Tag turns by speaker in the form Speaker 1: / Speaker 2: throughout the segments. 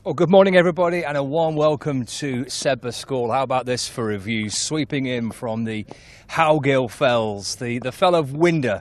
Speaker 1: Well, good morning, everybody, and a warm welcome to Sedbergh School. How about this for reviews? Sweeping in from the Howgill Fells, the Fell of Winder,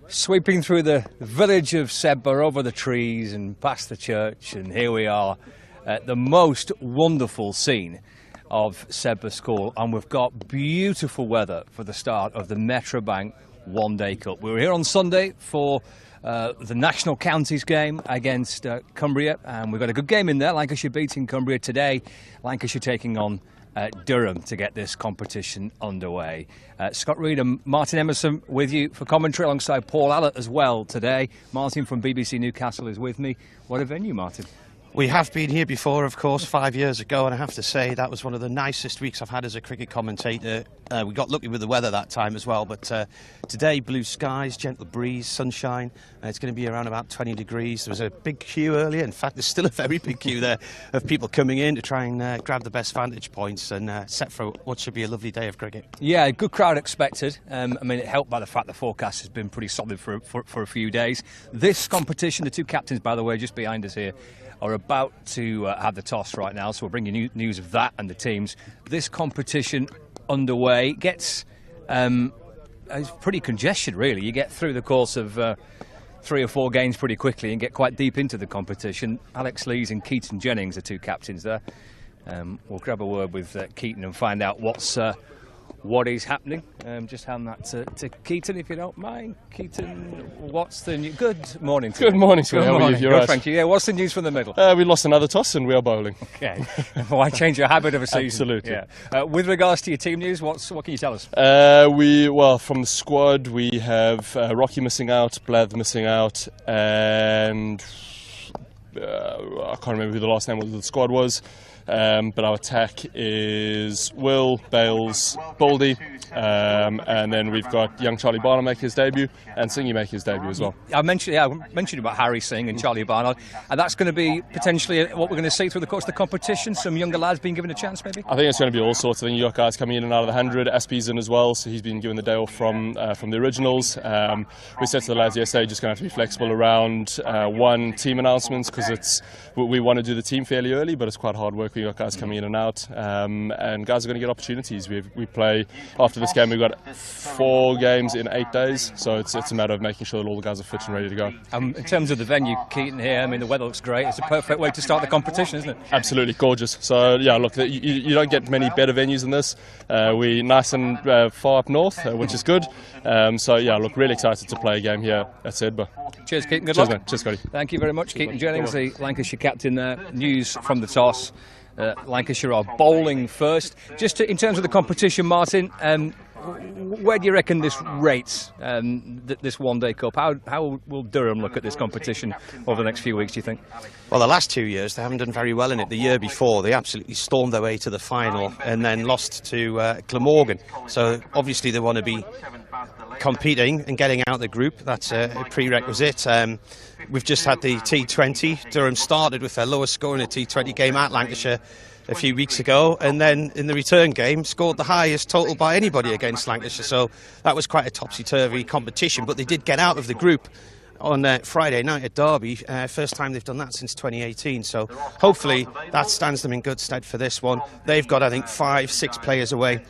Speaker 1: sweeping through the village of Sedbergh, over the trees and past the church, and here we are at the most wonderful scene of Sedbergh School, and we've got beautiful weather for the start of the Metrobank One Day Cup. We were here on Sunday for the National Counties game against Cumbria, and we've got a good game in there. Lancashire beating Cumbria today. Lancashire taking on Durham to get this competition underway. Scott Reed and Martin Emerson with you for commentary alongside Paul Allott as well today. Martin from BBC Newcastle is with me. What a venue, Martin.
Speaker 2: We have been here before, of course, 5 years ago, and I have to say that was one of the nicest weeks I've had as a cricket commentator. We got lucky with the weather that time as well, but today, blue skies, gentle breeze, sunshine. It's going to be around about 20 degrees. There was a big queue earlier. In fact, there's still a very big queue there of people coming in to try and grab the best vantage points and set for what should be a lovely day of cricket.
Speaker 1: Yeah, a good crowd expected. I mean, it helped by the fact the forecast has been pretty solid for a few days. This competition, the two captains, by the way, just behind us here, are about to have the toss right now, so we'll bring you news of that and the teams. This competition underway gets it's pretty congested, really. You get through the course of 3 or 4 games pretty quickly and get quite deep into the competition. Alex Lees and Keaton Jennings are two captains there. We'll grab a word with Keaton and find out what is happening. Just hand that to Keaton, if you don't mind. Keaton, what's the news? Good morning to you.
Speaker 3: Good morning, Scott. How are you? You're
Speaker 1: Good,
Speaker 3: right.
Speaker 1: thank you. Yeah, what's the news from the middle?
Speaker 3: We lost another toss and we are bowling.
Speaker 1: Okay. Why change your habit of a season?
Speaker 3: Absolutely.
Speaker 1: Yeah. With regards to your team news, what can you tell us?
Speaker 3: From the squad, we have Rocky missing out, Blath missing out, and I can't remember who the last name of the squad was. But our attack is Will, Bales, Baldy, and then we've got young Charlie Barnard make his debut and Singy make his debut as well. I mentioned about Harry Singh and Charlie Barnard, and that's going to be potentially what we're going to see through the course of the competition. Some younger lads being given a chance, maybe. I think it's going to be all sorts. I think you've got guys coming in and out of the 100. SP's in as well, so he's been given the day off from the originals. We said to the lads yesterday, just going to have to be flexible around team announcements, because we want to do the team fairly early, but it's quite hard work. We've got guys coming in and out, and guys are going to get opportunities. We play, after this game, we've got 4 games in 8 days, so it's a matter of making sure that all the guys are fit and ready to go. In
Speaker 1: terms of the venue, Keaton, here, I mean, the weather looks great. It's a perfect way to start the competition, isn't it?
Speaker 3: Absolutely, gorgeous. So, yeah, look, you don't get many better venues than this. We're nice and far up north, which is good. So, yeah, look, really excited to play a game here at Sedbergh.
Speaker 1: Cheers, Keaton. Good luck.
Speaker 3: Man. Cheers, Scotty.
Speaker 1: Thank you very much, Keaton Jennings, the Lancashire captain there. News from the toss. Lancashire are bowling first. Just in terms of the competition, Martin, where do you reckon this rates, this One Day Cup? How will Durham look at this competition over the next few weeks, do you think?
Speaker 2: Well, the last 2 years, they haven't done very well in it. The year before, they absolutely stormed their way to the final and then lost to Glamorgan. So, obviously, they want to be competing and getting out of the group. That's a prerequisite. We've just had the T20. Durham started with their lowest score in a T20 game at Lancashire a few weeks ago, and then in the return game scored the highest total by anybody against Lancashire. So that was quite a topsy-turvy competition, but they did get out of the group on Friday night at Derby. First time they've done that since 2018, so hopefully that stands them in good stead for this one. They've got, I think, 5-6 players away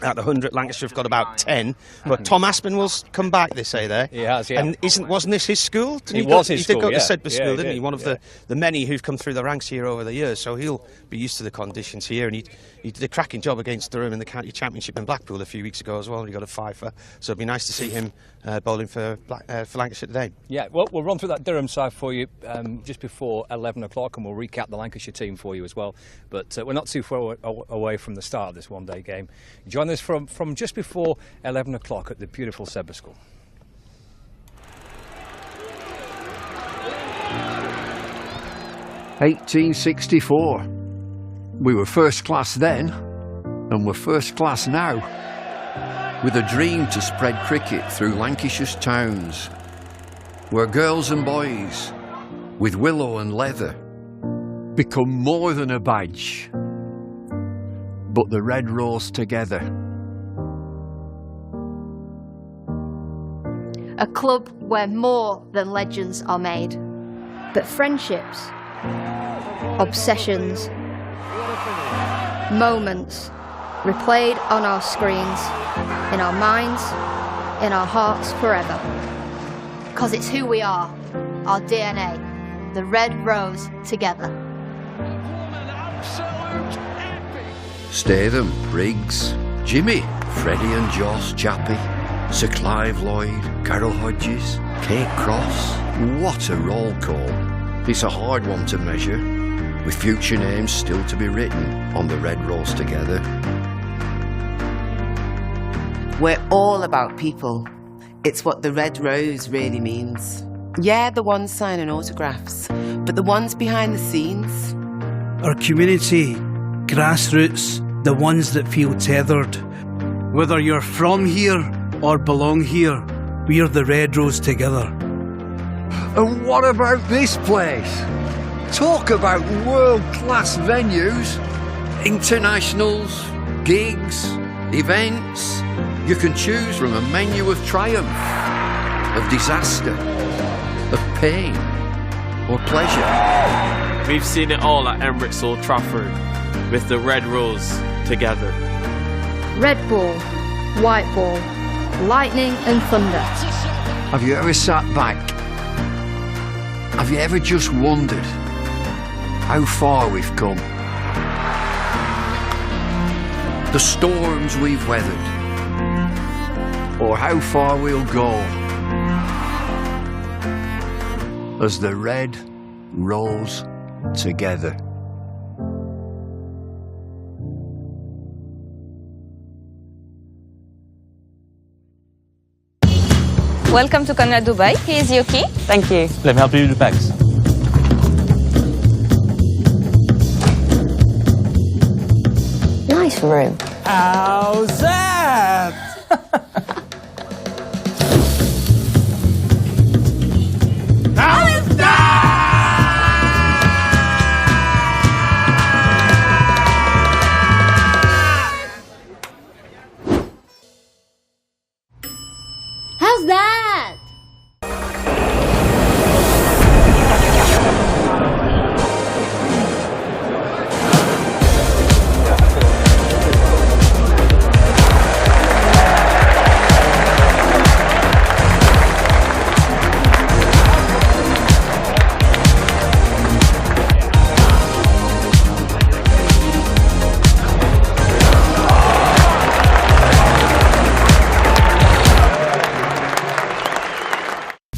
Speaker 2: at 100. Lancashire have got about 10, but Tom Aspin will come back, they say there.
Speaker 1: He has, yeah.
Speaker 2: And wasn't this his school?
Speaker 1: He was his school,
Speaker 2: He did go
Speaker 1: yeah.
Speaker 2: to Sedbergh School, didn't he? One of
Speaker 1: yeah.
Speaker 2: the many who've come through the ranks here over the years, so he'll be used to the conditions here, and he did a cracking job against Durham in the county championship in Blackpool a few weeks ago as well, and he got a fifer, so it'd be nice to see him bowling for Lancashire today.
Speaker 1: Yeah, well, we'll run through that Durham side for you just before 11 o'clock, and we'll recap the Lancashire team for you as well. But we're not too far away from the start of this one-day game. Join us from just before 11 o'clock at the beautiful Sedbergh School.
Speaker 4: "1864. We were first class then, and we're first class now. With a dream to spread cricket through Lancashire's towns, where girls and boys, with willow and leather, become more than a badge, but the red rose together."
Speaker 5: A club where more than legends are made, but friendships obsessions, moments replayed on our screens, in our minds, in our hearts forever. 'Cause it's who we are, our DNA, the Red Rose together.
Speaker 4: Statham, Briggs, Jimmy, Freddie and Joss, Chappie, Sir Clive Lloyd, Carol Hodges, Kate Cross. What a roll call. It's a hard one to measure, with future names still to be written on the Red Rose together.
Speaker 6: We're all about people. It's what the Red Rose really means. Yeah, the ones signing autographs, but the ones behind the scenes.
Speaker 7: Our community, grassroots, the ones that feel tethered. Whether you're from here or belong here, we're the Red Rose together.
Speaker 4: And what about this place? Talk about world-class venues, internationals, gigs, events. You can choose from a menu of triumph, of disaster, of pain, or pleasure.
Speaker 8: We've seen it all at Emirates Old Trafford, with the Red Rose together.
Speaker 5: Red ball, white ball, lightning and thunder.
Speaker 4: Have you ever sat back? Have you ever just wondered how far we've come? The storms we've weathered, or how far we'll go as the Red Rose together.
Speaker 9: Welcome to Conrad Dubai. Here's your key.
Speaker 10: Thank you.
Speaker 11: Let me help you with the bags.
Speaker 10: Nice room.
Speaker 11: How's that? How's that?
Speaker 5: How's that?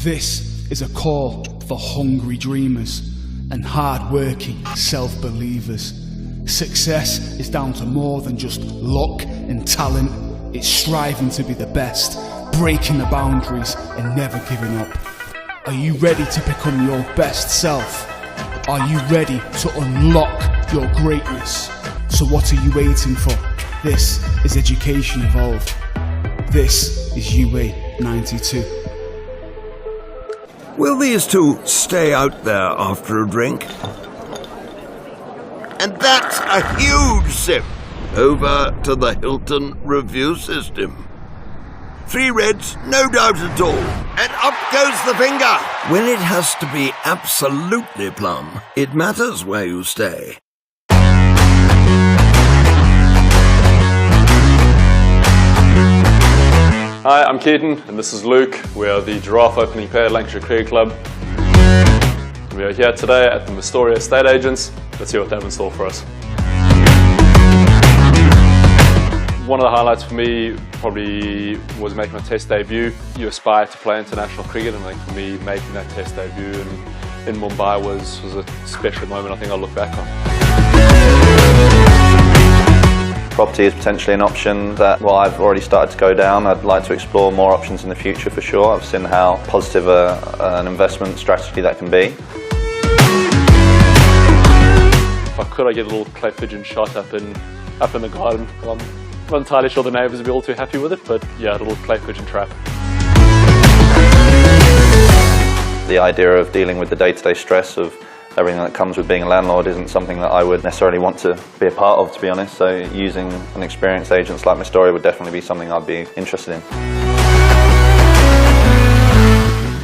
Speaker 12: This is a call for hungry dreamers and hard-working self-believers. Success is down to more than just luck and talent. It's striving to be the best, breaking the boundaries and never giving up. Are you ready to become your best self? Are you ready to unlock your greatness? So what are you waiting for? This is Education Evolved. This is UA 92.
Speaker 13: Will these two stay out there after a drink? And that's a huge sip over to the Hilton review system. 3 reds, no doubt at all. And up goes the finger. When it has to be absolutely plum, it matters where you stay.
Speaker 3: Hi, I'm Keaton and this is Luke. We are the giraffe opening pair at Lancashire Cricket Club. We are here today at the Mestoria Estate Agents. Let's see what they have in store for us. One of the highlights for me probably was making my Test debut. You aspire to play international cricket, and I think for me making that Test debut in Mumbai was a special moment I think I'll look back on.
Speaker 14: Property is potentially an option that, well, I've already started to go down. I'd like to explore more options in the future for sure. I've seen how positive an investment strategy that can be.
Speaker 3: If I could, I'd get a little clay pigeon shot up in the garden. I'm not entirely sure the neighbours would be all too happy with it, but yeah, a little clay pigeon trap.
Speaker 14: The idea of dealing with the day-to-day stress of everything that comes with being a landlord isn't something that I would necessarily want to be a part of, to be honest. So using an experienced agent like Mestoria would definitely be something I'd be interested in.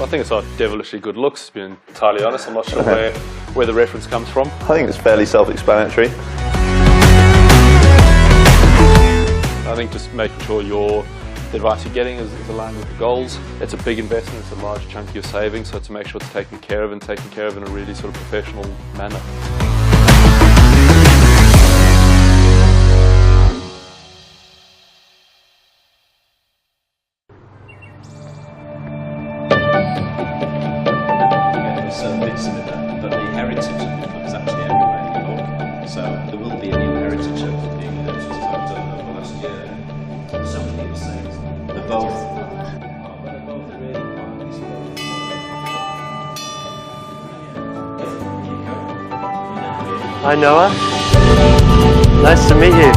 Speaker 10: I think it's our devilishly good looks, to be entirely honest. I'm not sure where the reference comes from.
Speaker 14: I think it's fairly self-explanatory.
Speaker 10: I think just making sure the advice you're getting is aligned with the goals. It's a big investment, it's a large chunk of your savings, so to make sure it's taken care of and taken care of in a really sort of professional manner.
Speaker 15: Certain bits of it, but the heritage of it is actually everywhere you look. So there will be a new heritage of the last year. So many people say they're both.
Speaker 16: Hi Noah. Nice to meet you.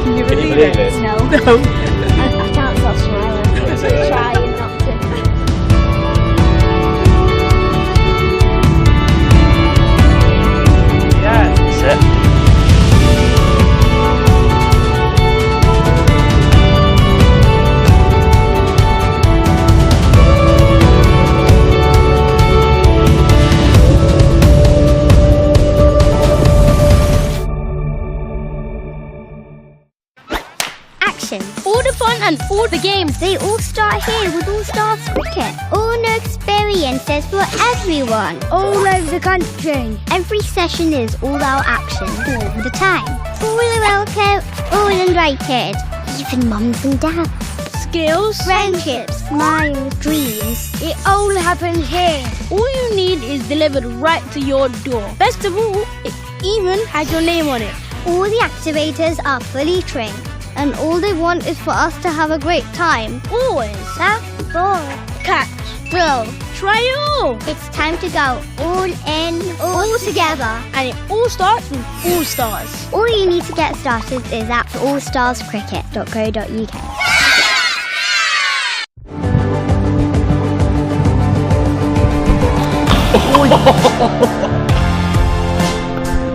Speaker 11: Can you believe it? No. I can't stop smiling. I'm trying not to.
Speaker 16: Yeah, that's it.
Speaker 11: All the fun and all the games, they all start here with All Stars Wicket. All new experiences for everyone, all over the country. Every session is all out action, all the time. All welcome, all invited, even mums and dads. Skills, friendships, smiles, dreams. It all happens here. All you need is delivered right to your door. Best of all, it even has your name on it. All the activators are fully trained. And all they want is for us to have a great time. Always. Have ball, catch, throw, try it all. It's time to go all in, all together. And it all starts with All Stars. All you need to get started is at allstarscricket.co.uk.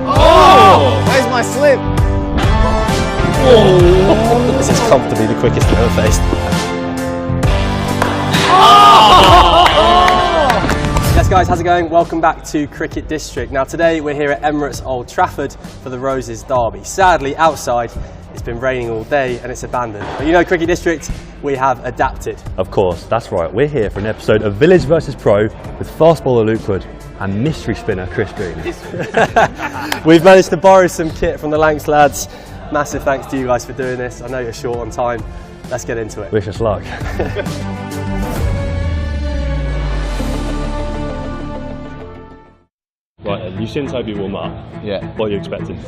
Speaker 16: Oh! Where's my slip? This is comfortably the quickest I've ever faced. Yes guys, how's it going? Welcome back to Cricket District. Now today we're here at Emirates Old Trafford for the Roses derby. Sadly outside it's been raining all day and it's abandoned. But you know Cricket District, we have adapted.
Speaker 17: Of course, that's right. We're here for an episode of Village vs Pro with fast bowler Luke Wood and mystery spinner Chris Green.
Speaker 16: We've managed to borrow some kit from the Lancs lads. Massive thanks to you guys for doing this. I know you're short on time. Let's get into it.
Speaker 17: Wish us luck. Right then, you've seen Toby warm up.
Speaker 18: Yeah.
Speaker 17: What are you expecting?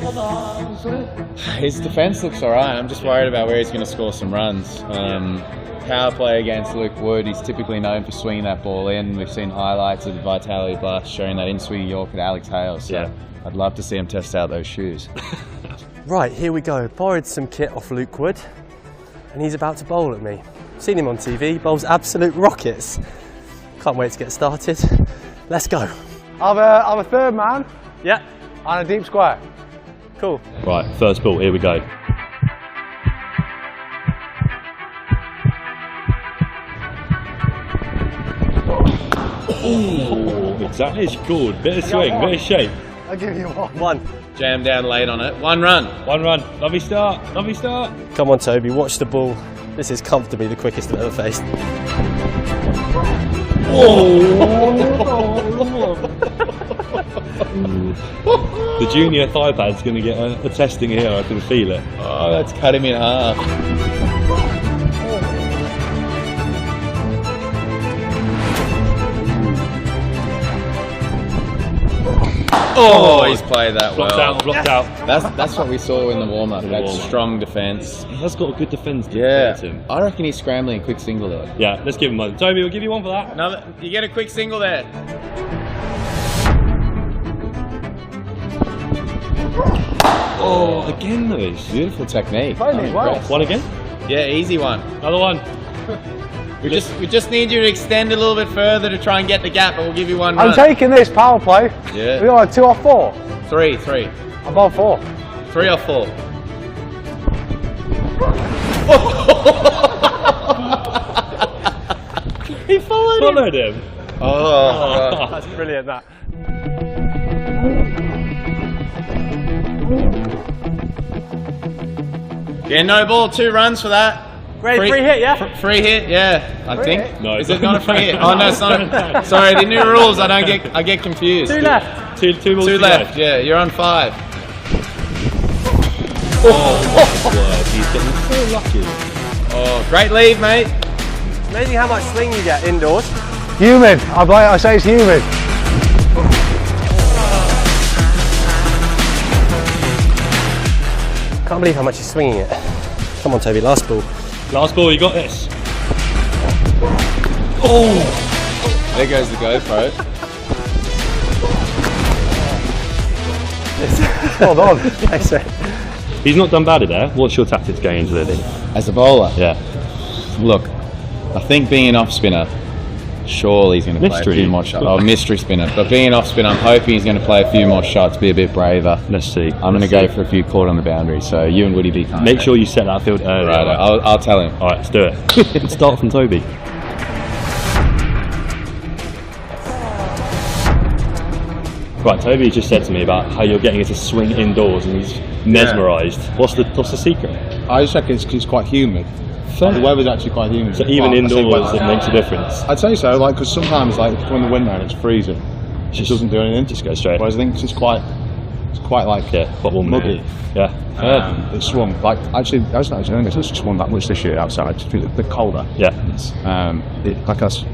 Speaker 18: His defence looks alright. I'm just worried about where he's going to score some runs. Power play against Luke Wood. He's typically known for swinging that ball in. We've seen highlights of the Vitality Blast showing that in-swing York at Alex Hale. So I'd love to see him test out those shoes.
Speaker 16: Right, here we go. Borrowed some kit off Luke Wood and he's about to bowl at me. Seen him on TV, bowls absolute rockets. Can't wait to get started. Let's go.
Speaker 19: I'm a third man.
Speaker 16: Yeah.
Speaker 19: On a deep square.
Speaker 16: Cool.
Speaker 17: Right, first ball, here we go. Oh, exactly, it's good. Bit of swing, bit of shape.
Speaker 19: I'll give you one.
Speaker 16: One.
Speaker 18: Jam down late on it. One run.
Speaker 17: One run. Lovely start. Lovely start.
Speaker 16: Come on, Toby, watch the ball. This is comfortably the quickest I've ever faced.
Speaker 17: The junior thigh pad's going to get a testing here, I can feel it.
Speaker 18: Oh, that's cut him in half. Oh, he's played that
Speaker 17: blocked
Speaker 18: well.
Speaker 17: Blocked out.
Speaker 18: That's what we saw in the warm-up. That strong defence.
Speaker 17: He has got a good defence to him.
Speaker 18: I reckon he's scrambling a quick single there.
Speaker 17: Yeah, let's give him one. Toby, we'll give you one for that.
Speaker 18: No, you get a quick single there.
Speaker 17: Oh, again though.
Speaker 18: Beautiful technique.
Speaker 19: Well.
Speaker 17: One again?
Speaker 18: Yeah, easy one.
Speaker 17: Another one.
Speaker 18: We just need you to extend a little bit further to try and get the gap, but we'll give you one run.
Speaker 19: I'm taking this power play.
Speaker 18: Yeah.
Speaker 19: We got 2 or 4.
Speaker 18: 3.
Speaker 19: I'm on 4.
Speaker 18: 3 or 4.
Speaker 17: He followed him.
Speaker 18: Oh,
Speaker 16: that's brilliant. That.
Speaker 18: Yeah, no ball, 2 runs for that.
Speaker 16: Great, free hit, yeah?
Speaker 18: Free hit, yeah, I think.
Speaker 16: Hit?
Speaker 17: No,
Speaker 18: is it not a free hit? Oh no, it's not. Sorry, the new rules, I get confused.
Speaker 16: 2 left.
Speaker 17: Two balls to
Speaker 18: left,
Speaker 17: go.
Speaker 18: yeah, you're on 5.
Speaker 17: He's getting so lucky.
Speaker 18: Oh, great lead, mate.
Speaker 16: Amazing how much swing you get indoors.
Speaker 19: Humid. I say it's humid.
Speaker 16: Can't believe how much he's swinging it. Come on, Toby, last ball.
Speaker 17: Last ball, you got this.
Speaker 18: Oh! There goes the GoPro.
Speaker 19: Well done.
Speaker 16: Thanks, mate.
Speaker 17: He's not done bad there. What's your tactics going into Lily?
Speaker 18: As a bowler?
Speaker 17: Yeah.
Speaker 18: Look, I think being an off spinner, surely he's going to play a few more shots. Oh, mystery spinner. But being an off spinner, I'm hoping he's going to play a few more shots, be a bit braver.
Speaker 17: Let's see.
Speaker 18: I'm going to go for a few caught on the boundary. So you and Woody be kind.
Speaker 17: Make sure you set that field early.
Speaker 18: Right, I'll tell him.
Speaker 17: All right, let's do it. Let's start from Toby. Right, Toby just said to me about how you're getting it to swing indoors and he's mesmerised. Yeah. What's the secret?
Speaker 20: I just reckon it's quite humid.
Speaker 17: Fair.
Speaker 20: The weather's actually quite humid.
Speaker 17: So even indoors it makes a difference?
Speaker 20: I'd say so, like, because sometimes like when the wind and it's freezing, it just doesn't do anything.
Speaker 17: Just go straight.
Speaker 20: Whereas I think it's quite like muggy.
Speaker 17: Yeah.
Speaker 20: It's swung like actually I was actually it's just swung that much this year outside. Just feel the colder.
Speaker 17: Yeah.
Speaker 20: Like that's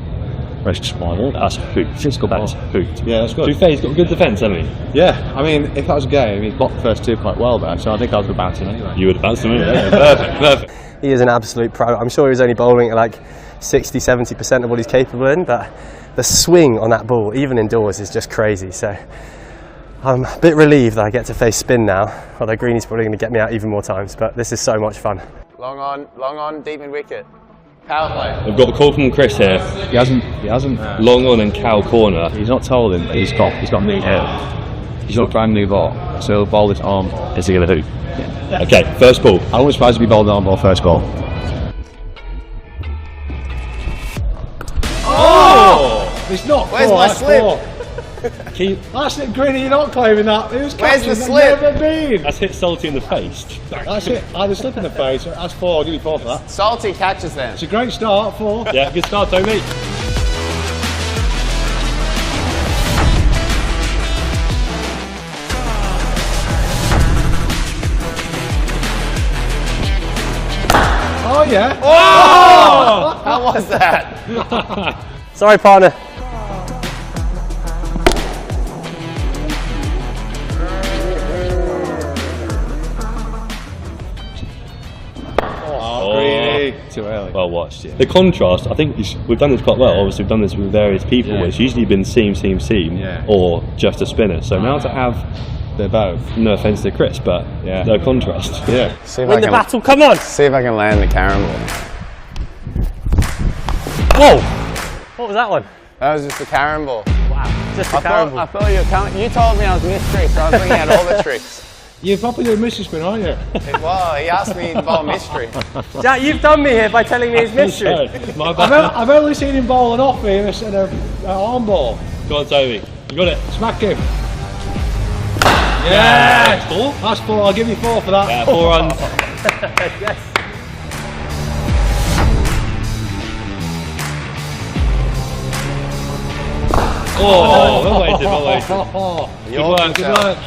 Speaker 20: very small.
Speaker 17: That's hooked. That's hooked.
Speaker 20: Yeah, that's good.
Speaker 17: To be fair, he's got good defence, hasn't he?
Speaker 20: Yeah, I mean, if that was a game, he blocked the first 2 quite well there, so I think I would have bounced him anyway.
Speaker 17: You would have bounced him anyway. Perfect.
Speaker 16: He is an absolute pro. I'm sure he was only bowling at like 60-70% of what he's capable in, but the swing on that ball, even indoors, is just crazy. So I'm a bit relieved that I get to face spin now, although Greeny's probably going to get me out even more times, but this is so much fun.
Speaker 18: Long on, deep in wicket. Power play.
Speaker 17: We've got a call from Chris here.
Speaker 20: He hasn't.
Speaker 17: Long on and cow corner.
Speaker 20: He's not told him that he's got me here. He's got a brand new ball, so he'll bowl this arm.
Speaker 17: Is he going to hoop? Yeah. Okay, first ball.
Speaker 20: I wouldn't be surprised if he bowled an arm ball first ball.
Speaker 19: Oh! It's not.
Speaker 18: Where's my slip?
Speaker 19: That's it, Greeny, you're not claiming that. Who's
Speaker 18: Where's the slip?
Speaker 19: Never been.
Speaker 17: That's hit Salty in the face.
Speaker 19: That's it. I had a slip in the face. That's 4. I'll give you 4 for that.
Speaker 18: Salty catches then.
Speaker 19: It's a great start. 4.
Speaker 17: Yeah, good start, Toby.
Speaker 19: Oh yeah.
Speaker 18: Oh! How was that?
Speaker 16: Sorry, partner.
Speaker 20: Too early.
Speaker 17: Well watched, yeah. The contrast, I think we've done this quite well. Obviously, we've done this with various people where it's usually been seam, or just a spinner. So now to have
Speaker 20: they're both.
Speaker 17: No offence to Chris, but no contrast.
Speaker 20: Yeah.
Speaker 16: Win the battle, come on!
Speaker 18: See if I can land the caramel.
Speaker 16: Whoa! What was that one?
Speaker 18: That was just a caramel.
Speaker 16: Wow, just a caramel.
Speaker 18: I thought you were counting. You told me I was mystery, so I was bringing out all the tricks.
Speaker 19: You're probably a mystery spin, aren't you?
Speaker 18: Well, he asked me to bowl mystery.
Speaker 16: Jack, you've done me here by telling me it's mystery.
Speaker 17: My bad.
Speaker 19: I've only seen him bowl an off here and an arm ball.
Speaker 17: Go on, Toby. You got it.
Speaker 19: Smack him.
Speaker 17: Yeah! That's 4.
Speaker 19: That's 4. I'll give you 4 for that.
Speaker 17: Yeah, 4 runs.
Speaker 16: Yes.
Speaker 17: Oh, well waited, well waited.
Speaker 19: Good work.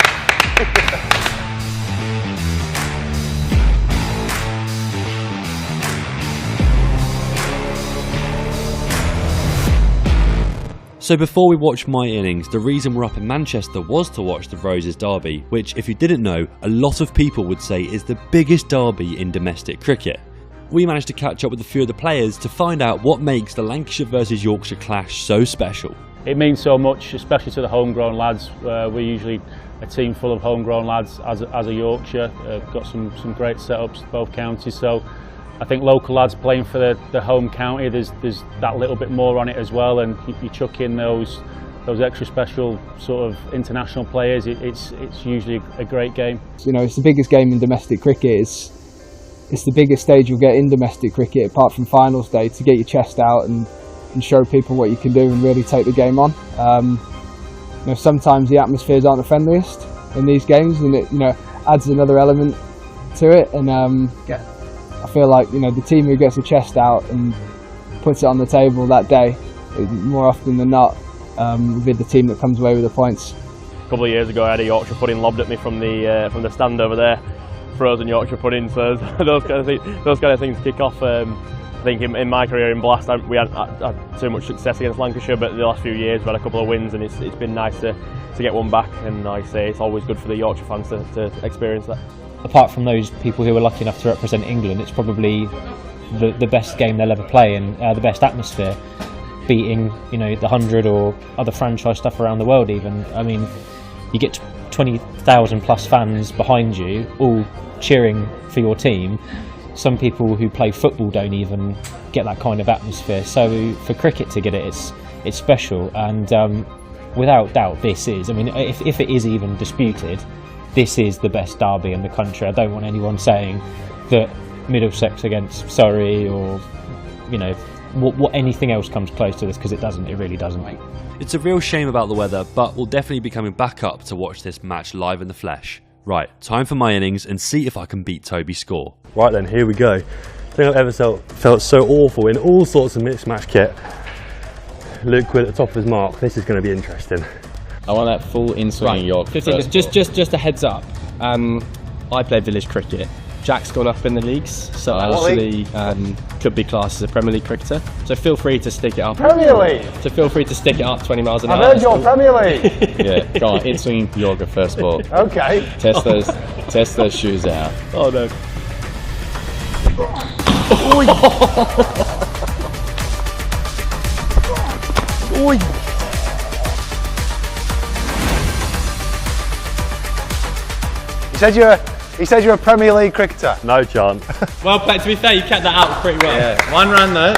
Speaker 17: So before we watch my innings, the reason we're up in Manchester was to watch the Roses Derby, which, if you didn't know, a lot of people would say is the biggest derby in domestic cricket. We managed to catch up with a few of the players to find out what makes the Lancashire versus Yorkshire clash so special.
Speaker 21: It means so much, especially to the homegrown lads. We're usually a team full of homegrown lads as a Yorkshire. Got some great setups, both counties, so I think local lads playing for the home county, there's that little bit more on it as well, and you chuck in those extra special sort of international players, it's usually a great game.
Speaker 2: You know, it's the biggest game in domestic cricket. It's the biggest stage you'll get in domestic cricket, apart from finals day, to get your chest out and show people what you can do and really take the game on. You know, sometimes the atmospheres aren't the friendliest in these games, and it, you know, adds another element to it. And I feel like, you know, the team who gets the chest out and puts it on the table that day, more often than not, will be the team that comes away with the points.
Speaker 22: A couple of years ago, I had a Yorkshire pudding lobbed at me from the stand over there, frozen Yorkshire pudding. So those kind of things kick off. I think in my career in Blast, we hadn't had too much success against Lancashire, but the last few years we've had a couple of wins, and it's been nice to get one back. And like I say, it's always good for the Yorkshire fans to experience that.
Speaker 23: Apart from those people who are lucky enough to represent England, it's probably the best game they'll ever play, and the best atmosphere, beating, you know, the 100 or other franchise stuff around the world even. I mean, you get 20,000 plus fans behind you, all cheering for your team. Some people who play football don't even get that kind of atmosphere. So for cricket to get it, it's special. And without doubt, this is, I mean, if it is even disputed, this is the best derby in the country. I don't want anyone saying that Middlesex against Surrey or, you know, what anything else comes close to this, because it doesn't. It really doesn't.
Speaker 17: It's a real shame about the weather, but we'll definitely be coming back up to watch this match live in the flesh. Right, time for my innings and see if I can beat Toby's score.
Speaker 24: Right then, here we go. I think I've ever felt so awful in all sorts of mixed match kit. Luke Wood at the top of his mark. This is going to be interesting.
Speaker 25: I want that full in-swing York. Just a heads up. I play village cricket. Jack's gone up in the leagues, so actually could be classed as a Premier League cricketer. So feel free to stick it up.
Speaker 19: Premier League.
Speaker 25: So feel free to stick it up 20 miles an hour.
Speaker 19: I've heard you're Premier League.
Speaker 25: Yeah, go on, in-swing York at first ball.
Speaker 19: Okay.
Speaker 25: Test those shoes out.
Speaker 19: Oh no. Oi. He said you're a Premier League cricketer.
Speaker 24: No chance.
Speaker 25: Well played. To be fair, you kept that out pretty well. Yeah, 1 run though.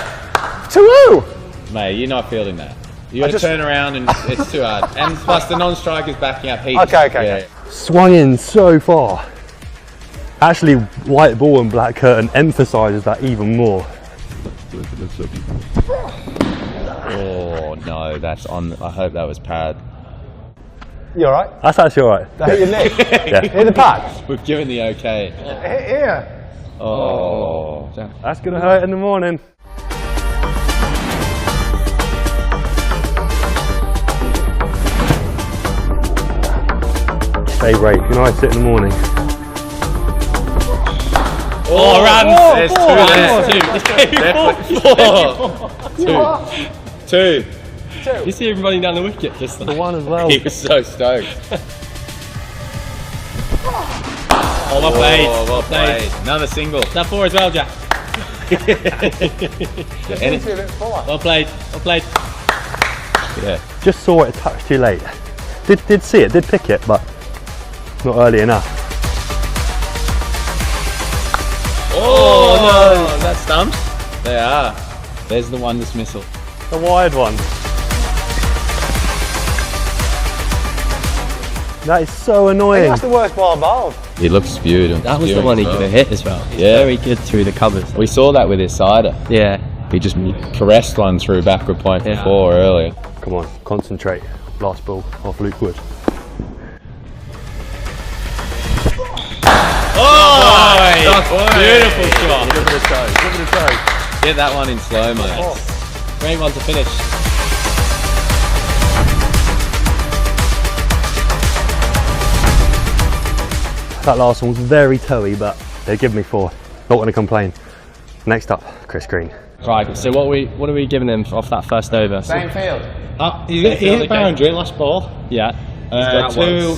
Speaker 19: To who?
Speaker 25: Mate, you're not fielding that. You got to turn around, and it's too hard. And plus, the non-striker's backing up.
Speaker 19: Okay.
Speaker 24: Swung in so far. Actually, white ball and black curtain emphasises that even more.
Speaker 25: Oh no, that's on. I hope that was pad.
Speaker 19: You alright?
Speaker 24: That's actually alright.
Speaker 19: That hit your neck?
Speaker 24: Yeah.
Speaker 19: Hit the pad?
Speaker 25: We've given the okay.
Speaker 19: Here.
Speaker 25: Oh.
Speaker 24: That's going to hurt in the morning. Stay great. Nice it in the morning.
Speaker 25: Oh, runs! There's two. You see him running down the wicket just
Speaker 24: the one as well.
Speaker 25: He was so stoked. Oh, well played. Well played. Another single. Is that 4 as well, Jack? Well played. Well played.
Speaker 24: Yeah. Just saw it a touch too late. Did see it, did pick it, but not early enough.
Speaker 25: Oh no! Is that stumps? They are. There's the one dismissal.
Speaker 24: The wide one. That is so annoying.
Speaker 19: That's the worst ball bowled.
Speaker 25: He looks spewed.
Speaker 26: That was the one he could have hit as well.
Speaker 25: Yeah.
Speaker 26: Very good through the covers.
Speaker 25: We saw that with his sider.
Speaker 26: Yeah.
Speaker 25: He just caressed one through backward point for 4 earlier.
Speaker 24: Come on, concentrate. Last ball off Luke Wood.
Speaker 25: Oh! Beautiful shot.
Speaker 19: Give it a toe. Give it a toe.
Speaker 25: Get that one in slow-mo. Great one to finish.
Speaker 24: That last one was very toey, but they give me 4. Not going to complain. Next up, Chris Green.
Speaker 26: Right, so what are we giving him off that first over?
Speaker 19: Same field.
Speaker 26: He hit boundary last ball. Yeah. 2,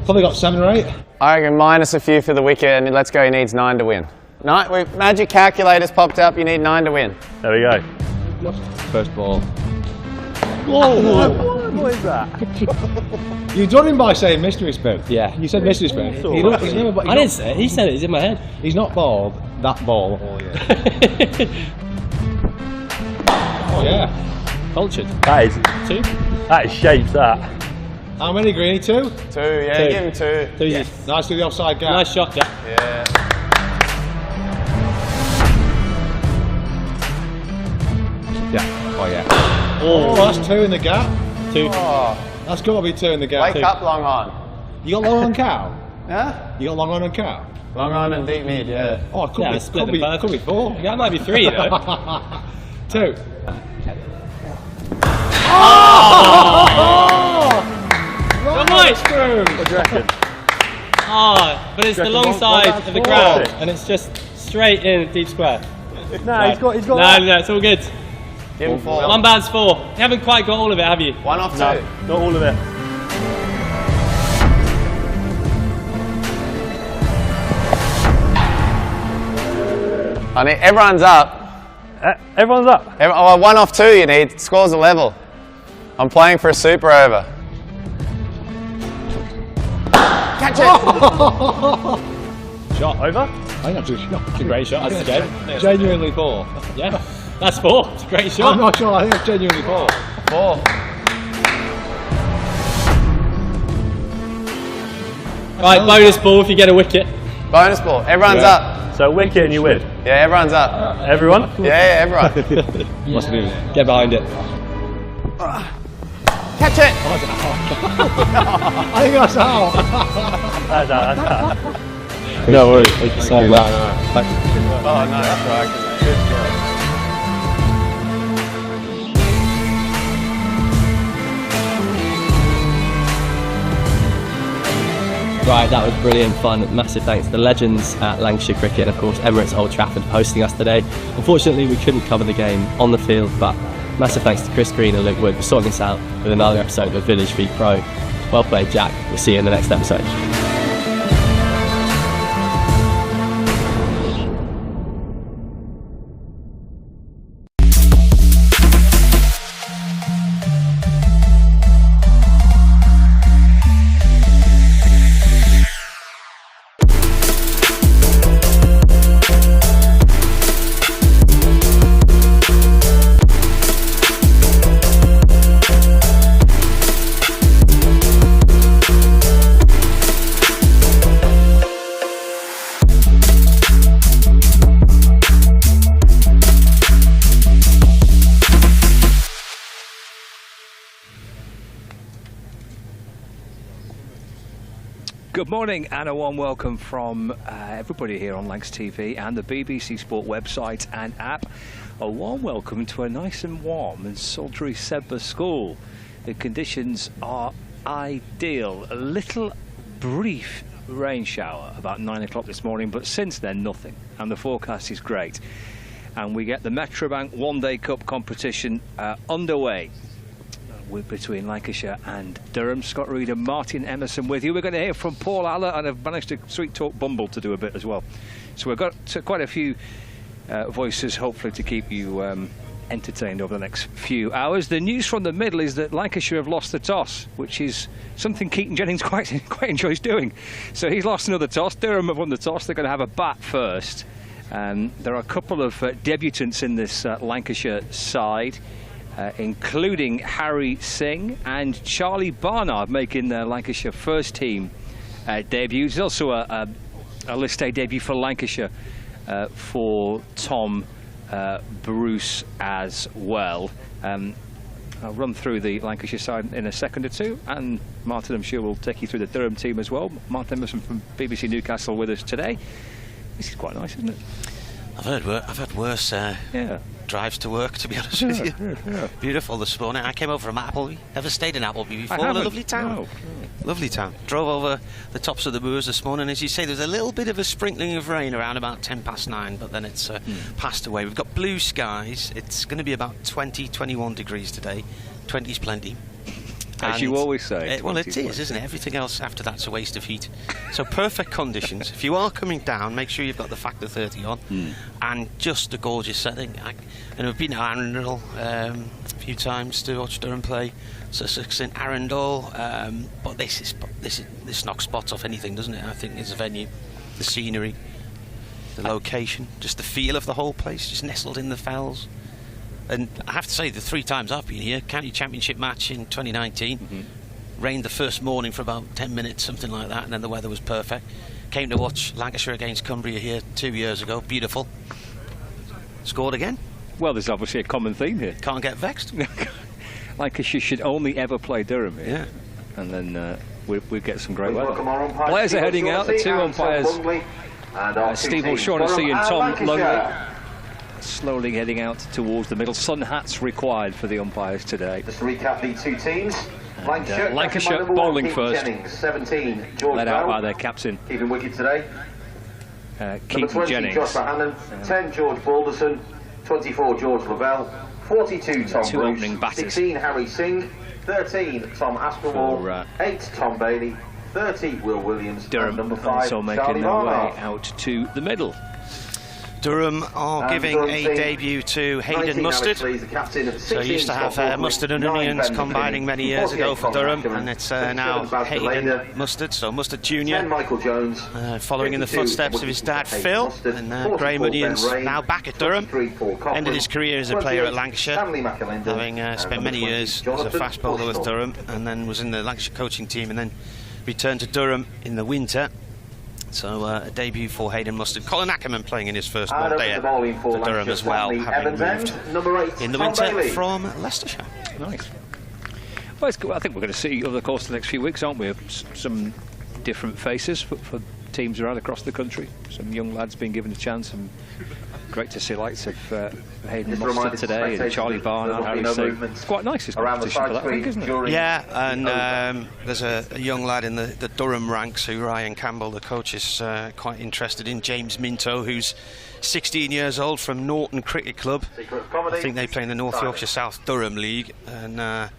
Speaker 26: probably got 7 or 8.
Speaker 27: I reckon minus a few for the wicket, and let's go, he needs 9 to win. Magic calculator's popped up, you need 9 to win.
Speaker 24: There we go.
Speaker 25: First ball.
Speaker 26: Whoa!
Speaker 24: What is that?
Speaker 26: You done him by saying mystery spoon.
Speaker 25: Yeah.
Speaker 26: You said mystery spoon.
Speaker 24: He's
Speaker 25: I didn't say it. He said it. It's in my head.
Speaker 26: He's not bald. That ball. Oh yeah. Oh yeah.
Speaker 25: Cultured.
Speaker 24: That is
Speaker 25: 2.
Speaker 24: That is shapes. That.
Speaker 26: How many, Greeny? 2?
Speaker 27: 2, yeah,
Speaker 25: 2.
Speaker 27: give him 2.
Speaker 25: 2.
Speaker 27: Yes.
Speaker 26: Nice to the offside gap.
Speaker 25: Nice shot, Jack.
Speaker 27: Yeah.
Speaker 26: Yeah. Oh yeah. Oh, that's 2 in the gap.
Speaker 25: 2.
Speaker 27: Oh.
Speaker 26: That's got to be 2 in the gap.
Speaker 27: Wake up, long on.
Speaker 26: You got long on cow?
Speaker 27: Huh?
Speaker 26: You got long on cow?
Speaker 27: Long on and deep mid, yeah.
Speaker 26: Oh, it could be 4.
Speaker 25: Yeah, it might be 3, though.
Speaker 26: 2.
Speaker 25: Come on!
Speaker 24: What do you reckon?
Speaker 25: But it's the long side of the ground, and it's just straight in deep square.
Speaker 24: No, he's got
Speaker 25: No, it's all good.
Speaker 27: Give him 4.
Speaker 25: One band's 4. You haven't quite got all of it, have you?
Speaker 27: 1 off 2.
Speaker 24: No, not all of it.
Speaker 27: I need, everyone's up.
Speaker 24: Everyone's up.
Speaker 27: 1 off 2 you need. Scores a level. I'm playing for a super over. Catch it!
Speaker 25: Shot over.
Speaker 26: I think that's a shot.
Speaker 25: It's a great shot. That's the game.
Speaker 26: Genuinely 4.
Speaker 25: Yeah, that's 4. It's a great shot.
Speaker 26: I'm not sure. I think it's genuinely 4.
Speaker 27: 4.
Speaker 25: Right, bonus ball if you get a wicket.
Speaker 27: Bonus ball. Everyone's up.
Speaker 24: So wicket and you win.
Speaker 27: Yeah, everyone's up.
Speaker 24: Everyone?
Speaker 27: Yeah, everyone.
Speaker 26: Must be.
Speaker 25: Get behind it.
Speaker 27: Catch it!
Speaker 26: I think that's out.
Speaker 24: That's out.
Speaker 25: No worries.
Speaker 27: Oh no, that's right. Good job.
Speaker 25: Right, that was brilliant fun. Massive thanks to the legends at Lancashire Cricket and of course Emirates Old Trafford for hosting us today. Unfortunately we couldn't cover the game on the field, but massive thanks to Chris Green and Luke Wood for sorting us out with another episode of Village v Pro. Well played, Jack. We'll see you in the next episode.
Speaker 1: Good morning and a warm welcome from everybody here on Lancs TV and the BBC Sport website and app. A warm welcome to a nice and warm and sultry Sedbergh School. The conditions are ideal. A little brief rain shower about 9 o'clock this morning, but since then nothing, and the forecast is great. And we get the Metrobank One Day Cup competition underway between Lancashire and Durham. Scott Reed and Martin Emerson with you. We're going to hear from Paul Aller, and I've managed to sweet talk Bumble to do a bit as well. So we've got quite a few voices hopefully to keep you entertained over the next few hours. The news from the middle is that Lancashire have lost the toss, which is something Keaton Jennings quite enjoys doing. So he's lost another toss. Durham have won the toss. They're going to have a bat first. There are a couple of debutants in this Lancashire side, including Harry Singh and Charlie Barnard making their Lancashire first team debut. There's also a list A debut for Lancashire for Tom Bruce as well. I'll run through the Lancashire side in a second or two, and Martin, I'm sure, will take you through the Durham team as well. Martin Emerson from BBC Newcastle with us today. This is quite nice, isn't it?
Speaker 4: I've had worse drives to work, to be honest with you.
Speaker 1: Yeah.
Speaker 4: Beautiful this morning. I came over from Appleby. Never stayed in Appleby before. A lovely town.
Speaker 1: No.
Speaker 4: Lovely town. Drove over the tops of the moors this morning. As you say, there's a little bit of a sprinkling of rain around about 9:10, but then it's passed away. We've got blue skies. It's going to be about 20, 21 degrees today. 20's plenty.
Speaker 1: As you always say.
Speaker 4: Well, it is, isn't it? Everything else after that's a waste of heat. So perfect conditions. If you are coming down, make sure you've got the factor 30 on, and just a gorgeous setting. And we've been to Arundel a few times to watch Durham play Sussex in Arundel, but this knocks spots off anything, doesn't it? I think it's a venue, the scenery, the location, just the feel of the whole place, just nestled in the fells. And I have to say, the 3 times I've been here, County Championship match in 2019, rained the first morning for about 10 minutes, something like that, and then the weather was perfect. Came to watch Lancashire against Cumbria here 2 years ago, beautiful. Scored again.
Speaker 1: Well, there's obviously a common theme here.
Speaker 4: Can't get vexed.
Speaker 1: Lancashire should only ever play Durham here.
Speaker 4: Yeah.
Speaker 1: And then we get some great weather. Players are heading out, the 2 umpires, Steve O'Shaughnessy and Tom Lungley, slowly heading out towards the middle. Sun hats required for the umpires today.
Speaker 5: Just to recap the 2 teams.
Speaker 1: Lancashire bowling first.
Speaker 5: 17, George
Speaker 1: led out
Speaker 5: Bell,
Speaker 1: by their captain.
Speaker 5: keeping wicket today.
Speaker 1: Keaton
Speaker 5: 20,
Speaker 1: Jennings.
Speaker 5: Josh Hannon. 10, George Balderson. 24, George Lavelle. 42, Tom
Speaker 1: 2 opening batters.
Speaker 5: 16, Harry Singh. 13, Tom Aspinwall. 8, Tom Bailey. 30, Will Williams.
Speaker 1: Durham
Speaker 5: and number 5,
Speaker 1: also making
Speaker 5: Charlie
Speaker 1: their way
Speaker 5: Barnard.
Speaker 1: out to the middle.
Speaker 4: Durham are giving a debut to Hayden Mustard. So used to have Mustard and Onions combining many years ago for Durham, and it's now Hayden Mustard, so Mustard Jr.
Speaker 5: Michael Jones,
Speaker 4: following in the footsteps of his dad Phil, and Graham Onions now back at Durham. Ended his career as a player at Lancashire, having spent many years as a fast bowler with Durham, and then was in the Lancashire coaching team, and then returned to Durham in the winter. So a debut for Hayden Mustard. Colin Ackerman playing in his first one day at Durham as well, having moved in the winter from Leicestershire.
Speaker 1: Nice. Well, it's good. I think we're going to see over the course of the next few weeks, aren't we? Some different faces for teams around across the country. Some young lads being given a chance, and great to see lights of Hayden Mustard today and Charlie Barnard, Harry Singh. It's quite nice, this competition for that, I think, isn't it?
Speaker 4: Yeah, and there's a young lad in the Durham ranks who Ryan Campbell, the coach, is quite interested in, James Minto, who's 16 years old from Norton Cricket Club. I think they play in the North Yorkshire South Durham League, and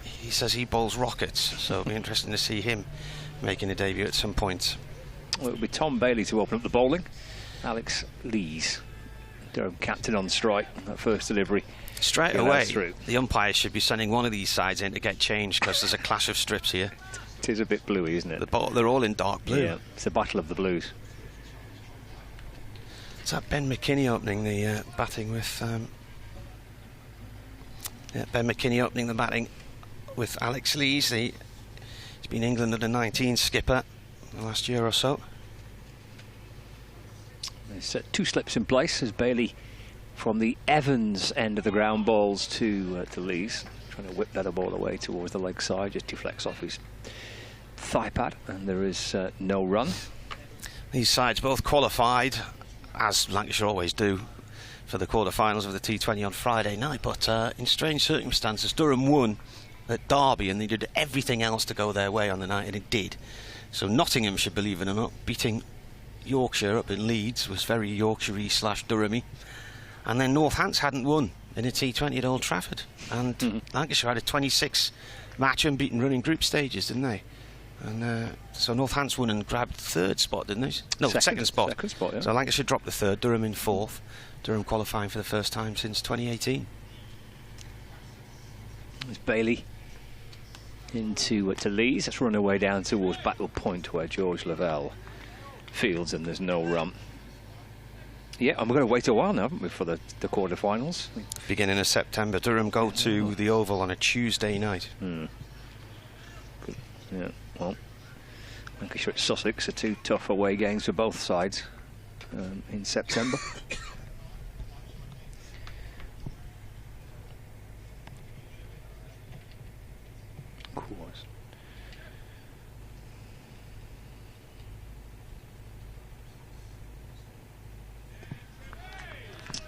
Speaker 4: he says he bowls rockets, so it'll be interesting to see him making a debut at some point.
Speaker 1: Well, it'll be Tom Bailey to open up the bowling. Alex Lees, Durham captain on strike, that first delivery.
Speaker 4: Straight away, the umpires should be sending one of these sides in to get changed, because there's a clash of strips here.
Speaker 1: It is a bit bluey, isn't it?
Speaker 4: They're all in dark blue.
Speaker 1: Yeah, it's a battle of the blues.
Speaker 4: Is that Ben McKinney opening the batting with... Ben McKinney opening the batting with Alex Lees. He's been England under 19 skipper the last year or so.
Speaker 1: There's 2 slips in place as Bailey from the Evans end of the ground balls to Lees, trying to whip that ball away towards the leg side, just deflects off his thigh pad, and there is no run.
Speaker 4: These sides both qualified, as Lancashire always do, for the quarter-finals of the T20 on Friday night, but in strange circumstances, Durham won at Derby, and they did everything else to go their way on the night, and it did. So Nottinghamshire, believe it or not, beating Yorkshire up in Leeds, was very Yorkshire-y / Durham-y. And then Northants hadn't won in a T20 at Old Trafford, and Lancashire had a 26 match unbeaten run in group stages, didn't they? And so Northants won and grabbed 3rd spot, didn't they? No, second spot.
Speaker 1: Second spot, yeah.
Speaker 4: So Lancashire dropped the 3rd, Durham in 4th. Durham qualifying for the first time since 2018.
Speaker 1: There's Bailey into to Lees. Let's run away down towards Battle Point, where George Lavelle fields, and there's no run. Yeah, and we're going to wait a while now, haven't we, for the quarter-finals?
Speaker 4: Beginning of September. Durham go to the Oval on a Tuesday night.
Speaker 1: Good. Yeah, well, Lancashire at Sussex are 2 tough away games for both sides in September. Of course.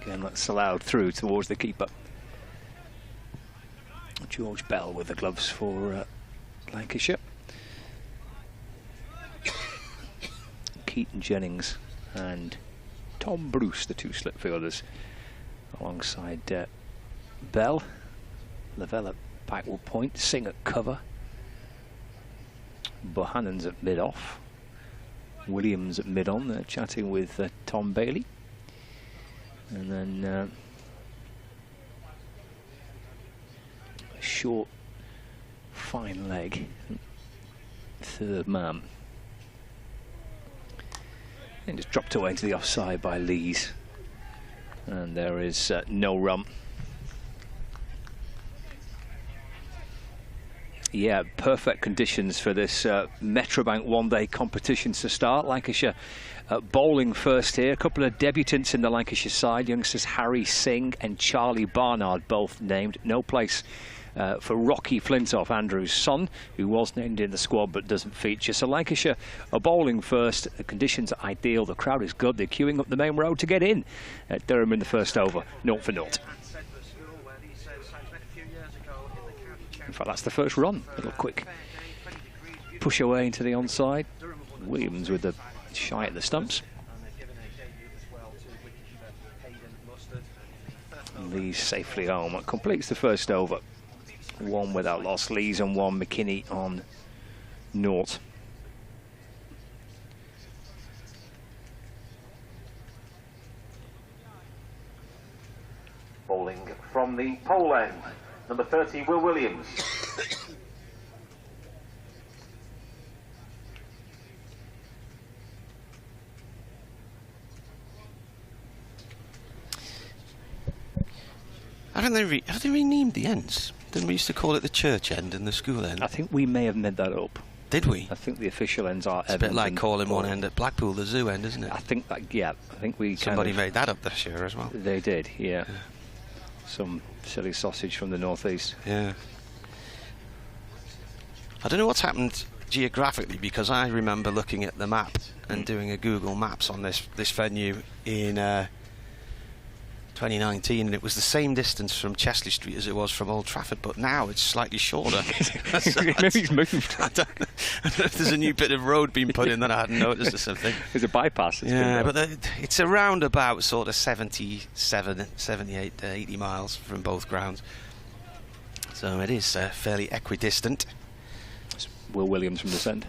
Speaker 1: Again, that's allowed through towards the keeper. George Bell with the gloves for Lancashire. Keaton Jennings and Tom Bruce, the 2 slip fielders, alongside Bell. Lavelle Pikewood point. Singh at cover. Bohannon's at mid-off. Williams at mid-on. They're chatting with Tom Bailey. And then a short, fine leg. Third man. And just dropped away to the offside by Lees. And there is no run. Yeah, perfect conditions for this Metrobank one-day competition to start. Lancashire bowling first here. A couple of debutants in the Lancashire side. Youngsters Harry Singh and Charlie Barnard both named. No place for Rocky Flintoff, Andrew's son, who was named in the squad but doesn't feature. So Lancashire are bowling first. The conditions are ideal. The crowd is good. They're queuing up the main road to get in at Durham in the first over. 0-0. In fact, that's the first run. A little quick push away into the onside. Williams with the shy at the stumps. Lees safely home. That completes the first over. One without loss. Lees on one. McKinney on 0.
Speaker 5: Bowling from the pole end. Number 30, Will Williams.
Speaker 4: Have they renamed the ends? Didn't we used to call it the church end and the school end?
Speaker 1: I think we may have made that up.
Speaker 4: Did we?
Speaker 1: I think the official ends are.
Speaker 4: It's a bit like calling one end at Blackpool the zoo end, isn't it?
Speaker 1: I think that. Yeah, I think we.
Speaker 4: Somebody made that up this year as well.
Speaker 1: They did. Yeah. Some silly sausage from the northeast.
Speaker 4: Yeah. I don't know what's happened geographically, because I remember looking at the map and doing a Google Maps on this venue in 2019, and it was the same distance from Chesley Street as it was from Old Trafford, but now it's slightly shorter.
Speaker 1: Maybe it's moved.
Speaker 4: I don't know if there's a new bit of road being put in that I hadn't noticed or something.
Speaker 1: There's a bypass.
Speaker 4: Yeah, but it's around about sort of 77, 78 to 80 miles from both grounds. So it is fairly equidistant.
Speaker 1: It's Will Williams from this end.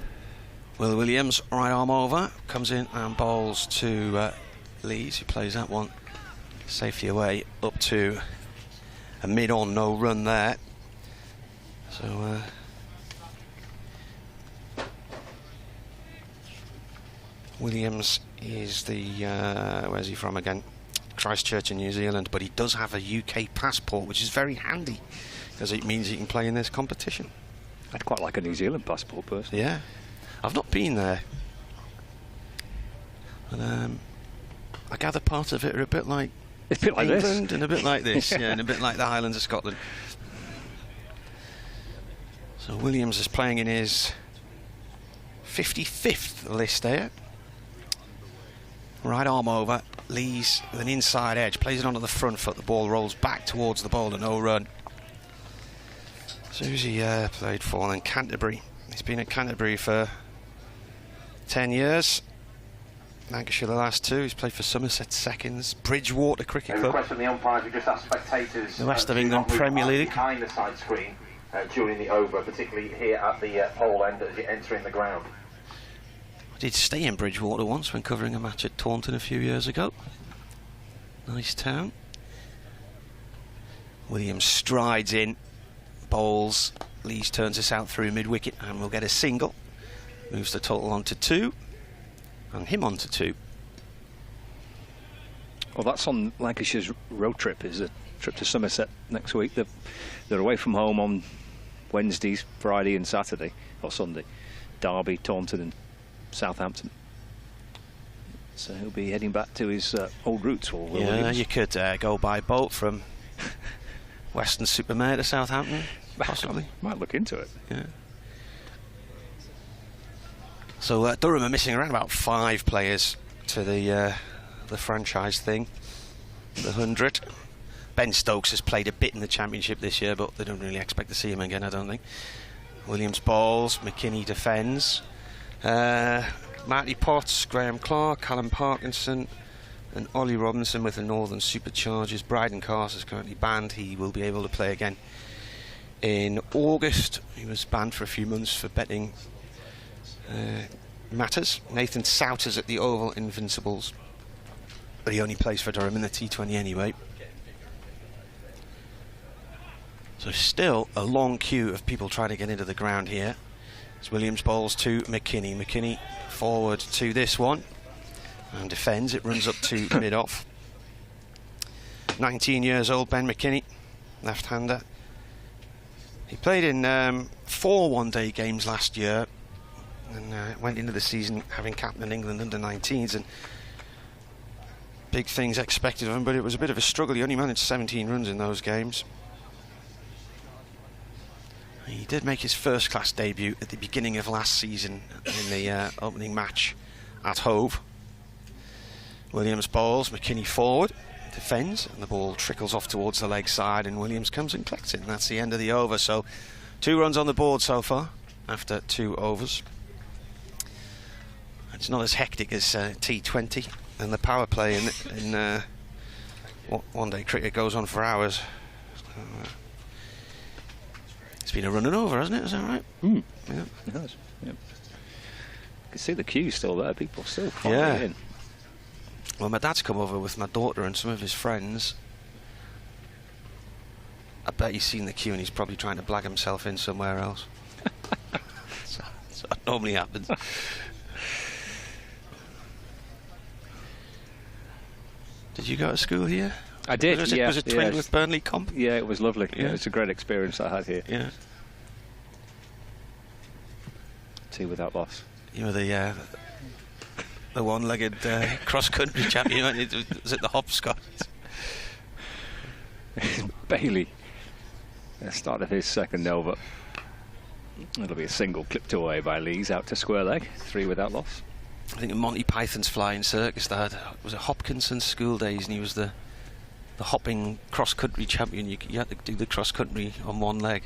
Speaker 4: Will Williams, right arm over, comes in and bowls to Lees, who plays that one safely away up to a mid-on, no run there. So Williams is the where's he from again? Christchurch in New Zealand, but he does have a UK passport, which is very handy because it means he can play in this competition.
Speaker 1: I'd quite like a New Zealand passport personally.
Speaker 4: Yeah, I've not been there, but I gather part of it are a bit like England and a bit like this, yeah, and a bit like the Highlands of Scotland. So Williams is playing in his 55th list there. Right arm over, Lees with an inside edge, plays it onto the front foot, the ball rolls back towards the bowler, no run. So who's he played for then? Canterbury. He's been at Canterbury for 10 years. Lancashire the last 2. He's played for Somerset Seconds, Bridgewater Cricket Club.
Speaker 5: Request from the umpires, we just asked spectators
Speaker 4: the West of England Premier League
Speaker 5: behind the side screen during the over, particularly here at the pole end as you're entering the ground.
Speaker 4: I did stay in Bridgewater once when covering a match at Taunton a few years ago. Nice town. Williams strides in, bowls. Lees turns this out through mid-wicket and will get a single. Moves the total on to 2. And him on to 2.
Speaker 1: Well, that's on Lancashire's road trip, is a trip to Somerset next week. They're away from home on Wednesdays, Friday and Saturday, or Sunday. Derby, Taunton and Southampton. So he'll be heading back to his old roots. Or
Speaker 4: yeah,
Speaker 1: Williams.
Speaker 4: You could go by boat from Weston-super-Mare to Southampton, possibly.
Speaker 1: Might look into it.
Speaker 4: Yeah. So Durham are missing around about 5 players to the franchise thing, the 100. Ben Stokes has played a bit in the Championship this year, but they don't really expect to see him again, I don't think. Williams bowls, McKinney defends. Matty Potts, Graham Clark, Callum Parkinson and Ollie Robinson with the Northern Superchargers. Bryden Cars is currently banned. He will be able to play again In August, he was banned for a few months for betting matters. Nathan Souters at the Oval Invincibles. But he only plays for Durham in the T20 anyway. So still a long queue of people trying to get into the ground here. It's Williams bowls to McKinney. McKinney forward to this one and defends. It runs up to mid-off. 19 years old, Ben McKinney, left-hander. He played in 4 one-day games last year and went into the season having captained England under-19s, and big things expected of him, but it was a bit of a struggle. He only managed 17 runs in those games. He did make his first-class debut at the beginning of last season in the opening match at Hove. Williams bowls, McKinney forward, defends, and the ball trickles off towards the leg side, and Williams comes and collects it, and that's the end of the over. So 2 runs on the board so far after 2 overs. It's not as hectic as T20, and the power play in one-day cricket goes on for hours. It's been a run and over, hasn't it? Is that right?
Speaker 1: Yeah, it has. Yeah. You can see the queue still there. People still filing in.
Speaker 4: Well, my dad's come over with my daughter and some of his friends. I bet he's seen the queue and he's probably trying to blag himself in somewhere else. So that normally happens. Did you go to school here?
Speaker 1: I did.
Speaker 4: Was it twinned with Burnley Comp?
Speaker 1: Yeah, it was lovely.
Speaker 4: Yeah.
Speaker 1: It's a great experience I had here.
Speaker 4: Yeah.
Speaker 1: 2 without loss.
Speaker 4: You were the one-legged cross-country champion. Was it the hopscotch?
Speaker 1: Bailey. The start of his second over. It'll be a single clipped away by Lees out to square leg. 3 without loss.
Speaker 4: I think in Monty Python's Flying Circus, they had, was it Hopkinson's school days, and he was the hopping cross-country champion. You had to do the cross-country on one leg.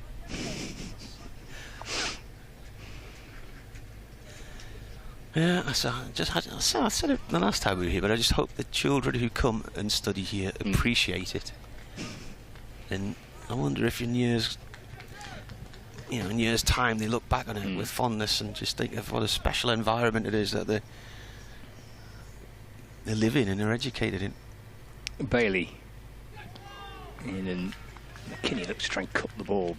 Speaker 4: Yeah, I said it the last time we were here, but I just hope the children who come and study here appreciate it. And I wonder if in years time they look back on it with fondness and just think of what a special environment it is that they live in and are educated in.
Speaker 1: Bailey in, and McKinney looks to try and cut the ball.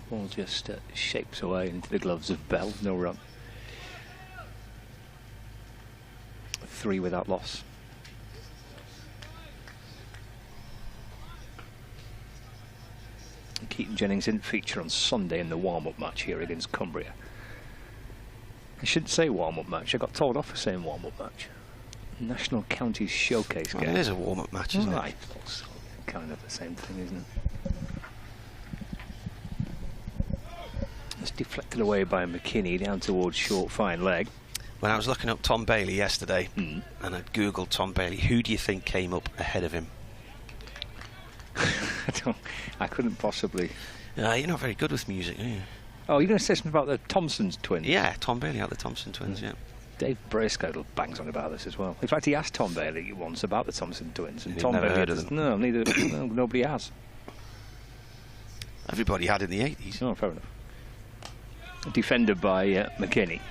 Speaker 1: Ball just shapes away into the gloves of Bell. No run. 3 without loss. Keaton Jennings didn't feature on Sunday in the warm-up match here against Cumbria. I shouldn't say warm-up match. I got told off for saying warm-up match. National Counties Showcase game.
Speaker 4: It is a warm-up match, isn't it?
Speaker 1: It's kind of the same thing, isn't it? It's deflected away by McKinney down towards short fine leg.
Speaker 4: When I was looking up Tom Bailey yesterday, and I'd googled Tom Bailey, who do you think came up ahead of him?
Speaker 1: I couldn't possibly.
Speaker 4: You're not very good with music, are you?
Speaker 1: Oh, you're going to say something about the Thompsons twins?
Speaker 4: Yeah, Tom Bailey out the Thompson twins, yeah.
Speaker 1: Dave Bracegirdle bangs on about this as well. In fact, he asked Tom Bailey once about the Thompson twins, and
Speaker 4: He'd
Speaker 1: Tom
Speaker 4: never
Speaker 1: Bailey
Speaker 4: heard of them.
Speaker 1: No, neither. No, nobody has.
Speaker 4: Everybody had in the 80s.
Speaker 1: Oh, fair enough. Defended by McKinney.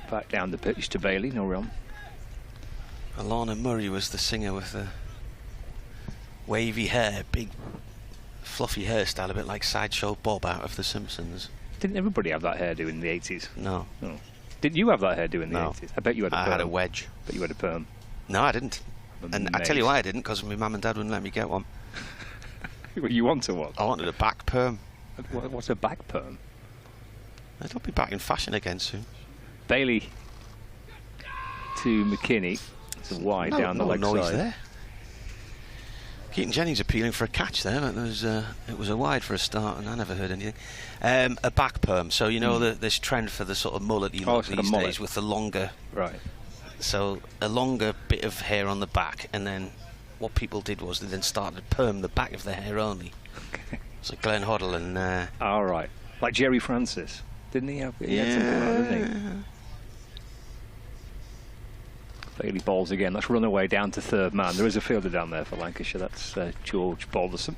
Speaker 1: Back down the pitch to Bailey, no run.
Speaker 4: Alana Murray was the singer with the wavy hair, big fluffy hairstyle, a bit like Sideshow Bob out of The Simpsons.
Speaker 1: Didn't everybody have that hairdo in the 80s?
Speaker 4: No.
Speaker 1: Didn't you have that hairdo in the
Speaker 4: No.
Speaker 1: 80s? I bet you had a perm.
Speaker 4: I had a wedge.
Speaker 1: But you had a perm.
Speaker 4: No, I didn't. And I tell you why I didn't, because my mum and dad wouldn't let me get one.
Speaker 1: You wanted one?
Speaker 4: I wanted a back perm.
Speaker 1: What's a back perm?
Speaker 4: It'll be back in fashion again soon.
Speaker 1: Bailey to McKinney. It's a wide down the leg
Speaker 4: noise
Speaker 1: side.
Speaker 4: There. Keaton Jennings appealing for a catch there, but it was a wide for a start, and I never heard anything. A back perm, so you know this trend for the sort of mullet you look these days with the longer.
Speaker 1: Right.
Speaker 4: So a longer bit of hair on the back, and then what people did was they then started to perm the back of the hair only. So Glenn Hoddle and.
Speaker 1: All right, like Jerry Francis, didn't he have? He had something like that, didn't he? Bailey balls again. Let's run away down to third man. There is a fielder down there for Lancashire. That's George Balderson.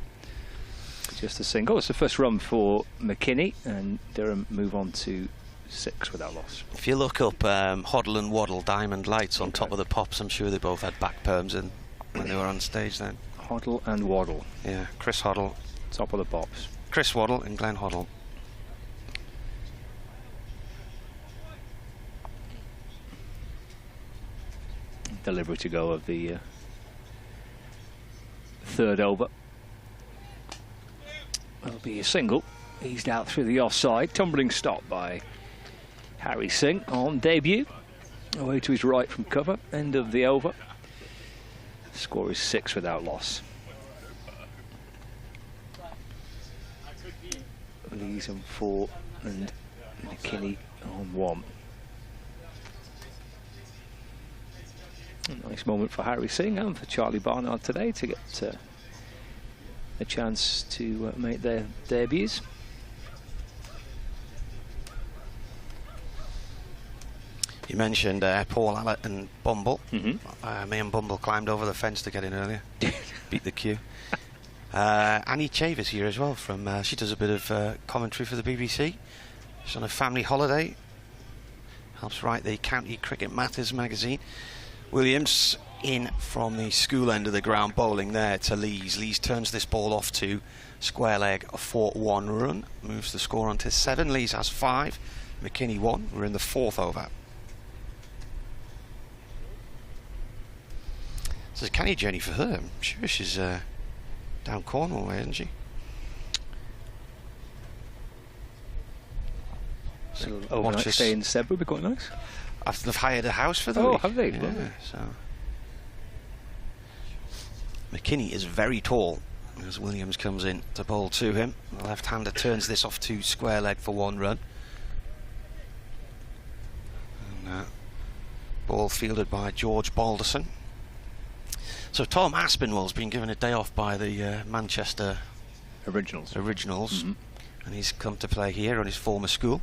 Speaker 1: Just a single. It's the first run for McKinney, and Durham move on to 6 without loss.
Speaker 4: If you look up Hoddle and Waddle Diamond Lights on top of the pops, I'm sure they both had back perms in when they were on stage then.
Speaker 1: Hoddle and Waddle.
Speaker 4: Yeah, Chris Hoddle.
Speaker 1: Top of the pops.
Speaker 4: Chris Waddle and Glenn Hoddle.
Speaker 1: Delivery to go of the third over. That'll be a single. Eased out through the offside. Tumbling stop by Harry Singh on debut. Away to his right from cover. End of the over. Score is 6 without loss. Lees on 4 and McKinney on 1. A nice moment for Harry Singh and for Charlie Barnard today to get a chance to make their debuts.
Speaker 4: You mentioned Paul Allett and Bumble. Me and Bumble climbed over the fence to get in earlier. Beat the queue. Annie Chavers here as well. From she does a bit of commentary for the BBC. She's on a family holiday. Helps write the County Cricket Matters magazine. Williams in from the school end of the ground, bowling there to Lees. Lees turns this ball off to square leg for 1 run. Moves the score on to 7. Lees has 5. McKinney 1. We're in the 4th over. So it's a canny journey for her. I'm sure she's down Cornwall way, isn't she?
Speaker 1: So overnight stay in Seb would be quite nice.
Speaker 4: They've hired a house for them.
Speaker 1: Oh, have they?
Speaker 4: Yeah, so McKinney is very tall as Williams comes in to bowl to him. The left-hander turns this off to square leg for 1 run. And, ball fielded by George Balderson. So Tom Aspinwall's been given a day off by the Manchester
Speaker 1: Originals.
Speaker 4: And he's come to play here on his former school.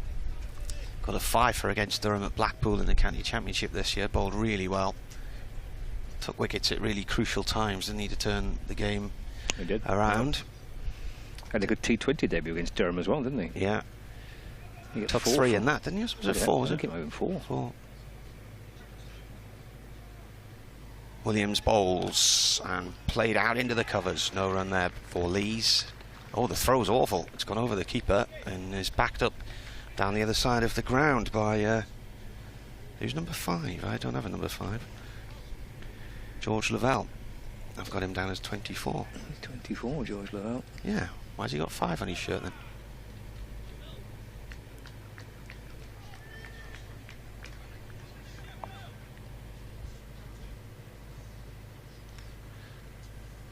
Speaker 4: Got a 5-for against Durham at Blackpool in the County Championship this year. Bowled really well. Took wickets at really crucial times. Didn't need to turn the game around.
Speaker 1: Had a good T20 debut against Durham as well, didn't he?
Speaker 4: Yeah.
Speaker 1: He
Speaker 4: took 3 in that, didn't he? Was it 4? Was it?
Speaker 1: I think it might have been 4.
Speaker 4: Williams bowls and played out into the covers. No run there for Lees. Oh, the throw's awful. It's gone over the keeper and is backed up down the other side of the ground by who's number 5? I don't have a number 5. George Lavelle. I've got him down as 24.
Speaker 1: 24, George Lavelle.
Speaker 4: Yeah. Why's he got 5 on his shirt then?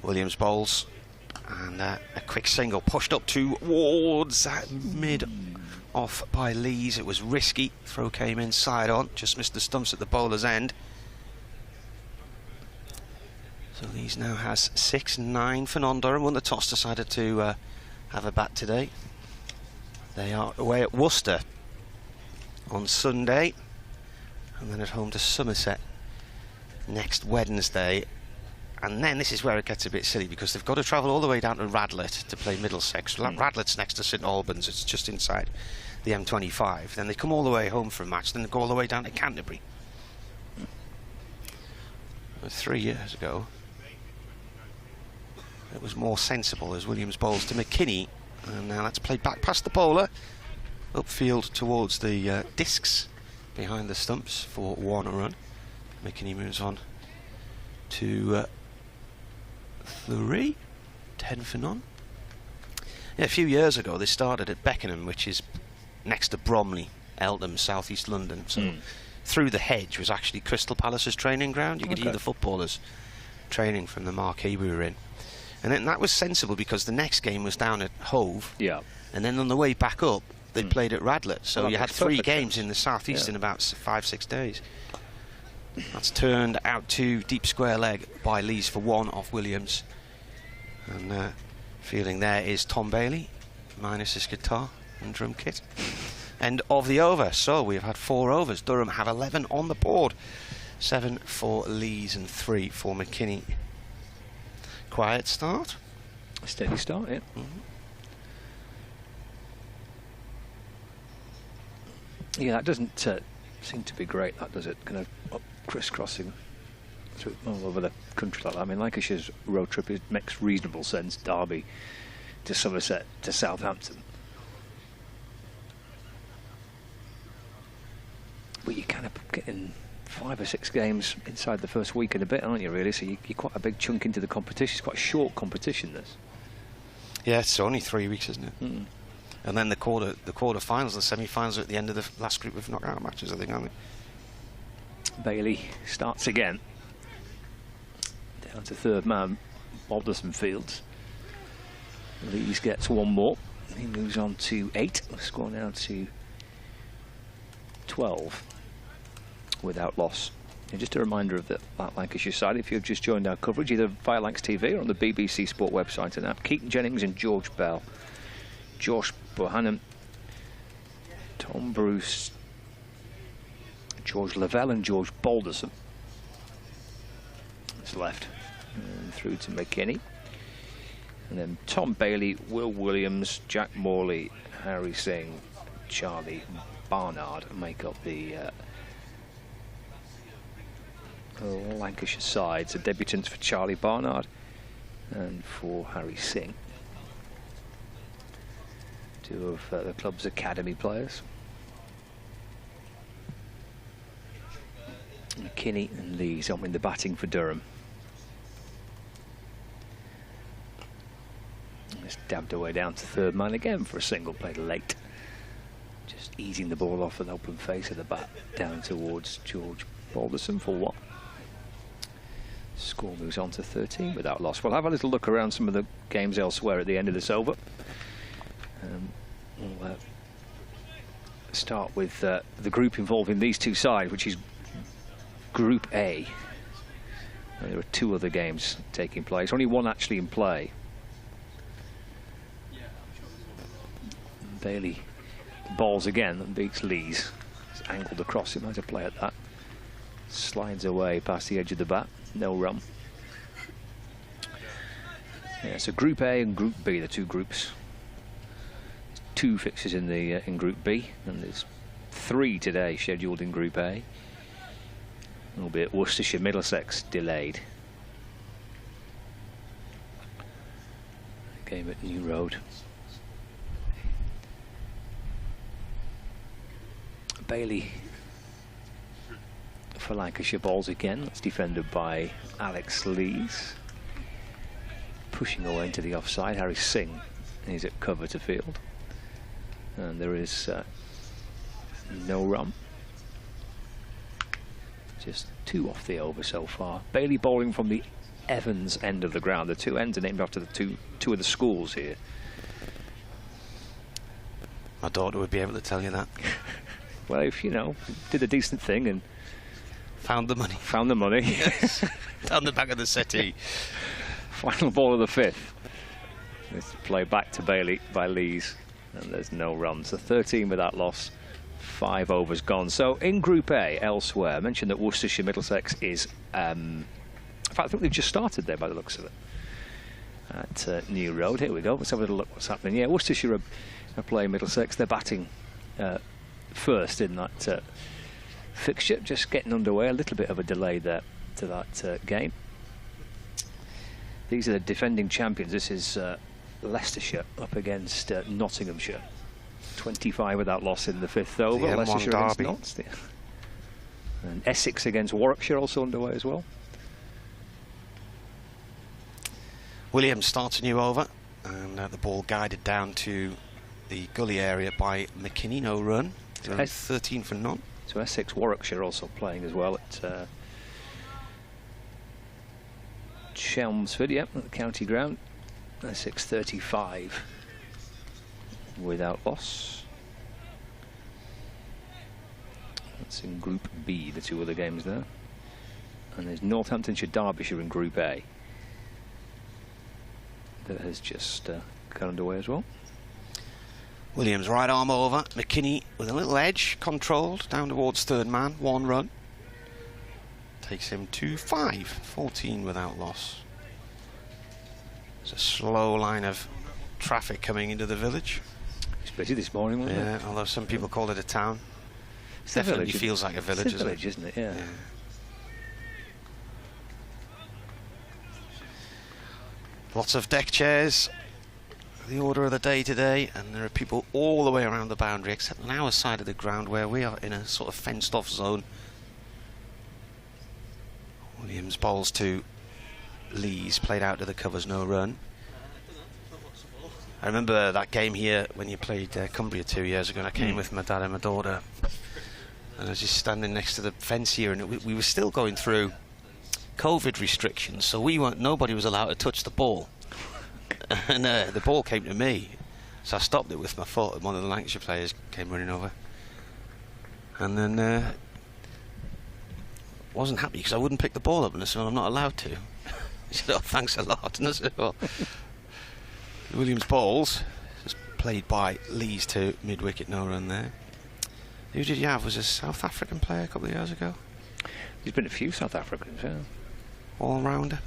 Speaker 4: Williams bowls and a quick single pushed up towards mid off by Lees. It was risky. Throw came inside on, just missed the stumps at the bowler's end. So Lees now has 6-9 for non-Durham. Won the toss, decided to have a bat today. They are away at Worcester on Sunday and then at home to Somerset next Wednesday. And then this is where it gets a bit silly because they've got to travel all the way down to Radlett to play Middlesex. Radlett's next to St Albans. It's just inside the M25. Then they come all the way home for a match. Then they go all the way down to Canterbury. 3 years ago, it was more sensible as Williams bowls to McKinney. And now that's played back past the bowler. Upfield towards the discs behind the stumps for 1 run. McKinney moves on to 3, 10 for none. Yeah, a few years ago they started at Beckenham, which is next to Bromley, Eltham, South East London. So through the hedge was actually Crystal Palace's training ground. You could hear the footballers training from the marquee we were in. And then that was sensible because the next game was down at Hove.
Speaker 1: Yeah.
Speaker 4: And then on the way back up they played at Radlett. So you had 3 games in the South East in about 5-6 days. That's turned out to deep square leg by Lees for 1 off Williams. And fielding there is Tom Bailey, minus his guitar and drum kit. End of the over. So we've had 4 overs. Durham have 11 on the board. 7 for Lees and 3 for McKinney. Quiet start.
Speaker 1: A steady start, yeah. Yeah, that doesn't seem to be great, that does it? Kind of up, crisscrossing through all over the country like that. I mean, Lancashire's road trip makes reasonable sense. Derby to Somerset to Southampton. But you're kind of getting 5 or 6 games inside the first week and a bit, aren't you, really? So you're quite a big chunk into the competition. It's quite a short competition, this.
Speaker 4: Yeah, it's only 3 weeks, isn't it?
Speaker 1: Mm.
Speaker 4: And then the quarter-finals, the semi-finals are at the end of the last group of knockout matches, I think, aren't they?
Speaker 1: Bailey starts again. Down to third man, Balderson Fields. Lees gets one more. He moves on to 8. The score now to 12 without loss. And just a reminder of that Lancashire side, if you've just joined our coverage, either via Lancs TV or on the BBC Sport website and app. Keaton Jennings and George Bell. Josh Bohannon, Tom Bruce, George Lavelle and George Balderson. That's left. And through to McKinney. And then Tom Bailey, Will Williams, Jack Morley, Harry Singh, Charlie Barnard make up the Lancashire side. So debutants for Charlie Barnard and for Harry Singh. 2 of the club's academy players. McKinney and Lees on in the batting for Durham. Just dabbed away down to third man again for a single, played late. Just easing the ball off an open face of the bat down towards George Balderson for 1. Score moves on to 13 without loss. We'll have a little look around some of the games elsewhere at the end of this over. We'll start with the group involving these 2 sides, which is Group A. There are 2 other games taking place, only 1 actually in play. Bailey balls again and beats Lees. It's angled across him, has a play at that. Slides away past the edge of the bat, no run. Yeah, so Group A and Group B, the 2 groups. 2 fixtures in Group B, and there's 3 today scheduled in Group A. Albeit Worcestershire, Middlesex delayed. Game at New Road. Bailey for Lancashire balls again. That's defended by Alex Lees. Pushing away into the offside. Harry Singh is at cover to field. And there is no run. Just 2 off the over so far. Bailey bowling from the Evans end of the ground. The 2 ends are named after the two of the schools here.
Speaker 4: My daughter would be able to tell you that.
Speaker 1: Well, if you know, did a decent thing and
Speaker 4: found the money.
Speaker 1: Found the money.
Speaker 4: Yes. Down the back of the settee.
Speaker 1: Final ball of the 5th. It's played back to Bailey by Lees, and there's no runs. So 13 without loss. 5 overs gone. So in Group A, elsewhere, I mentioned that Worcestershire Middlesex is. In fact, I think they've just started there by the looks of it. At New Road. Here we go. Let's have a little look what's happening. Yeah, Worcestershire are playing Middlesex. They're batting first in that fixture. Just getting underway. A little bit of a delay there to that game. These are the defending champions. This is Leicestershire up against Nottinghamshire. 25 without loss in the 5th over.
Speaker 4: The
Speaker 1: Leicestershire
Speaker 4: M1
Speaker 1: against
Speaker 4: derby.
Speaker 1: Notts. And Essex against Warwickshire also underway as well.
Speaker 4: Williams starts a new over, and the ball guided down to the gully area by McKinney. No run. 13 for none.
Speaker 1: So Essex, Warwickshire also playing as well at Chelmsford, at the county ground. Essex 35 without loss. That's in Group B, the 2 other games there. And there's Northamptonshire, Derbyshire in Group A. That has just got underway as well.
Speaker 4: Williams right arm over. McKinney with a little edge, controlled down towards third man. 1 run. Takes him to 5. 14 without loss. There's a slow line of traffic coming into the village.
Speaker 1: It's busy this morning, wasn't it?
Speaker 4: Yeah, although some people call it a town. Definitely feels like a village,
Speaker 1: it's a village, isn't it? Yeah.
Speaker 4: Lots of deck chairs. The order of the day today, and there are people all the way around the boundary, except on our side of the ground where we are in a sort of fenced-off zone. Williams bowls to Lees, played out to the covers, no run. I remember that game here when you played Cumbria 2 years ago, and I came with my dad and my daughter, and I was just standing next to the fence here, and we were still going through COVID restrictions, so nobody was allowed to touch the ball. And the ball came to me, so I stopped it with my foot, and one of the Lancashire players came running over, and then wasn't happy because I wouldn't pick the ball up, and I said, well, I'm not allowed to. He said, oh, thanks a lot. And I said, well, Williams bowls, just played by Lees to mid-wicket, no run there. Who did you have? Was a South African player a couple of years ago?
Speaker 1: There's been a few South Africans, yeah.
Speaker 4: All-rounder.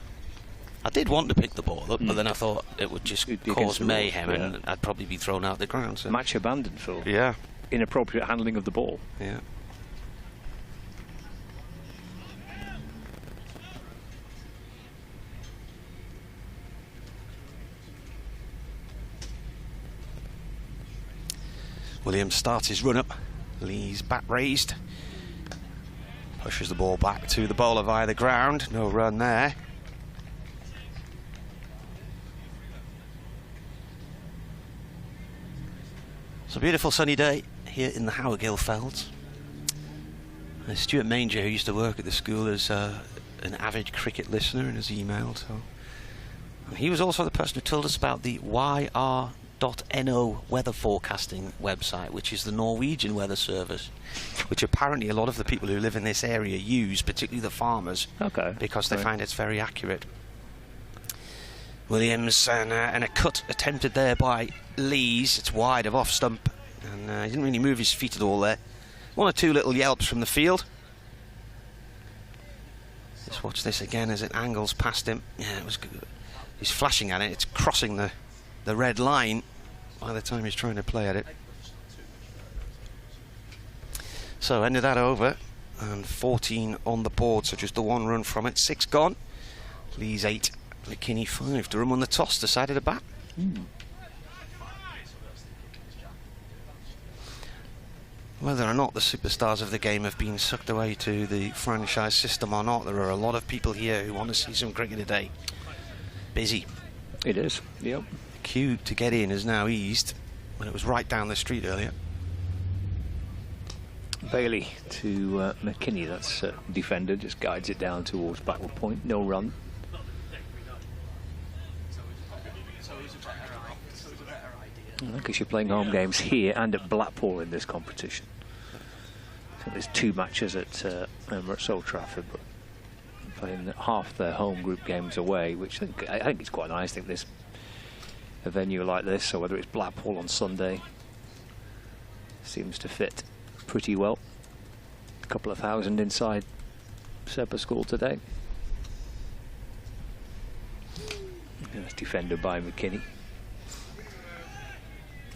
Speaker 4: I did want to pick the ball up, but then I thought it would just cause mayhem, and I'd probably be thrown out the ground. So.
Speaker 1: Match abandoned for inappropriate handling of the ball.
Speaker 4: Yeah. Williams starts his run up. Lee's bat raised. Pushes the ball back to the bowler via the ground. No run there. It's a beautiful sunny day here in the Howargill Fells. Stuart Manger, who used to work at the school, is an avid cricket listener and has emailed. So. And he was also the person who told us about the YR.NO weather forecasting website, which is the Norwegian weather service, which apparently a lot of the people who live in this area use, particularly the farmers, because they find it's very accurate. Williams and a cut attempted there by Lees. It's wide of off stump, and he didn't really move his feet at all there. One or two little yelps from the field. Let's watch this again as it angles past him. Yeah, it was good. He's flashing at it. It's crossing the red line by the time he's trying to play at it. So ended that over, and 14 on the board, so just the one run from it. 6 gone. Lees 8. McKinney 5. Durham won the toss, decided to bat. Whether or not the superstars of the game have been sucked away to the franchise system or not, there are a lot of people here who want to see some cricket today. Busy.
Speaker 1: It is, yep.
Speaker 4: Queue to get in is now eased, when it was right down the street earlier.
Speaker 1: Bailey to McKinney, that's defender, just guides it down towards backward point, no run. Lancashire playing home games here and at Blackpool in this competition. So there's 2 matches at Emirates Old Trafford, but playing half their home group games away, which I think it's quite nice. I think this a venue like this, so whether it's Blackpool on Sunday, seems to fit pretty well. A couple of thousand inside Sepper School today. That's defended by McKinney.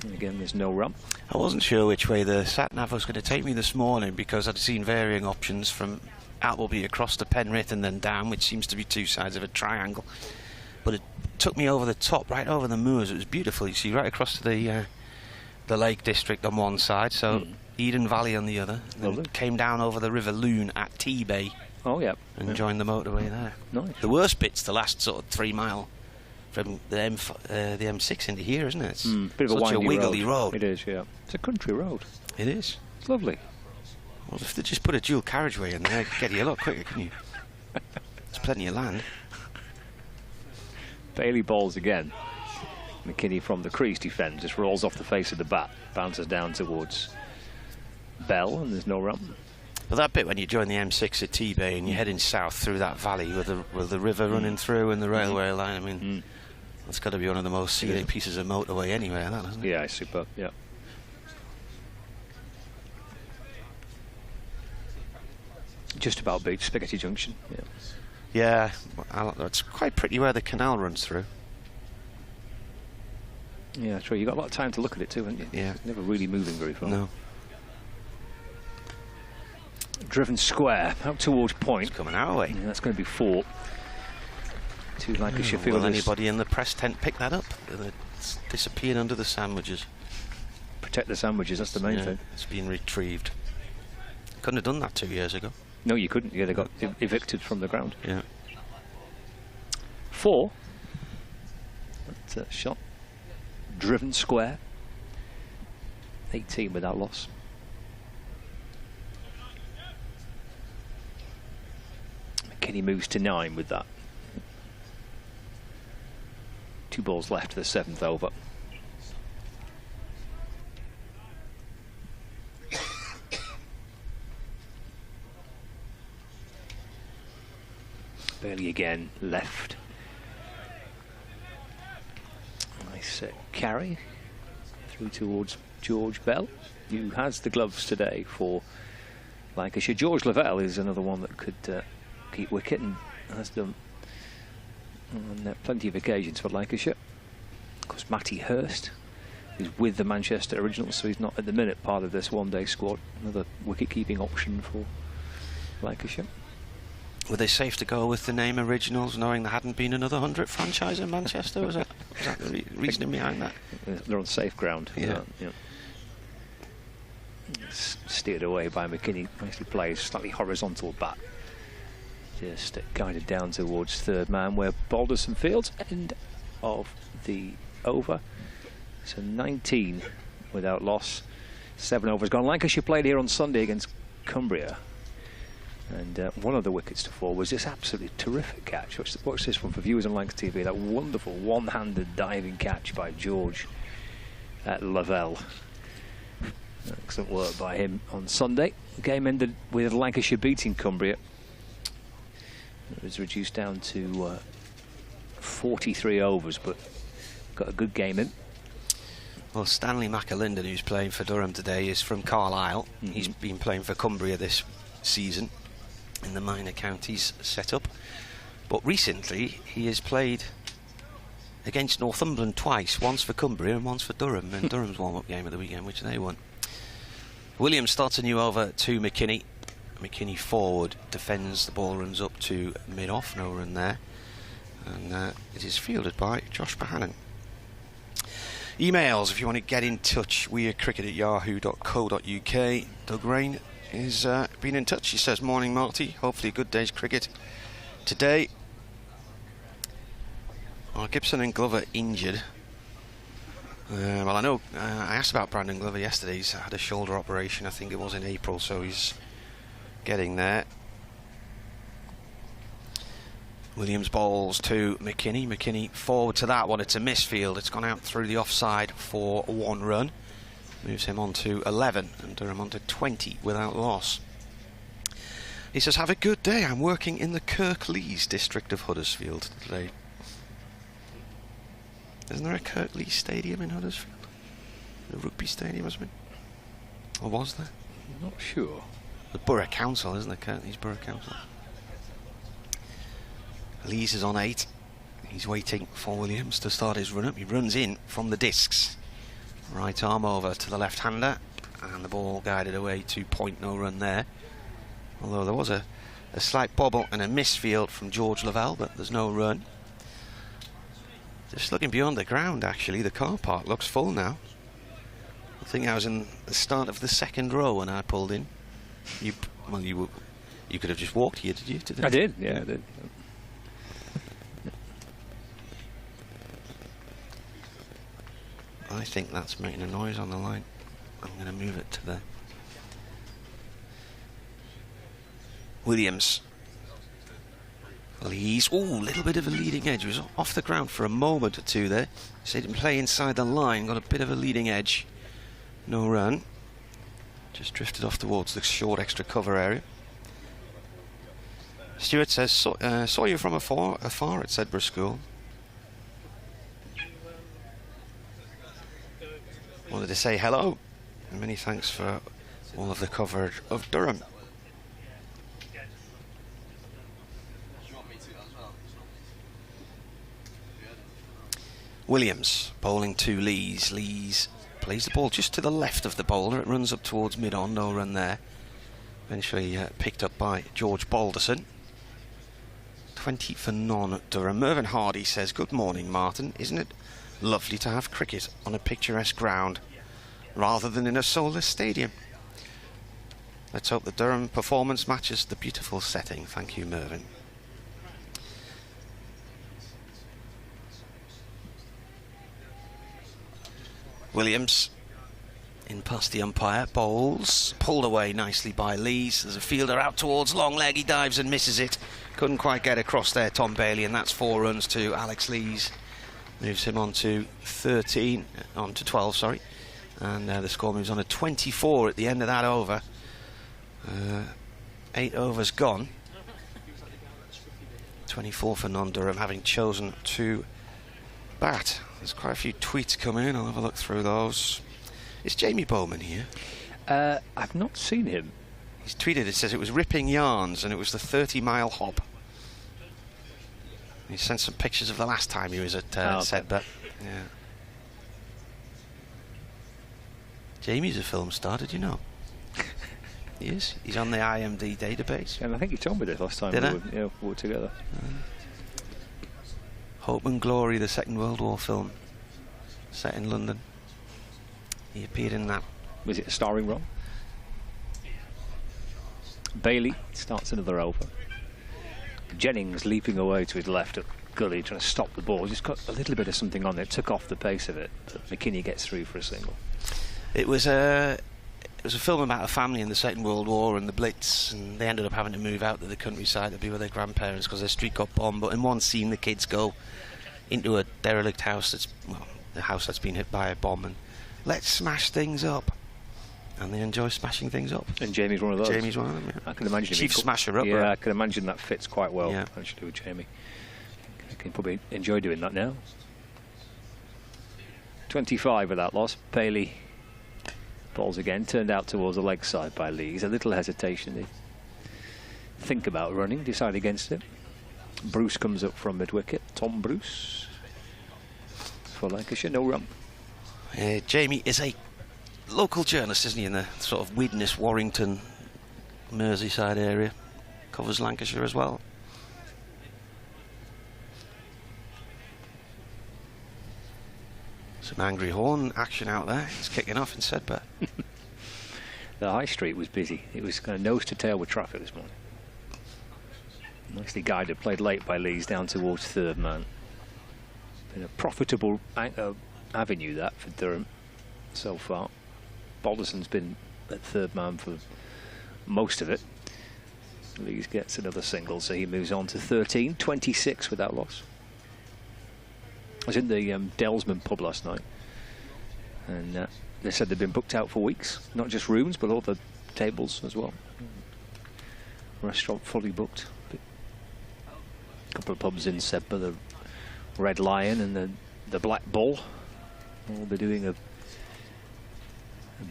Speaker 1: And again, there's no run.
Speaker 4: I wasn't sure which way the sat-nav was going to take me this morning, because I'd seen varying options from Appleby across to Penrith and then down, which seems to be 2 sides of a triangle. But it took me over the top, right over the moors. It was beautiful. You see, right across to the Lake District on one side, so Eden Valley on the other. Then came down over the River Loon at T-Bay.
Speaker 1: Oh, yeah.
Speaker 4: And joined the motorway there.
Speaker 1: Nice.
Speaker 4: The worst bit's the last sort of 3 mile from the M6 into here, isn't it? It's
Speaker 1: bit of
Speaker 4: such
Speaker 1: a
Speaker 4: a wiggly road.
Speaker 1: It is, yeah. It's a country road.
Speaker 4: It is.
Speaker 1: It's lovely.
Speaker 4: Well, if they just put a dual carriageway in there, get you a lot quicker, couldn't you? There's plenty of land.
Speaker 1: Bailey bowls again. McKinney from the crease defends, just rolls off the face of the bat, bounces down towards Bell, and there's no run.
Speaker 4: But that bit when you join the M6 at T-Bay and you're heading south through that valley with the river running through and the railway line, I mean, that's got to be one of the most scenic pieces of motorway anywhere, that, isn't it?
Speaker 1: Yeah, it's superb, yeah. Just about beats Spaghetti Junction.
Speaker 4: Yeah, it's quite pretty where the canal runs through.
Speaker 1: Yeah, that's right. You've got a lot of time to look at it too, haven't you?
Speaker 4: Yeah.
Speaker 1: It's never really moving very far.
Speaker 4: No.
Speaker 1: driven square out towards point.
Speaker 4: It's coming our way.
Speaker 1: Yeah, that's going to be 4. 2 Lancashire fielders.
Speaker 4: Will anybody in the press tent pick that up? It's disappeared under the sandwiches.
Speaker 1: Protect the sandwiches, that's the main thing.
Speaker 4: It's been retrieved. Couldn't have done that 2 years ago.
Speaker 1: No, you couldn't. Yeah, they got evicted from the ground.
Speaker 4: Yeah.
Speaker 1: 4. That's a shot. Driven square. 18 without loss. McKinney moves to 9 with that. 2 balls left to the 7th over. Bailey again, left. Nice carry through towards George Bell, who has the gloves today for Lancashire. George Lavelle is another one that could keep wicket and has done on plenty of occasions for Lancashire. Of course, Matty Hurst is with the Manchester Originals, so he's not at the minute part of this one-day squad. Another wicket-keeping option for Lancashire.
Speaker 4: Were they safe to go with the name Originals, knowing there hadn't been another 100 franchise in Manchester? Was that the reasoning behind that?
Speaker 1: They're on safe ground.
Speaker 4: Yeah.
Speaker 1: Steered away by McKinney. Nicely played, slightly horizontal bat. Just guided down towards third man, where Balderson fields. End of the over. So 19 without loss. 7 overs gone. Lancashire played here on Sunday against Cumbria. And one of the wickets to fall was this absolutely terrific catch. Watch this one for viewers on Lancs TV. That wonderful one-handed diving catch by George Lavelle. Excellent work by him on Sunday. The game ended with Lancashire beating Cumbria. It was reduced down to 43 overs, but got a good game in.
Speaker 4: Well, Stanley McAlinden, who's playing for Durham today, is from Carlisle. He's been playing for Cumbria this season in the minor counties setup, but recently he has played against Northumberland twice, once for Cumbria and once for Durham, and Durham's warm-up game of the weekend, which they won. Williams starts a new over to McKinney. McKinney forward, defends, the ball runs up to mid-off, no run there, and it is fielded by Josh Bohannon. Emails, if you want to get in touch, weirdcricket@yahoo.co.uk. Doug Rain is been in touch. He says, morning Marty, hopefully a good day's cricket today. Well, Gibson and Glover injured. Well, I know I asked about Brandon Glover yesterday. He's had a shoulder operation, I think it was in April, so he's getting there. Williams bowls to McKinney. McKinney forward to that one. It's a misfield. It's gone out through the offside for 1 run. Moves him on to 11 and Durham on to 20 without loss. He says, have a good day. I'm working in the Kirklees district of Huddersfield today. Isn't there a Kirklees stadium in Huddersfield? The rugby stadium, isn't it? Or was there?
Speaker 1: I'm not sure.
Speaker 4: The Borough Council, isn't it? Kirklees Borough Council. Lees is on 8. He's waiting for Williams to start his run-up. He runs in from the discs. Right arm over to the left-hander, and the ball guided away to point, no run there. Although there was a slight bobble and a misfield from George Lavelle, but there's no run. Just looking beyond the ground, actually, the car park looks full now. I think I was in the start of the 2nd row when I pulled in. You could have just walked here, did you?
Speaker 1: I did, yeah, I did.
Speaker 4: I think that's making a noise on the line. I'm going to move it to there. Williams. Lees. Ooh, a little bit of a leading edge. He was off the ground for a moment or two there. So he didn't play inside the line. Got a bit of a leading edge. No run. Just drifted off towards the short extra cover area. Stewart says, saw you from afar at Sedbergh School. Wanted to say hello and many thanks for all of the coverage of Durham. Williams bowling to Lees. Lees plays the ball just to the left of the bowler. It runs up towards mid-on, no run there. Eventually picked up by George Balderson. 20 for none at Durham. Mervyn Hardy says, good morning, Martin. Isn't it lovely to have cricket on a picturesque ground rather than in a soulless stadium? Let's hope the Durham performance matches the beautiful setting. Thank you, Mervyn. Williams in past the umpire, bowls, pulled away nicely by Lees. There's a fielder out towards long leg, he dives and misses it. Couldn't quite get across there, Tom Bailey, and that's 4 runs to Alex Lees. Moves him on to 12, sorry. And the score moves on to 24 at the end of that over. 8 overs gone. 24 for non-Durham, having chosen to bat. There's quite a few tweets coming in, I'll have a look through those. Is Jamie Bowman here?
Speaker 1: I've not seen him.
Speaker 4: He's tweeted, it says it was ripping yarns and it was the 30-mile hop. He sent some pictures of the last time he was at Sedbergh. Yeah. Jamie's a film star, did you know? He is. He's on the IMDb database.
Speaker 1: And I think he told me this last time we were together.
Speaker 4: Hope and Glory, the Second World War film, set in London. He appeared in that.
Speaker 1: Was it a starring role? Bailey starts another over. Jennings leaping away to his left at gully, trying to stop the ball. Just got a little bit of something on there, took off the pace of it. But McKinney gets through for a single.
Speaker 4: It was a film about a family in the Second World War and the Blitz, and they ended up having to move out to the countryside to be with their grandparents because their street got bombed. But in one scene, the kids go into a derelict house the house that's been hit by a bomb, and let's smash things up. And they enjoy smashing things up.
Speaker 1: And Jamie's one of those.
Speaker 4: Jamie's one of them, yeah.
Speaker 1: I can imagine
Speaker 4: Chief Smasher Up.
Speaker 1: Yeah,
Speaker 4: right?
Speaker 1: I can imagine that fits quite well, actually, with Jamie. I can probably enjoy doing that now. 25 with that loss. Bailey balls again, turned out towards the leg side by Lees. A little hesitation. They think about running, decide against it. Bruce comes up from mid-wicket. Tom Bruce for Lancashire, no run.
Speaker 4: Jamie is a local journalist, isn't he, in the sort of Widnes, Warrington, Merseyside area. Covers Lancashire as well. Some angry horn action out there. It's kicking off in Sedbergh.
Speaker 1: The high street was busy. It was kind of nose to tail with traffic this morning. Nicely guided, played late by Lees down towards third man. Been a profitable avenue that for Durham so far. Balderson's been at third man for most of it. Lees gets another single, so he moves on to 13, 26 without loss. I was in the Delsman pub last night, and they said they'd been booked out for weeks, not just rooms but all the tables as well. Restaurant fully booked. A couple of pubs in Sedbergh, the Red Lion and the Black Bull, will be doing a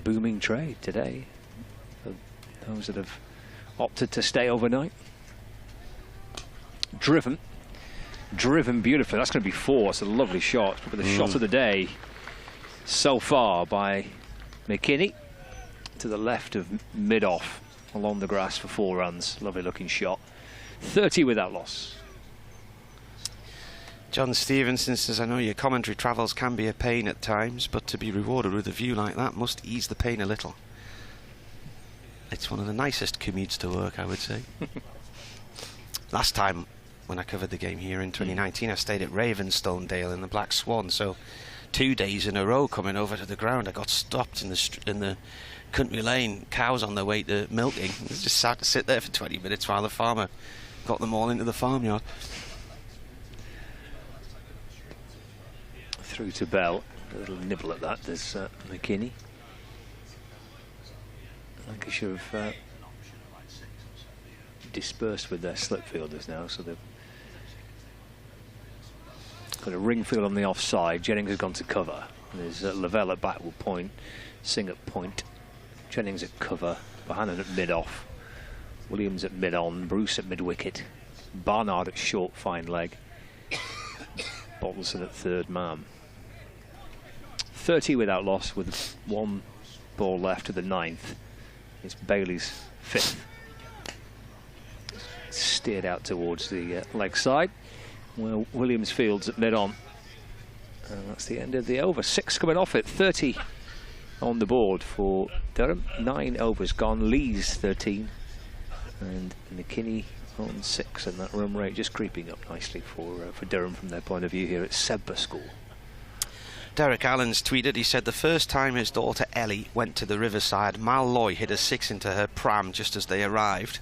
Speaker 1: booming trade today for those that have opted to stay overnight. Driven beautifully. That's going to be 4. It's a lovely shot. But the shot of the day so far by McKinney to the left of mid-off along the grass for 4 runs. Lovely looking shot. 30 without loss.
Speaker 4: John Stevenson says, I know your commentary travels can be a pain at times, but to be rewarded with a view like that must ease the pain a little. It's one of the nicest commutes to work, I would say. Last time when I covered the game here in 2019, I stayed at Ravenstonedale in the Black Swan, so 2 days in a row coming over to the ground, I got stopped in the country lane, cows on their way to milking. I just had to sit there for 20 minutes while the farmer got them all into the farmyard.
Speaker 1: Through to Bell, a little nibble at that. There's McKinney. Lancashire have dispersed with their slip fielders now, so they've got a Ringfield on the offside. Jennings has gone to cover. There's Lavelle at backward point, Singh at point, Jennings at cover, Bohannon at mid-off, Williams at mid-on, Bruce at mid-wicket, Barnard at short fine leg, Balderson at third man. 30 without loss with 1 ball left to the 9th It's Bailey's 5th. Steered out towards the leg side. Well, Williams fields at mid-on. And that's the end of the over. 6 coming off it. 30 on the board for Durham. 9 overs gone. Lee's 13. And McKinney on 6. And that run rate just creeping up nicely for Durham from their point of view here at Sebba School.
Speaker 4: Derek Allen's tweeted, he said the first time his daughter Ellie went to the riverside, Mal Loy hit a 6 into her pram just as they arrived.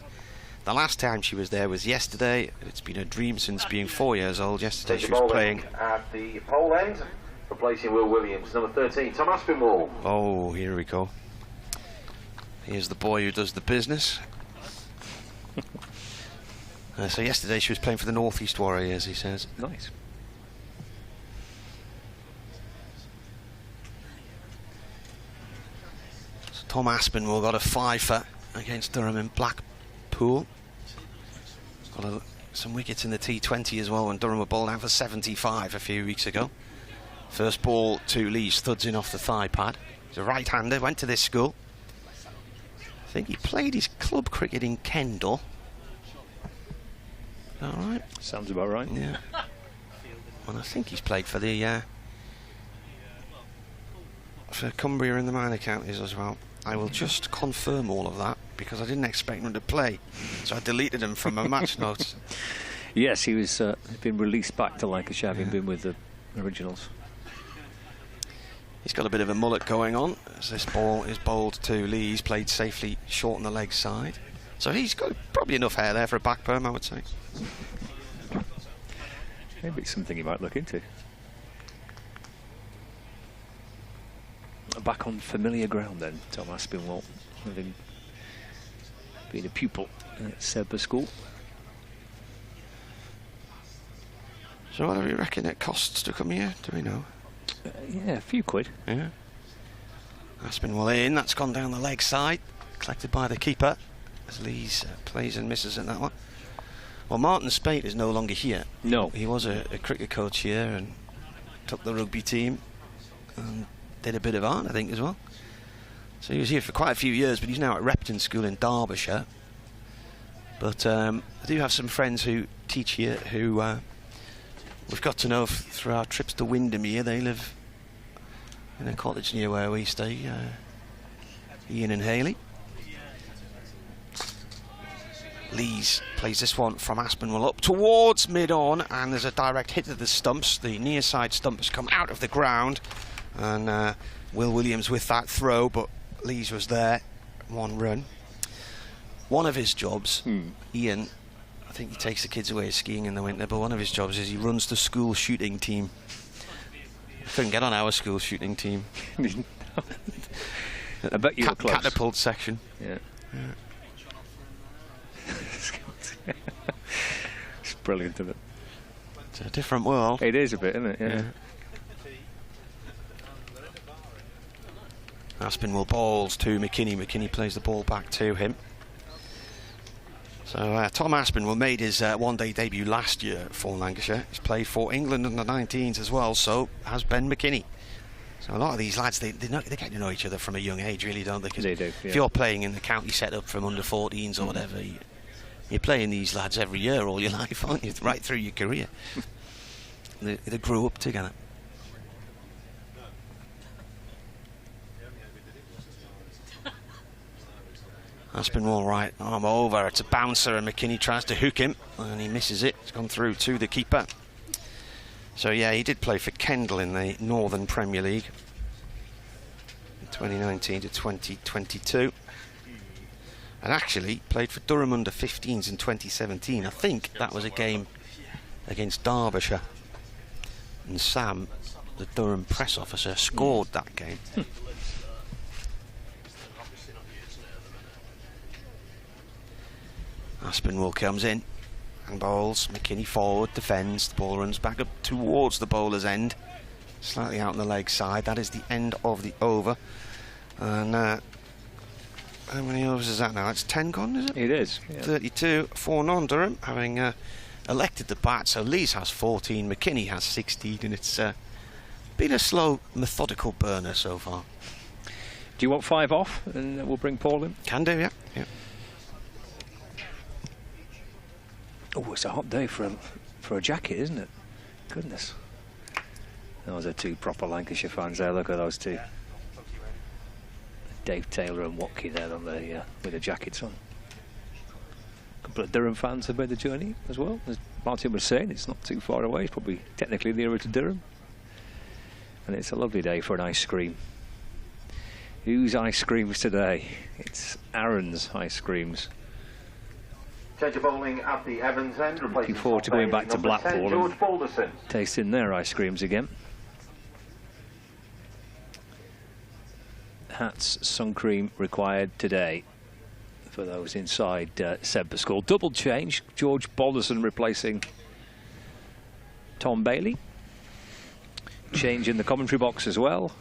Speaker 4: The last time she was there was yesterday. It's been a dream since being 4 years old. Yesterday she was playing
Speaker 5: at the pole end, replacing Will Williams. Number 13, Tom Aspinwall.
Speaker 4: Oh, here we go. Here's the boy who does the business. So yesterday she was playing for the North East Warriors, he says.
Speaker 1: Nice.
Speaker 4: So Tom Aspinwall got a 5-fer against Durham in Blackpool. Got some wickets in the T20 as well when Durham were bowled out for 75 a few weeks ago. First ball to Lee, studs in off the thigh pad. He's a right-hander, went to this school. I think he played his club cricket in Kendal. All right.
Speaker 1: Sounds about right.
Speaker 4: Yeah. And I think he's played for the for Cumbria in the minor counties as well. I will just confirm all of that because I didn't expect him to play, so I deleted him from my match notes.
Speaker 1: Yes, he was been released back to Lancashire, having been with the originals.
Speaker 4: He's got a bit of a mullet going on as this ball is bowled to Lee. He's played safely short on the leg side, so he's got probably enough hair there for a back perm, I would say.
Speaker 1: Maybe it's something you might look into. Back on familiar ground then, Tom Aspinwall, having been a pupil at Sebba School.
Speaker 4: So what do you reckon it costs to come here? Do we know?
Speaker 1: Yeah, a few quid.
Speaker 4: Yeah. Aspinwall in, that's gone down the leg side, collected by the keeper as Lee's plays and misses in that one. Well, Martin Spate is no longer here.
Speaker 1: No.
Speaker 4: He was a cricket coach here and took the rugby team and did a bit of art, I think, as well. So he was here for quite a few years, but he's now at Repton School in Derbyshire. But I do have some friends who teach here who we've got to know through our trips to Windermere. They live in a cottage near where we stay, Ian and Haley. Lees plays this one from Aspinwall up towards mid-on, and there's a direct hit to the stumps. The near side stump has come out of the ground, and Will Williams with that throw, but Lees was there, 1 run. One of his jobs, Ian, I think he takes the kids away skiing in the winter, but one of his jobs is he runs the school shooting team. Couldn't get on our school shooting team.
Speaker 1: I bet you were close.
Speaker 4: Catapult section.
Speaker 1: Yeah. It's brilliant, isn't it?
Speaker 4: It's a different world.
Speaker 1: It is a bit, isn't it? Yeah.
Speaker 4: Aspinwall balls to McKinney. McKinney plays the ball back to him. So Tom Aspinwall made his one-day debut last year for Lancashire. He's played for England under 19s as well, so has Ben McKinney. So a lot of these lads, they get to know each other from a young age, really, don't they? 'Cause
Speaker 1: they do. Yeah.
Speaker 4: If you're playing in the county setup from under 14s or whatever, you're playing these lads every year all your life, aren't you? Right through your career. They grew up together. Aspinwall right arm over, it's a bouncer and McKinney tries to hook him and he misses it. It's gone through to the keeper. So yeah, he did play for Kendal in the Northern Premier League in 2019 to 2022, and actually played for Durham under 15s in 2017. I think that was a game against Derbyshire, and Sam, the Durham press officer, scored that game. Aspinwall comes in and bowls. McKinney forward, defends. The ball runs back up towards the bowler's end, slightly out on the leg side. That is the end of the over. And how many overs is that now? It's 10 gone, is it?
Speaker 1: It is. Yeah.
Speaker 4: 32 for non-Durham, having elected the bat. So Lees has 14, McKinney has 16, and it's been a slow, methodical burner so far.
Speaker 1: Do you want 5 off, and we'll bring Paul in?
Speaker 4: Can do, yeah.
Speaker 1: Oh, it's a hot day for a jacket, isn't it? Goodness. Those are 2 proper Lancashire fans there. Look at those 2. Dave Taylor and Wicket there on with the jackets on. A couple of Durham fans have made the journey as well. As Martin was saying, it's not too far away. It's probably technically nearer to Durham. And it's a lovely day for an ice cream. Whose ice creams today? It's Aaron's ice creams.
Speaker 5: Change of bowling at the Evans end.
Speaker 1: Looking forward to going back to Blackpool
Speaker 5: 10,
Speaker 1: and tasting their ice creams again. Hats, sun cream required today for those inside Sedbergh School. Double change. George Balderson replacing Tom Bailey. Change in the commentary box as well,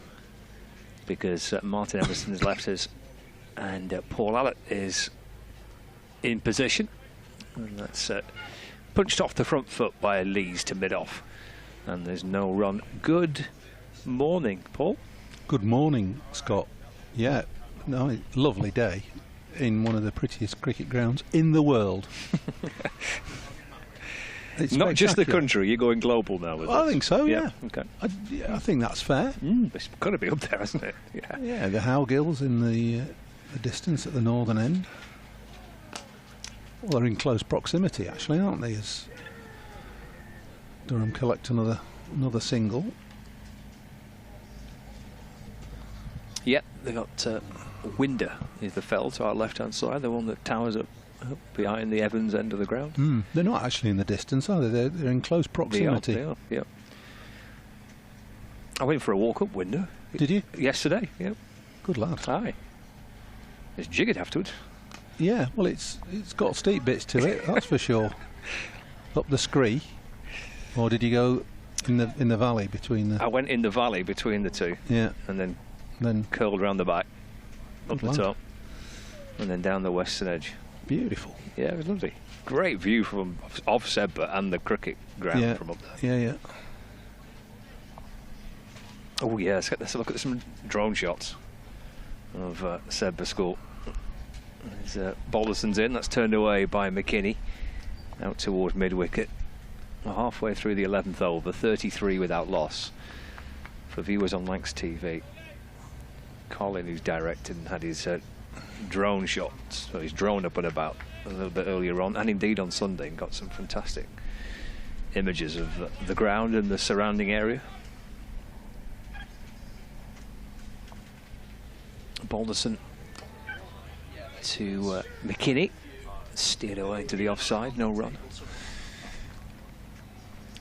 Speaker 1: because Martin Emerson has left us, and Paul Allett is in position. And that's punched off the front foot by Lees to mid-off. And there's no run. Good morning, Paul.
Speaker 3: Good morning, Scott. Yeah, no, lovely day in one of the prettiest cricket grounds in the world. It's
Speaker 1: not just the country, you're going global now with
Speaker 3: I think so, yeah.
Speaker 1: Okay.
Speaker 3: I think that's fair.
Speaker 1: It's got to be up there, hasn't it? Yeah.
Speaker 3: Yeah, the Howgills in the distance at the northern end. Well, they're in close proximity, actually, aren't they? As Durham collect another single.
Speaker 1: Yep, they've got Winder is the fell to our left-hand side, the one that towers up behind the Evans end of the ground.
Speaker 3: They're not actually in the distance, are they? They're in close proximity.
Speaker 1: They are, yeah. I went for a walk up Winder.
Speaker 3: Did you?
Speaker 1: Yesterday, yeah.
Speaker 3: Good lad.
Speaker 1: Aye. It's jiggered afterwards.
Speaker 3: Yeah, well, it's got steep bits to it, that's for sure. Up the scree, or did you go in the valley between the?
Speaker 1: I went in the valley between the 2. Yeah, and then curled around the back, up the top, and then down the western edge.
Speaker 3: Beautiful.
Speaker 1: Yeah, it was lovely. Great view of Sedbergh and the cricket ground from up there.
Speaker 3: Yeah.
Speaker 1: Oh yeah, let's look at some drone shots of Sedbergh School. There's Balderson's in, that's turned away by McKinney, out towards mid-wicket. Halfway through the 11th over, 33 without loss. For viewers on Lancs TV, Colin, who's directed and had his drone shots, so he's drone up and about a little bit earlier on, and indeed on Sunday, and got some fantastic images of the ground and the surrounding area. Balderson to McKinney, steered away to the offside, no run.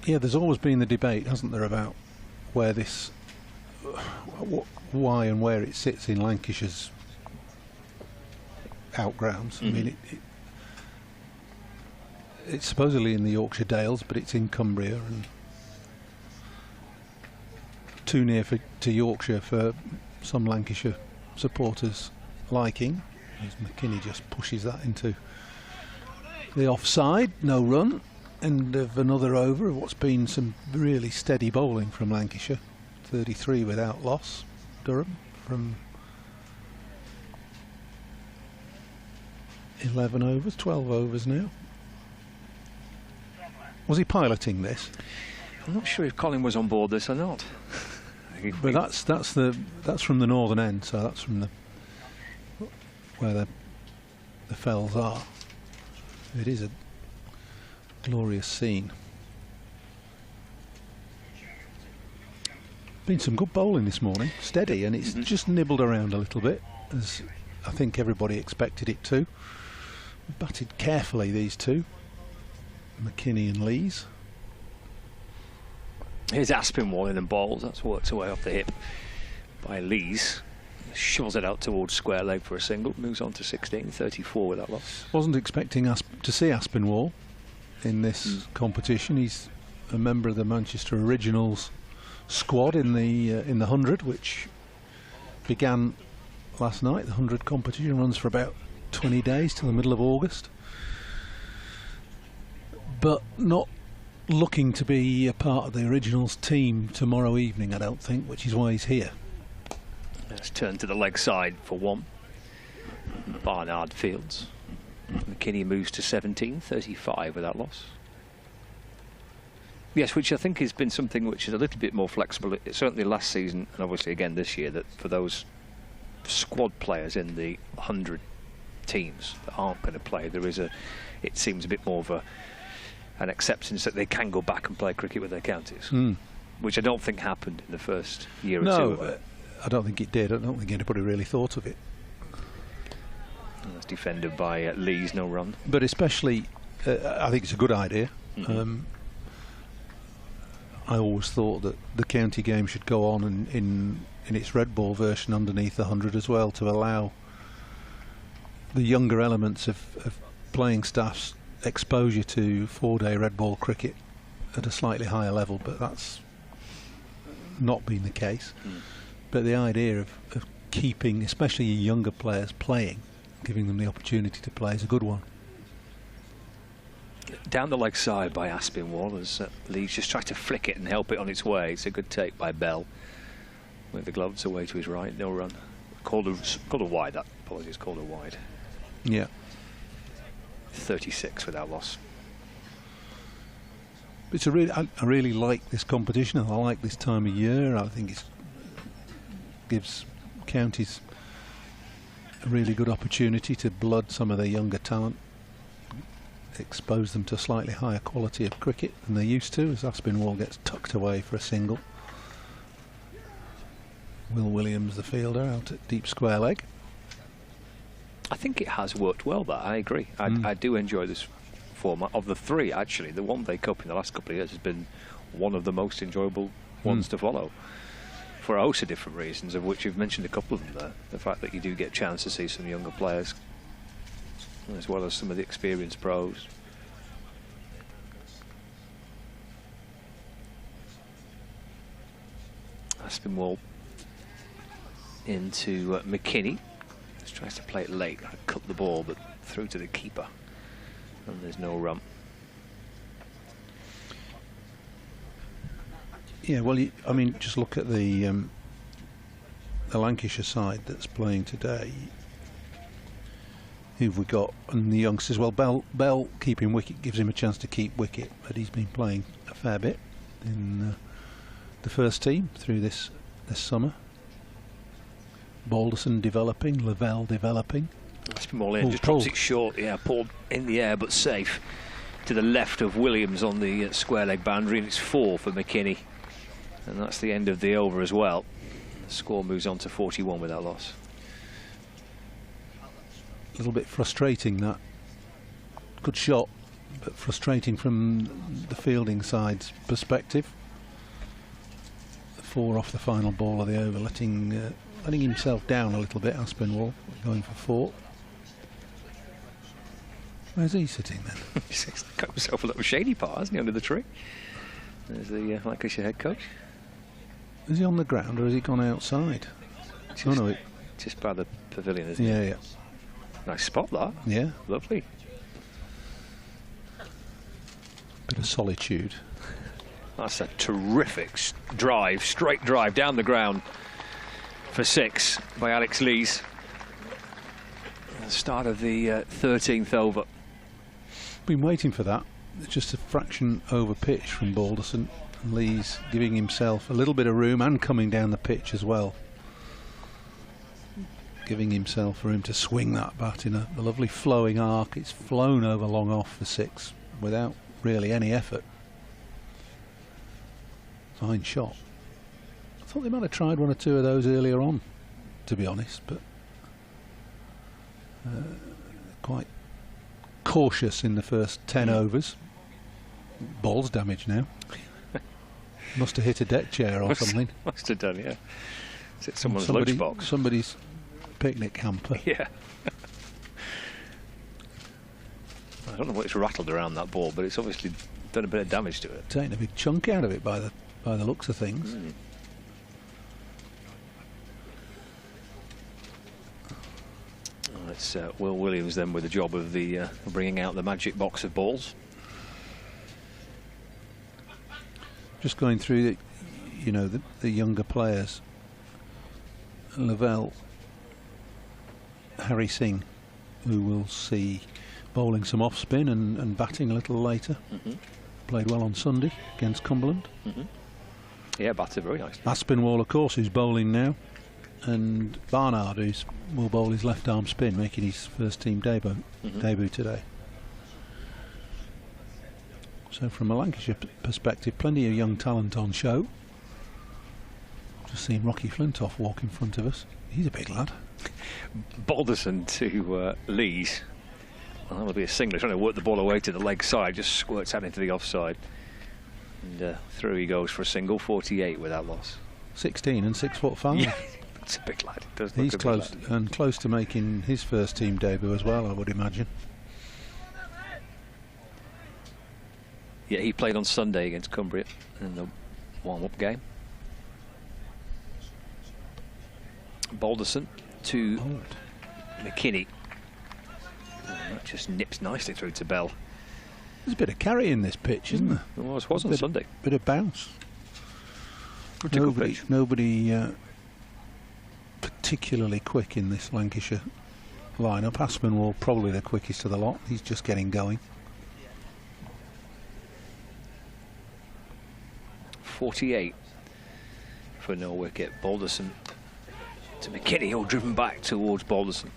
Speaker 3: Yeah, there's always been the debate, hasn't there, about where this, why and where it sits in Lancashire's outgrounds. I mean, it's supposedly in the Yorkshire Dales, but it's in Cumbria and too near to Yorkshire for some Lancashire supporters' liking. As McKinney just pushes that into the offside, no run. End of another over of what's been some really steady bowling from Lancashire. 33 without loss. Durham from 11 overs, 12 overs now. Was he piloting this?
Speaker 1: I'm not sure if Colin was on board this or not.
Speaker 3: But that's from the northern end, so that's from where the fells are. It is a glorious scene. Been some good bowling this morning, steady, and it's just nibbled around a little bit, as I think everybody expected it to. Batted carefully, these two, McKinney and Lees.
Speaker 1: Here's Aspinwall in and bowls. That's worked away off the hip by Lees. Shovels it out towards square leg for a single. Moves on to 16, 34 without loss.
Speaker 3: Wasn't expecting to see Aspinwall in this competition. He's a member of the Manchester Originals squad in the 100, which began last night. The 100 competition runs for about 20 days till the middle of August. But not looking to be a part of the Originals team tomorrow evening, I don't think, which is why he's here.
Speaker 1: Let's turn to the leg side for one. Barnard Fields. McKinney moves to 17, 35 without loss. Yes, which I think has been something which is a little bit more flexible. Certainly last season, and obviously again this year, that for those squad players in the 100 teams that aren't going to play, it seems a bit more of an acceptance that they can go back and play cricket with their counties, which I don't think happened in the first year or two of it.
Speaker 3: I don't think it did. I don't think anybody really thought of it.
Speaker 1: And that's defended by Lee's no run.
Speaker 3: But especially, I think it's a good idea. I always thought that the county game should go on in its red ball version underneath the 100 as well, to allow the younger elements of playing staff's exposure to 4-day red ball cricket at a slightly higher level, but that's not been the case. But the idea of keeping especially younger players playing, giving them the opportunity to play, is a good one.
Speaker 1: Down the leg side by Aspinwall as Leeds just tries to flick it and help it on its way. It's a good take by Bell with the gloves away to his right. No run. Called a wide. That apologies, called a wide.
Speaker 3: Yeah.
Speaker 1: 36 without loss.
Speaker 3: It's I really like this competition, and I like this time of year. I think it gives counties a really good opportunity to blood some of their younger talent, expose them to slightly higher quality of cricket than they're used to, as Aspinwall gets tucked away for a single. Will Williams, the fielder, out at deep square leg.
Speaker 1: I think it has worked well, that I agree. I do enjoy this format. Of the three, actually, the One Day Cup in the last couple of years has been one of the most enjoyable ones to follow, for a host of different reasons, of which you've mentioned a couple of them there. The fact that you do get a chance to see some younger players, as well as some of the experienced pros. Aspinwall into McKinney. Just tries to play it late, cut the ball, but through to the keeper, and there's no run.
Speaker 3: Yeah, well, I mean, just look at the Lancashire side that's playing today. Who've we got? And the youngsters. Well, Bell keeping wicket gives him a chance to keep wicket, but he's been playing a fair bit in the first team through this summer. Balderson developing, Lavelle developing.
Speaker 1: Aspinwall in, just drops it short. Yeah, pulled in the air but safe to the left of Williams on the square leg boundary, and it's 4 for McKinney, and that's the end of the over as well. The score moves on to 41 without loss.
Speaker 3: A little bit frustrating, that. Good shot, but frustrating from the fielding side's perspective. 4 off the final ball of the over, letting himself down a little bit. Aspinwall going for 4. Where's he sitting then?
Speaker 1: He's got himself a little shady part, hasn't he, under the tree? There's the Lancashire head coach.
Speaker 3: Is he on the ground or has he gone outside?
Speaker 1: Just by the pavilion, isn't
Speaker 3: he? Yeah.
Speaker 1: Nice spot, that.
Speaker 3: Yeah.
Speaker 1: Lovely.
Speaker 3: Bit of solitude.
Speaker 1: That's a terrific drive, straight drive down the ground for 6 by Alex Lees. The start of the 13th over.
Speaker 3: Been waiting for that. It's just a fraction over pitch from Balderson. Lees giving himself a little bit of room and coming down the pitch as well. Giving himself room to swing that bat in a lovely flowing arc. It's flown over long off for 6 without really any effort. Fine shot. I thought they might have tried 1 or 2 of those earlier on, to be honest, but quite cautious in the first 10 overs. Ball's damaged now. Must have hit a deck chair or something.
Speaker 1: Must have done, yeah. Is it someone's lunchbox?
Speaker 3: Somebody's picnic hamper.
Speaker 1: Yeah. I don't know what's rattled around that ball, but it's obviously done a bit of damage to it.
Speaker 3: Taking a big chunk out of it by the looks of things.
Speaker 1: It's Will Williams then with the job of the bringing out the magic box of balls.
Speaker 3: Just going through the younger players. Lavelle, Harry Singh, who we'll see bowling some off spin and batting a little later. Played well on Sunday against Cumberland.
Speaker 1: Yeah, batted very nicely.
Speaker 3: Aspinwall, of course, who's bowling now, and Barnard, who will bowl his left arm spin, making his first team debut today. So from a Lancashire perspective, plenty of young talent on show. Just seen Rocky Flintoff walk in front of us. He's a big lad.
Speaker 1: Balderson to Lees. Well, that'll be a single. He's trying to work the ball away to the leg side, just squirts out into the offside. And through he goes for a single, 48 without loss.
Speaker 3: 16 and 6'5".
Speaker 1: Yeah, that's a big lad. It does look
Speaker 3: He's
Speaker 1: a big
Speaker 3: close
Speaker 1: lad.
Speaker 3: and close to making his first team debut as well, I would imagine.
Speaker 1: Yeah, he played on Sunday against Cumbria in the warm-up game. Balderson to McKinney. That just nips nicely through to Bell.
Speaker 3: There's a bit of carry in this pitch, isn't there?
Speaker 1: Well, it was on Sunday.
Speaker 3: Bit of bounce.
Speaker 1: Nobody
Speaker 3: particularly quick in this Lancashire lineup. Aspinwall probably the quickest of the lot. He's just getting going.
Speaker 1: 48 for no wicket. Balderson to McKinney, all driven back towards Balderson.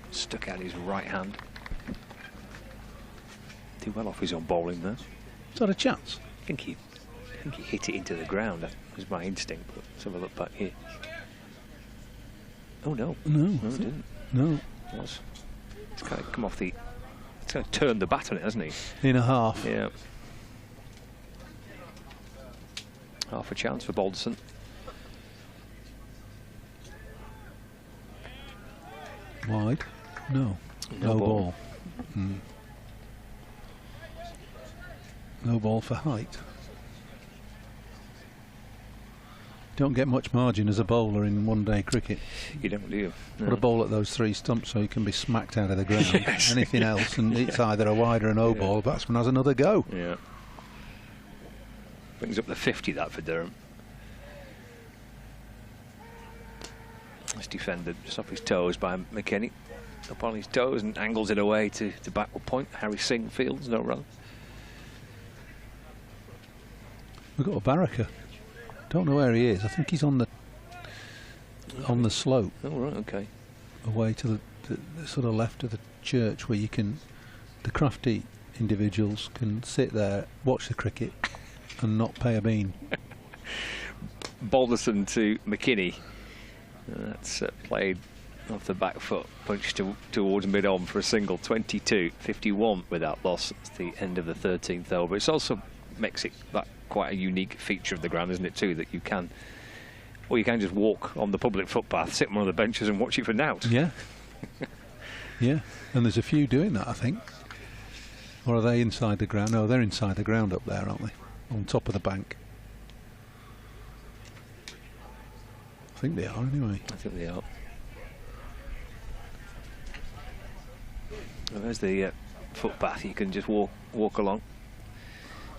Speaker 1: Stuck out his right hand. Did well off his own bowling there.
Speaker 3: Is that a chance?
Speaker 1: I think he hit it into the ground. That was my instinct. But let's have a look back here. Oh no!
Speaker 3: No,
Speaker 1: it didn't.
Speaker 3: No,
Speaker 1: it was. It's kind of come off the. It's kind of turned the bat on it, hasn't he?
Speaker 3: In a half.
Speaker 1: Yeah. Half a chance for Balderson.
Speaker 3: Wide? No. No ball. No ball for height. Don't get much margin as a bowler in one-day cricket.
Speaker 1: You don't, do you? No.
Speaker 3: Put a ball at those three stumps so you can be smacked out of the ground.
Speaker 1: Yes.
Speaker 3: Anything else, and it's either a wide or a no ball. Batsman has another go.
Speaker 1: Yeah. Brings up the 50, that for Durham. It's defended just off his toes by McKinney. Up on his toes and angles it away to backward point. Harry Singh fields, no run.
Speaker 3: We've got a barracker. Don't know where he is. I think he's on the slope.
Speaker 1: Oh right, okay.
Speaker 3: Away to the sort of left of the church, where you can, the crafty individuals can sit there, watch the cricket, and not pay a bean.
Speaker 1: Balderson to McKinney. That's played off the back foot, punched towards mid-on for a single. 22, 51 without loss. It's the end of the 13th over. It's also makes it that quite a unique feature of the ground, isn't it, too, that you can, well, you can just walk on the public footpath, sit on one of the benches and watch it for now.
Speaker 3: Yeah. Yeah, and there's a few doing that, I think. Or are they inside the ground? No, they're inside the ground up there, aren't they? On top of the bank. I think they are, anyway.
Speaker 1: I think they are. Well, there's the footpath. You can just walk along.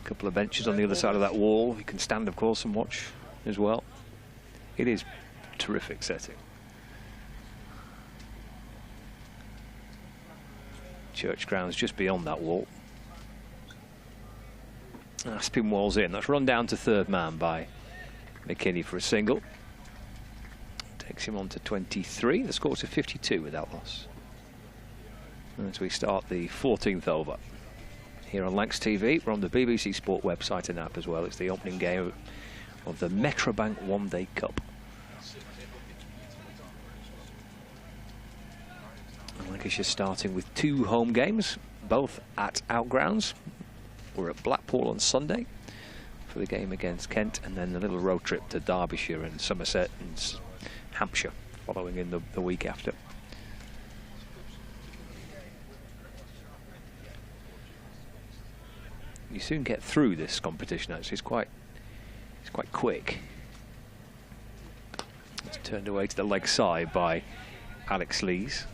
Speaker 1: A couple of benches on the other side of that wall. You can stand, of course, and watch as well. It is a terrific setting. Church grounds just beyond that wall. Aspinwall's in. That's run down to third man by McKinney for a single. Takes him on to 23. The score to 52 without loss. As we start the 14th over here on Lancs TV, we're on the BBC Sport website and app as well. It's the opening game of the Metrobank One Day Cup. Lancashire starting with 2 home games, both at outgrounds. We're at Blackpool on Sunday for the game against Kent, and then a little road trip to Derbyshire and Somerset and Hampshire following in the week after. You soon get through this competition. Actually, it's quite quick. It's turned away to the leg side by Alex Lees,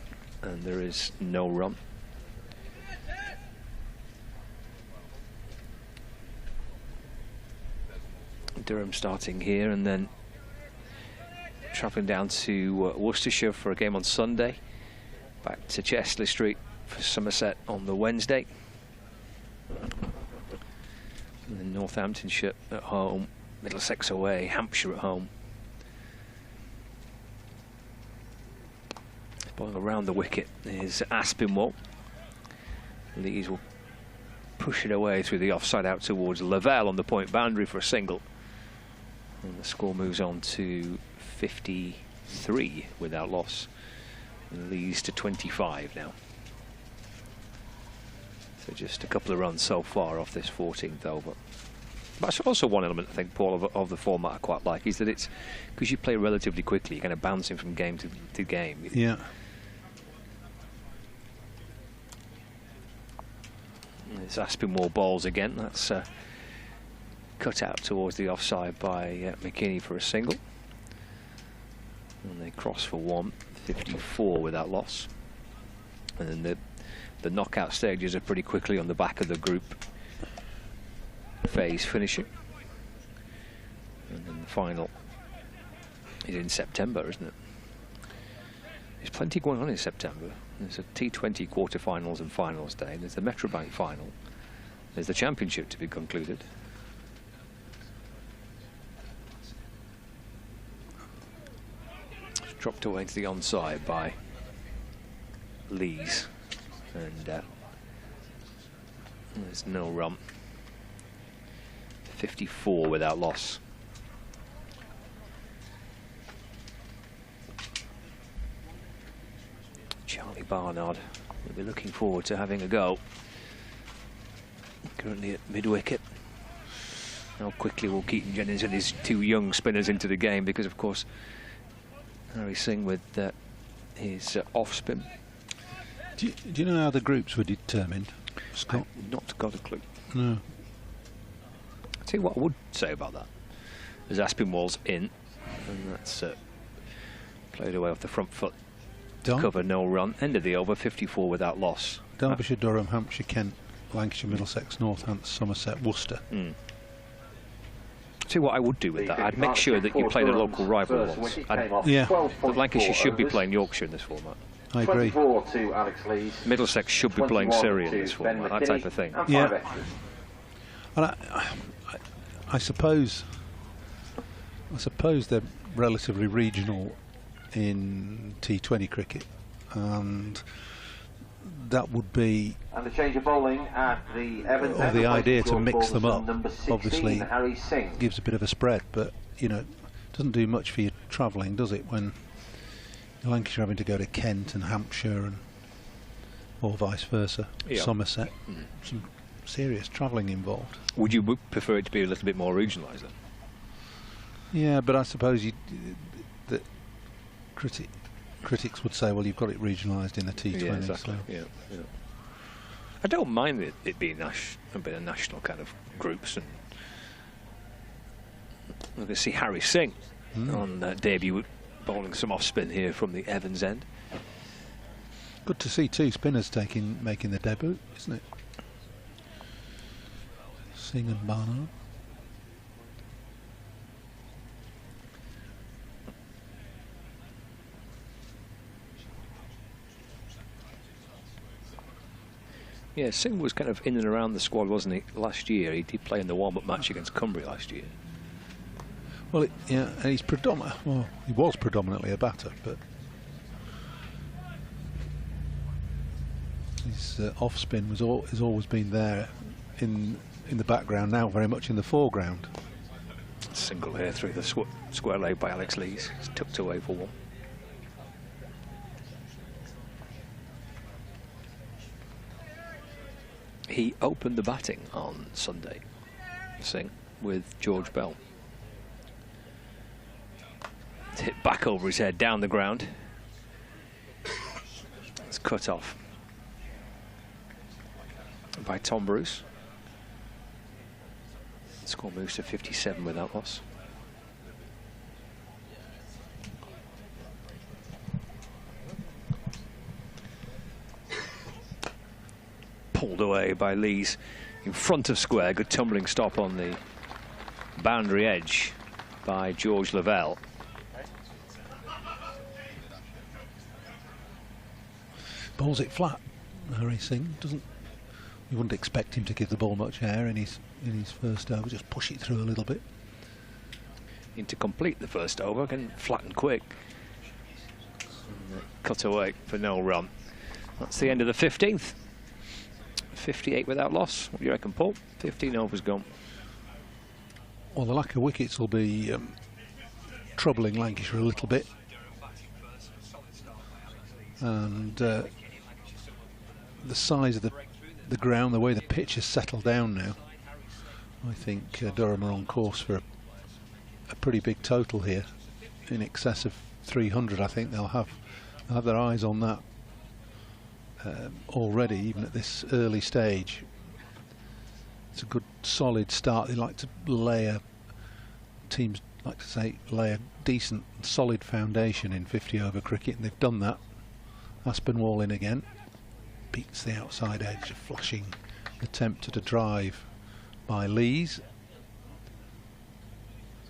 Speaker 1: and there is no run. Durham starting here, and then travelling down to Worcestershire for a game on Sunday. Back to Chesley Street for Somerset on the Wednesday. And then Northamptonshire at home, Middlesex away, Hampshire at home. Ball around the wicket is Aspinwall. Lees will push it away through the offside out towards Lavelle on the point boundary for a single. And the score moves on to 53 without loss. And Lees to 25 now. So just a couple of runs so far off this 14th over. But that's also one element, I think, Paul, of the format I quite like, is that it's because you play relatively quickly, you're kind of bouncing from game to game.
Speaker 3: Yeah.
Speaker 1: It's Aspinwall balls again. That's cut out towards the offside by McKinney for a single. And they cross for 154 without loss. And then the knockout stages are pretty quickly on the back of the group phase finishing. And then the final is in September, isn't it? There's plenty going on in September. There's a T20 quarterfinals and finals day. There's the Metrobank final. There's the championship to be concluded. It's dropped away to the onside by Lees. And there's no run. 54 without loss. Charlie Barnard will be looking forward to having a go. Currently at mid-wicket. How quickly will Keaton Jennings and his two young spinners into the game, because of course Harry Singh with his off-spin.
Speaker 3: Do you know how the groups were determined, Scott?
Speaker 1: I've not got a clue.
Speaker 3: No.
Speaker 1: I'll tell you what I would say about that. There's Aspinwall's in, and that's played away off the front foot. Cover, no run. End of the over, 54 without loss.
Speaker 3: Derbyshire, Durham, Hampshire, Kent, Lancashire, Middlesex, Northampton, Somerset, Worcester.
Speaker 1: See what I would do with that. I'd make sure that you play the local rival ones. But Lancashire should be playing Yorkshire in this format.
Speaker 3: I agree.
Speaker 5: To Alex Lees.
Speaker 1: Middlesex should be playing Surrey in this format, that type of thing.
Speaker 3: Yeah. And I suppose they're relatively regional in T20 cricket, and that would be
Speaker 5: the change of bowling at the Evans
Speaker 3: the idea to mix them up.
Speaker 5: 16,
Speaker 3: obviously
Speaker 5: Harry Singh.
Speaker 3: Gives a bit of a spread, but you know, doesn't do much for your travelling, does it, when Lancashire having to go to Kent and Hampshire and or vice versa, Somerset. Some serious travelling involved.
Speaker 1: Would you prefer it to be a little bit more regionalised then?
Speaker 3: Yeah, but I suppose that critics would say, well, you've got it regionalised in the T20.
Speaker 1: Yeah, exactly.
Speaker 3: So.
Speaker 1: Yeah. I don't mind it being a bit of national kind of groups, and we're going to see Harry Singh on debut bowling some off spin here from the Evans end.
Speaker 3: Good to see two spinners making the debut, isn't it? Singh and Barnard.
Speaker 1: Yeah, Singh was kind of in and around the squad, wasn't he, last year? He did play in the warm-up match against Cumbria last year.
Speaker 3: Well, and he's he was predominantly a batter, but his off-spin has always been there in the background, now very much in the foreground.
Speaker 1: Single here through the square leg by Alex Lees. It's tucked away for one. He opened the batting on Sunday, Singh, with George Bell. It's hit back over his head, down the ground. It's cut off by Tom Bruce. The score moves to 57 without loss. Pulled away by Lees in front of square. Good tumbling stop on the boundary edge by George Lavelle.
Speaker 3: bowls it flat. Hari Singh doesn't. You wouldn't expect him to give the ball much air in his first over. Just push it through a little bit.
Speaker 1: To complete the first over, again flat and quick. Cut away for no run. That's the end of the 15th. 58 without loss. What do you reckon, Paul? 15 overs gone.
Speaker 3: Well, the lack of wickets will be troubling Lancashire a little bit. And the size of the ground, the way the pitch has settled down now, I think Durham are on course for a pretty big total here, in excess of 300. I think they'll have their eyes on that already, even at this early stage. It's a good solid start. They like to teams like to say lay a decent solid foundation in 50 over cricket, and they've done that. Aspinwall in again, beats the outside edge, a flashing attempt at a drive by Lees.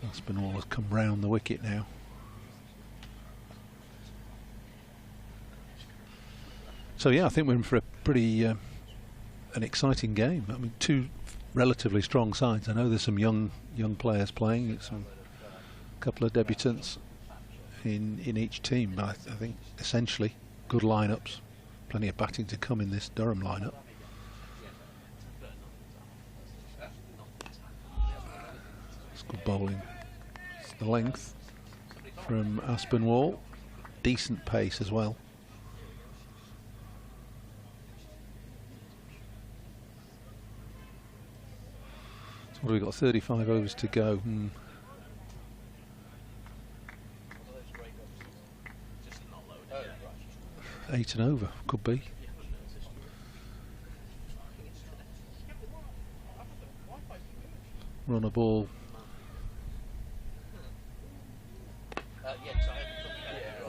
Speaker 3: Aspinwall has come round the wicket now. So yeah, I think we're in for a pretty an exciting game. I mean, two relatively strong sides. I know there's some young players playing. It's a couple of debutants in each team, but I think essentially good lineups. Plenty of batting to come in this Durham lineup. It's good bowling. It's the length from Aspinwall. Decent pace as well. So what have we got? 35 overs to go. 8 and over, could be. Run a ball.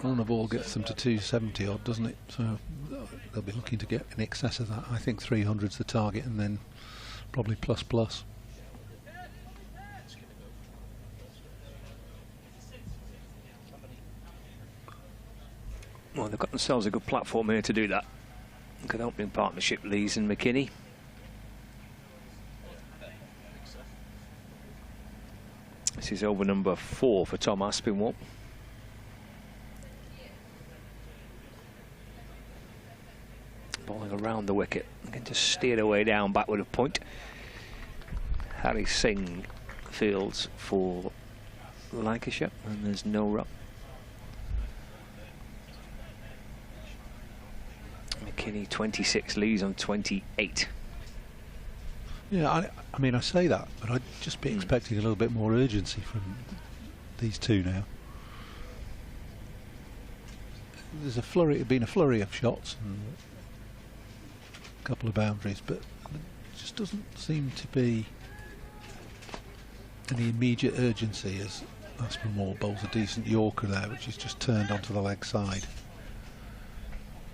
Speaker 3: Run a ball gets them to 270 odd, doesn't it? So they'll be looking to get in excess of that. I think 300's the target, and then probably plus.
Speaker 1: Well, they've got themselves a good platform here to do that. Good opening partnership, Lees and McKinney. This is over number 4 for Tom Aspinwall. Bowling around the wicket, again to steer away down backward of point. Hari Singh fields for Lancashire, and there's no run. McKinney 26, Lees on 28.
Speaker 3: Yeah, I mean, I say that, but I'd just be expecting a little bit more urgency from these two now. There's been a flurry of shots and a couple of boundaries, but there just doesn't seem to be any immediate urgency as Aspinwall bowls a decent Yorker there, which is just turned onto the leg side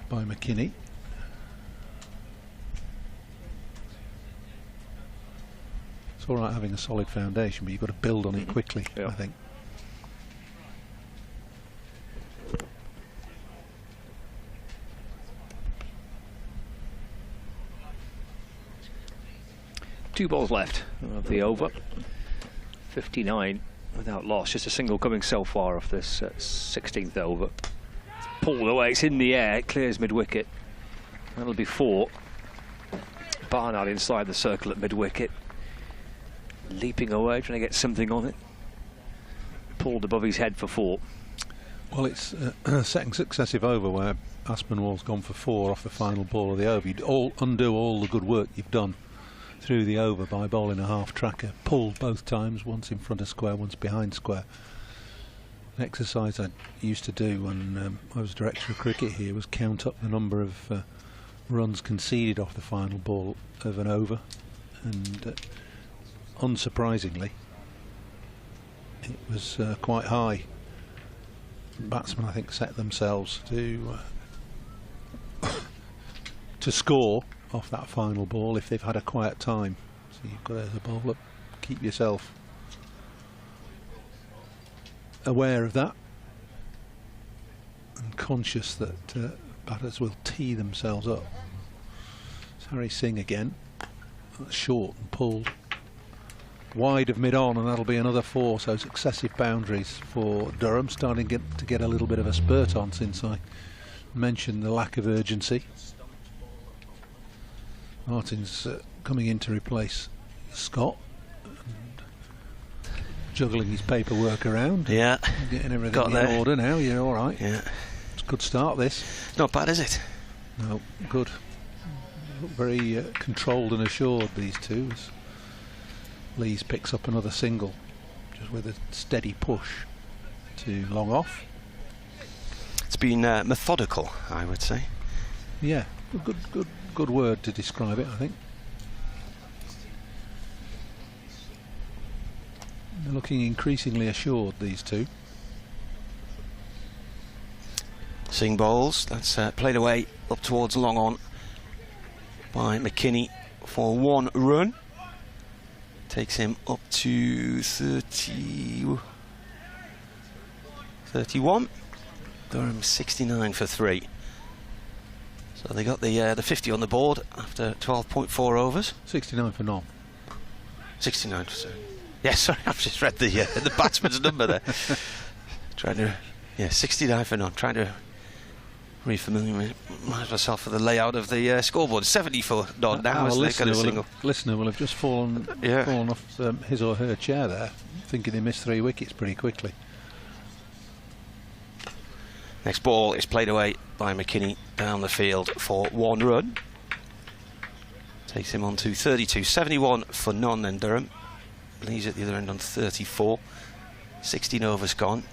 Speaker 3: by McKinney. It's all right having a solid foundation, but you've got to build on it quickly, I think.
Speaker 1: Two balls left of the over. 59 without loss. Just a single coming so far off this 16th over. It's pulled away. It's in the air. It clears mid-wicket. That'll be 4. Barnard inside the circle at mid-wicket. Leaping away, trying to get something on it. Pulled above his head for 4.
Speaker 3: Well, it's a second successive over where Aspinwall's gone for 4 off the final ball of the over. You'd undo all the good work you've done through the over by bowling a half tracker. Pulled both times, once in front of square, once behind square. An exercise I used to do when I was director of cricket here was count up the number of runs conceded off the final ball of an over, and unsurprisingly it was quite high. Batsmen, I think, set themselves to score off that final ball if they've had a quiet time. So you've got to, as a bowler, keep yourself aware of that and conscious that batters will tee themselves up. It's Harry Singh again. That's short and pulled. Wide of mid-on, and that'll be another 4, so successive boundaries for Durham, starting to get a little bit of a spurt on since I mentioned the lack of urgency. Martin's coming in to replace Scott, and juggling his paperwork around.
Speaker 4: Yeah,
Speaker 3: getting everything in order now. You're all right.
Speaker 4: Yeah,
Speaker 3: it's a good start. This
Speaker 4: not bad, is it?
Speaker 3: No, good. Look very controlled and assured, these two. As Lees picks up another single, just with a steady push to long off.
Speaker 4: It's been methodical, I would say.
Speaker 3: Yeah, good word to describe it, I think. They're looking increasingly assured, these two.
Speaker 4: Singh bowls. That's played away up towards long on by McKinney for 1 run. Takes him up to 31. Durham 69 for 3. So they got the 50 on the board after 12.4 overs.
Speaker 3: 69 for none.
Speaker 4: 69 for 7. Yeah, sorry, I've just read the batsman's number there. Trying to, 69 for none. Trying to refamiliarise myself with the layout of the scoreboard. 70 for none now.
Speaker 3: Listener will have just fallen off his or her chair there, thinking they missed 3 wickets pretty quickly.
Speaker 4: Next ball is played away by McKinney down the field for 1 run. Takes him on to 32. 71 for none then Durham. Lees at the other end on 34. 16 overs gone.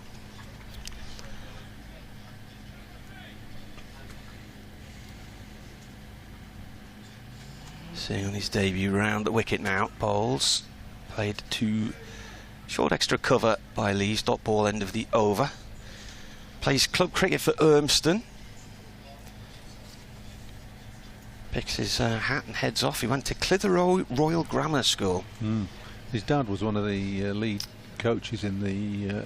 Speaker 4: Seeing on his debut round the wicket now. Bowls played to short extra cover by Lees. Dot ball end of the over. Plays club cricket for Urmston. Picks his hat and heads off. He went to Clitheroe Royal Grammar School.
Speaker 3: His dad was one of the lead coaches in the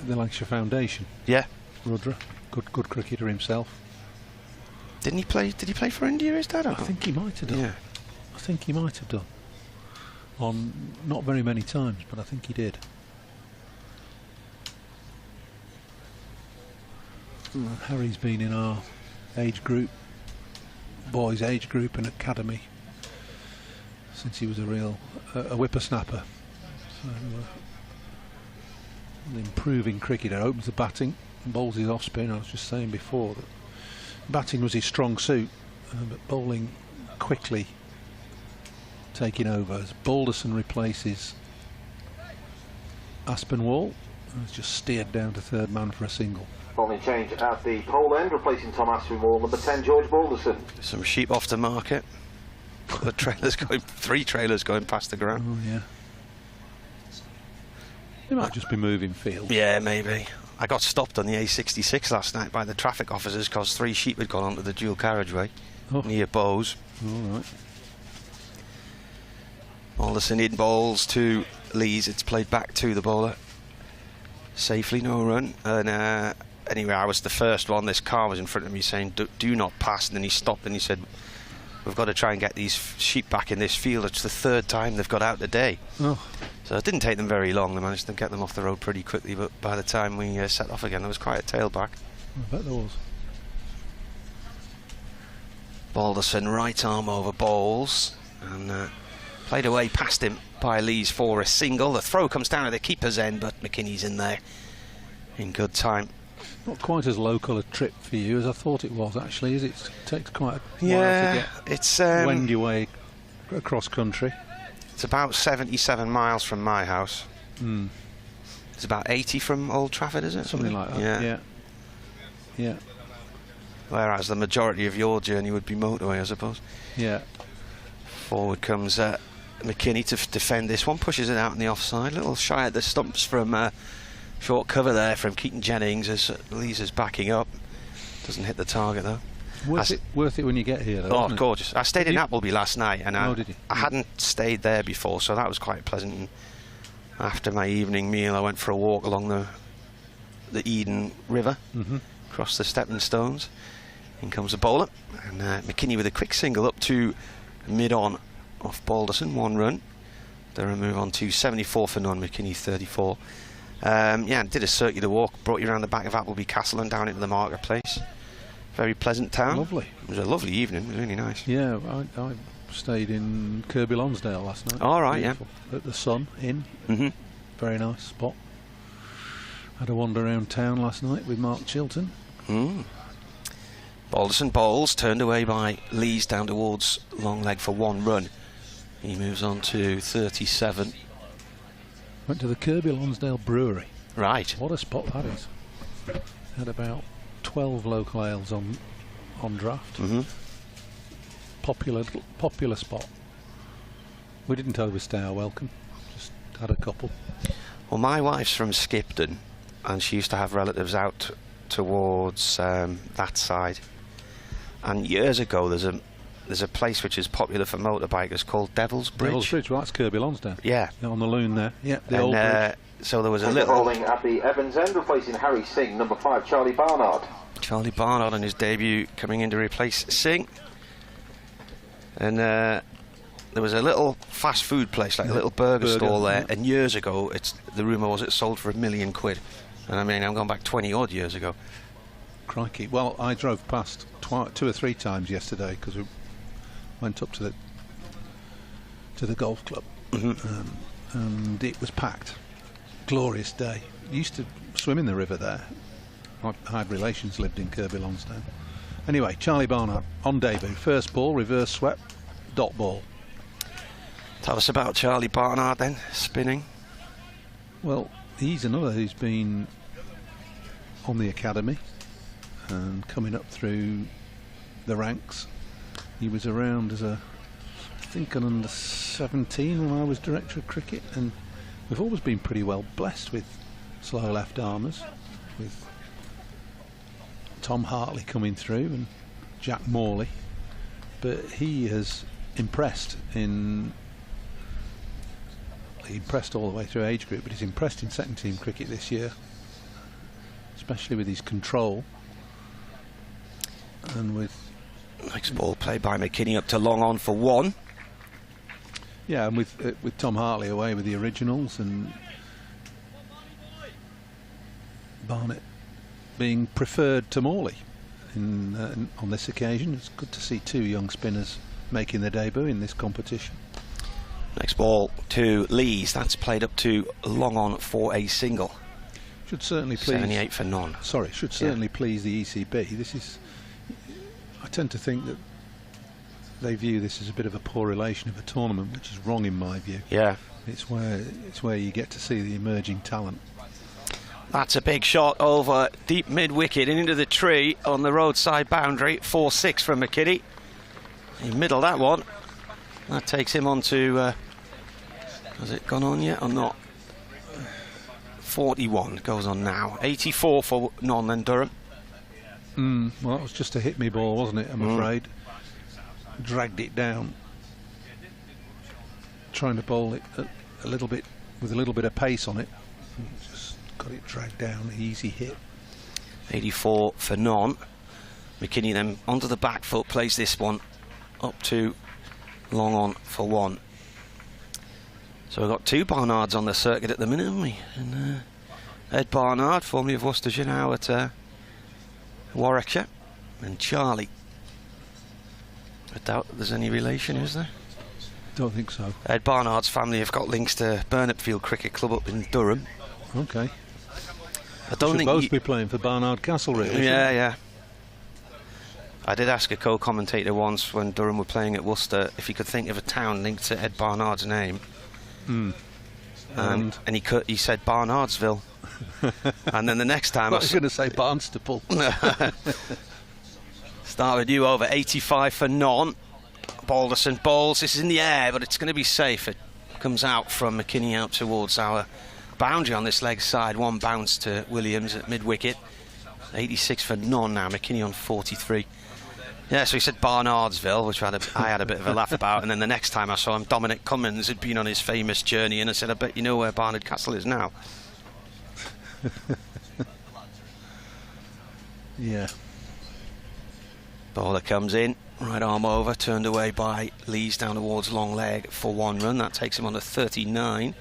Speaker 3: Lancashire Foundation.
Speaker 4: Yeah,
Speaker 3: Rudra, good cricketer himself.
Speaker 4: Didn't he play? Did he play for India? His dad?
Speaker 3: I think he might have done.
Speaker 4: Yeah,
Speaker 3: I think he might have done. On not very many times, but I think he did. Harry's been in our age group, boys' age group and academy, since he was a real whippersnapper. So, an improving cricketer. Opens the batting, bowls his off spin. I was just saying before that batting was his strong suit, but bowling quickly taking over as Balderson replaces Aspinwall, who's just steered down to 3rd man for a single.
Speaker 5: Bowling change at the pole end, replacing Tom Aspinwall, number 10 George Balderson.
Speaker 4: Some sheep off the market. The trailers going, 3 trailers going past the ground.
Speaker 3: Oh yeah. They might just be moving field.
Speaker 4: Yeah, maybe. I got stopped on the A66 last night by the traffic officers because 3 sheep had gone onto the dual carriageway near Bowes.
Speaker 3: All right.
Speaker 4: Balderson in bowls to Lees. It's played back to the bowler. Safely, no run. And anyway, I was the first one. This car was in front of me saying, do not pass. And then he stopped and he said, we've got to try and get these sheep back in this field. It's the 3rd time they've got out today.
Speaker 3: Oh.
Speaker 4: So it didn't take them very long. They managed to get them off the road pretty quickly, but by the time we set off again, there was quite a tailback.
Speaker 3: I bet there was.
Speaker 4: Balderson, right arm over bowls, and played away past him by Lees for a single. The throw comes down at the keeper's end, but McKinney's in there in good time.
Speaker 3: Not quite as local a trip for you as I thought it was, actually, is it? It takes quite a while to get
Speaker 4: it's
Speaker 3: wend your way across country.
Speaker 4: It's about 77 miles from my house. It's about 80 from Old Trafford, is it?
Speaker 3: Something like that. Yeah.
Speaker 4: Whereas the majority of your journey would be motorway, I suppose.
Speaker 3: Yeah.
Speaker 4: Forward comes McKinney to defend this one, pushes it out on the offside. Little shy at the stumps from short cover there from Keaton Jennings as Lees is backing up. Doesn't hit the target though.
Speaker 3: Worth it when you get here though.
Speaker 4: Oh, gorgeous. I stayed in Appleby last night and
Speaker 3: did you?
Speaker 4: I hadn't stayed there before, so that was quite pleasant. And after my evening meal I went for a walk along the Eden River across the stepping stones. In comes the bowler, and McKinney with a quick single up to mid-on off Balderson, 1 run. Durham move on to 74 for none, McKinney 34. Yeah, did a circular walk, brought you around the back of Appleby Castle and down into the marketplace. Very pleasant town.
Speaker 3: Lovely.
Speaker 4: It was a lovely evening, it was really nice.
Speaker 3: Yeah, I stayed in Kirby Lonsdale last night.
Speaker 4: All right,
Speaker 3: Beautiful. Yeah. At the Sun Inn.
Speaker 4: Mm-hmm.
Speaker 3: Very nice spot. Had a wander around town last night with Mark Chilton.
Speaker 4: Balderson bowls, turned away by Lees down towards long leg for 1 run. He moves on to 37.
Speaker 3: Went to the Kirby Lonsdale Brewery.
Speaker 4: Right.
Speaker 3: What a spot that is. Had about 12 local ales on draft. Popular spot. We didn't overstay our welcome. Just had a couple.
Speaker 4: Well, my wife's from Skipton, and she used to have relatives out towards that side. And years ago, there's a place which is popular for motorbikers called Devil's Bridge.
Speaker 3: Devil's Bridge, well, that's Kirby Lonsdale.
Speaker 4: Yeah.
Speaker 3: On the loon there. Yeah, the
Speaker 4: and,
Speaker 3: old bridge.
Speaker 4: So there was a little...
Speaker 5: Bowling at the Evans end, replacing Harry Singh, number 5, Charlie Barnard.
Speaker 4: Charlie Barnard on his debut coming in to replace Singh. And there was a little fast food place, like a little burger stall there, and years ago, the rumour was it sold for £1 million. And I mean, I'm going back 20 odd years ago.
Speaker 3: Crikey. Well, I drove past 2 or 3 times yesterday because we went up to the golf club, and it was packed. Glorious day. Used to swim in the river there. I had relations lived in Kirby Lonsdale. Anyway, Charlie Barnard on debut. First ball, reverse swept, dot ball.
Speaker 4: Tell us about Charlie Barnard then, spinning.
Speaker 3: Well, he's another who's been on the academy and coming up through the ranks. He was around as I think an under 17 when I was director of cricket, and we've always been pretty well blessed with slow left armers, with Tom Hartley coming through and Jack Morley, but he has impressed all the way through age group, but he's impressed in second team cricket this year, especially with his control and with...
Speaker 4: Next ball played by McKinney up to long on for 1.
Speaker 3: Yeah, and with Tom Hartley away with the originals and Barnett being preferred to Morley on this occasion. It's good to see 2 young spinners making their debut in this competition.
Speaker 4: Next ball to Lees. That's played up to long on for a single.
Speaker 3: Should certainly please...
Speaker 4: 78 for none.
Speaker 3: Sorry, should certainly please the ECB. This is... I tend to think that they view this as a bit of a poor relation of a tournament, which is wrong in my view.
Speaker 4: Yeah.
Speaker 3: It's where you get to see the emerging talent.
Speaker 4: That's a big shot over deep mid-wicket and into the tree on the roadside boundary. 4-6 from McKinney. He middled that one. That takes him on to... has it gone on yet or not? 41 goes on now. 84 for none then, Durham.
Speaker 3: Well, that was just a hit me ball, wasn't it? I'm afraid. Dragged it down. Trying to bowl it a little bit with a little bit of pace on it. Just got it dragged down. Easy hit.
Speaker 4: 84 for none. McKinney then onto the back foot, plays this one up to long on for 1. So we've got 2 Barnards on the circuit at the minute, haven't we? And Ed Barnard, formerly of Worcestershire, now at Warwickshire, and Charlie. I doubt there's any relation, is there?
Speaker 3: Don't think so.
Speaker 4: Ed Barnard's family have got links to Burnetfield Cricket Club up in Durham.
Speaker 3: Okay.
Speaker 4: I don't think
Speaker 3: both be playing for Barnard Castle, really.
Speaker 4: Yeah. I did ask a co-commentator once when Durham were playing at Worcester if he could think of a town linked to Ed Barnard's name. And he said Barnardsville. And then the next time
Speaker 3: I was going to say Barnstaple.
Speaker 4: Start with you over 85 for none. Balderson bowls. This is in the air, but it's going to be safe. It comes out from McKinney out towards our boundary on this leg side. 1 bounce to Williams at mid-wicket. 86 for none now. McKinney on 43. Yeah, so he said Barnardsville, which I had a bit of a laugh about. And then the next time I saw him, Dominic Cummins had been on his famous journey, and I said, I bet you know where Barnard Castle is now.
Speaker 3: Yeah.
Speaker 4: Bowler comes in, right arm over, turned away by Lees down towards long leg for 1 run. That takes him on to 39.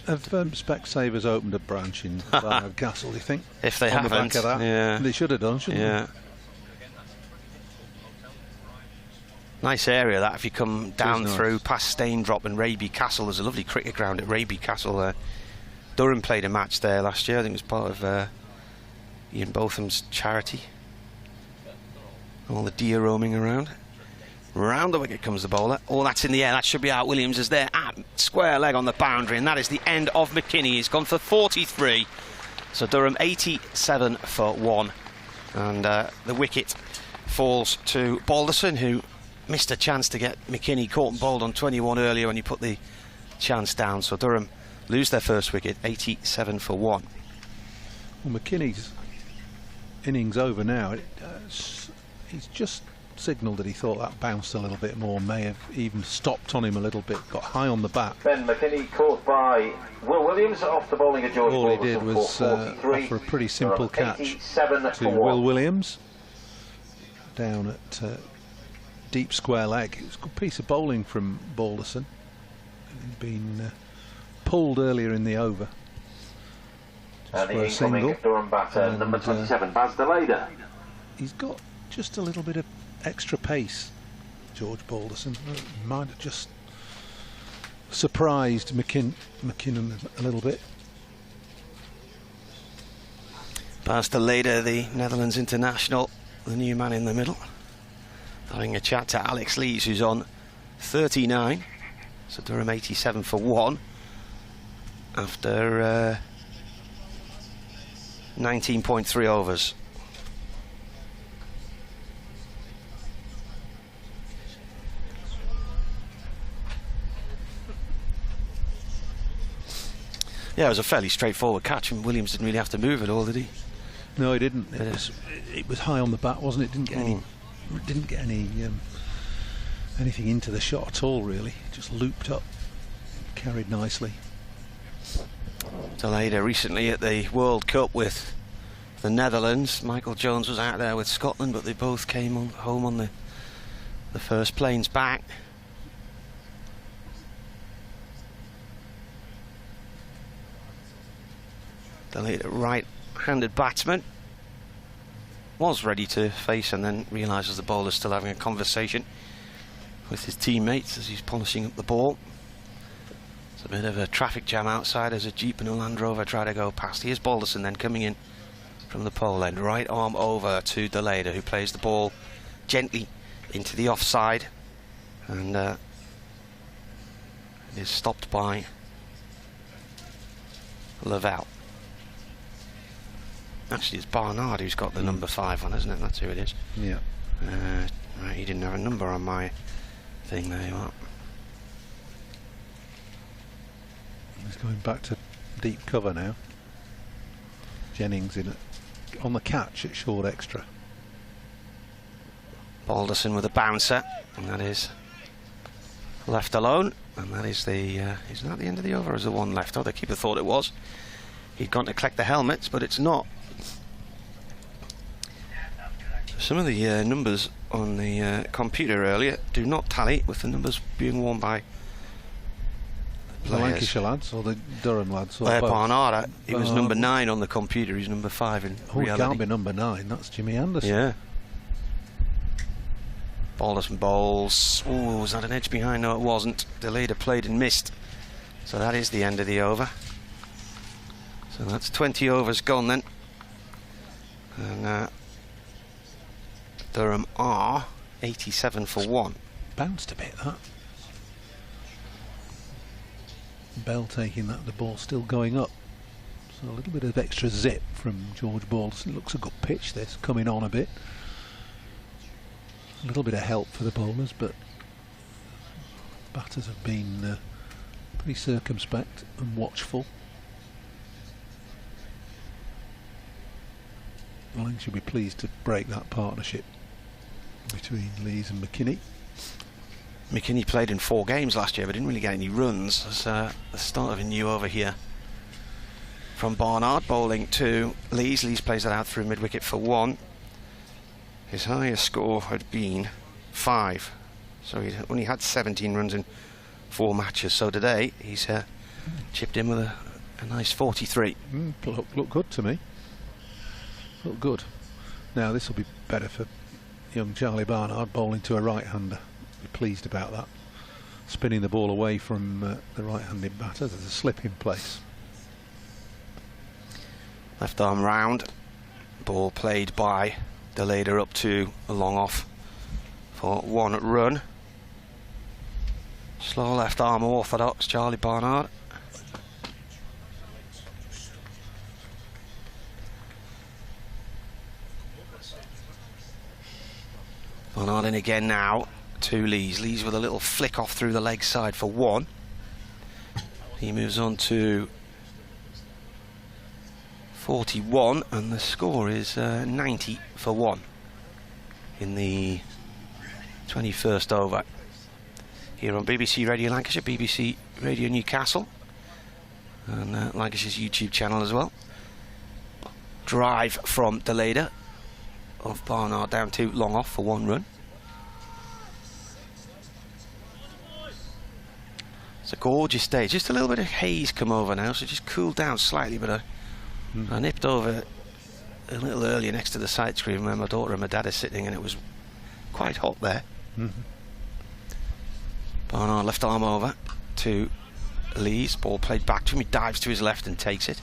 Speaker 3: Have Specsavers opened a branch in Barnard Castle, do you think?
Speaker 4: If they
Speaker 3: on
Speaker 4: haven't,
Speaker 3: the back of that?
Speaker 4: yeah.
Speaker 3: They should have done, shouldn't
Speaker 4: they? Nice area that if you come down through past Staindrop and Raby Castle. There's a lovely cricket ground at Raby Castle there. Durham played a match there last year. I think it was part of Ian Botham's charity. All the deer roaming around. Round the wicket comes the bowler. Oh, that's in the air. That should be out. Williams is there at square leg on the boundary, and that is the end of McKinney. He's gone for 43. So Durham 87 for 1. And the wicket falls to Balderson, who missed a chance to get McKinney caught and bowled on 21 earlier when he put the chance down. So Durham lose their first wicket, 87 for 1.
Speaker 3: Well, McKinney's innings over now. He's just signalled that he thought that bounced a little bit more, may have even stopped on him a little bit, got high on the bat.
Speaker 5: Ben McKinney caught by Will Williams off the bowling of George
Speaker 3: All he
Speaker 5: Balderson
Speaker 3: did was offer a pretty simple catch to Will Williams down at deep square leg. It was a good piece of bowling from Balderson. He'd been pulled earlier in the over.
Speaker 5: And the incoming Durham batter, number 27, Baz Delader.
Speaker 3: He's got just a little bit of extra pace, George Balderson. Might have just surprised McKinnon a little bit.
Speaker 4: Baz Delader, the Netherlands international, the new man in the middle, having a chat to Alex Lees, who's on 39. So Durham 87 for 1 after 19.3 overs. Yeah, it was a fairly straightforward catch, and Williams didn't really have to move at all, did he?
Speaker 3: No, he didn't. It was high on the bat, wasn't it? Didn't get any anything into the shot at all, really. Just looped up, carried nicely.
Speaker 4: Delader recently at the World Cup with the Netherlands. Michael Jones was out there with Scotland, but they both came home on the first planes back. Delader, right-handed batsman, was ready to face and then realises the bowler's still having a conversation with his teammates as he's polishing up the ball. It's a bit of a traffic jam outside as a Jeep and a Land Rover try to go past. Here's Balderson then coming in from the pole end, right arm over to Delader, who plays the ball gently into the offside, and is stopped by Lavelle. Actually, it's Barnard who's got the number 5 on, isn't it? That's who it is.
Speaker 3: Yeah.
Speaker 4: Right, he didn't have a number on my thing. There you are.
Speaker 3: He's going back to deep cover now. Jennings in it on the catch at short extra.
Speaker 4: Balderson with a bouncer, and that is left alone. And that is the isn't that the end of the over, or is the one left? Oh, the keeper thought it was. He'd gone to collect the helmets, but it's not. Some of the numbers on the computer earlier do not tally with the numbers being worn by
Speaker 3: the Lancashire lads or the Durham lads? Or
Speaker 4: Barnard, he was number 9 on the computer. He's number 5 in reality.
Speaker 3: He can't be number 9. That's Jimmy Anderson.
Speaker 4: Yeah. Balderson bowls. Oh, was that an edge behind? No, it wasn't. Delader played and missed. So that is the end of the over. So that's 20 overs gone then. And Durham are 87 for 1.
Speaker 3: Bounced a bit, that. Bell taking that, the ball still going up. So a little bit of extra zip from George Balderson. It looks a good pitch, this, coming on a bit. A little bit of help for the bowlers, but batters have been pretty circumspect and watchful. Lang should be pleased to break that partnership between Lees and McKinney.
Speaker 4: McKinney played in 4 games last year, but didn't really get any runs as the start of a new over here from Barnard, bowling to Lees. Lees plays that out through mid-wicket for 1. His highest score had been 5. So he only had 17 runs in 4 matches. So today he's chipped in with a nice 43.
Speaker 3: Look good to me. Look good. Now this will be better for young Charlie Barnard, bowling to a right-hander. Be pleased about that. Spinning the ball away from the right-handed batter. There's a slip in place.
Speaker 4: Left arm round. Ball played by the leader up to a long off for 1 run. Slow left arm orthodox, Charlie Barnard. Barnard in again now to Lees. Lees with a little flick off through the leg side for 1. He moves on to 41 and the score is 90 for 1 in the 21st over here on BBC Radio Lancashire, BBC Radio Newcastle and Lancashire's YouTube channel as well. Drive from the leader of Barnard down to long off for 1 run. It's a gorgeous day. Just a little bit of haze come over now, so just cooled down slightly, but I nipped over a little earlier next to the side screen where my daughter and my dad are sitting, and it was quite hot there. Barnard left arm over to Lees. Ball played back to him. He dives to his left and takes it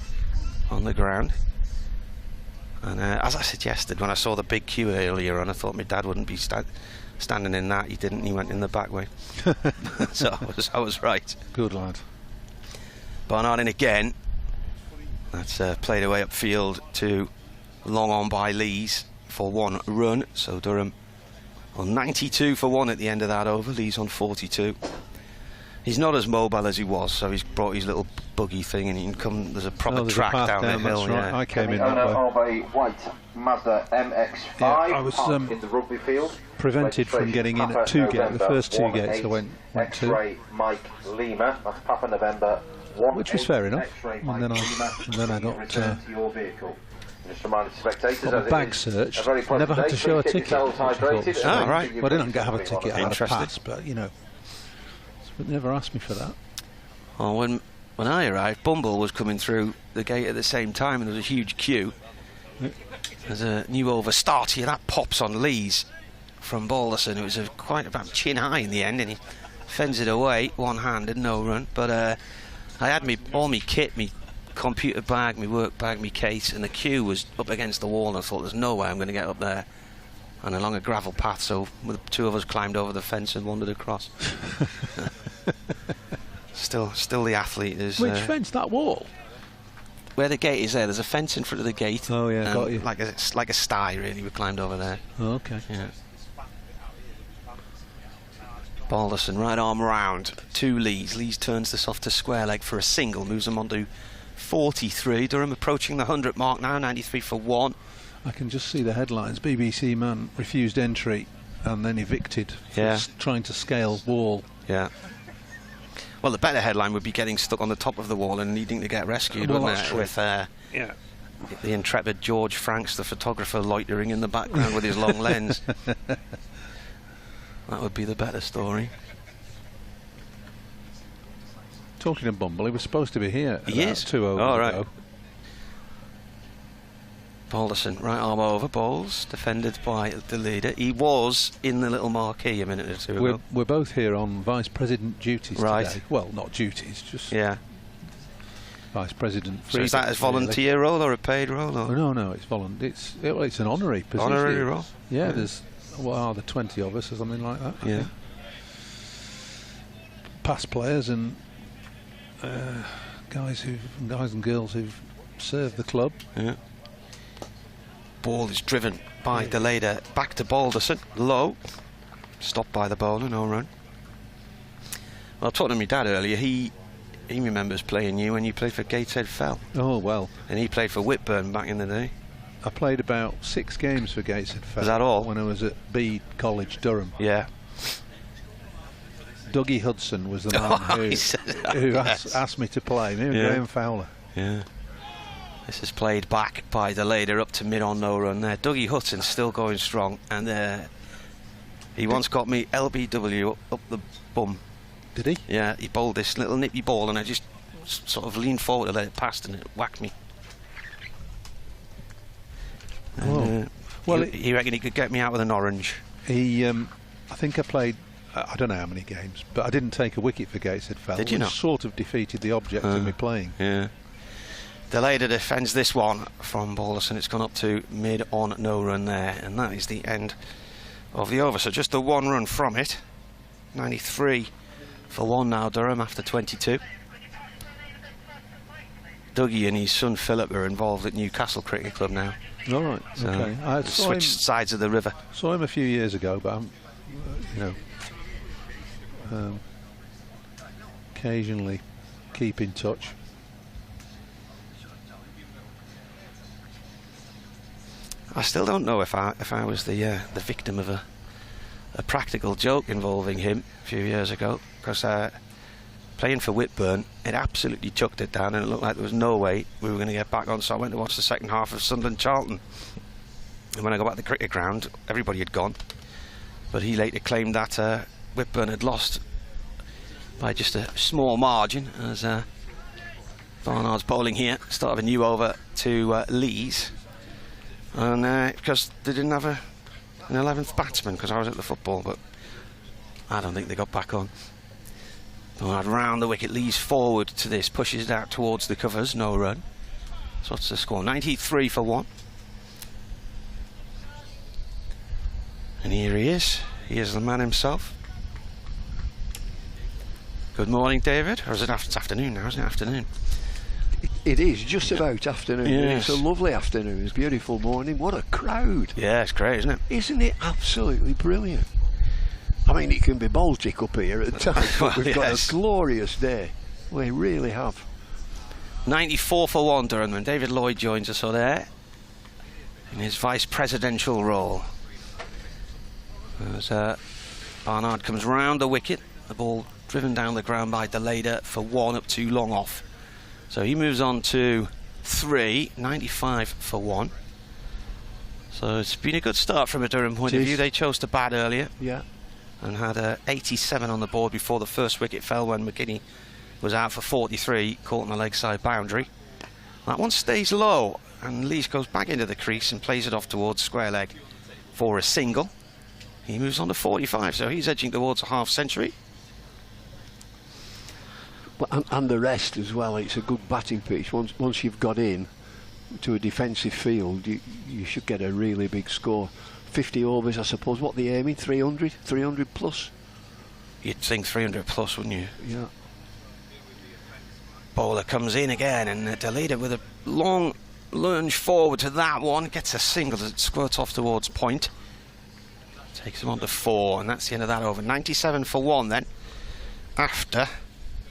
Speaker 4: on the ground. And as I suggested when I saw the big queue earlier on, I thought my dad wouldn't be standing in that. He didn't. He went in the back way. So I was right.
Speaker 3: Good lad.
Speaker 4: Barnard in again. That's played away upfield to long on by Lees for 1 run. So Durham on 92 for 1 at the end of that over. Lees on 42. He's not as mobile as he was, so he's brought his little buggy thing and he can come. There's a proper track down the hill.
Speaker 3: Right.
Speaker 4: Yeah.
Speaker 3: I came in that way.
Speaker 5: Of a white Mazda MX-5
Speaker 3: yeah, I was
Speaker 5: in the rugby field.
Speaker 3: prevented from getting in at 2 gates. The first 2 gates I went to.
Speaker 5: X-ray Mike Lima. That's Papa November 1.
Speaker 3: Which was fair enough. And then I got
Speaker 5: to your vehicle. Just reminded spectators,
Speaker 3: got a bag search. Never had to show a ticket.
Speaker 4: Right. Well,
Speaker 3: I didn't have a ticket. I had a pass, but you know, but never asked me for that.
Speaker 4: Oh, when I arrived, Bumble was coming through the gate at the same time, and there was a huge queue. There's a new over start here that pops on Lees from Balderson. It was quite about chin high in the end, and he fends it away one-handed, no run. But I had all my kit, me computer bag, my work bag, my case, and the queue was up against the wall, and I thought there's no way I'm going to get up there. And along a gravel path, so the 2 of us climbed over the fence and wandered across. Still the athlete.
Speaker 3: Which fence? That wall?
Speaker 4: Where the gate is there's a fence in front of the gate.
Speaker 3: Oh yeah, got you.
Speaker 4: Like a sty, really. We climbed over there.
Speaker 3: Oh, okay.
Speaker 4: Yeah. Balderson, right arm round to Lees. Lees turns this off to square leg for a single, moves them on to 43. Durham approaching the 100 mark now, 93 for 1.
Speaker 3: I can just see the headlines. BBC man refused entry and then evicted for trying to scale wall.
Speaker 4: Yeah. Well, the better headline would be getting stuck on the top of the wall and needing to get rescued, wouldn't it? With the intrepid George Franks, the photographer, loitering in the background with his long lens. That would be the better story.
Speaker 3: Talking of Bumble, he was supposed to be here.
Speaker 4: He is.
Speaker 3: 2 overs
Speaker 4: ago. Balderson, right arm over, bowls, defended by the leader. He was in the little marquee a minute or 2 ago.
Speaker 3: We're both here on Vice President duties today. Well, not duties, just Vice President.
Speaker 4: So is that a volunteer role or a paid role? Or?
Speaker 3: No, it's volunteer. It's an honorary position.
Speaker 4: Honorary role?
Speaker 3: Yeah, there's what are there 20 of us or something like that?
Speaker 4: Yeah.
Speaker 3: Past players and guys and girls who've served the club.
Speaker 4: Yeah. Ball is driven by the leader back to Balderson, low, stopped by the bowler, no run. Well, I talked to my dad earlier. He remembers playing you when you played for Gateshead Fell.
Speaker 3: Oh well.
Speaker 4: And he played for Whitburn back in the day.
Speaker 3: I played about 6 games for Gateshead Fell.
Speaker 4: Is that all?
Speaker 3: When I was at Bede College, Durham.
Speaker 4: Yeah.
Speaker 3: Dougie Hudson was the man who asked me to play. Me and Graham Fowler.
Speaker 4: Yeah. This is played back by the Lader up to mid on, no run there. Dougie Hutton's still going strong, and he once got me LBW up the bum.
Speaker 3: Did he?
Speaker 4: Yeah, he bowled this little nippy ball, and I just sort of leaned forward to let it past, and it whacked me. And, well, he reckoned he could get me out with an orange.
Speaker 3: I think I played, I don't know how many games, but I didn't take a wicket for Gateshead Fell.
Speaker 4: Did you not?
Speaker 3: Sort of defeated the object of me playing.
Speaker 4: Yeah. Delader defends this one from Balderson. It's gone up to mid on, no run there, and that is the end of the over. So just the 1 run from it. 93 for 1 now, Durham, after 22. Dougie and his son Philip are involved at Newcastle Cricket Club now.
Speaker 3: All right,
Speaker 4: So
Speaker 3: okay. I
Speaker 4: switched sides of the river.
Speaker 3: Saw him a few years ago, but I'm, occasionally keep in touch.
Speaker 4: I still don't know if I was the victim of a practical joke involving him a few years ago, because playing for Whitburn, it absolutely chucked it down, and it looked like there was no way we were going to get back on. So I went to watch the second half of Sunderland Charlton, and when I got back to the cricket ground, everybody had gone. But he later claimed that Whitburn had lost by just a small margin, as Barnard's bowling here. Start of a new over to Lees. And because they didn't have an 11th batsman, because I was at the football, but I don't think they got back on. Barnard round the wicket, Lees forward to this, pushes it out towards the covers, no run. So what's the score? 93 for 1. And here he is the man himself. Good morning, David. Or is it it's afternoon now, isn't it? Afternoon.
Speaker 6: It is just about afternoon.
Speaker 4: Yes.
Speaker 6: It's a lovely afternoon. It's a beautiful morning. What a crowd!
Speaker 4: Yeah, it's great, isn't it?
Speaker 6: Isn't it absolutely brilliant? I mean, it can be Baltic up here at times, but we've got a glorious day. We really have.
Speaker 4: 94 for 1, Durham, and David Lloyd joins us there in his vice presidential role. As Barnard comes round the wicket, the ball driven down the ground by Delader for 1 up too long off. So he moves on to 3, 95 for 1. So it's been a good start from a Durham point of view. They chose to bat earlier.
Speaker 6: Yeah.
Speaker 4: And had 87 on the board before the first wicket fell, when McKinney was out for 43, caught on the leg side boundary. That one stays low, and Lees goes back into the crease and plays it off towards square leg for a single. He moves on to 45, so he's edging towards a half century.
Speaker 6: And the rest as well. It's a good batting pitch. Once you've got in to a defensive field, you should get a really big score. 50 overs, I suppose. What are they aiming? 300 plus?
Speaker 4: You'd think 300 plus, wouldn't you?
Speaker 6: Yeah.
Speaker 4: Bowler comes in again, and Delader with a long lunge forward to that one, gets a single as it squirts off towards point. Takes him on to 4, and that's the end of that over. 97 for 1 then, after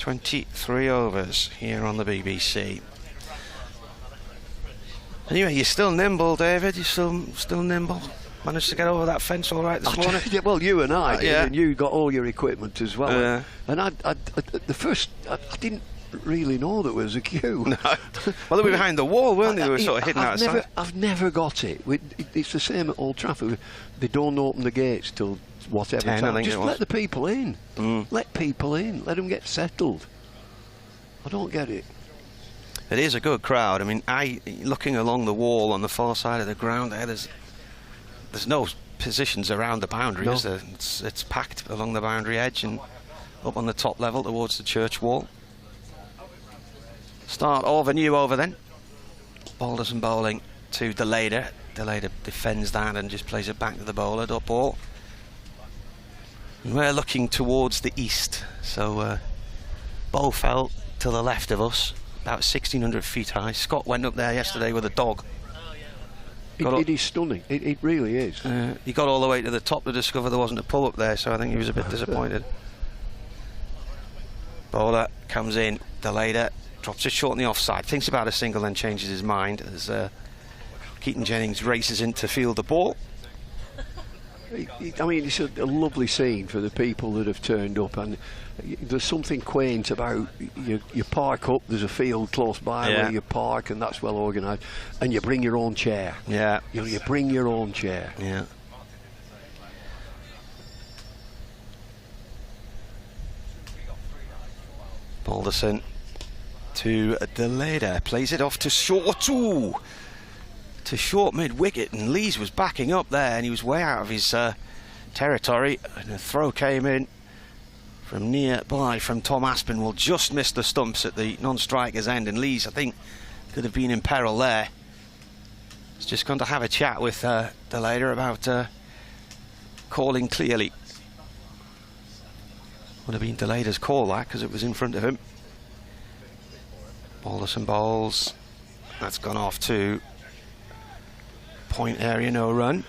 Speaker 4: 23 overs here on the BBC. Anyway, you're still nimble, David. You're still nimble. Managed to get over that fence all right this morning.
Speaker 6: Well, you and I did,
Speaker 4: yeah.
Speaker 6: and you got all your equipment as well. And I didn't really know there was a queue.
Speaker 4: No. Well, they were behind the wall, weren't they? They were sort of hidden outside.
Speaker 6: I've never got it. It's the same at Old Trafford. They don't open the gates till whatever
Speaker 4: 10,
Speaker 6: time.
Speaker 4: I think
Speaker 6: Just
Speaker 4: it was.
Speaker 6: let the people in. Let people in. Let them get settled. I don't get it.
Speaker 4: It is a good crowd. I mean, looking along the wall on the far side of the ground there's no positions around the boundary, is there? It's packed along the boundary edge and up on the top level towards the church wall. Start of a new over then. Balderson bowling to Delader. Delader defends that and just plays it back to the bowler, dot ball. And we're looking towards the east, so Bow fell to the left of us, about 1,600 feet high. Scott went up there yesterday with a dog.
Speaker 6: It is stunning. It really is.
Speaker 4: He got all the way to the top to discover there wasn't a pull up there, so I think he was a bit disappointed. Bowler comes in, Delader drops it short on the offside, thinks about a single, then changes his mind as Keaton Jennings races in to field the ball.
Speaker 6: I mean, it's a lovely scene for the people that have turned up, and there's something quaint about you park up, there's a field close by where you park, and that's well organised, and you bring your own chair.
Speaker 4: Yeah.
Speaker 6: You bring your own chair.
Speaker 4: Yeah. Balderson to Deleda, plays it off to short. Ooh! To short mid-wicket, and Lees was backing up there, and he was way out of his territory, and a throw came in from nearby from Tom Aspinwall, just missed the stumps at the non-striker's end, and Lees, I think, could have been in peril there. He's just gone to have a chat with Deleda about calling clearly. Would have been Deleda's call, that, because it was in front of him. Balderson bowls. That's gone off to point area, no run.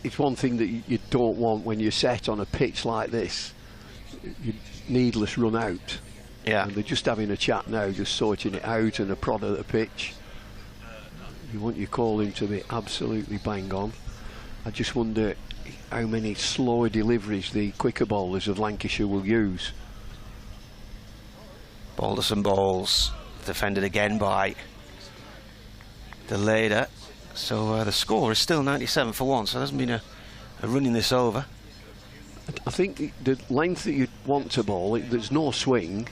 Speaker 6: It's one thing that you don't want when you're set on a pitch like this. You needless run out.
Speaker 4: Yeah.
Speaker 6: And they're just having a chat now, just sorting it out, and a prod at the pitch. You want your calling to be absolutely bang on. I just wonder how many slower deliveries the quicker bowlers of Lancashire will use.
Speaker 4: Balderson bowls, defended again by Deleda. So the score is still 97 for 1, so there hasn't been a running this over.
Speaker 6: I think the length that you want to bowl, there's no swing,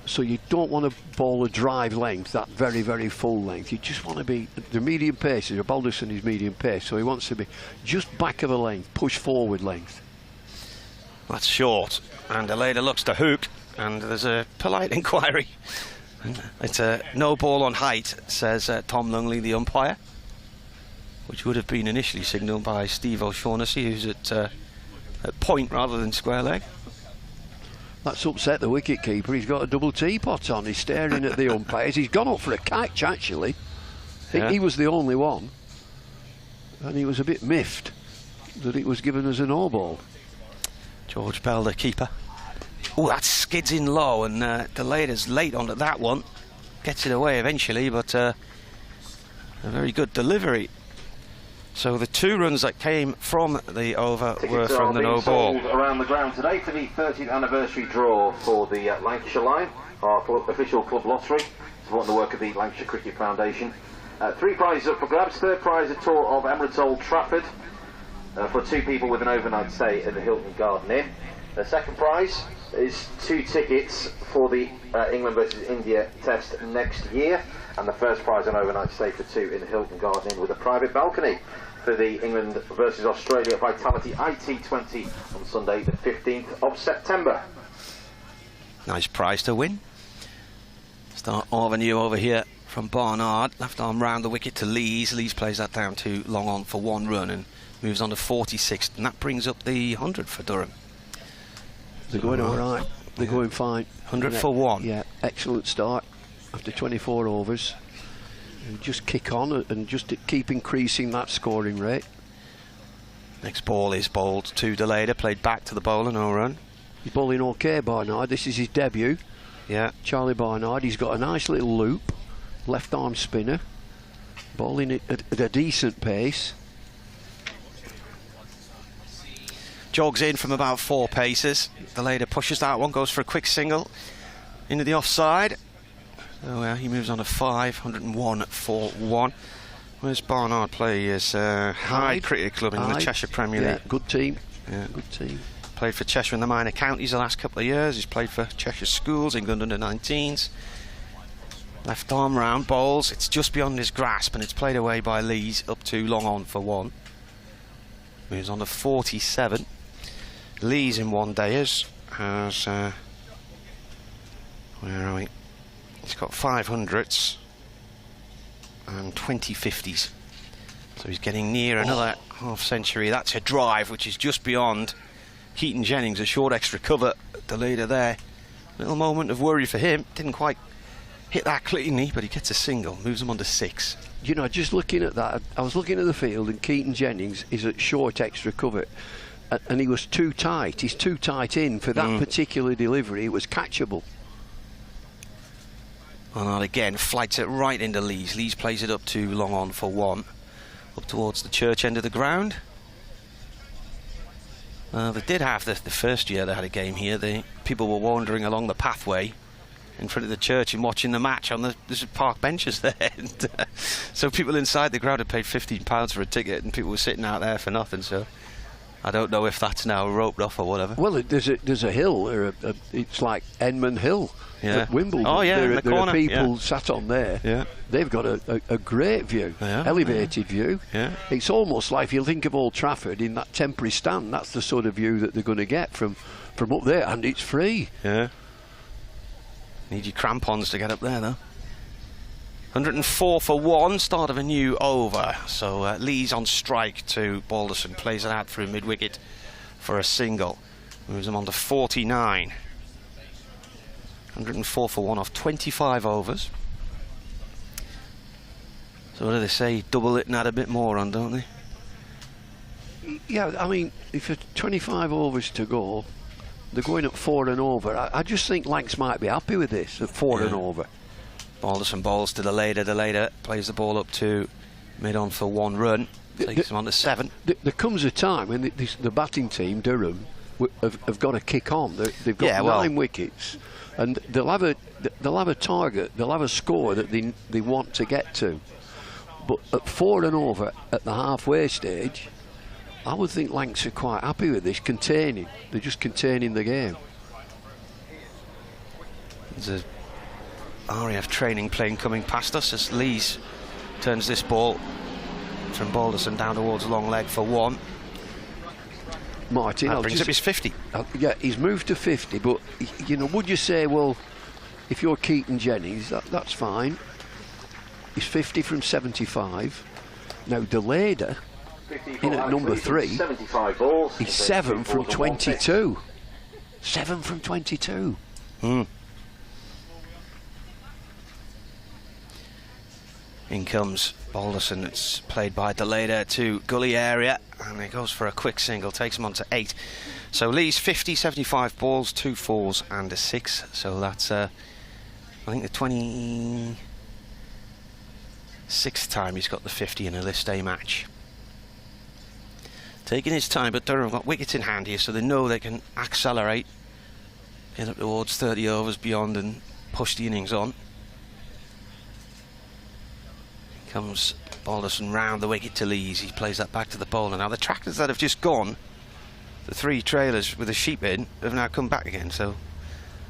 Speaker 6: so you don't want to bowl a drive length, that very, very full length. You just want to be, the medium pace, Balderson is medium pace, so he wants to be just back of a length, push forward length.
Speaker 4: That's short, and Deleda looks to hook, and there's a polite inquiry. It's a no ball on height, says Tom Lungley, the umpire, which would have been initially signalled by Steve O'Shaughnessy, who's at point rather than square leg.
Speaker 6: That's upset the wicket keeper. He's got a double teapot on. He's staring at the umpires. He's gone up for a catch, actually. I think he was the only one, and he was a bit miffed that it was given as a no ball.
Speaker 4: George Bell, the keeper. Oh, that skids in low, and Deleda's late onto that one. Gets it away eventually, but a very good delivery. So the 2 runs that came from the over were from the no ball.
Speaker 5: Around the ground today for the 30th anniversary draw for the Lancashire line, our official club lottery, supporting the work of the Lancashire Cricket Foundation. 3 prizes up for grabs. Third prize, a tour of Emirates Old Trafford for 2 people with an overnight stay at the Hilton Garden Inn. The second prize is 2 tickets for the England versus India test next year, and the first prize, an overnight stay for 2 in the Hilton Garden Inn with a private balcony for the England versus Australia Vitality IT20 on Sunday the 15th of September.
Speaker 4: Nice prize to win. Start Avenue over here from Barnard, left arm round the wicket to Lees. Lees plays that down to long on for 1 run and moves on to 46th, and that brings up the 100 for Durham.
Speaker 6: They're going all right. They're going fine.
Speaker 4: 100 for 1.
Speaker 6: Yeah, excellent start after 24 overs. And just kick on and just keep increasing that scoring rate.
Speaker 4: Next ball is bowled to Deleda, played back to the bowler, no run.
Speaker 6: He's bowling okay, Barnard. This is his debut.
Speaker 4: Yeah.
Speaker 6: Charlie Barnard. He's got a nice little loop, left arm spinner, bowling it at a decent pace.
Speaker 4: Jogs in from about 4 paces. Deleda pushes that one, goes for a quick single into the offside. So he moves on to 501 for 1. Where's Barnard play? His Hyde Cricket Club in the Cheshire Premier League.
Speaker 6: Good team.
Speaker 4: Yeah.
Speaker 6: Good team.
Speaker 4: Played for Cheshire in the minor counties the last couple of years. He's played for Cheshire Schools, England under-19s. Left arm round, bowls. It's just beyond his grasp, and it's played away by Lees up to long on for 1. Moves on to 47. Lees in 1 dayers has where are we? He's got 500s and 20 50s, so he's getting near another half century. That's a drive which is just beyond Keaton Jennings, a short extra cover. The leader there, little moment of worry for him, didn't quite hit that cleanly, but he gets a single, moves him on to 6.
Speaker 6: You know, just looking at that, I was looking at the field, and Keaton Jennings is at short extra cover, and he was too tight. He's too tight in for that particular delivery. It was catchable.
Speaker 4: And again, flights it right into Lees. Lees plays it up to long on for 1, up towards the church end of the ground. They did have the first year they had a game here. People were wandering along the pathway in front of the church and watching the match on there's park benches there. And, so people inside the crowd had paid £15 for a ticket, and people were sitting out there for nothing. So I don't know if that's now roped off or whatever.
Speaker 6: Well, there's a hill, it's like Enman Hill at Wimbledon.
Speaker 4: Oh yeah,
Speaker 6: there
Speaker 4: corner.
Speaker 6: Are people sat on there.
Speaker 4: Yeah.
Speaker 6: They've got a great view, elevated view.
Speaker 4: Yeah.
Speaker 6: It's almost like, if you think of Old Trafford in that temporary stand, that's the sort of view that they're going to get from up there, and it's free.
Speaker 4: Yeah. Need your crampons to get up there, though. 104 for 1, start of a new over. So Lee's on strike to Balderson, plays it out through mid-wicket for a single. Moves them on to 49. 104 for 1 off 25 overs. So what do they say? Double it and add a bit more on, don't they?
Speaker 6: Yeah, I mean, if it's 25 overs to go, they're going at 4 and over. I just think Lancs might be happy with this at 4 and over.
Speaker 4: Balderson bowls to Deleda plays the ball up to mid-on for 1 run. Takes him on to 7.
Speaker 6: There comes a time when the batting team, Durham, have got to kick on. They've got 9 wickets, and they'll have a target, they'll have a score that they want to get to. But at 4 and over at the halfway stage, I would think Lancs are quite happy with this, containing. They're just containing the game.
Speaker 4: There's a RAF training plane coming past us as Lees turns this ball from Balderson down towards long leg for 1.
Speaker 6: Martin,
Speaker 4: that brings up his 50.
Speaker 6: Yeah, he's moved to 50, but you know, would you say, well, if you're Keaton Jennings, that's fine. He's 50 from 75. Now Deleda in at number 3.
Speaker 5: 75 balls.
Speaker 6: He's 7 from 22. 7 from 22.
Speaker 4: In comes Balderson. It's played by Deleda to gully area, and he goes for a quick single, takes him on to 8. So Lee's 50, 75 balls, 2 4s and a 6. So that's I think the 26th time he's got the 50 in a list A match. Taking his time, but Durham have got wickets in hand here, so they know they can accelerate, get up towards 30 overs beyond and push the innings on. Comes Balderson round the wicket to Lees. He plays that back to the bowler. Now the tractors that have just gone, the 3 trailers with the sheep in, have now come back again, so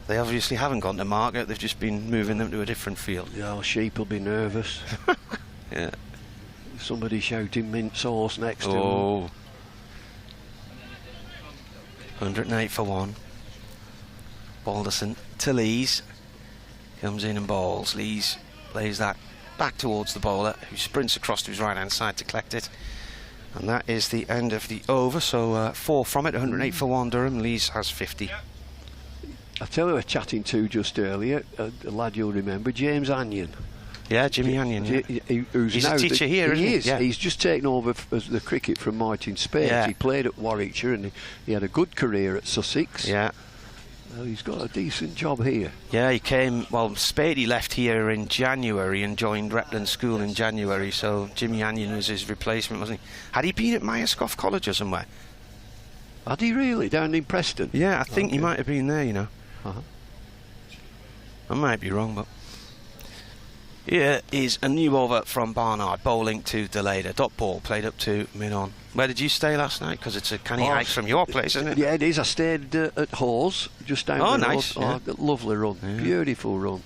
Speaker 4: they obviously haven't gone to market. They've just been moving them to a different field.
Speaker 6: Yeah, sheep will be nervous.
Speaker 4: Yeah.
Speaker 6: Somebody shouting mint sauce next to them.
Speaker 4: Oh. 108 for 1. Balderson to Lees. Comes in and bowls. Lees plays that back towards the bowler, who sprints across to his right hand side to collect it. And that is the end of the over. So 4 from it, 108 for 1 Durham. Lees has 50.
Speaker 6: I tell you, we were chatting to just earlier, a lad you'll remember, James Anion.
Speaker 4: Yeah, Jimmy Anion.
Speaker 6: Who's
Speaker 4: now a teacher here, isn't he?
Speaker 6: Yeah. He's just taken over as the cricket from Martin Spades.
Speaker 4: Yeah.
Speaker 6: He played at Warwickshire and he had a good career at Sussex.
Speaker 4: Yeah.
Speaker 6: Well, he's got a decent job here.
Speaker 4: Yeah, he came, well, Spady left here in January and joined Repton School in January, so Jimmy Anion was his replacement, wasn't he? Had he been at Myerscough College or somewhere?
Speaker 6: Had he really? Down in Preston?
Speaker 4: Yeah, I think he might have been there, you know.
Speaker 6: Uh-huh.
Speaker 4: I might be wrong, but here is a new over from Barnard, bowling to Deleda. Dot ball played up to mid-on. Where did you stay last night? Because it's a canny hike from your place, isn't it?
Speaker 6: Yeah, it is. I stayed at Hawes, just down the road.
Speaker 4: Nice. Yeah.
Speaker 6: Lovely run. Yeah. Beautiful run.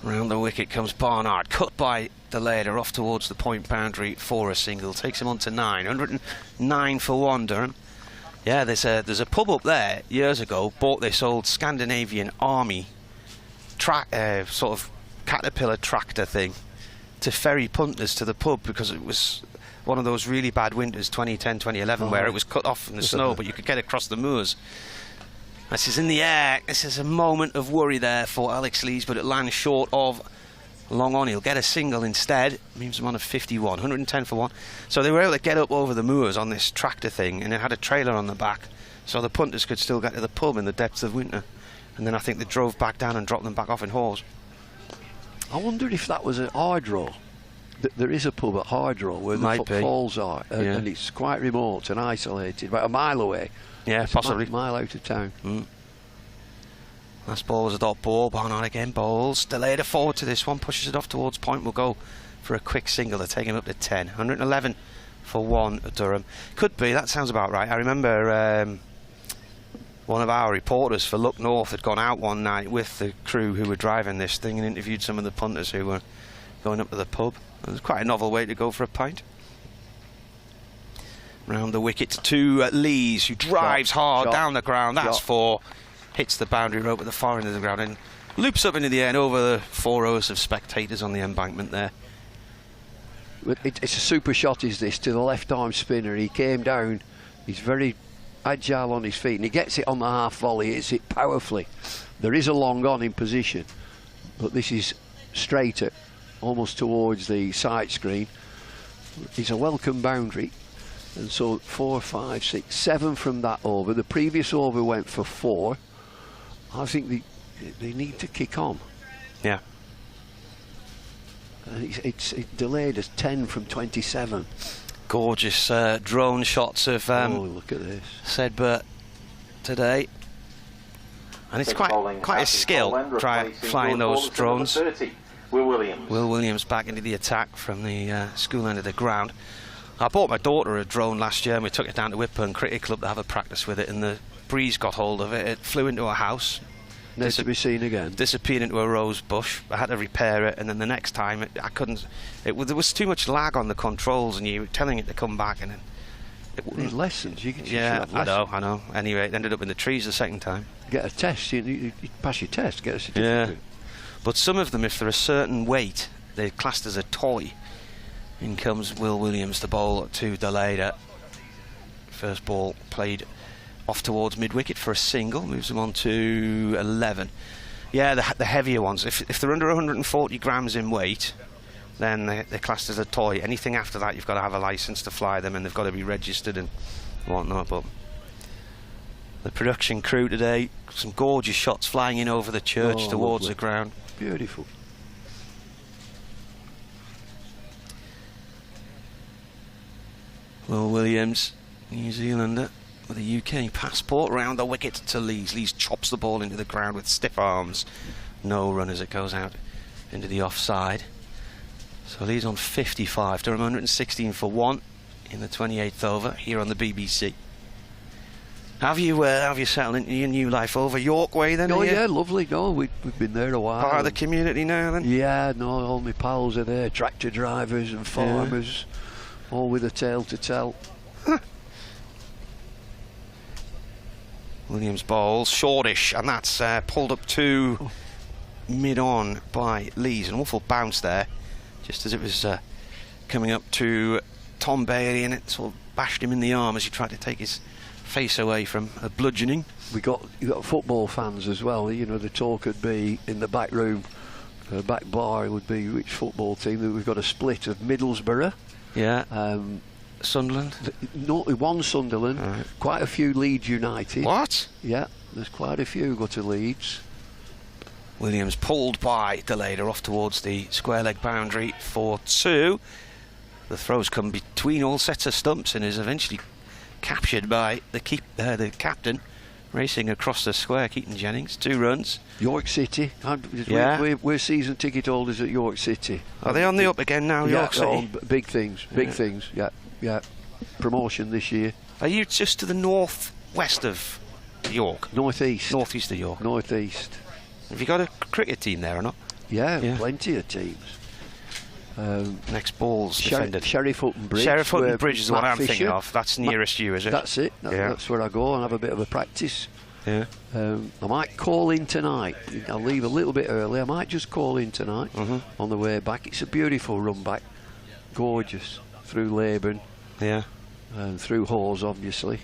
Speaker 4: Round the wicket comes Barnard, cut by Deleda off towards the point boundary for a single. Takes him on to 9. 109 for 1, Durham. Yeah, there's a pub up there years ago, bought this old Scandinavian army sort of caterpillar tractor thing to ferry punters to the pub, because it was one of those really bad winters, 2010, 2011, where it was cut off in the snow, but you could get across the moors. This is in the air. This is a moment of worry there for Alex Lees, but it lands short of long on. He'll get a single instead. Means him on a 51, 110 for 1. So they were able to get up over the moors on this tractor thing, and it had a trailer on the back, so the punters could still get to the pub in the depths of winter. And then I think they drove back down and dropped them back off in Hawes.
Speaker 6: I wonder if that was an hydro. there is a pub at Hydro where the footfalls are, and it's quite remote and isolated, about a mile away.
Speaker 4: Yeah,
Speaker 6: it's
Speaker 4: possibly.
Speaker 6: A mile out of town.
Speaker 4: Last ball was a dot ball. Barnard again bowls. Delayed a forward to this one, pushes it off towards point. Will go for a quick single. They're taking him up to 10. 111 for 1 at Durham. Could be, that sounds about right. I remember one of our reporters for Look North had gone out one night with the crew who were driving this thing and interviewed some of the punters who were going up to the pub. It was quite a novel way to go for a pint. Round the wicket to Lees, who drives hard down the ground. That's 4. Hits the boundary rope at the far end of the ground and loops up into the air and over the 4 rows of spectators on the embankment there.
Speaker 6: It's a super shot, is this, to the left arm spinner. He came down, he's very agile on his feet, and he gets it on the half volley, hits it powerfully. There is a long on in position, but this is straighter, almost towards the side screen. It's a welcome boundary. And so 4, 5, 6, 7 from that over. The previous over went for 4. I think they need to kick on.
Speaker 4: Yeah.
Speaker 6: It's delayed as 10 from 27.
Speaker 4: Gorgeous drone shots of
Speaker 6: look at this.
Speaker 4: Sedberg today. And it's quite a skill flying those drones.
Speaker 5: 30, Will Williams.
Speaker 4: Will Williams back into the attack from the school end of the ground. I bought my daughter a drone last year and we took it down to Whitburn Cricket Club to have a practice with it, and the breeze got hold of it. It flew into a house.
Speaker 6: Never to be seen again.
Speaker 4: Disappeared into a rose bush. I had to repair it, and then the next time I couldn't. There was too much lag on the controls, and you were telling it to come back, and it wouldn't.
Speaker 6: Need lessons. You
Speaker 4: have lessons. I know. Anyway, it ended up in the trees the second time.
Speaker 6: Get a test. You pass your test. Get a certificate.
Speaker 4: Yeah. But some of them, if they're a certain weight, they're classed as a toy. In comes Will Williams, the bowl to Deleda. First ball played off towards mid-wicket for a single, moves them on to 11. Yeah, the heavier ones. If they're under 140 grams in weight, then they're classed as a toy. Anything after that, you've got to have a license to fly them, and they've got to be registered and whatnot. But the production crew today, some gorgeous shots flying in over the church towards the ground.
Speaker 6: Beautiful.
Speaker 4: Will Williams, New Zealander, with a UK passport, round the wicket to Lees. Lees chops the ball into the ground with stiff arms. No run as it goes out into the offside. So Lees on 55. Durham 116 for 1 in the 28th over here on the BBC. Have you settled into your new life over York way then?
Speaker 6: Oh yeah, lovely. No, we've been there a while.
Speaker 4: Part of the community now then?
Speaker 6: Yeah, no, all my pals are there, tractor drivers and farmers. All with a tale to tell.
Speaker 4: Williams bowls, shortish, and that's pulled up to mid-on by Lees. An awful bounce there, just as it was coming up to Tom Bailey, and it sort of bashed him in the arm as he tried to take his face away from a bludgeoning.
Speaker 6: You got football fans as well. You know, the talk would be in the back room, the back bar would be which football team. That we've got a split of Middlesbrough.
Speaker 4: Yeah. Sunderland?
Speaker 6: No, one Sunderland. Right. Quite a few Leeds United.
Speaker 4: What?
Speaker 6: Yeah, there's quite a few go to Leeds.
Speaker 4: Williams pulled by Deleda off towards the square leg boundary for 2. The throws come between all sets of stumps and is eventually captured by the captain, racing across the square, Keaton Jennings. 2 runs.
Speaker 6: York City.
Speaker 4: Yeah.
Speaker 6: We're season ticket holders at York City.
Speaker 4: Are they on the up again now,
Speaker 6: yeah,
Speaker 4: York City?
Speaker 6: Big things, things. Yeah. Promotion this year.
Speaker 4: Are you just to the north-west of York?
Speaker 6: North-east.
Speaker 4: North-east of York.
Speaker 6: North-east.
Speaker 4: Have you got a cricket team there or not?
Speaker 6: Yeah, plenty of teams.
Speaker 4: Next ball's defended.
Speaker 6: Sheriff Hutton Bridge.
Speaker 4: Sheriff Hutton Bridge is the one I'm thinking of. That's nearest you, is it?
Speaker 6: That's it. That's where I go and have a bit of a practice.
Speaker 4: Yeah.
Speaker 6: I might call in tonight. I'll leave a little bit early. I might just call in tonight on the way back. It's a beautiful run back. Gorgeous. Through Leyburn.
Speaker 4: Yeah.
Speaker 6: And through Hawes, obviously.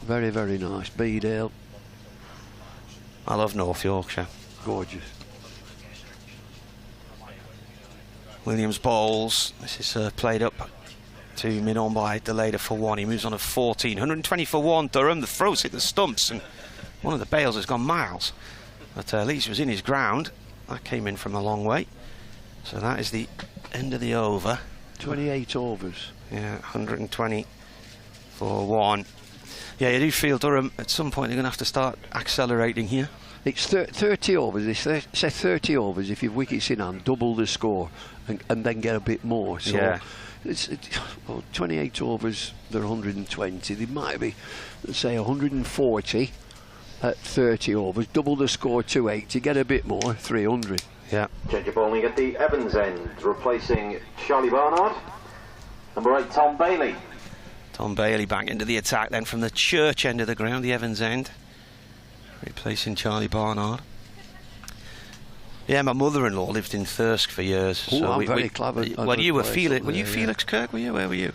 Speaker 6: Very, very nice. Beedale.
Speaker 4: I love North Yorkshire.
Speaker 6: Gorgeous.
Speaker 4: Williams bowls. This is played up to mid-on by Deleda for 1. He moves on to 14. 120 for 1, Durham. The throws hit the stumps, and one of the bails has gone miles. But Lees was in his ground. That came in from a long way. So that is the end of the over.
Speaker 6: 28 overs.
Speaker 4: Yeah, 120 for 1. Yeah, you do feel Durham at some point they're going to have to start accelerating here.
Speaker 6: It's 30 overs. They say 30 overs. If you've wickets in hand, double the score and then get a bit more. So
Speaker 4: yeah.
Speaker 6: Well, 28 overs, they're 120. They might be, let's say, 140 at 30 overs. Double the score, 280. Get a bit more, 300.
Speaker 4: Yeah.
Speaker 5: Change of bowling at the Evans end, replacing Charlie Barnard. Number 8, Tom Bailey.
Speaker 4: Tom Bailey back into the attack then from the Church end of the ground, the Evans end. Replacing Charlie Barnard. Yeah, my mother-in-law lived in Thirsk for years.
Speaker 6: Oh,
Speaker 4: so
Speaker 6: I'm very clever.
Speaker 4: Well, you were were you Felix Kirk? Were you? Where were you?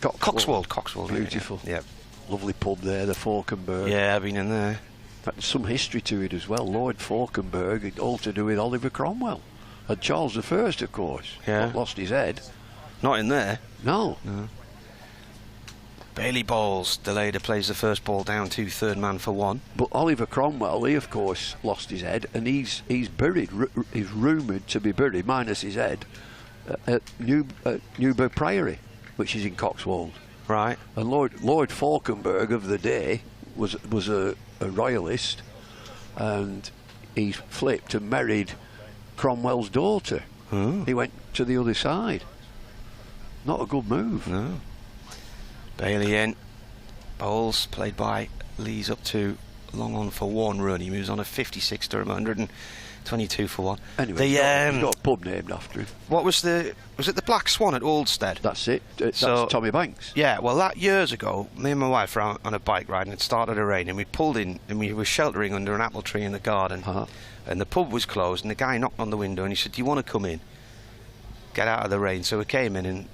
Speaker 4: Coxwold.
Speaker 6: Beautiful.
Speaker 4: Yeah.
Speaker 6: Lovely pub there, the Falkenberg.
Speaker 4: Yeah, I've been in there.
Speaker 6: There's some history to it as well. Lord Falkenberg, all to do with Oliver Cromwell. And Charles I, of course.
Speaker 4: Yeah.
Speaker 6: Lost his head.
Speaker 4: Not in there.
Speaker 6: No.
Speaker 4: Bailey bowls. Deleda plays the first ball down to third man for 1.
Speaker 6: But Oliver Cromwell, he of course lost his head, and he's buried. He's rumoured to be buried, minus his head, at Newburgh Priory, which is in Coxwold.
Speaker 4: Right.
Speaker 6: And Lord Falkenberg of the day was a royalist, and he flipped and married Cromwell's daughter.
Speaker 4: Oh.
Speaker 6: He went to the other side. Not a good move.
Speaker 4: No. Bailey in. Bowls played by Lees up to long on for 1 run. He moves on a 56 Durham, 122 for 1.
Speaker 6: Anyway, he's got a pub named after him.
Speaker 4: What was it the Black Swan at Aldstead?
Speaker 6: That's it. That's Tommy Banks.
Speaker 4: Yeah, well, that years ago, me and my wife were out on a bike ride and it started to rain, and we pulled in and we were sheltering under an apple tree in the garden. And the pub was closed, and the guy knocked on the window and he said, "Do you want to come in? Get out of the rain." So we came in, and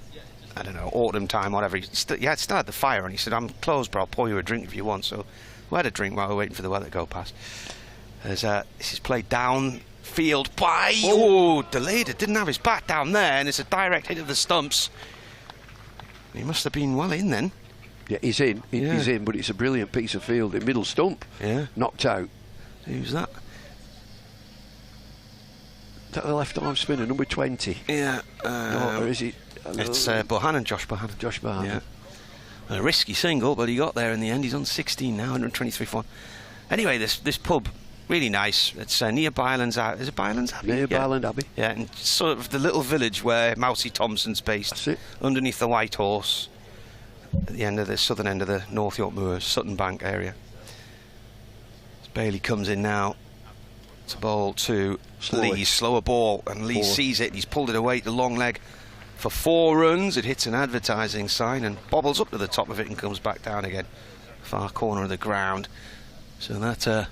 Speaker 4: I don't know, autumn time, whatever. He started the fire, and he said, "I'm closed, but I'll pour you a drink if you want." So we had a drink while we were waiting for the weather to go past. This is played down field by Deleda. Didn't have his bat down there, and it's a direct hit of the stumps. He must have been well in then.
Speaker 6: Yeah, he's in. He's in, but it's a brilliant piece of field. The middle stump.
Speaker 4: Yeah.
Speaker 6: Knocked out.
Speaker 4: Who's that?
Speaker 6: That the left arm spinner, number 20.
Speaker 4: Yeah.
Speaker 6: Or is it?
Speaker 4: It's Bohannon, Josh Bohannon.
Speaker 6: Josh Bohannon.
Speaker 4: Yeah. A risky single, but he got there in the end. He's on 16 now, 123 for 1. Anyway, this pub, really nice. It's near Bylands Abbey. Is it Bylands Abbey?
Speaker 6: Near Byland Abbey.
Speaker 4: Yeah, and sort of the little village where Mousy Thompson's based.
Speaker 6: That's it.
Speaker 4: Underneath the White Horse, at the end of the southern end of the North York Moors, Sutton Bank area. As Bailey comes in now to bowl to Lee. Slower ball, and Lee sees it. He's pulled it away to the long leg for 4 runs. It hits an advertising sign and bobbles up to the top of it and comes back down again. Far corner of the ground. So that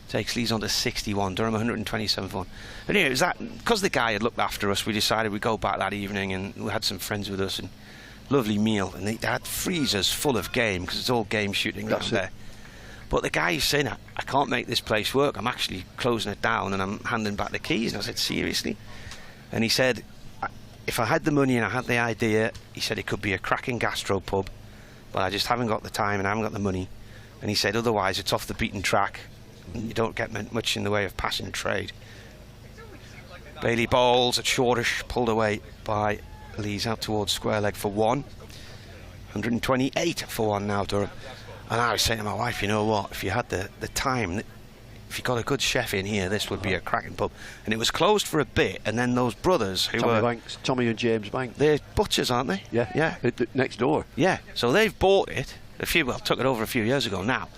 Speaker 4: takes Lees on to 61. Durham 127 for 1. Anyway, it was that, because the guy had looked after us, we decided we'd go back that evening, and we had some friends with us, and lovely meal, and they had freezers full of game, because it's all game shooting around there. But the guy was saying, "I can't make this place work. I'm actually closing it down and I'm handing back the keys." And I said, "Seriously?" And he said, "If I had the money and I had the idea," he said, "it could be a cracking gastro pub, but I just haven't got the time and I haven't got the money." And he said, "Otherwise it's off the beaten track and you don't get much in the way of passing trade." Bailey bowls at shortish, pulled away by Lees out towards square leg for 1. 128 for 1 now, Durham. And I was saying to my wife, you know what, if you had the time, if you got a good chef in here, this would be a cracking pub. And it was closed for a bit, and then those brothers who
Speaker 6: Tommy and James Banks.
Speaker 4: They're butchers, aren't they?
Speaker 6: Yeah.
Speaker 4: Yeah.
Speaker 6: Next door.
Speaker 4: Yeah. So they've bought it took it over a few years ago now.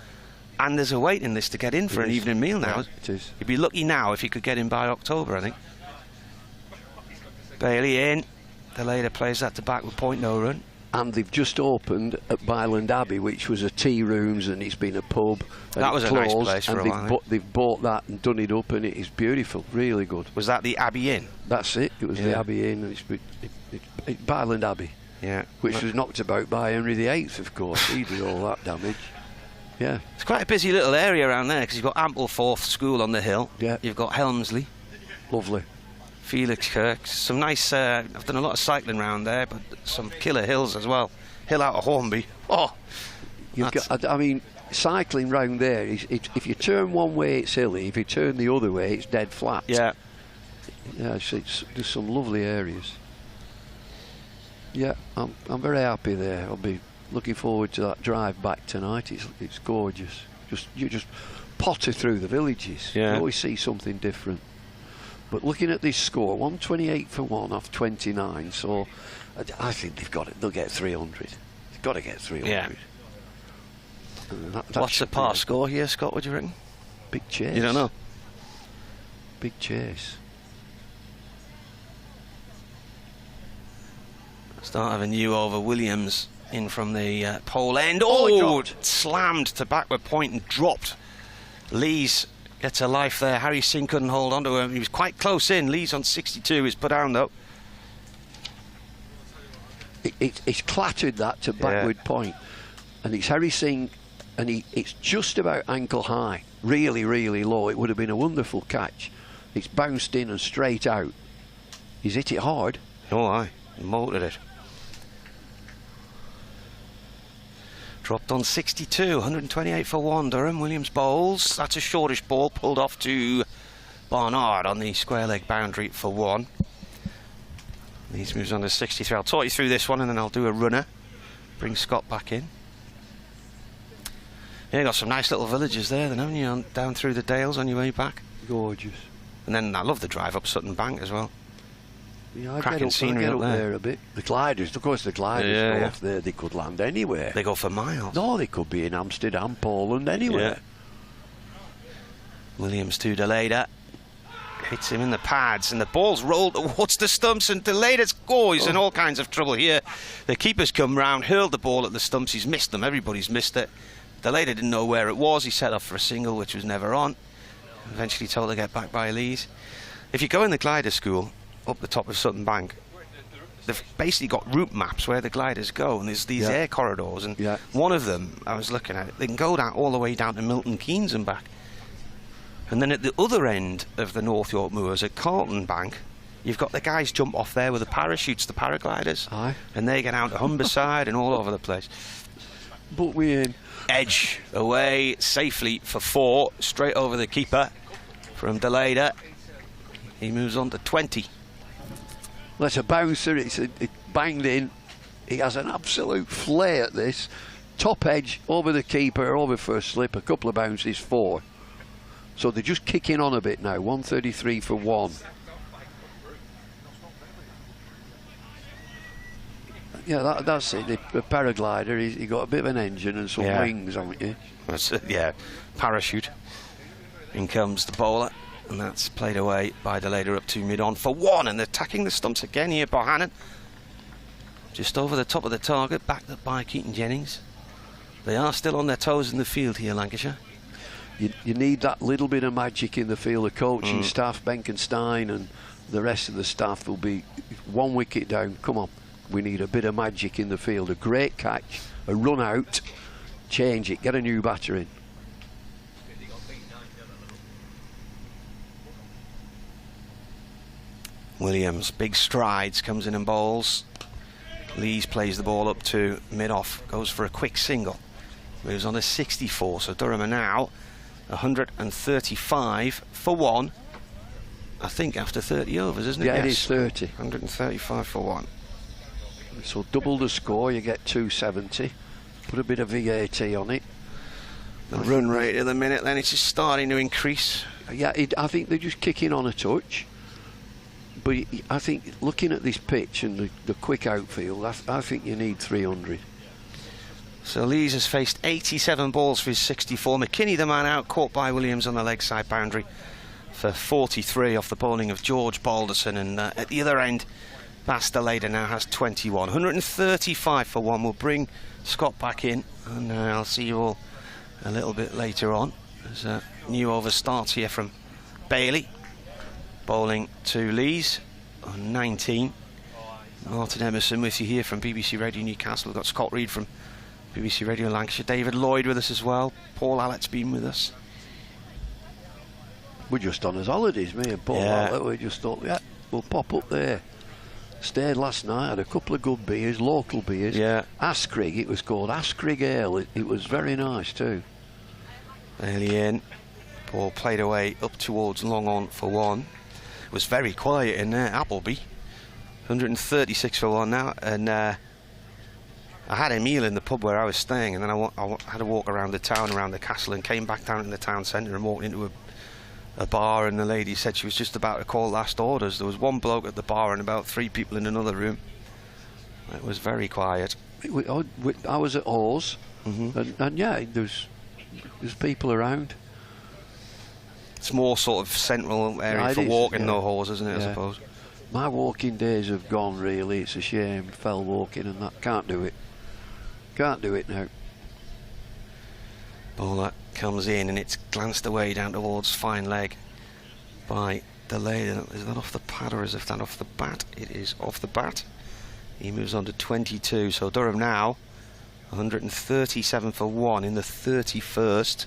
Speaker 4: And there's a waiting list to get in for an evening meal now.
Speaker 6: Yeah, it is.
Speaker 4: You'd be lucky now if you could get in by October, I think. Bailey in. Deleda plays that to back with point no run.
Speaker 6: And they've just opened at Byland Abbey, which was a tea rooms, and it's been a pub.
Speaker 4: That was a nice place for a while.
Speaker 6: They've bought that and done it up, and it is beautiful, really good.
Speaker 4: Was that the Abbey Inn?
Speaker 6: That's it. It was the Abbey Inn, and it's Byland Abbey.
Speaker 4: Yeah.
Speaker 6: Which was knocked about by Henry VIII, of course. He did all that damage. Yeah.
Speaker 4: It's quite a busy little area around there, because you've got Ampleforth School on the hill.
Speaker 6: Yeah.
Speaker 4: You've got Helmsley.
Speaker 6: Lovely.
Speaker 4: Felix Kirk. Some nice, I've done a lot of cycling around there, but some killer hills as well. Hill out of Hornby. Oh!
Speaker 6: I mean, cycling round there, if you turn one way it's hilly, if you turn the other way it's dead flat.
Speaker 4: Yeah.
Speaker 6: Yeah, there's some lovely areas. Yeah, I'm very happy there. I'll be looking forward to that drive back tonight. It's gorgeous. You just potter through the villages.
Speaker 4: Yeah.
Speaker 6: You always see something different. But looking at this score, 128 for 1 off 29. So I think they'll get 300. They've got to get 300.
Speaker 4: Yeah. What's the par score here, Scott? What do you reckon?
Speaker 6: Big chase.
Speaker 4: You don't know.
Speaker 6: Big chase.
Speaker 4: Start of a new over. Williams in from the pole end. Oh, slammed to backward point and dropped. Lees gets a life there. Harry Singh couldn't hold on to him. He was quite close in. Lees on 62 is put down though.
Speaker 6: It's clattered that to backward point, and it's Harry Singh, and it's just about ankle high, really, really low. It would have been a wonderful catch. It's bounced in and straight out. He's hit it hard.
Speaker 4: Oh, aye, motored it. Dropped on 62, 128 for 1. Durham. Williams bowls. That's a shortish ball pulled off to Barnard on the square leg boundary for 1. These moves on to 63. I'll talk you through this one and then I'll do a runner. Bring Scott back in. Yeah, you got some nice little villages there then, haven't you? Down through the Dales on your way back.
Speaker 6: Gorgeous.
Speaker 4: And then I love the drive up Sutton Bank as well.
Speaker 6: Yeah,
Speaker 4: Cracking scenery
Speaker 6: up
Speaker 4: there.
Speaker 6: there a bit. The gliders, of course, go off there. They could land anywhere.
Speaker 4: They go for miles.
Speaker 6: No, they could be in Amsterdam, Poland, anywhere.
Speaker 4: Yeah. Williams to Deleda. Hits him in the pads, and the ball's rolled towards the stumps, and Deleda scores in all kinds of trouble here. The keeper's come round, hurled the ball at the stumps. He's missed them. Everybody's missed it. Deleda didn't know where it was. He set off for a single, which was never on. Eventually told to get back by Lees. If you go in the glider school up the top of Sutton Bank, they've basically got route maps where the gliders go, and there's these air corridors, and one of them, I was looking at it, they can go down all the way down to Milton Keynes and back. And then at the other end of the North York Moors at Carlton Bank, you've got the guys jump off there with the parachutes, the paragliders, and they get out to Humberside and all over the place.
Speaker 6: But we're in.
Speaker 4: Edge away safely for 4, straight over the keeper from Deleda. He moves on to 20.
Speaker 6: That's a bouncer. It banged in. He has an absolute flair at this. Top edge over the keeper, over first slip, a couple of bounces, 4. So they're just kicking on a bit now. 133 for 1. Yeah, that's it. The paraglider, he got a bit of an engine and some wings, haven't you?
Speaker 4: That's it, yeah. Parachute. In comes the bowler. And that's played away by Deleda up to mid-on for 1, and attacking the stumps again here, Bohannon. Just over the top of the target, backed up by Keaton Jennings. They are still on their toes in the field here, Lancashire.
Speaker 6: You need that little bit of magic in the field. The coaching staff, Benkenstein and the rest of the staff will be 1 wicket down. Come on, we need a bit of magic in the field. A great catch, a run out, change it, get a new batter in.
Speaker 4: Williams, big strides, comes in and bowls. Lees plays the ball up to mid-off, goes for a quick single. Moves on to 64, so Durham are now 135 for 1. I think after 30 overs, isn't it?
Speaker 6: Yeah, it is 30.
Speaker 4: 135 for 1.
Speaker 6: So double the score, you get 270. Put a bit of VAT on it.
Speaker 4: The run rate at the minute, then it's just starting to increase.
Speaker 6: Yeah, I think they're just kicking on a touch. But I think looking at this pitch and the quick outfield, I think you need 300.
Speaker 4: So Lees has faced 87 balls for his 64. McKinney, the man out, caught by Williams on the leg side boundary for 43 off the bowling of George Balderson. And at the other end, Deleda now has 21. 135 for 1. We'll bring Scott back in, and I'll see you all a little bit later on. There's a new over starts here from Bailey. Bowling to Lees on 19. Martin Emerson with you here from BBC Radio Newcastle. We've got Scott Reed from BBC Radio Lancashire. David Lloyd with us as well. Paul Allett's been with us.
Speaker 6: We're just on his holidays, me and Paul Allett. We just thought, we'll pop up there. Stayed last night, had a couple of good beers, local beers.
Speaker 4: Yeah.
Speaker 6: Askrigg, it was called Askrigg Ale. It was very nice too.
Speaker 4: Early in. Paul played away up towards long on for 1. was very quiet in Appleby. 136 for 1 now, and I had a meal in the pub where I was staying, and then I had to walk around the town, around the castle, and came back down in the town centre and walked into a bar, and the lady said she was just about to call last orders. There was one bloke at the bar and about 3 people in another room. It was very quiet.
Speaker 6: I was at Hawes, and yeah, there's people around.
Speaker 4: It's more sort of central area for walking, no Hawes, isn't it, I suppose?
Speaker 6: My walking days have gone, really. It's a shame. Fell walking and that. Can't do it. Can't do it now.
Speaker 4: Ball that comes in and it's glanced away down towards fine leg by Delayder. Is that off the pad or is that off the bat? It is off the bat. He moves on to 22. So Durham now 137 for 1 in the 31st.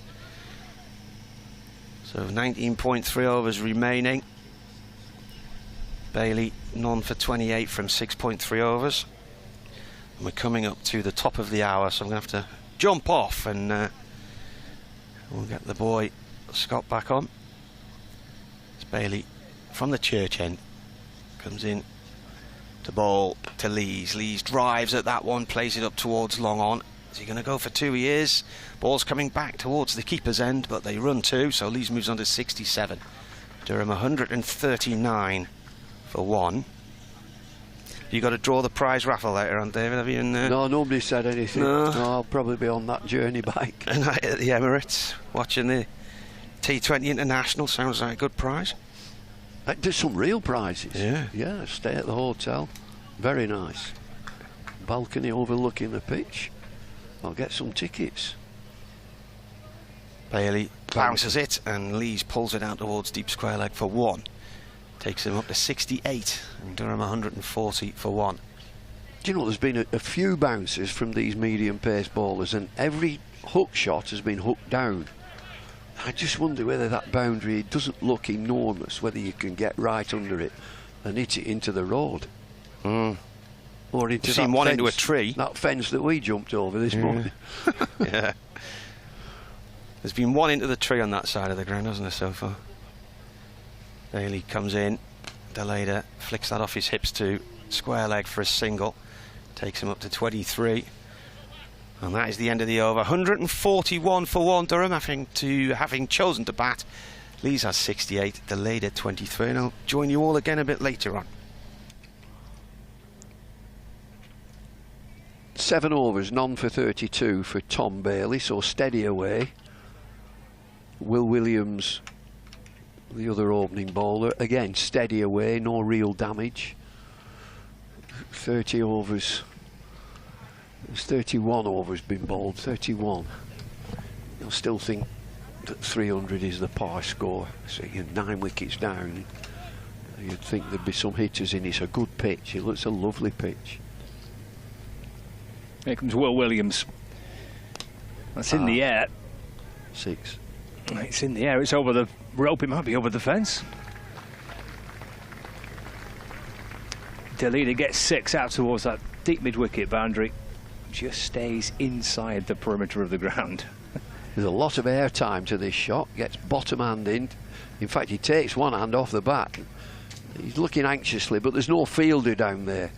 Speaker 4: So 19.3 overs remaining. Bailey none for 28 from 6.3 overs. And we're coming up to the top of the hour, so I'm going to have to jump off and we'll get the boy Scott back on. It's Bailey from the church end. Comes in to bowl to Lees. Lees drives at that one, plays it up towards long on. Is he going to go for 2? He is. Ball's coming back towards the keeper's end, but they run 2, so Lees moves on to 67. Durham 139 for 1. You got to draw the prize raffle later on, David. Have you?
Speaker 6: No, nobody said anything. No, I'll probably be on that journey back.
Speaker 4: And at the Emirates, watching the T20 International. Sounds like a good prize.
Speaker 6: There's some real prizes.
Speaker 4: Yeah.
Speaker 6: Yeah, stay at the hotel. Very nice. Balcony overlooking the pitch. I'll get some tickets.
Speaker 4: Bailey bounces it, and Lees pulls it out towards deep square leg for 1. Takes him up to 68, and Durham 140 for 1.
Speaker 6: Do you know, there's been a few bounces from these medium pace bowlers, and every hook shot has been hooked down. I just wonder whether that boundary doesn't look enormous, whether you can get right under it and hit it into the road. Or into
Speaker 4: You've seen one into a tree.
Speaker 6: That fence that we jumped over this morning.
Speaker 4: Yeah. There's been one into the tree on that side of the ground, hasn't there, so far? Bailey comes in. Delayder flicks that off his hips to square leg for a single. Takes him up to 23. And that is the end of the over. 141 for 1, Durham, having chosen to bat. Lees has 68, Delayder 23. And I'll join you all again a bit later on.
Speaker 6: 7 overs, none for 32 for Tom Bailey, so steady away. Will Williams, the other opening bowler, again steady away, no real damage. 30 overs. There's 31 overs been bowled, 31. You'll still think that 300 is the par score. So you're 9 wickets down. You'd think there'd be some hitters in. It's a good pitch. It looks a lovely pitch.
Speaker 1: Here comes Will Williams. That's in the air.
Speaker 6: 6.
Speaker 1: It's in the air. It's over the rope. It might be over the fence. Delayder gets 6 out towards that deep mid-wicket boundary. Just stays inside the perimeter of the ground.
Speaker 6: There's a lot of air time to this shot. Gets bottom hand in. In fact, he takes one hand off the bat. He's looking anxiously, but there's no fielder down there.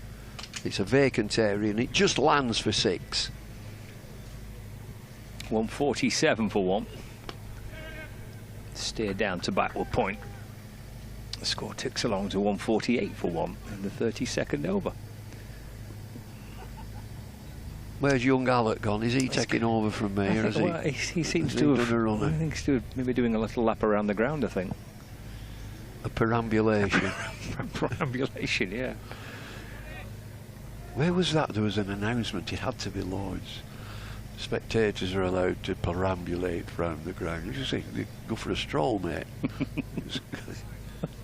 Speaker 6: It's a vacant area, and it just lands for 6.
Speaker 1: 147 for 1. Steer down to backward point. The score ticks along to 148 for 1 in the 32nd over.
Speaker 6: Where's young Alec gone? Is he taking over from me? Or
Speaker 1: Well, he seems to have done a runner. I think he's maybe doing a little lap around the ground, I think.
Speaker 6: A perambulation.
Speaker 1: Perambulation, yeah.
Speaker 6: Where was that? There was an announcement. It had to be Lord's. Spectators are allowed to perambulate round the ground. You just think, go for a stroll, mate.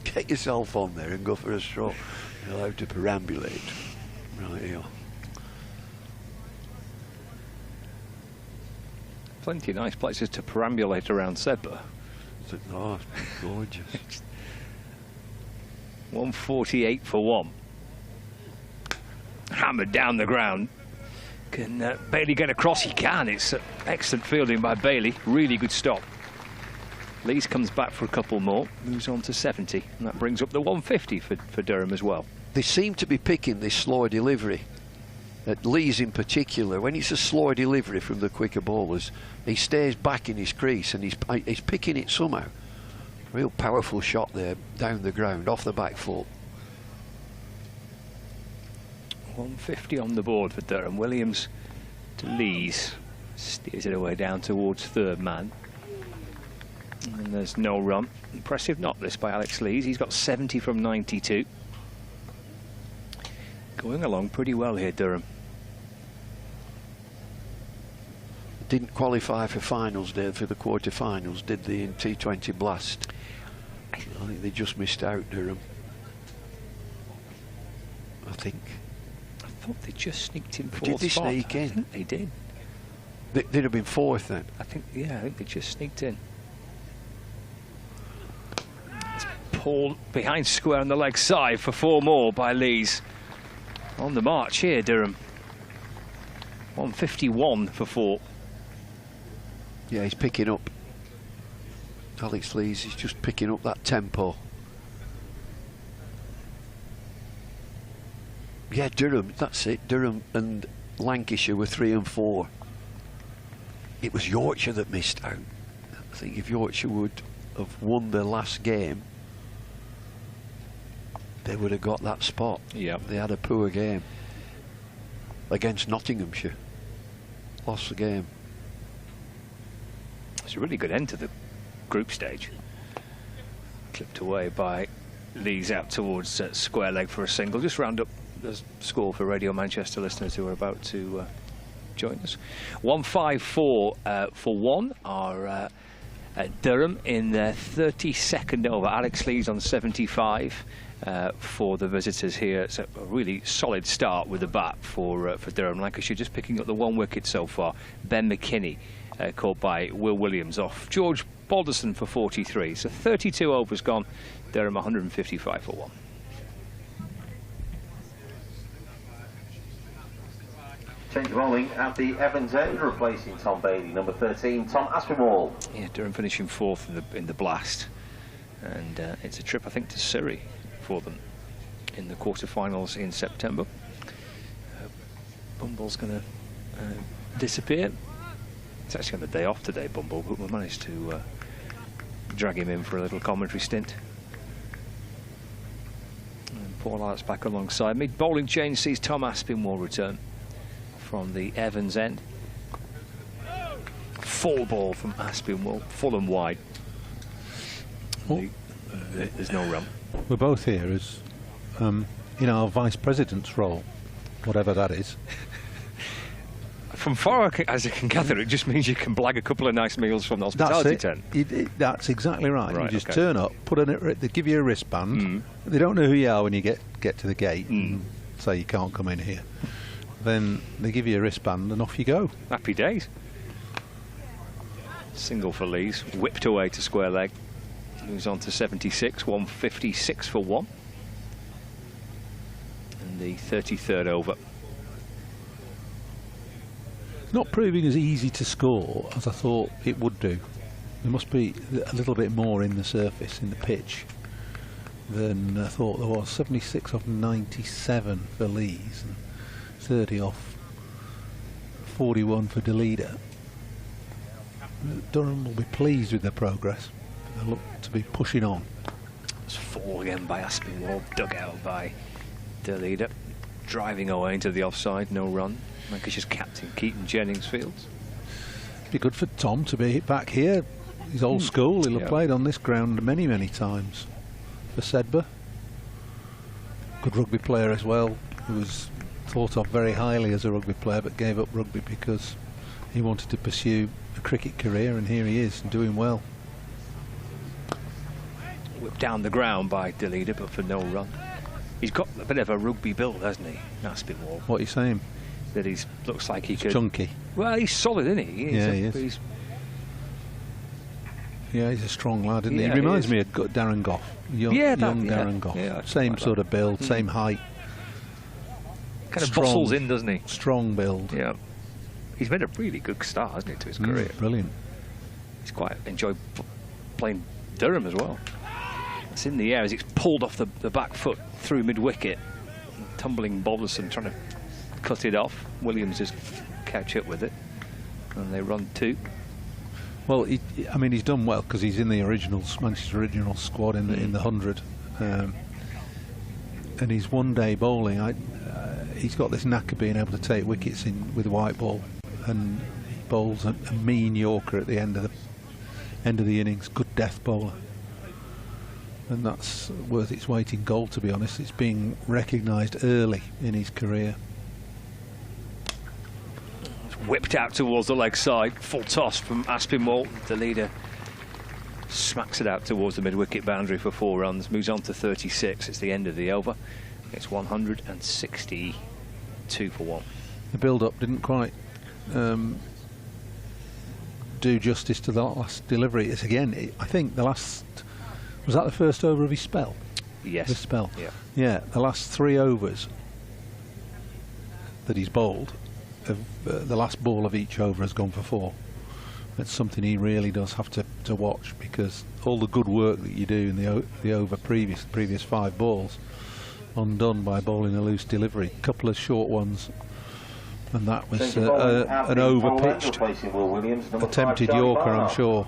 Speaker 6: Get yourself on there and go for a stroll. You're allowed to perambulate. Right here.
Speaker 1: Plenty of nice places to perambulate around Sedbergh.
Speaker 6: Oh, it's gorgeous.
Speaker 1: 148 for 1. Hammered down the ground. Can Bailey get across? He can. It's excellent fielding by Bailey. Really good stop. Lees comes back for a couple more, moves on to 70, and that brings up the 150 for Durham as well.
Speaker 6: They seem to be picking this slower delivery. At Lees in particular, when it's a slower delivery from the quicker bowlers, he stays back in his crease and he's picking it somehow. Real powerful shot there, down the ground, off the back foot.
Speaker 1: 150 on the board for Durham. Williams to Lees, steers it away down towards third man. And there's no run. Impressive knock this by Alex Lees. He's got 70 from 92. Going along pretty well here, Durham.
Speaker 6: Didn't qualify for finals, Dave, for the quarter-finals, did they, in T20 Blast? I think they just missed out, Durham. I think.
Speaker 1: I thought they just sneaked in fourth
Speaker 6: Did they
Speaker 1: spot.
Speaker 6: sneak in?
Speaker 1: I think they did.
Speaker 6: They'd have been fourth then.
Speaker 1: I think they just sneaked in. It's pulled behind square on the leg side for 4 more by Lees. On the march here, Durham. 151 for 4.
Speaker 6: Yeah, he's picking up. Alex Lees is just picking up that tempo. Yeah, Durham, that's it. Durham and Lancashire were 3 and 4. It was Yorkshire that missed out. I think if Yorkshire would have won their last game, they would have got that spot.
Speaker 1: Yeah,
Speaker 6: they had a poor game against Nottinghamshire. Lost the game.
Speaker 1: It's a really good end to the group stage. Clipped away by Lees out towards square leg for a single. Just round up the score for Radio Manchester listeners who are about to join us. 154 for 1 are Durham in their 32nd over. Alex Lees on 75 for the visitors here. It's a really solid start with the bat for Durham. Lancashire just picking up the 1 wicket so far. Ben McKinney caught by Will Williams off George Balderson for 43. So 32 overs gone. Durham 155 for 1.
Speaker 5: Change of bowling at the Evans end, replacing Tom Bailey, number 13, Tom Aspinwall.
Speaker 1: Yeah, Durham finishing 4th in the Blast, and it's a trip I think to Surrey for them in the quarter-finals in September. Bumble's going to disappear. It's actually on the day off today, Bumble, but we managed to drag him in for a little commentary stint. And Paul Art's back alongside me. Bowling change sees Tom Aspinwall return from the Evans end. Full ball from Aspinwall, full and wide. There's no run.
Speaker 3: We're both here as in our vice president's role, whatever that is.
Speaker 1: From far as I can gather, it just means you can blag a couple of nice meals from the hospitality tent.
Speaker 3: That's exactly right.
Speaker 1: Right,
Speaker 3: you just
Speaker 1: okay.
Speaker 3: turn up, they give you a wristband. They don't know who you are when you get to the gate and say you can't come in here. Then they give you a wristband and off you go.
Speaker 1: Happy days. Single for Lees, whipped away to square leg. Moves on to 76, 156 for 1. And the 33rd over.
Speaker 3: It's not proving as easy to score as I thought it would do. There must be a little bit more in the surface, in the pitch, than I thought there was. 76 off 97 for Lees, and 30 off 41 for Delida. Durham will be pleased with their progress. They look to be pushing on.
Speaker 1: It's 4 again by Aspinwall, dug out by Delida. Driving away into the offside, no run. Lancashire's captain, Keaton Jennings-Fields.
Speaker 3: Be good for Tom to be back here. He's old school. He'll have played on this ground many, many times for Sedbergh. Good rugby player as well, who was thought of very highly as a rugby player but gave up rugby because he wanted to pursue a cricket career, and here he is doing well.
Speaker 1: Whipped down the ground by Delida, but for no run. He's got a bit of a rugby build, hasn't he, Aspinwall?
Speaker 3: What are you saying?
Speaker 1: That he looks like he could...
Speaker 3: chunky.
Speaker 1: Well, he's solid, isn't he?
Speaker 3: Yeah, he is. Yeah, he's a strong lad, isn't he? He
Speaker 1: Yeah,
Speaker 3: reminds
Speaker 1: he
Speaker 3: me of Darren Gough. Young Darren Gough.
Speaker 1: Yeah,
Speaker 3: same sort of build, same height.
Speaker 1: Kind of bustles in, doesn't he?
Speaker 3: Strong build.
Speaker 1: Yeah. He's made a really good start, hasn't he, to his career?
Speaker 3: Brilliant.
Speaker 1: He's quite enjoyed playing Durham as well. It's in the air as it's pulled off the back foot through mid-wicket. Tumbling Balderson trying to cut it off. Williams just catch up with it. And they run 2.
Speaker 3: Well, I mean, he's done well because he's in the Manchester original squad in the 100. And his one-day bowling, he's got this knack of being able to take wickets in with white ball, and he bowls a mean Yorker at the end of the innings. Good death bowler, and that's worth its weight in gold. To be honest, it's being recognised early in his career.
Speaker 1: Whipped out towards the leg side, full toss from Aspinwall. The leader smacks it out towards the mid-wicket boundary for 4 runs, moves on to 36. It's the end of the over. It's 162 for 1.
Speaker 3: The build-up didn't quite do justice to the last delivery. It's again, I think the last, was that the first over of his spell?
Speaker 1: Yes.
Speaker 3: His spell.
Speaker 1: Yeah.
Speaker 3: Yeah, the last 3 overs that he's bowled, the last ball of each over has gone for 4. That's something he really does have to watch, because all the good work that you do in the over previous 5 balls undone by bowling a loose delivery. A couple of short ones, and that was an over-pitched attempted Yorker, I'm sure,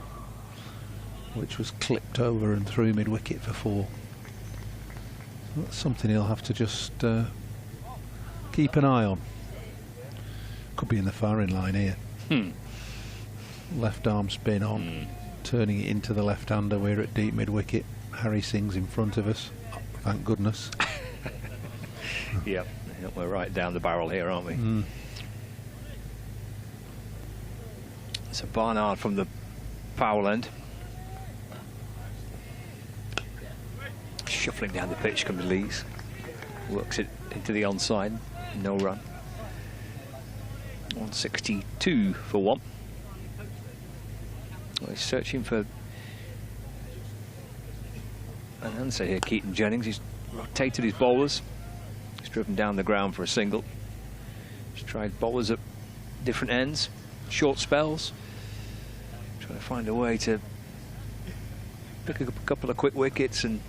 Speaker 3: which was clipped over and through mid-wicket for 4. That's something he'll have to just keep an eye on. Could be in the firing line here. Left arm spin on, turning it into the left-hander. We're at deep mid-wicket. Harry Singh's in front of us, thank goodness.
Speaker 1: Yep, we're right down the barrel here, aren't we? So Barnard from the foul end. Shuffling down the pitch comes Lees. Works it into the onside. No run. 162 for 1. Well, he's searching for an answer here, Keaton Jennings. He's rotated his bowlers. He's driven down the ground for a single. He's tried bowlers at different ends, short spells. Trying to find a way to pick up a couple of quick wickets and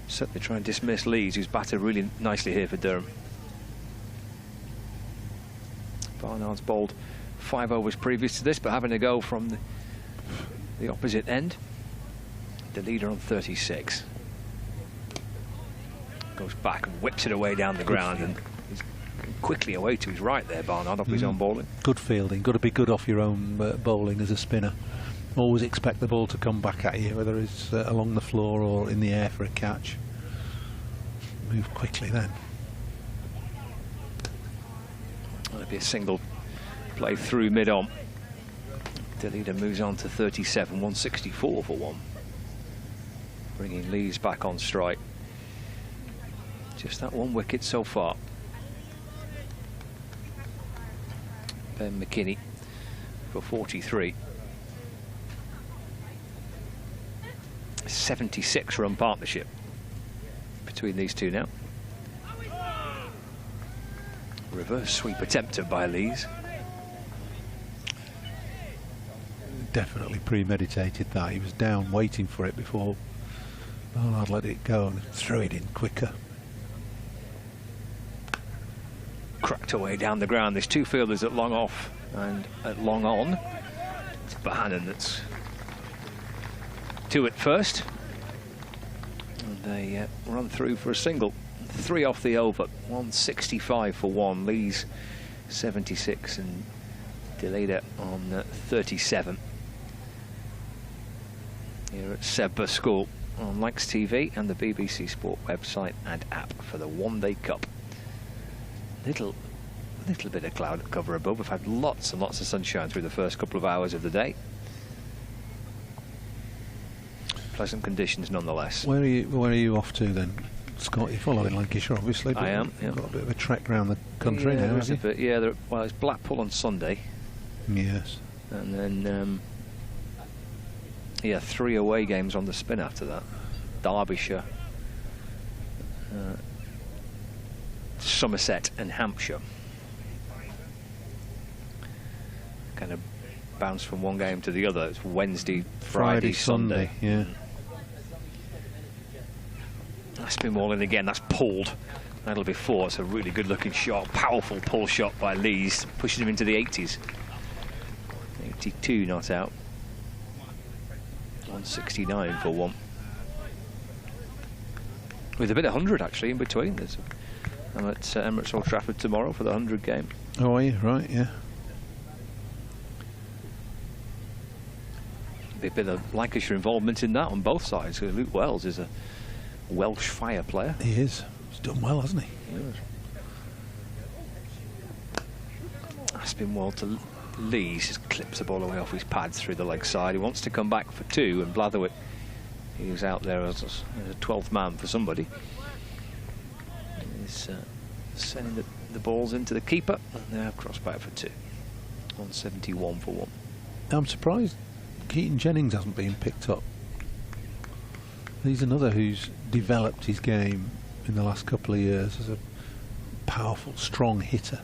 Speaker 1: certainly try and dismiss Lees, who's batted really nicely here for Durham. Barnard's bowled 5 overs previous to this, but having a go from the opposite end. The leader on 36. Goes back and whips it away down the ground, and he's quickly away to his right there, Barnard, off his own bowling.
Speaker 3: Good fielding, got to be good off your own bowling as a spinner. Always expect the ball to come back at you, whether it's along the floor or in the air for a catch. Move quickly then.
Speaker 1: That'll be a single play through mid-on. The leader moves on to 37, 164 for 1. Bringing Lees back on strike. Just that 1 wicket so far. Ben McKinney for 43. 76-run partnership between these two now. Reverse sweep attempted by Lees.
Speaker 3: Definitely premeditated that. He was down waiting for it before Barnard let it go and threw it in quicker.
Speaker 1: Cracked away down the ground. There's 2 fielders at long off and at long on. It's Bohannon that's 2 at first. And they run through for a single. 3 off the over. 165 for 1. Lees 76 and Deleda on 37. Here at Sebba School on Lancs TV and the BBC Sport website and app for the One-Day Cup. Little bit of cloud cover above. We've had lots and lots of sunshine through the first couple of hours of the day. Pleasant conditions nonetheless.
Speaker 3: Where are you off to then, Scott? You're following Lancashire, obviously.
Speaker 1: I am.
Speaker 3: You've got a bit of a trek around the country now,
Speaker 1: there's
Speaker 3: haven't you?
Speaker 1: a bit, well, it's Blackpool on Sunday.
Speaker 3: Yes.
Speaker 1: And then 3 away games on the spin after that. Derbyshire, Somerset and Hampshire. Kind of bounce from one game to the other. It's Wednesday, Friday, Sunday.
Speaker 3: Yeah.
Speaker 1: That's been all in again. That's pulled. That'll be 4. It's a really good-looking shot. Powerful pull shot by Lees. Pushes him into the 80s. 82 not out. 169 for 1. With a bit of 100 actually in between. I'm at Emirates Old Trafford tomorrow for the 100 game.
Speaker 3: Oh, are you? Right, yeah.
Speaker 1: A bit of Lancashire involvement in that on both sides. Luke Wells is a Welsh fire player.
Speaker 3: He is. He's done well, hasn't he?
Speaker 1: Yes. That's been well to Lees. Just clips the ball away off his pads through the leg side. He wants to come back for 2, and Blatherwick, he was out there as a 12th man for somebody. He's sending the balls into the keeper, and now crossback for 2. 171 for 1.
Speaker 3: I'm surprised Keaton Jennings hasn't been picked up. He's another who's developed his game in the last couple of years as a powerful, strong hitter.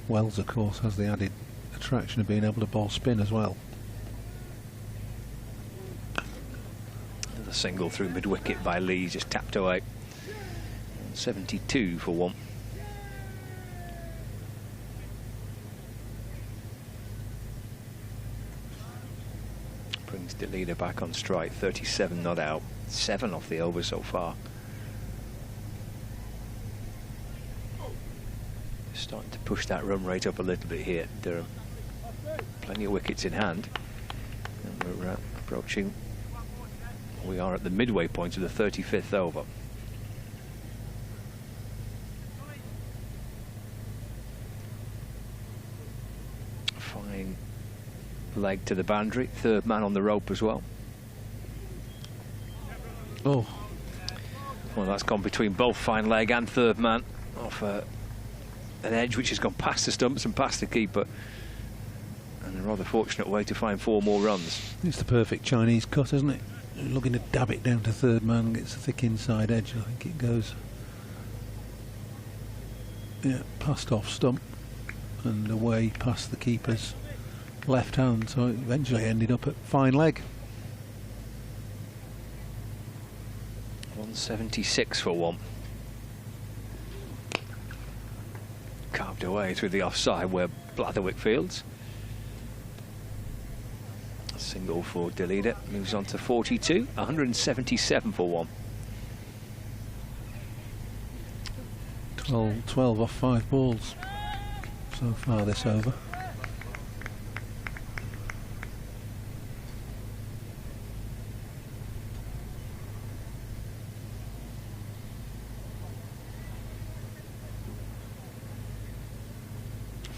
Speaker 3: Wells, of course, has the added attraction of being able to ball spin as well.
Speaker 1: The single through mid-wicket by Lee, just tapped away. 72 for 1. Brings the leader back on strike. 37 not out. 7 off the over so far. Starting to push that run rate up a little bit here, Durham. Plenty of wickets in hand. And we're approaching. We are at the midway point of the 35th over. Fine leg to the boundary. 3rd man on the rope as well.
Speaker 3: Oh.
Speaker 1: Well, that's gone between both fine leg and 3rd man off an edge which has gone past the stumps and past the keeper. And a rather fortunate way to find 4 more runs.
Speaker 3: It's the perfect Chinese cut, isn't it? Looking to dab it down to 3rd man, gets a thick inside edge. I think it goes, yeah, past off stump and away past the keeper's left hand, so it eventually ended up at fine leg.
Speaker 1: 176 for 1. Carved away through the offside where Blatherwick fields. Single for Delida, moves on to 42, 177 for 1.
Speaker 3: 12 off 5 balls so far this over.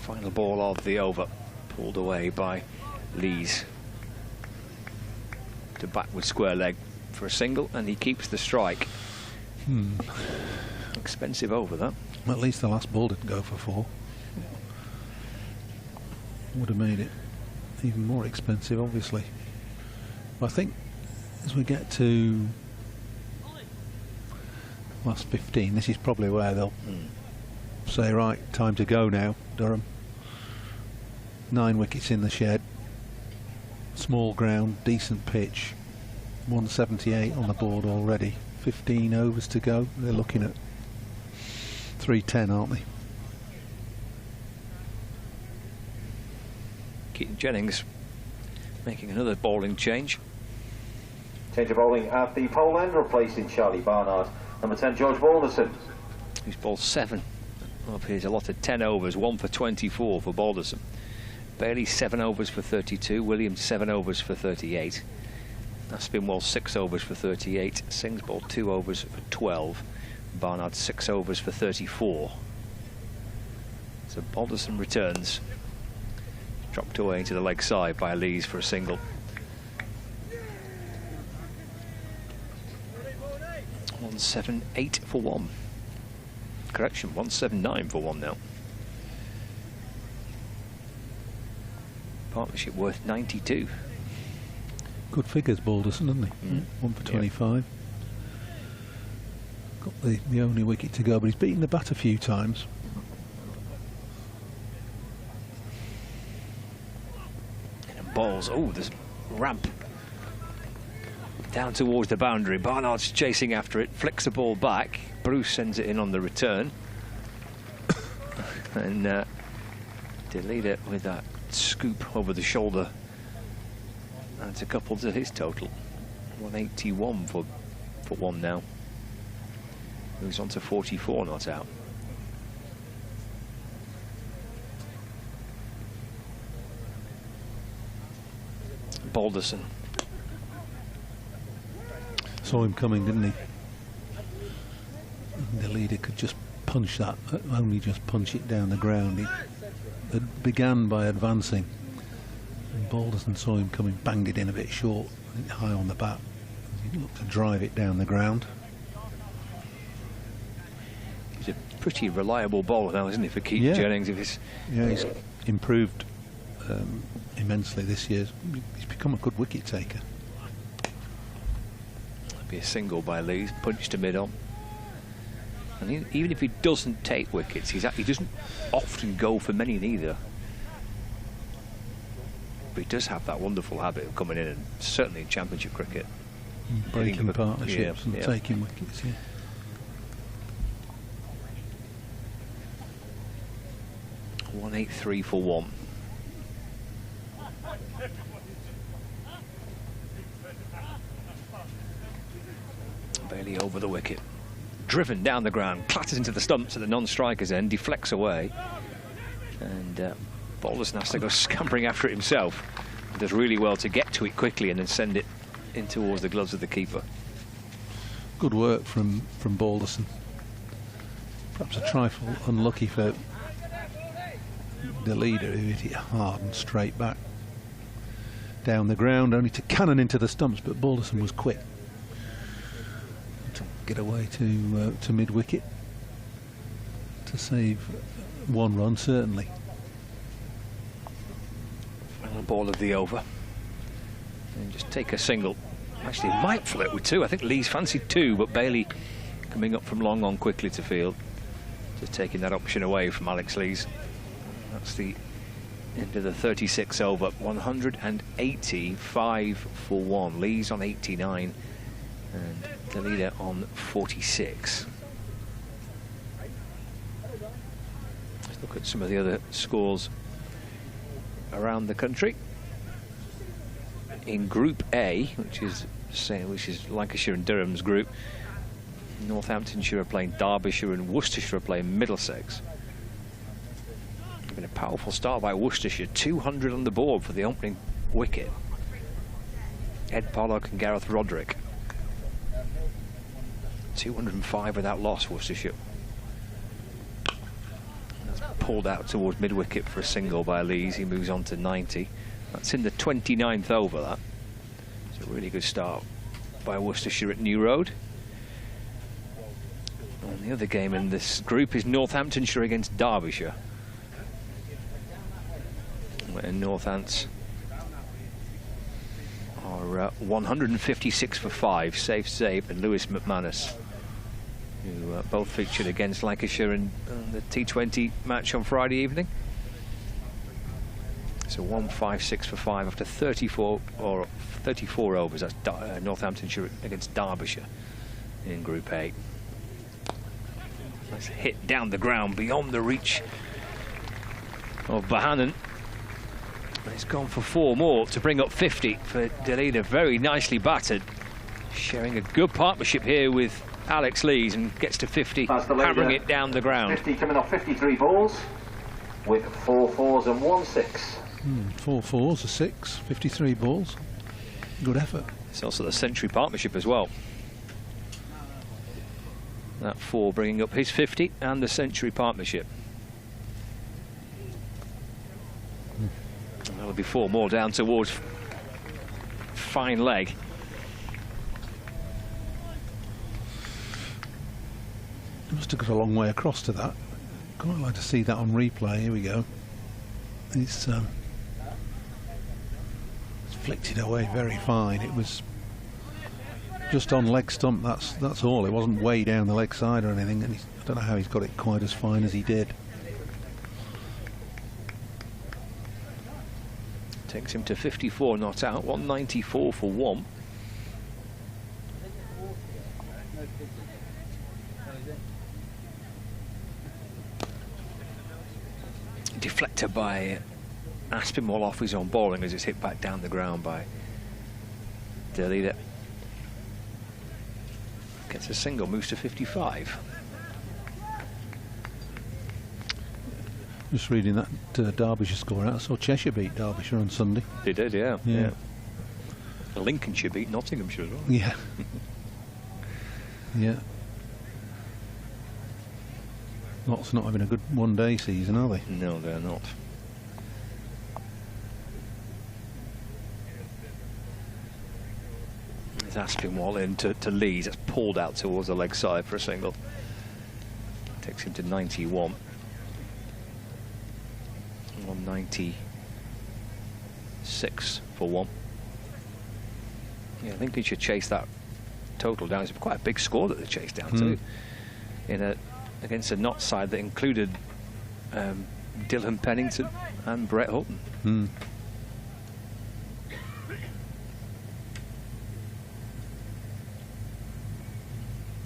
Speaker 1: Final ball of the over, pulled away by Lees. To backward square leg for a single, and he keeps the strike. Expensive over that.
Speaker 3: Well, at least the last ball didn't go for 4. Would have made it even more expensive, obviously. But I think as we get to last 15, this is probably where they'll say, right, time to go now, Durham. 9 wickets in the shed. Small ground, decent pitch. 178 on the board already. 15 overs to go. They're looking at 310, aren't they?
Speaker 1: Keaton Jennings making another bowling change.
Speaker 5: Change of bowling at the pole end, replacing Charlie Barnard. Number 10, George Balderson.
Speaker 1: He's bowled 7 of his allotted 10 overs, 1 for 24 for Balderson. Bailey 7 overs for 32, Williams 7 overs for 38. Aspinwall 6 overs for 38, Singh's bowled 2 overs for 12, Barnard 6 overs for 34. So Balderson returns, dropped away into the leg side by Lees for a single. $178 for 1. Correction, 179 for 1 now. Partnership worth 92.
Speaker 3: Good figures, Balderson, hasn't he? 1 for 25. Got the only wicket to go, but he's beaten the bat a few times.
Speaker 1: balls. Oh, there's ramp down towards the boundary. Barnard's chasing after it, flicks the ball back. Bruce sends it in on the return. And Delida with that scoop over the shoulder. That's a couple to his total. 181 for one now. Moves on to 44 not out. Balderson.
Speaker 3: Saw him coming, didn't he? The leader could just punch that, only just punch it down the ground. It began by advancing. And Balderson saw him coming, banged it in a bit short, high on the bat. He looked to drive it down the ground.
Speaker 1: He's a pretty reliable bowler now, isn't he, for Keith Jennings? He's
Speaker 3: improved immensely this year. He's become a good wicket taker.
Speaker 1: Be a single by Lees, punch to mid-on. And even if he doesn't take wickets, he doesn't often go for many neither. But he does have that wonderful habit of coming in, and certainly in Championship cricket.
Speaker 3: Breaking partnerships and taking wickets, yeah.
Speaker 1: Yeah. 183 for one. Bailey over the wicket. Driven down the ground, clatters into the stumps at the non-striker's end, deflects away. And Balderson has to go scampering after it himself. Does really well to get to it quickly and then send it in towards the gloves of the keeper.
Speaker 3: Good work from Balderson. Perhaps a trifle unlucky for the leader, who hit it hard and straight back down the ground, only to cannon into the stumps, but Balderson was quick to get away to mid-wicket to save one run, certainly.
Speaker 1: Final ball of the over. And just take a single. Actually, might flirt with two. I think Lee's fancied two, but Bailey coming up from long on quickly to field. Just taking that option away from Alex Lees. That's the end of the 36 over. 185 for one. Lees on 89 and the leader on 46. Let's look at some of the other scores around the country. In Group A, which is Lancashire and Durham's group, Northamptonshire are playing Derbyshire and Worcestershire are playing Middlesex. Been a powerful start by Worcestershire, 200 on the board for the opening wicket. Ed Pollock and Gareth Roderick. 205 without loss, Worcestershire. That's pulled out towards mid-wicket for a single by Lees. He moves on to 90. That's in the 29th over, that. It's a really good start by Worcestershire at New Road. And the other game in this group is Northamptonshire against Derbyshire. And Northants are 156 for 5. Save and Lewis McManus, who both featured against Lancashire in the T20 match on Friday evening. So 156 for 5 after 34 overs. That's Northamptonshire against Derbyshire in Group A. Nice hit down the ground beyond the reach of Bahanan. He's gone for 4 more to bring up 50 for Delida. Very nicely battered. Sharing a good partnership here with Alex Lees, and gets to 50, hammering it down the ground.
Speaker 5: 50 coming off 53 balls with 4 fours and 1 6.
Speaker 3: 4 fours, a 6, 53 balls. Good effort.
Speaker 1: It's also the century partnership as well. That 4 bringing up his 50 and the century partnership. That'll be 4 more down towards fine leg.
Speaker 3: He must have got a long way across to that. Quite like to see that on replay. Here we go. He's flicked it away very fine. It was just on leg stump. That's all. It wasn't way down the leg side or anything. And I don't know how he's got it quite as fine as he did.
Speaker 1: Takes him to 54 not out, 194 for one. Deflected by Aspinwall off his own bowling as it's hit back down the ground by the leader. Gets a single, moves to 55.
Speaker 3: Just reading that Derbyshire score out. I saw Cheshire beat Derbyshire on Sunday.
Speaker 1: They did, yeah. Lincolnshire beat Nottinghamshire as well.
Speaker 3: Yeah. Yeah. Lots not having a good one-day season, are they?
Speaker 1: No, they're not. There's Aspinwall in to Lees. That's pulled out towards the leg side for a single. Takes him to 91. 196 for one. Yeah, I think he should chase that total down. It's quite a big score that they chased down too. Against a Nott side that included Dylan Pennington and Brett Hutton.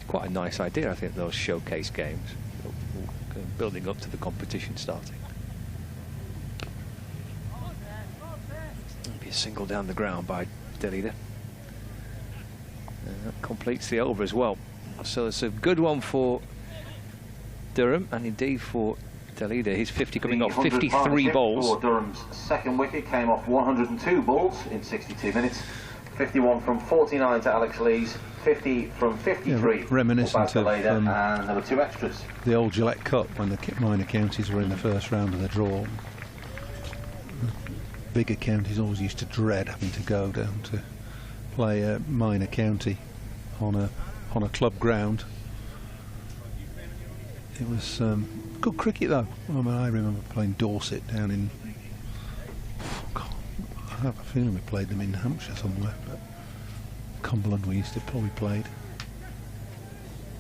Speaker 1: Quite a nice idea, I think, those showcase games, building up to the competition starting. Be a single down the ground by Delida. And that completes the over as well. So it's a good one for Durham, and indeed for Delida. He's 50 coming off 53 balls.
Speaker 5: For Durham's second wicket came off 102 balls in 62 minutes. 51 from 49 to Alex Lees, 50 from 53
Speaker 3: reminiscent
Speaker 5: for
Speaker 3: of
Speaker 5: and there were two extras.
Speaker 3: The old Gillette Cup when the minor counties were in the first round of the draw. Bigger counties always used to dread having to go down to play a minor county on a club ground. It was good cricket though. I mean, I remember playing Dorset down in. I have a feeling we played them in Hampshire somewhere, but Cumberland we used to probably played.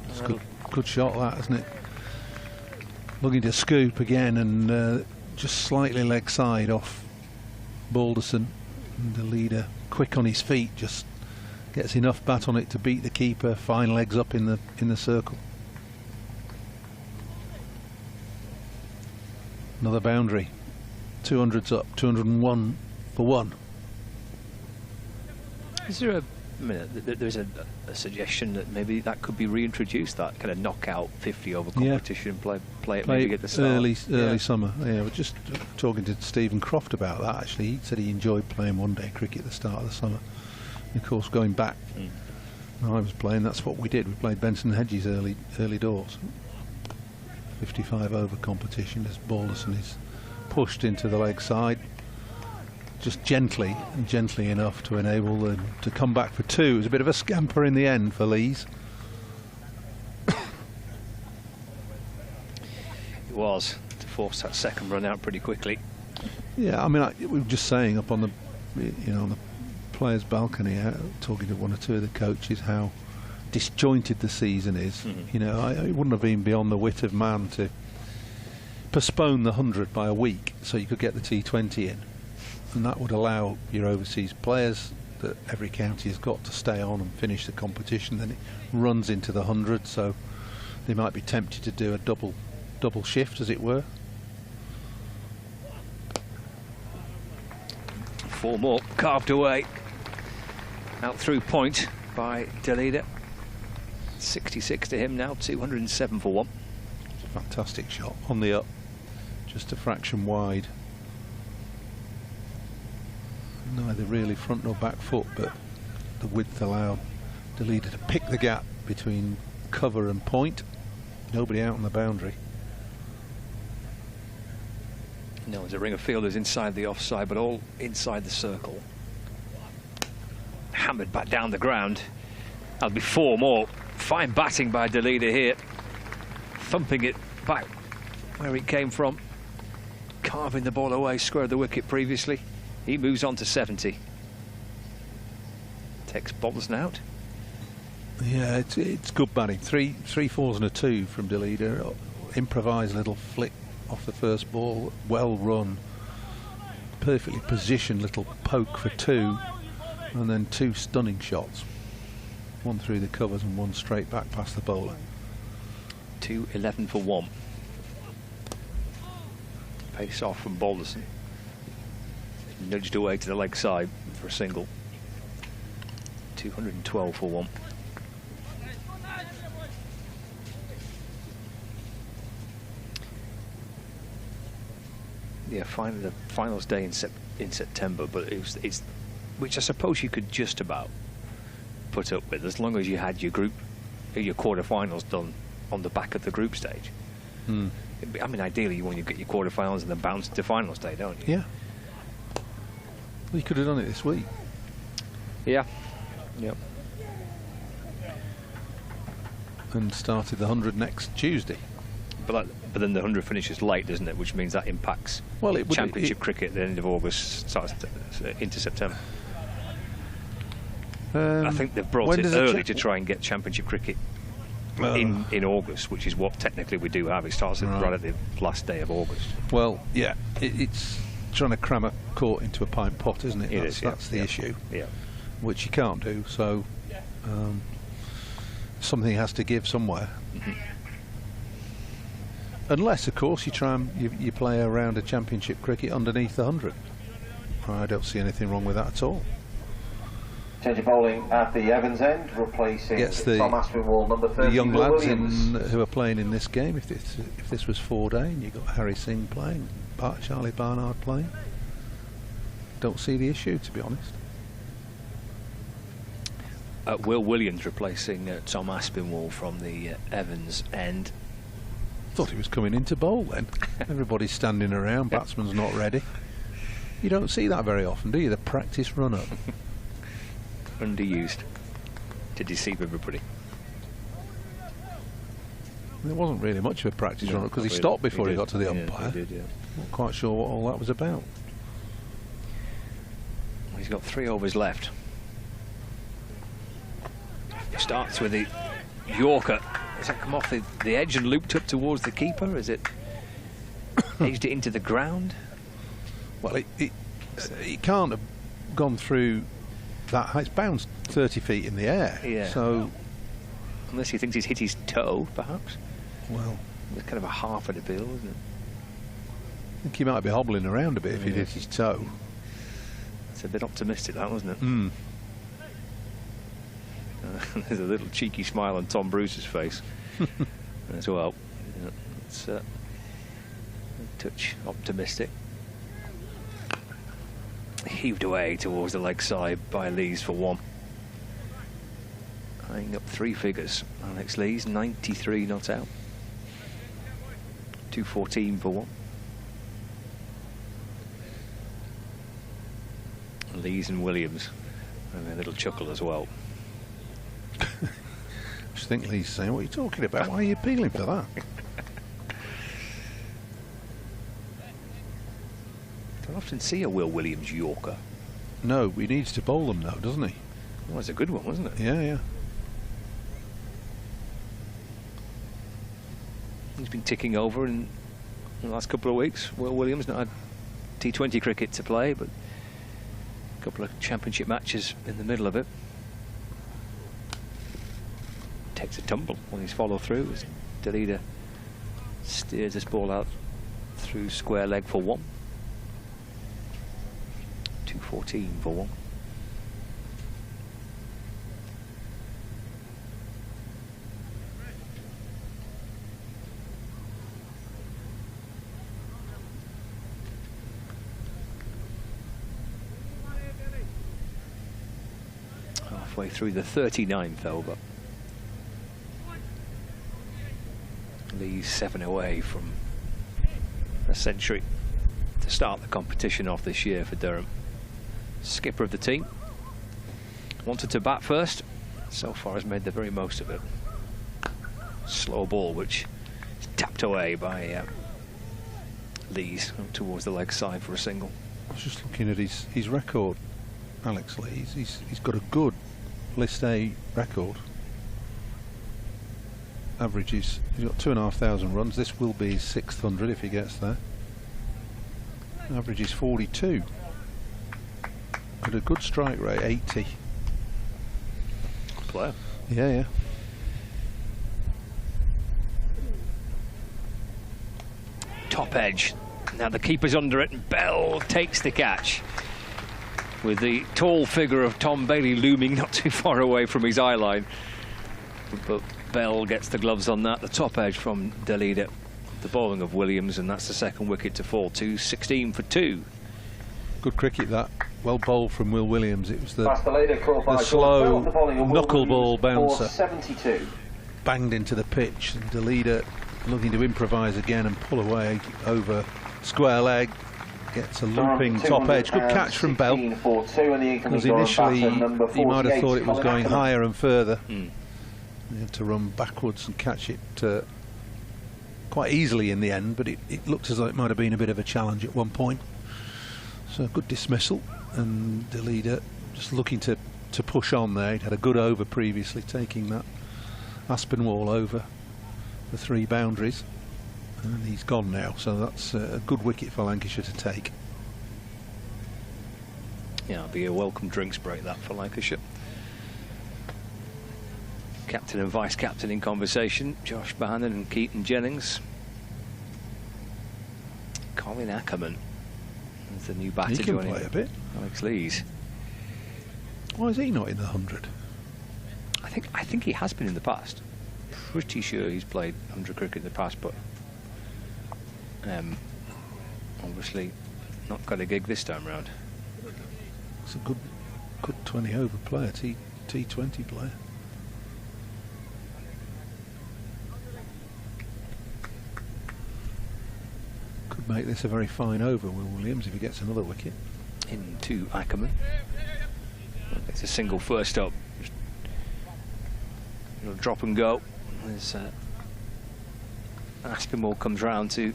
Speaker 3: It's good shot that, isn't it? Looking to scoop again and just slightly leg side off Balderson. And the leader quick on his feet, just gets enough bat on it to beat the keeper. Fine legs up in the circle. Another boundary. 200's up, 201 for one.
Speaker 1: Is there there's a suggestion that maybe that could be reintroduced, that kind of knockout 50 over competition, play it maybe at the start?
Speaker 3: Early summer. Yeah, we're just talking to Stephen Croft about that actually. He said he enjoyed playing one-day cricket at the start of the summer. And of course, going back, when I was playing, that's what we did. We played Benson Hedges early doors. 55 over competition as Balderson is pushed into the leg side. Just gently enough to enable them to come back for two. It was a bit of a scamper in the end for Lees.
Speaker 1: It was, to force that second run out pretty quickly.
Speaker 3: Yeah, I mean, we were just saying up on the, on the players' balcony, talking to one or two of the coaches, how disjointed the season is. It wouldn't have been beyond the wit of man to postpone the 100 by a week so you could get the T20 in. And that would allow your overseas players that every county has got to stay on and finish the competition. Then it runs into the 100, so they might be tempted to do a double shift, as it were.
Speaker 1: 4 more carved away, out through point by Delida. 66 to him now, 207 for one.
Speaker 3: Fantastic shot on the up, just a fraction wide. Neither really front nor back foot, but the width allowed the leader to pick the gap between cover and point. Nobody out on the boundary.
Speaker 1: No, there's a ring of fielders inside the offside, but all inside the circle. Hammered back down the ground. That'll be 4 more. Fine batting by Delida here. Thumping it back where it came from. Carving the ball away, square of the wicket previously. He moves on to 70. Takes Balderson out.
Speaker 3: Yeah, it's good batting. 3 4s and a 2 from Delida. Improvised little flick off the first ball. Well run. perfectly positioned little poke for 2, and then 2 stunning shots. One through the covers and one straight back past the bowler.
Speaker 1: 2 11 for 1. Pace off from Balderson. Nudged away to the leg side for a single. 212 for 1. Yeah, the finals day in September, but it's which I suppose you could just about put up with as long as you had your quarterfinals done on the back of the group stage. I mean, ideally you want to get your quarterfinals and then bounce to finals day, don't you?
Speaker 3: Yeah. Well, you could have done it this week.
Speaker 1: Yeah. Yep.
Speaker 3: And started the 100 next Tuesday.
Speaker 1: But then the 100 finishes late, doesn't it? Which means that impacts Championship cricket at the end of August, starts into September. I think they've brought it early to try and get Championship cricket in August, which is what technically we do have. It starts right at the last day of August.
Speaker 3: Well, yeah, it's trying to cram a court into a pint pot, isn't it? That's the issue.
Speaker 1: Yeah.
Speaker 3: Which you can't do. So something has to give somewhere. Unless, of course, you try and you play a round of Championship cricket underneath the 100. I don't see anything wrong with that at all.
Speaker 5: Change of bowling at the Evans end, replacing Tom Aspinwall, number 30.
Speaker 3: The young lads who are playing in this game. If this was 4-day and you got Harry Singh playing, Charlie Barnard playing, don't see the issue, to be honest.
Speaker 1: Will Williams replacing Tom Aspinwall from the Evans end.
Speaker 3: Thought he was coming in to bowl then. Everybody's standing around, batsman's not ready. You don't see that very often, do you? The practice run-up.
Speaker 1: Underused to deceive everybody.
Speaker 3: There wasn't really much of a practice run-up because he stopped before he got to the umpire.
Speaker 1: He did, yeah.
Speaker 3: Not quite sure what all that was about.
Speaker 1: He's got 3 overs left. Starts with the Yorker. Has that come off the edge and looped up towards the keeper? Is it edged it into the ground?
Speaker 3: Well, it can't have gone through that high. It's bounced 30 feet in the air.
Speaker 1: Yeah.
Speaker 3: So,
Speaker 1: unless he thinks he's hit his toe, perhaps.
Speaker 3: Well,
Speaker 1: it's kind of a half of the bill, isn't it?
Speaker 3: I think he might be hobbling around a bit if he hit his toe.
Speaker 1: It's a bit optimistic, that, wasn't it?
Speaker 3: Mm.
Speaker 1: There's a little cheeky smile on Tom Bruce's face as well. Yeah, it's a touch optimistic. Heaved away towards the leg side by Lees for 1. Eyeing up 3 figures. Alex Lees, 93 not out. 214 for 1. Lees and Williams and a little chuckle as well.
Speaker 3: I just think Lee's saying, what are you talking about? Why are you appealing for that?
Speaker 1: Don't often see a Will Williams Yorker.
Speaker 3: No, he needs to bowl them though, doesn't he?
Speaker 1: Well, it's a good one, wasn't it?
Speaker 3: Yeah, yeah.
Speaker 1: He's been ticking over in the last couple of weeks. Will Williams not had T20 cricket to play, but a couple of championship matches in the middle of it. Takes a tumble on his follow through as Delida steers this ball out through square leg for 1. 214 for 1. Halfway through the 39th over. Lee's 7 away from a century to start the competition off this year for Durham. Skipper of the team. Wanted to bat first. So far has made the very most of it. Slow ball which is tapped away by Lees towards the leg side for a single.
Speaker 3: I was just looking at his record, Alex Lees. He's got a good List A record. Averages, he's got 2,500 runs. This will be his 600 if he gets there. Average is 42. Got a good strike rate, 80.
Speaker 1: Player.
Speaker 3: Yeah, yeah.
Speaker 1: Top edge. Now the keeper's under it, and Bell takes the catch. With the tall figure of Tom Bailey looming not too far away from his eye line. But Bell gets the gloves on that. The top edge from Delida. The bowling of Williams, and that's the second wicket to fall to 16 for 2.
Speaker 3: Good cricket that. Well bowled from Will Williams. It was the
Speaker 5: the
Speaker 3: slow knuckleball bouncer.
Speaker 5: 72.
Speaker 3: Banged into the pitch, and Delida looking to improvise again and pull away over square leg. Gets a looping top edge. Good catch from Bell. Because initially he might have thought it was going higher and further. He had to run backwards and catch it quite easily in the end, but it looked as though it might have been a bit of a challenge at one point. So good dismissal, and Delida just looking to push on there. He'd had a good over previously, taking that Aspinwall over the 3 boundaries, and he's gone now, so that's a good wicket for Lancashire to take.
Speaker 1: Yeah, it'll be a welcome drinks break that for Lancashire. Captain and vice captain in conversation, Josh Bannon and Keaton Jennings. Colin Ackerman is the new batter
Speaker 3: He can
Speaker 1: joining
Speaker 3: play a bit.
Speaker 1: Alex Lees.
Speaker 3: Why is he not in the 100?
Speaker 1: I think he has been in the past. Pretty sure he's played 100 cricket in the past, but obviously not got a gig this time round.
Speaker 3: It's a good 20 over player, T20 player. Could make this a very fine over, Will Williams, if he gets another wicket.
Speaker 1: Into Ackerman. It's a single first up. It'll drop and go. As Aspinwall comes round to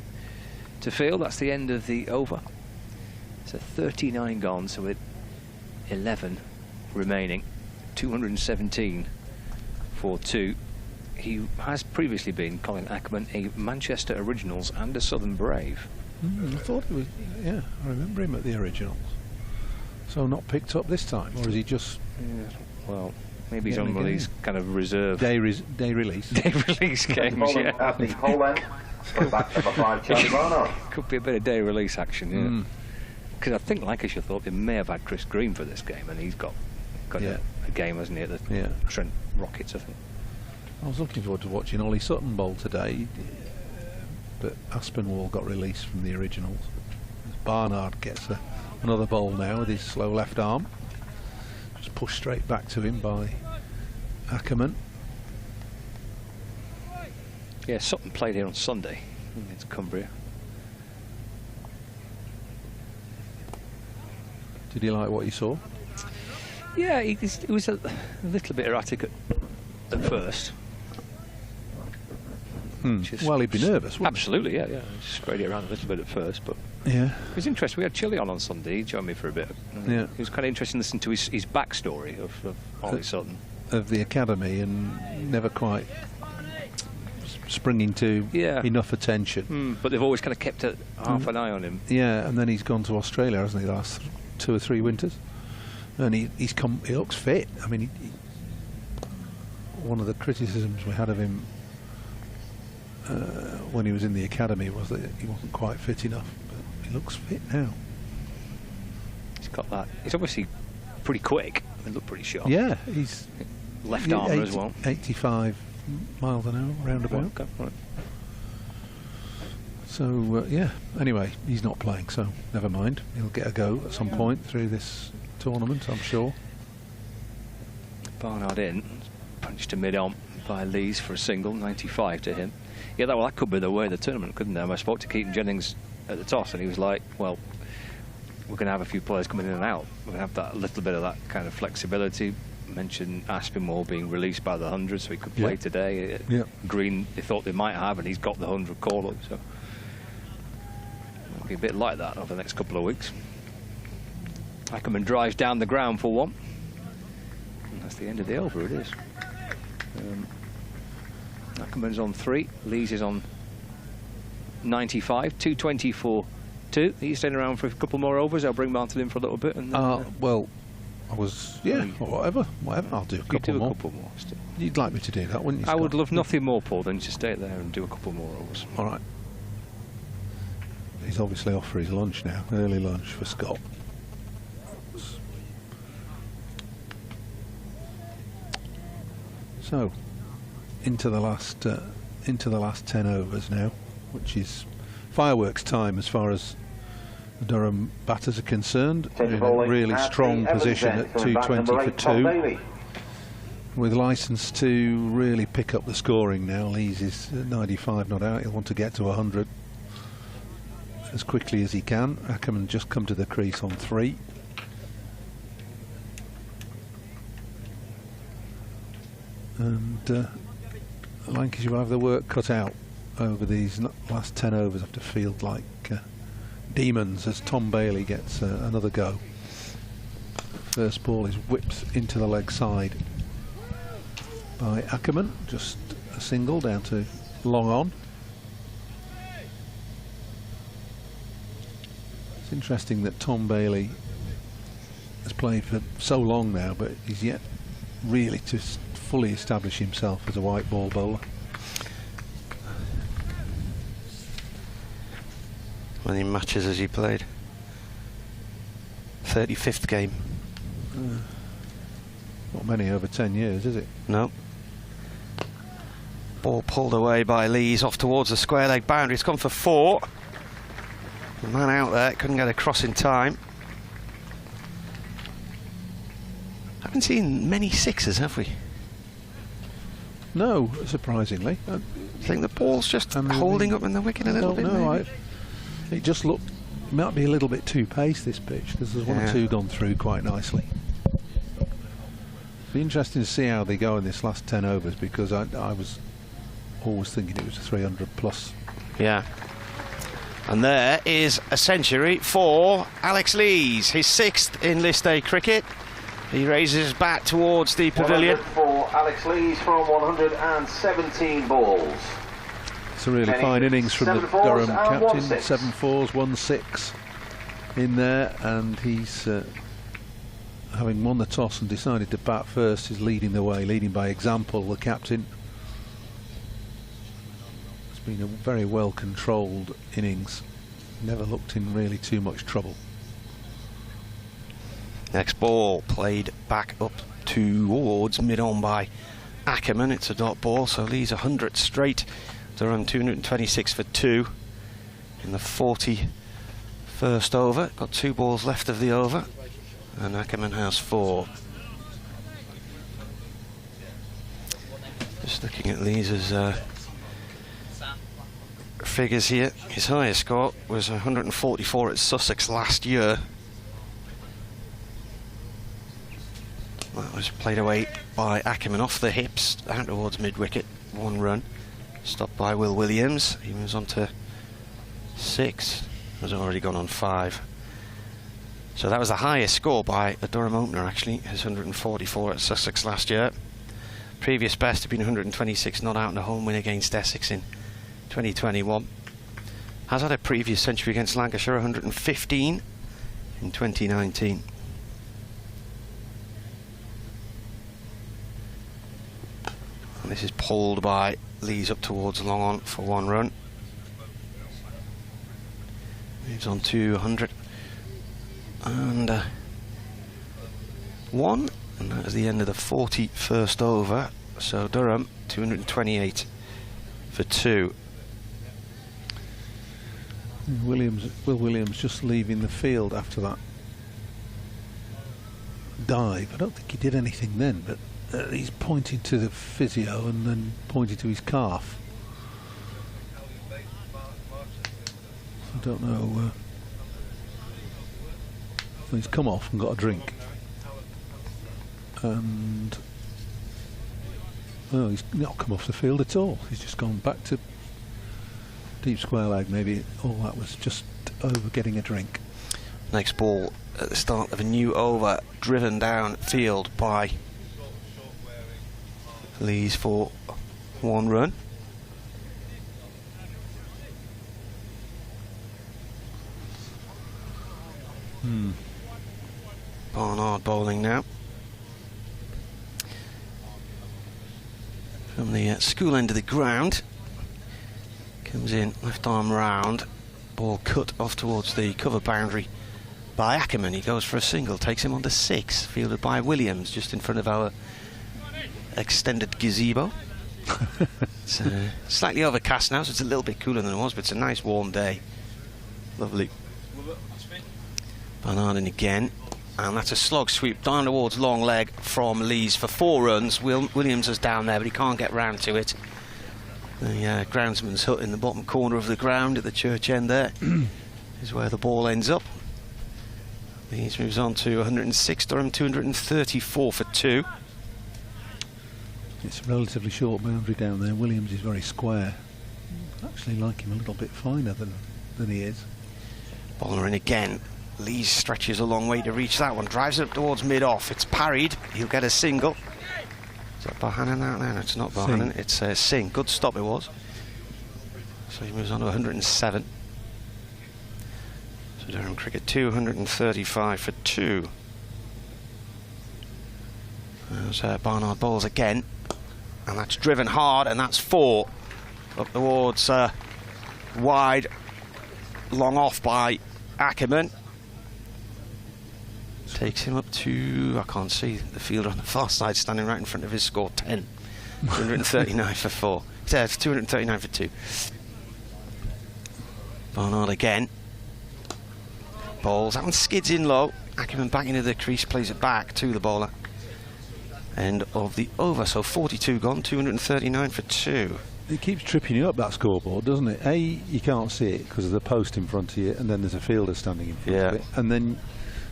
Speaker 1: field. That's the end of the over. So 39 gone, so with 11 remaining. 217 for 2. He has previously been, Colin Ackerman, a Manchester Originals and a Southern Brave.
Speaker 3: I thought it was, yeah, I remember him at the Originals. So not picked up this time, or is he just...
Speaker 1: Yeah, well, maybe he's on one of these kind of reserve...
Speaker 3: Day release.
Speaker 1: Day release games, yeah.
Speaker 5: At the whole end. Back to 5, Charlie Barnard.
Speaker 1: Could be a bit of day release action, yeah. Because I think Lancashire thought they may have had Chris Green for this game, and he's got a game, hasn't he, at the Trent Rockets, I think.
Speaker 3: I was looking forward to watching Ollie Sutton bowl today, but Aspinwall got released from the Originals. Barnard gets another bowl now with his slow left arm. Just pushed straight back to him by Ackerman.
Speaker 1: Yeah, Sutton played here on Sunday against Cumbria.
Speaker 3: Did you like what you saw?
Speaker 1: Yeah, he was a little bit erratic at first.
Speaker 3: Well, he'd be nervous, wouldn't
Speaker 1: Absolutely, yeah. Sprayed it around a little bit at first, but
Speaker 3: yeah,
Speaker 1: it was interesting. We had Chile on Sunday. He joined me for a bit.
Speaker 3: Yeah,
Speaker 1: it was kind of interesting to listen to his backstory of Ollie Sutton,
Speaker 3: of the academy, and never quite springing to enough attention.
Speaker 1: But they've always kind of kept half an eye on him.
Speaker 3: Yeah, and then he's gone to Australia, hasn't he, the last 2 or 3 winters, and he looks fit. I mean, one of the criticisms we had of him when he was in the academy was that he wasn't quite fit enough, but he looks fit now.
Speaker 1: He's got that. He's obviously pretty quick. He looked pretty sharp.
Speaker 3: Yeah, he's
Speaker 1: left arm as well.
Speaker 3: 85 miles an hour, roundabout.
Speaker 1: Okay, right.
Speaker 3: So yeah. Anyway, he's not playing, so never mind. He'll get a go at some point through this tournament, I'm sure.
Speaker 1: Barnard in, punched to mid-on by Lees for a single, 95 to him. Yeah, that could be the way of the tournament, couldn't it? I spoke to Keaton Jennings at the toss, and he was like, well, we're going to have a few players coming in and out. We're going to have that little bit of that kind of flexibility. Mentioned Aspinwall being released by the 100, so he could play today. Green, they thought they might have, and he's got the 100 call-up, so it'll be a bit like that over the next couple of weeks. Ackerman drives down the ground for 1. And that's the end of the over, it is. Ackerman's on 3, Lees is on 95, 220 for 2. Are you staying around for a couple more overs? I'll bring Martin in for a little bit. And
Speaker 3: well, I was, whatever. I'll do a couple more. You'd like me to do that, wouldn't you,
Speaker 1: I
Speaker 3: Scott?
Speaker 1: would love nothing more, Paul, than to stay there and do a couple more overs.
Speaker 3: All right. He's obviously off for his lunch now, early lunch for Scott. So, into the last 10 overs now, which is fireworks time as far as the Durham batters are concerned. In a really strong position at 220 for 2, with licence to really pick up the scoring now. Lees is 95 not out. He'll want to get to 100 as quickly as he can. Ackerman just come to the crease on 3. And Lancashire will have their work cut out over these last 10 overs. Have to field like demons as Tom Bailey gets another go. First ball is whipped into the leg side by Ackerman, just a single down to long on. It's interesting that Tom Bailey has played for so long now, but he's yet really to fully establish himself as a white ball bowler.
Speaker 4: How many matches has he played? 35th game.
Speaker 3: Not many over 10 years, is it?
Speaker 4: No. Ball pulled away by Lees off towards the square leg boundary. It's gone for 4. The man out there couldn't get across in time. Haven't seen many 6s, have we?
Speaker 3: No, surprisingly.
Speaker 4: I think the ball's just holding up in the wicket a little bit.
Speaker 3: No, it just looked, it might be a little bit too pace, this pitch, because there's 1 or 2 gone through quite nicely. Be interesting to see how they go in this last 10 overs, because I was always thinking it was a 300 plus.
Speaker 4: Yeah. And there is a century for Alex Lees, his 6th in List A cricket. He raises his bat towards the pavilion.
Speaker 5: For Alex Lees from 117 balls.
Speaker 3: It's a really fine innings from the Durham captain. 7 4s, 1 6 in there, and he's having won the toss and decided to bat first, is leading the way, leading by example, the captain. It's been a very well controlled innings, never looked in really too much trouble.
Speaker 4: Next ball played back up towards mid-on by Ackerman. It's a dot ball, so Lees 100 straight. Durham 226 for 2 in the 41st over. Got 2 balls left of the over, and Ackerman has 4. Just looking at Lees's figures here. His highest score was 144 at Sussex last year. That was played away by Ackerman off the hips, out towards mid-wicket, 1 run. Stopped by Will Williams. He was on to 6. Has already gone on 5. So that was the highest score by a Durham opener, actually. His 144 at Sussex last year. Previous best had been 126 not out in a home win against Essex in 2021. Has had a previous century against Lancashire, 115 in 2019. And this is pulled by Lees up towards long on for 1 run. Moves on to 100 and 1, and that is the end of the 41st over. So Durham 228 for 2.
Speaker 3: Will Williams just leaving the field after that dive. I don't think he did anything then, but he's pointing to the physio and then pointing to his calf. I don't know. He's come off and got a drink, and well, he's not come off the field at all. He's just gone back to deep square leg. Maybe all that was just over getting a drink.
Speaker 4: Next ball at the start of a new over, driven down field by Lees for 1 run. Barnard bowling now. From the school end of the ground. Comes in, left arm round. Ball cut off towards the cover boundary by Ackerman. He goes for a single, takes him on to 6. Fielded by Williams, just in front of our extended gazebo. It's slightly overcast now, so it's a little bit cooler than it was, but it's a nice warm day. Lovely. Barnard in again. And that's a slog sweep down towards long leg from Lees for 4 runs. Williams is down there, but he can't get round to it. The groundsman's hut in the bottom corner of the ground at the church end there is where the ball ends up. Lees moves on to 106, Durham 234 for 2.
Speaker 3: It's a relatively short boundary down there. Williams is very square. Actually like him a little bit finer than he is.
Speaker 4: Bowler in again. Lees stretches a long way to reach that one. Drives it up towards mid-off. It's parried. He'll get a single. Is that Bohannon out there? No, it's not Bohannon. It's Singh. Good stop it was. So he moves on to 107. So Durham Cricket 235 for 2. There's Barnard bowls again. And that's driven hard, and that's 4. Up towards wide. Long off by Ackerman. Takes him up to, I can't see the fielder on the far side standing right in front of his score, 10. 239 for 4. It's 239 for 2. Barnard again. Bowls. That one skids in low. Ackerman back into the crease, plays it back to the bowler. End of the over, so 42 gone, 239 for 2.
Speaker 3: It keeps tripping you up, that scoreboard, doesn't it? A, you can't see it because there's a post in front of you, and then there's a fielder standing in front of it. And then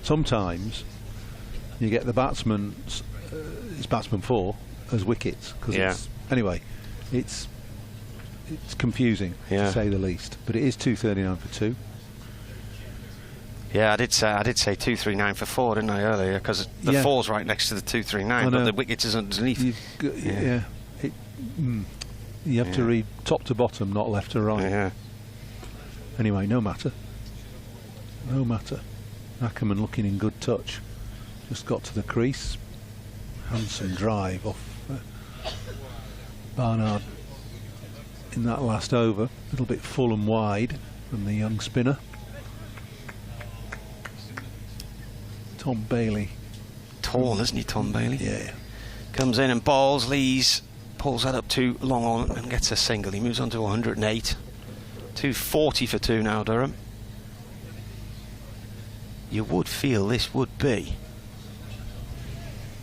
Speaker 3: sometimes you get the batsman, it's batsman 4 as wickets. Anyway, it's confusing to say the least, but it is 239 for 2.
Speaker 4: Yeah, I did say 239 for 4, didn't I, earlier? Because the 4's right next to the 239, but the wicket is underneath.
Speaker 3: You have to read top to bottom, not left to right.
Speaker 4: Yeah.
Speaker 3: Anyway, no matter. No matter. Ackerman looking in good touch. Just got to the crease. Handsome drive off Barnard in that last over. A little bit full and wide from the young spinner. Tom Bailey.
Speaker 4: Tall, isn't he, Tom Bailey?
Speaker 3: Yeah.
Speaker 4: Comes in and bowls. Lees pulls that up too long on and gets a single. He moves on to 108. 240 for 2 now, Durham. You would feel this would be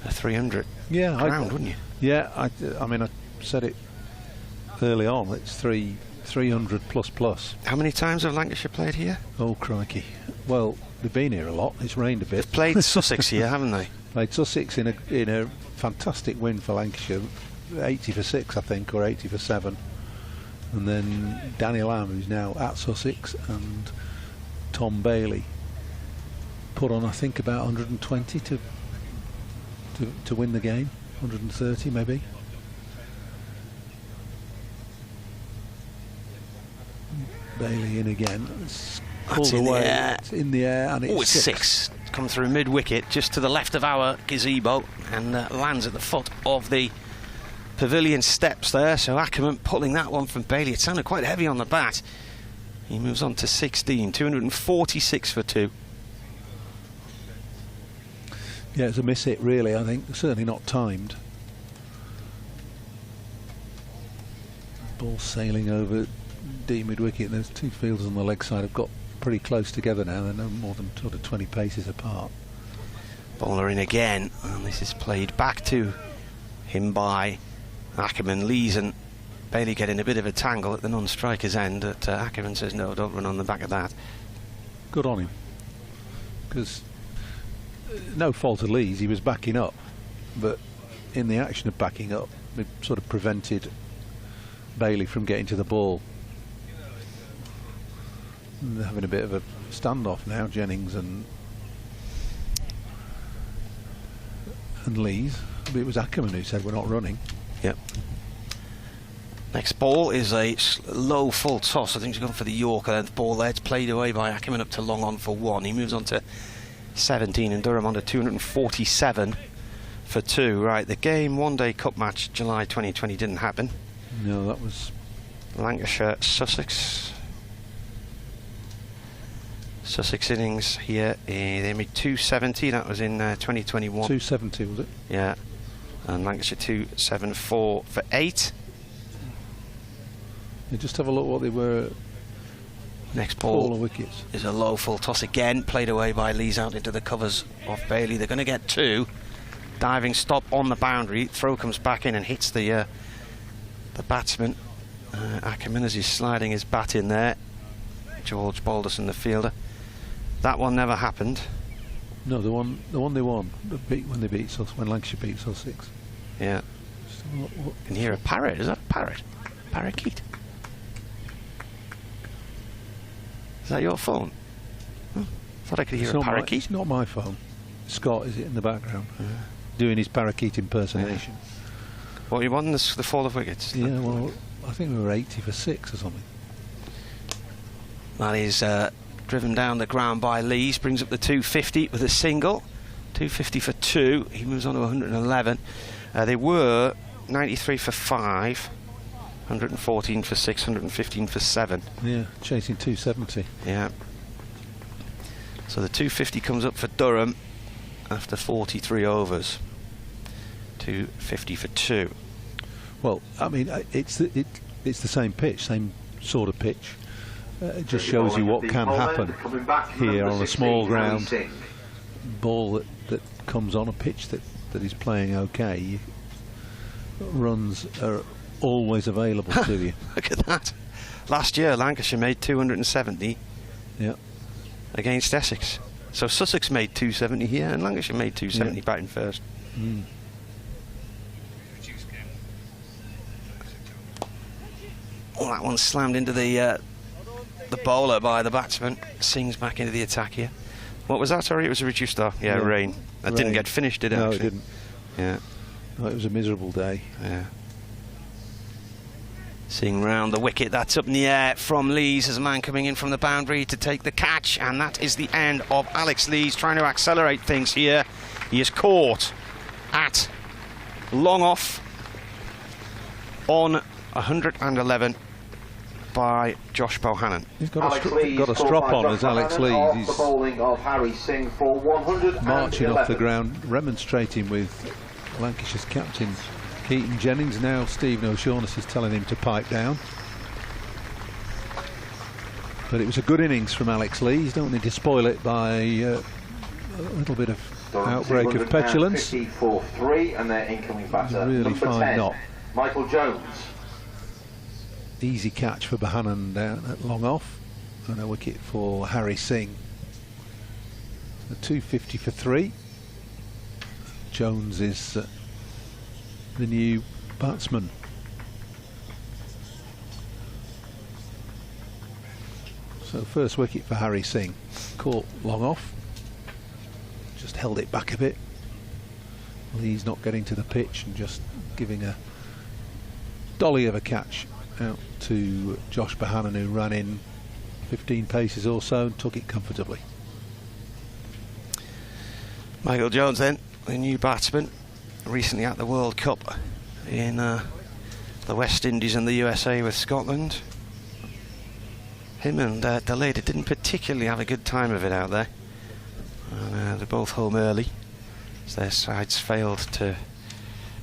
Speaker 4: a 300 ground, wouldn't you?
Speaker 3: Yeah, I mean, I said it early on. It's 300 plus.
Speaker 4: How many times have Lancashire played here?
Speaker 3: Oh, crikey. Well, they've been here a lot. It's rained a bit.
Speaker 4: They've played Sussex here, haven't they?
Speaker 3: Played Sussex in a fantastic win for Lancashire. 80 for 6, I think, or 80 for 7. And then Danny Lamb, who's now at Sussex, and Tom Bailey put on, I think, about 120 to win the game. 130 maybe. Bailey in again. It's pulled away. It's in the air, and it's
Speaker 4: 6. Come through mid wicket, just to the left of our gazebo, and lands at the foot of the pavilion steps there. So Ackerman pulling that one from Bailey. It sounded quite heavy on the bat. He moves on to 16, 246 for 2.
Speaker 3: Yeah, it's a miss hit, really. I think certainly not timed. Ball sailing over deep mid wicket. There's 2 fielders on the leg side have got pretty close together now. They're no more than sort of 20 paces apart.
Speaker 4: Bowler in again, and this is played back to him by Ackerman. Lees and Bailey get in a bit of a tangle at the non-striker's end. Ackerman says, no, don't run on the back of that.
Speaker 3: Good on him, because no fault of Lees, he was backing up, but in the action of backing up, it sort of prevented Bailey from getting to the ball. And they're having a bit of a standoff now, Jennings and Lees. But it was Ackerman who said we're not running.
Speaker 4: Yep. Next ball is a low full toss. I think he's gone for the Yorker. The ball there, it's played away by Ackerman up to long on for 1. He moves on to 217 and Durham under 247 for 2. Right, the game, one-day cup match, July 2020, didn't happen.
Speaker 3: No, that was
Speaker 4: Lancashire, Sussex. Sussex innings here, they made 270, that was in 2021.
Speaker 3: 270, was it?
Speaker 4: Yeah, and Lancashire 274 for 8.
Speaker 3: You just have a look what they were.
Speaker 4: Next ball
Speaker 3: wickets
Speaker 4: is a low full toss again, played away by Lees out into the covers of Bailey. They're going to get 2. Diving stop on the boundary, throw comes back in and hits the batsman. Ackerman, as he's sliding his bat in there. George Balderson, the fielder. That one never happened.
Speaker 3: No, the one they won when Lancashire beat Sussex.
Speaker 4: Yeah. Can you hear a parrot? Is that a parrot? Parakeet? Is that your phone? Oh, thought I could hear a parakeet.
Speaker 3: It's not my phone. Scott is it in the background, doing his parakeet impersonation.
Speaker 4: What, you won the fall of wickets?
Speaker 3: Yeah, well, I think we were 80 for 6 or something.
Speaker 4: That is driven down the ground by Lees, brings up the 250 with a single. 250 for 2, he moves on to 111. They were 93 for 5, 114 for 6, 115 for 7.
Speaker 3: Yeah, chasing 270.
Speaker 4: Yeah. So the 250 comes up for Durham after 43 overs. 250 for 2.
Speaker 3: Well, I mean, it's the same pitch, same sort of pitch. It just shows you what can happen here on a small ground. Ball that comes on a pitch that is playing okay. Runs are always available to you.
Speaker 4: Look at that. Last year, Lancashire made 270 against Essex. So Sussex made 270 here, and Lancashire made 270 batting first. Oh, that one slammed into the bowler by the batsman. Sings back into the attack here. What was that? Sorry, it was a reduced star. Yeah, rain. That didn't get finished, did it?
Speaker 3: No,
Speaker 4: actually?
Speaker 3: it didn't.
Speaker 4: Yeah.
Speaker 3: No, it was a miserable day.
Speaker 4: Yeah. Seeing round the wicket, that's up in the air from Lees as a man coming in from the boundary to take the catch, and that is the end of Alex Lees trying to accelerate things here. He is caught at long off on 111 by Josh Bohannon.
Speaker 3: He's got a strop on as Alex Lees. He's
Speaker 5: the bowling of Harry Singh for 111.
Speaker 3: marching off the ground, remonstrating with Lancashire's captain Keaton Jennings. Now Stephen O'Shaughnessy is telling him to pipe down. But it was a good innings from Alex Lees. Don't need to spoil it by a little bit of outbreak of petulance.
Speaker 5: 50 for 3, and their incoming batter,
Speaker 3: Really
Speaker 5: number
Speaker 3: fine
Speaker 5: 10,
Speaker 3: knock.
Speaker 5: Michael Jones.
Speaker 3: Easy catch for Bohannon down at long off, and a wicket for Harry Singh. A 250 for 3. Jones is the new batsman. So first wicket for Harry Singh. Caught long off. Just held it back a bit. Lee's not getting to the pitch and just giving a dolly of a catch out to Josh Bohannon, who ran in 15 paces or so and took it comfortably.
Speaker 4: Michael Jones then, the new batsman, recently at the World Cup in the West Indies and the USA with Scotland. Him and Delayed didn't particularly have a good time of it out there. And, they're both home early, as their sides failed to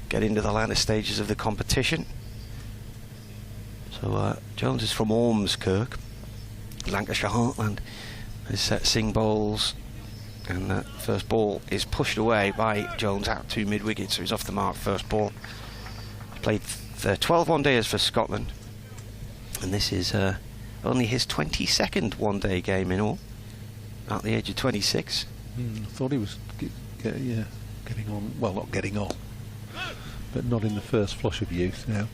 Speaker 4: get into the latter stages of the competition. So Jones is from Ormskirk, Lancashire heartland. As Singh bowls, and that first ball is pushed away by Jones out to mid-wicket, so he's off the mark first ball. Played 12 one-dayers for Scotland, and this is only his 22nd one-day game in all, at the age of 26.
Speaker 3: I thought he was getting on, well, not getting on, but not in the first flush of youth now.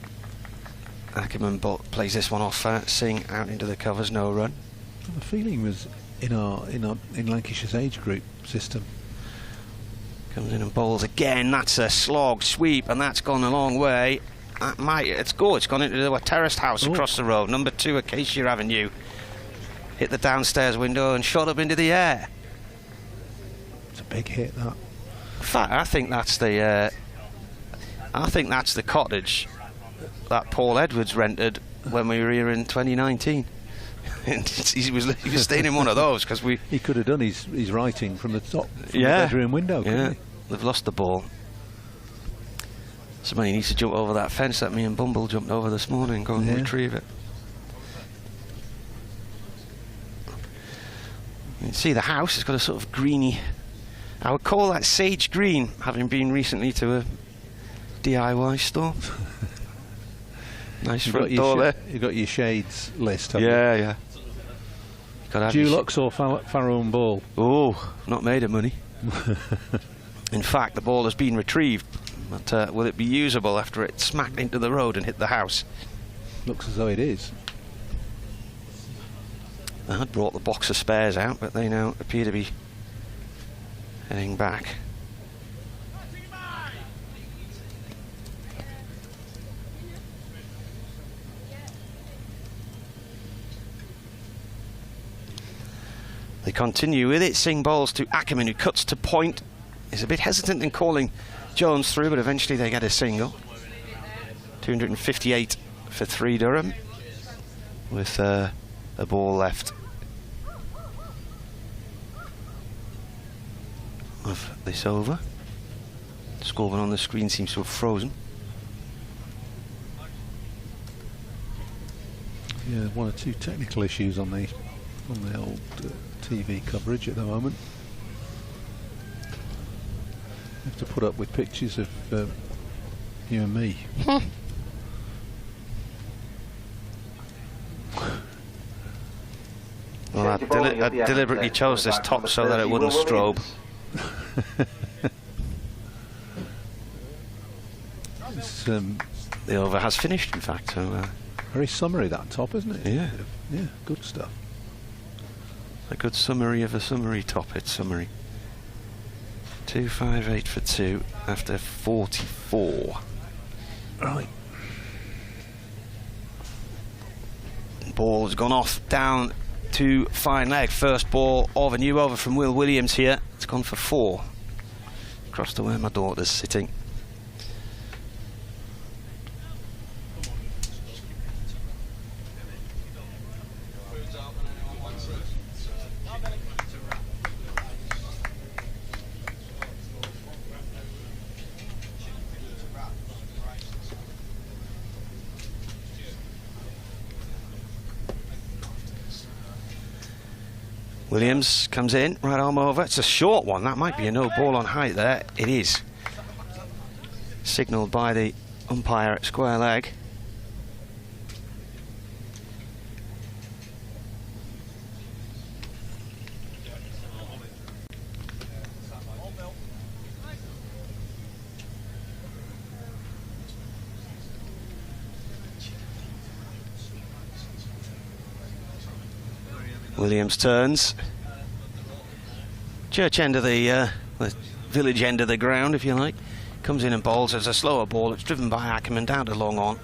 Speaker 4: Ackerman plays this one off, Singh out into the covers, no run.
Speaker 3: The feeling was in Lancashire's age group system.
Speaker 4: Comes in and bowls again. That's a slog sweep, and that's gone a long way. It's gone into a terraced house across the road, number 2 Acacia Avenue. Hit the downstairs window and shot up into the air.
Speaker 3: It's a big hit, that.
Speaker 4: In fact, I think that's the cottage that Paul Edwards rented when we were here in 2019. And he was staying in one of those because
Speaker 3: he could have done his writing from the top, from
Speaker 4: yeah,
Speaker 3: the bedroom window.
Speaker 4: Yeah,
Speaker 3: He?
Speaker 4: they've lost the ball. Somebody needs to jump over that fence that me and Bumble jumped over this morning and go and retrieve it. You can see the house has got a sort of greeny, I would call that sage green, having been recently to a DIY store. Nice front door there.
Speaker 3: You've got your shades list, haven't
Speaker 4: yeah.
Speaker 3: Dulux or Farrow and Ball?
Speaker 4: Oh, not made of money. In fact, the ball has been retrieved, but will it be usable after it smacked into the road and hit the house?
Speaker 3: Looks as though it is.
Speaker 4: I had brought the box of spares out, but they now appear to be heading back. They continue with it. Sing balls to Ackerman, who cuts to point. He's a bit hesitant in calling Jones through, but eventually they get a single. 258 for 3 Durham, with a ball left of this over. The scoreboard on the screen seems to have frozen.
Speaker 3: Yeah, 1 or 2 technical issues on the old TV coverage at the moment. You have to put up with pictures of you and me.
Speaker 4: Well, I deliberately chose this top so that it wouldn't strobe. The over has finished, in fact. So,
Speaker 3: very summary, that top, isn't it?
Speaker 4: Yeah.
Speaker 3: Yeah, good stuff.
Speaker 4: A good summary of a summary top, it's summary. 258 for 2 after 44.
Speaker 3: Right.
Speaker 4: Ball's gone off down to fine leg. First ball of a new over from Will Williams here. It's gone for 4. Across to where my daughter's sitting. Williams comes in, right arm over. It's a short one. That might be a no ball on height there. It is. Signalled by the umpire at square leg. Williams turns. Church end of the village end of the ground, if you like. Comes in and bowls as a slower ball. It's driven by Ackerman down to long on.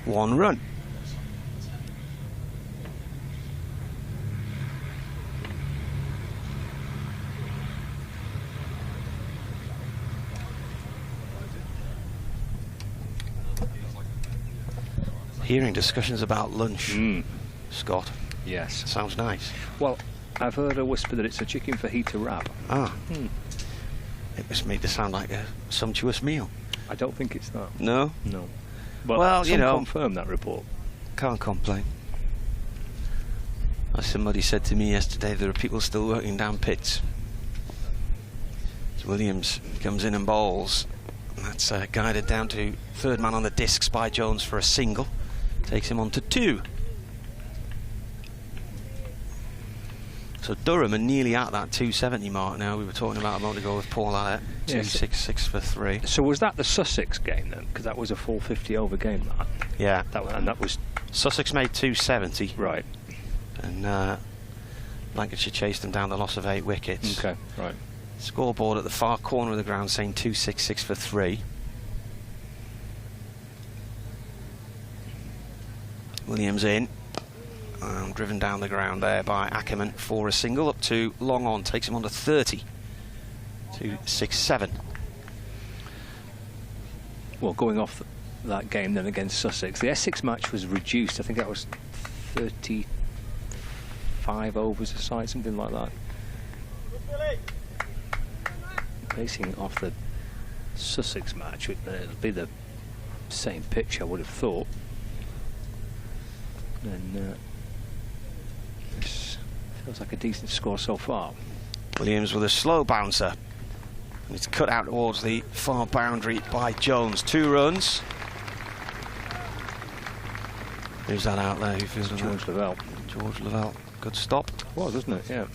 Speaker 4: 1 run. Hearing discussions about lunch. Scott.
Speaker 1: Yes.
Speaker 4: Sounds nice.
Speaker 1: Well, I've heard a whisper that it's a chicken fajita wrap.
Speaker 4: Ah. It was made to sound like a sumptuous meal.
Speaker 1: I don't think it's that.
Speaker 4: No?
Speaker 1: No. But
Speaker 4: well, you know,
Speaker 1: confirm that report.
Speaker 4: Can't complain. As somebody said to me yesterday, there are people still working down pits. As Williams comes in and bowls. And that's guided down to third man on the discs by Jones for a single. Takes him on to 2. So Durham are nearly at that 270 mark now. We were talking about a moment ago with Paul Allett. 266 for 3.
Speaker 1: So was that the Sussex game then? Because that was a 450 over game, that.
Speaker 4: Yeah.
Speaker 1: And that was...
Speaker 4: Sussex made 270.
Speaker 1: Right.
Speaker 4: And Lancashire chased them down the loss of 8 wickets.
Speaker 1: Okay, right.
Speaker 4: Scoreboard at the far corner of the ground saying 266 for 3. Williams in. Driven down the ground there by Ackerman for a single, up to long on, takes him on to 30 to 6-7.
Speaker 1: Well, going off that game then against Sussex, the Essex match was reduced. I think that was 35 overs aside, something like that. Basing off the Sussex match, it'll be the same pitch, I would have thought. And this feels like a decent score so far.
Speaker 4: Williams with a slow bouncer. And it's cut out towards the far boundary by Jones. 2 runs. Who's that out there? Who feels
Speaker 1: George Lavelle.
Speaker 4: George Lavelle. Good stop.
Speaker 1: Well, doesn't it? Yeah.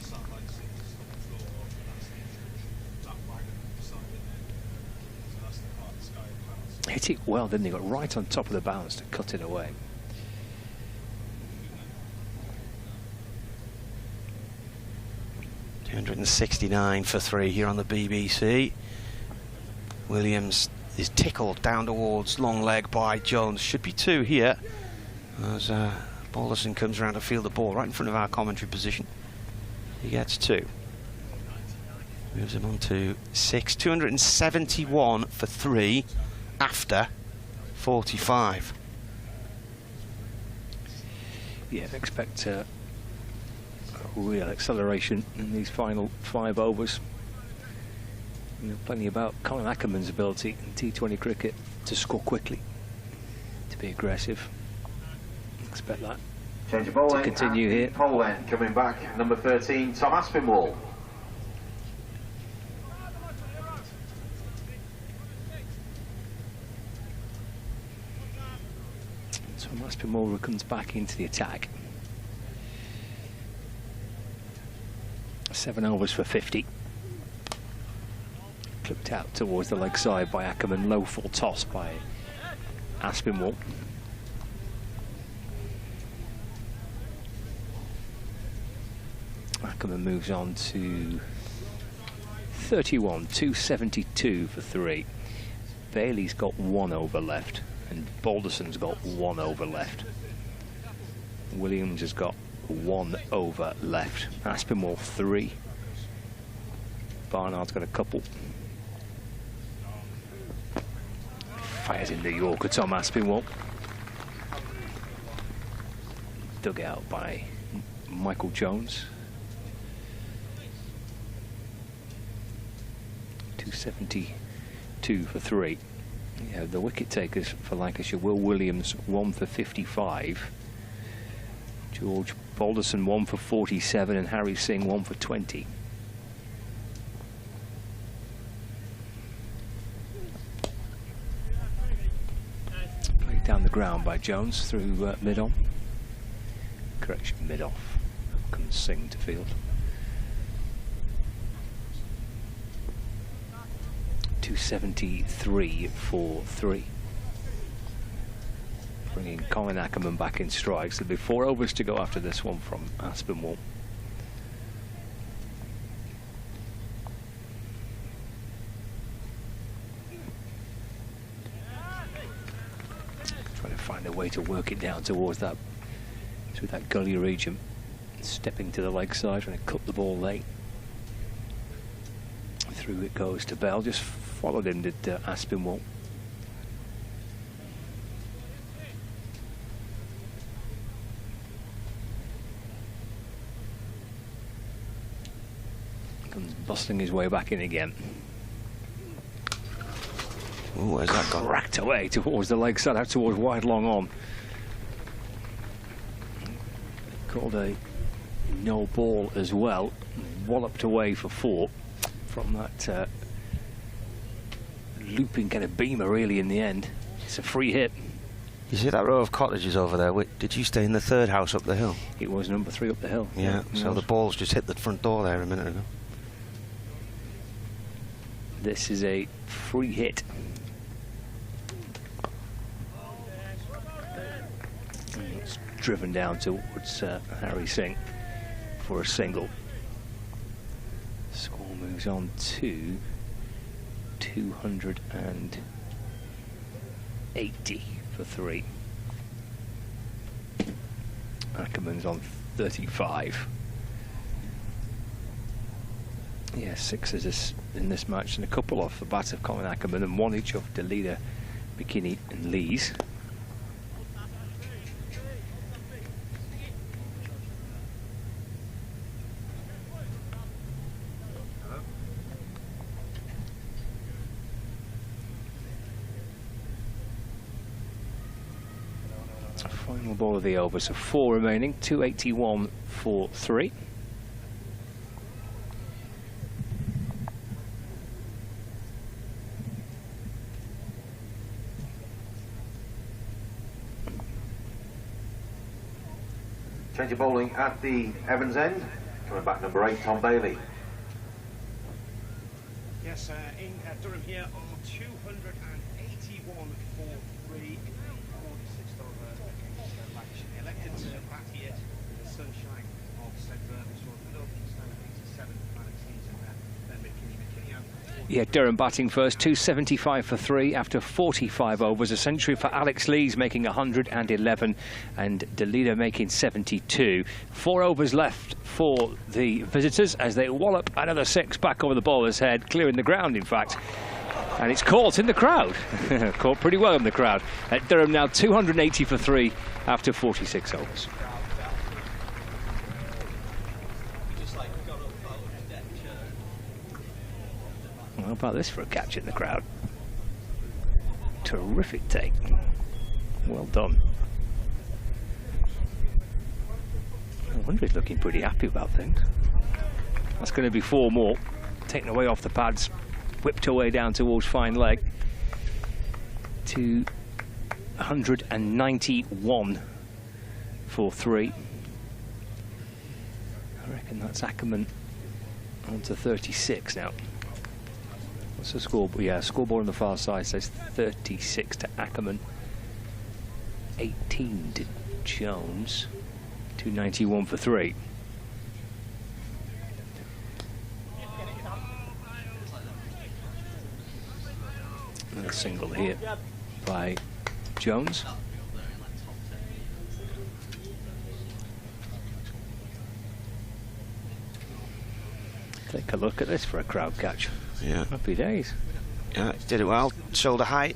Speaker 1: Hit it well, didn't he? Got right on top of the bounce to cut it away.
Speaker 4: $269 for 3 here on the BBC. Williams is tickled down towards long leg by Jones. Should be 2 here as Balderson comes around to field the ball right in front of our commentary position. He gets 2. Moves him on to 6. 271 for 3 after 45.
Speaker 1: Yeah, expect real acceleration in these final 5 overs. You know, plenty about Colin Ackerman's ability in T20 cricket to score quickly, to be aggressive. Expect that
Speaker 5: Change of bowling
Speaker 1: to continue here.
Speaker 5: Poland coming back, number 13, Tom Aspinwall.
Speaker 1: Tom Aspinwall comes back into the attack. 7 overs for 50. Clipped out towards the leg side by Ackerman. Low full toss by Aspinwall. Ackerman moves on to 31, 272 for 3. Bailey's got 1 over left, and Balderson's got 1 over left. Williams has got 1 over left. Aspinwall 3. Barnard's got a couple. Fires in the Yorker, Tom Aspinwall. Dug out by Michael Jones. 272 for 3. Yeah, the wicket takers for Lancashire: Will Williams 1 for 55. George Balderson 1 for 47, and Harry Singh 1 for 20. Played down the ground by Jones through mid-on. Correction, mid-off. Comes Singh to field. 273 for 3. Bringing Colin Ackerman back in strikes. There'll be 4 overs to go after this one from Aspinwall. Trying to find a way to work it down towards that, through that gully region. Stepping to the leg side, trying to cut the ball late. Through it goes to Bell. Just followed him, did Aspinwall. Comes bustling his way back in again.
Speaker 4: Oh, where's that gone?
Speaker 1: Racked away towards the leg side, out towards wide long on. Called a no ball as well. Walloped away for 4 from that looping kind of beamer really in the end. It's a free hit.
Speaker 4: You see that row of cottages over there? Did you stay in the 3rd house up the hill?
Speaker 1: It was number 3 up the hill.
Speaker 4: Yeah, so the ball's just hit the front door there a minute ago.
Speaker 1: This is a free hit. And it's driven down towards Harry Singh for a single. Score moves on to 280 for 3. Ackerman's on 35. Yeah, 6 in this match, and a couple off the bat of Colin Ackerman and 1 each of Delida, McKinney and Lees. Final ball of the over, so 4 remaining, 281 for 3.
Speaker 5: Change of bowling at the Evans end. Coming back, number 8, Tom Bailey.
Speaker 7: Yes, in Durham here on 281 for 3. 46th over Lancashire. Elected to bat here in the sunshine of St. Bernard's. Standard 87 Alex Lees and then McKinney.
Speaker 1: Yeah, Durham batting first, 275 for 3 after 45 overs. A century for Alex Lees, making 111, and Delida making 72. 4 overs left for the visitors as they wallop another 6 back over the bowler's head, clearing the ground, in fact. And it's caught in the crowd. Caught pretty well in the crowd. At Durham now 280 for 3 after 46 overs. How about this for a catch in the crowd? Terrific take. Well done. I wonder if he's looking pretty happy about things. That's going to be 4 more. Taken away off the pads, whipped away down towards fine leg. 291 for 3. I reckon that's Ackerman on to 36 now. What's the scoreboard? Yeah, scoreboard on the far side says 36 to Ackerman, 18 to Jones, 291 for 3. And a single here by Jones. Take a look at this for a crowd catch.
Speaker 4: Yeah.
Speaker 1: Happy days.
Speaker 4: Yeah, did it well. Shoulder height.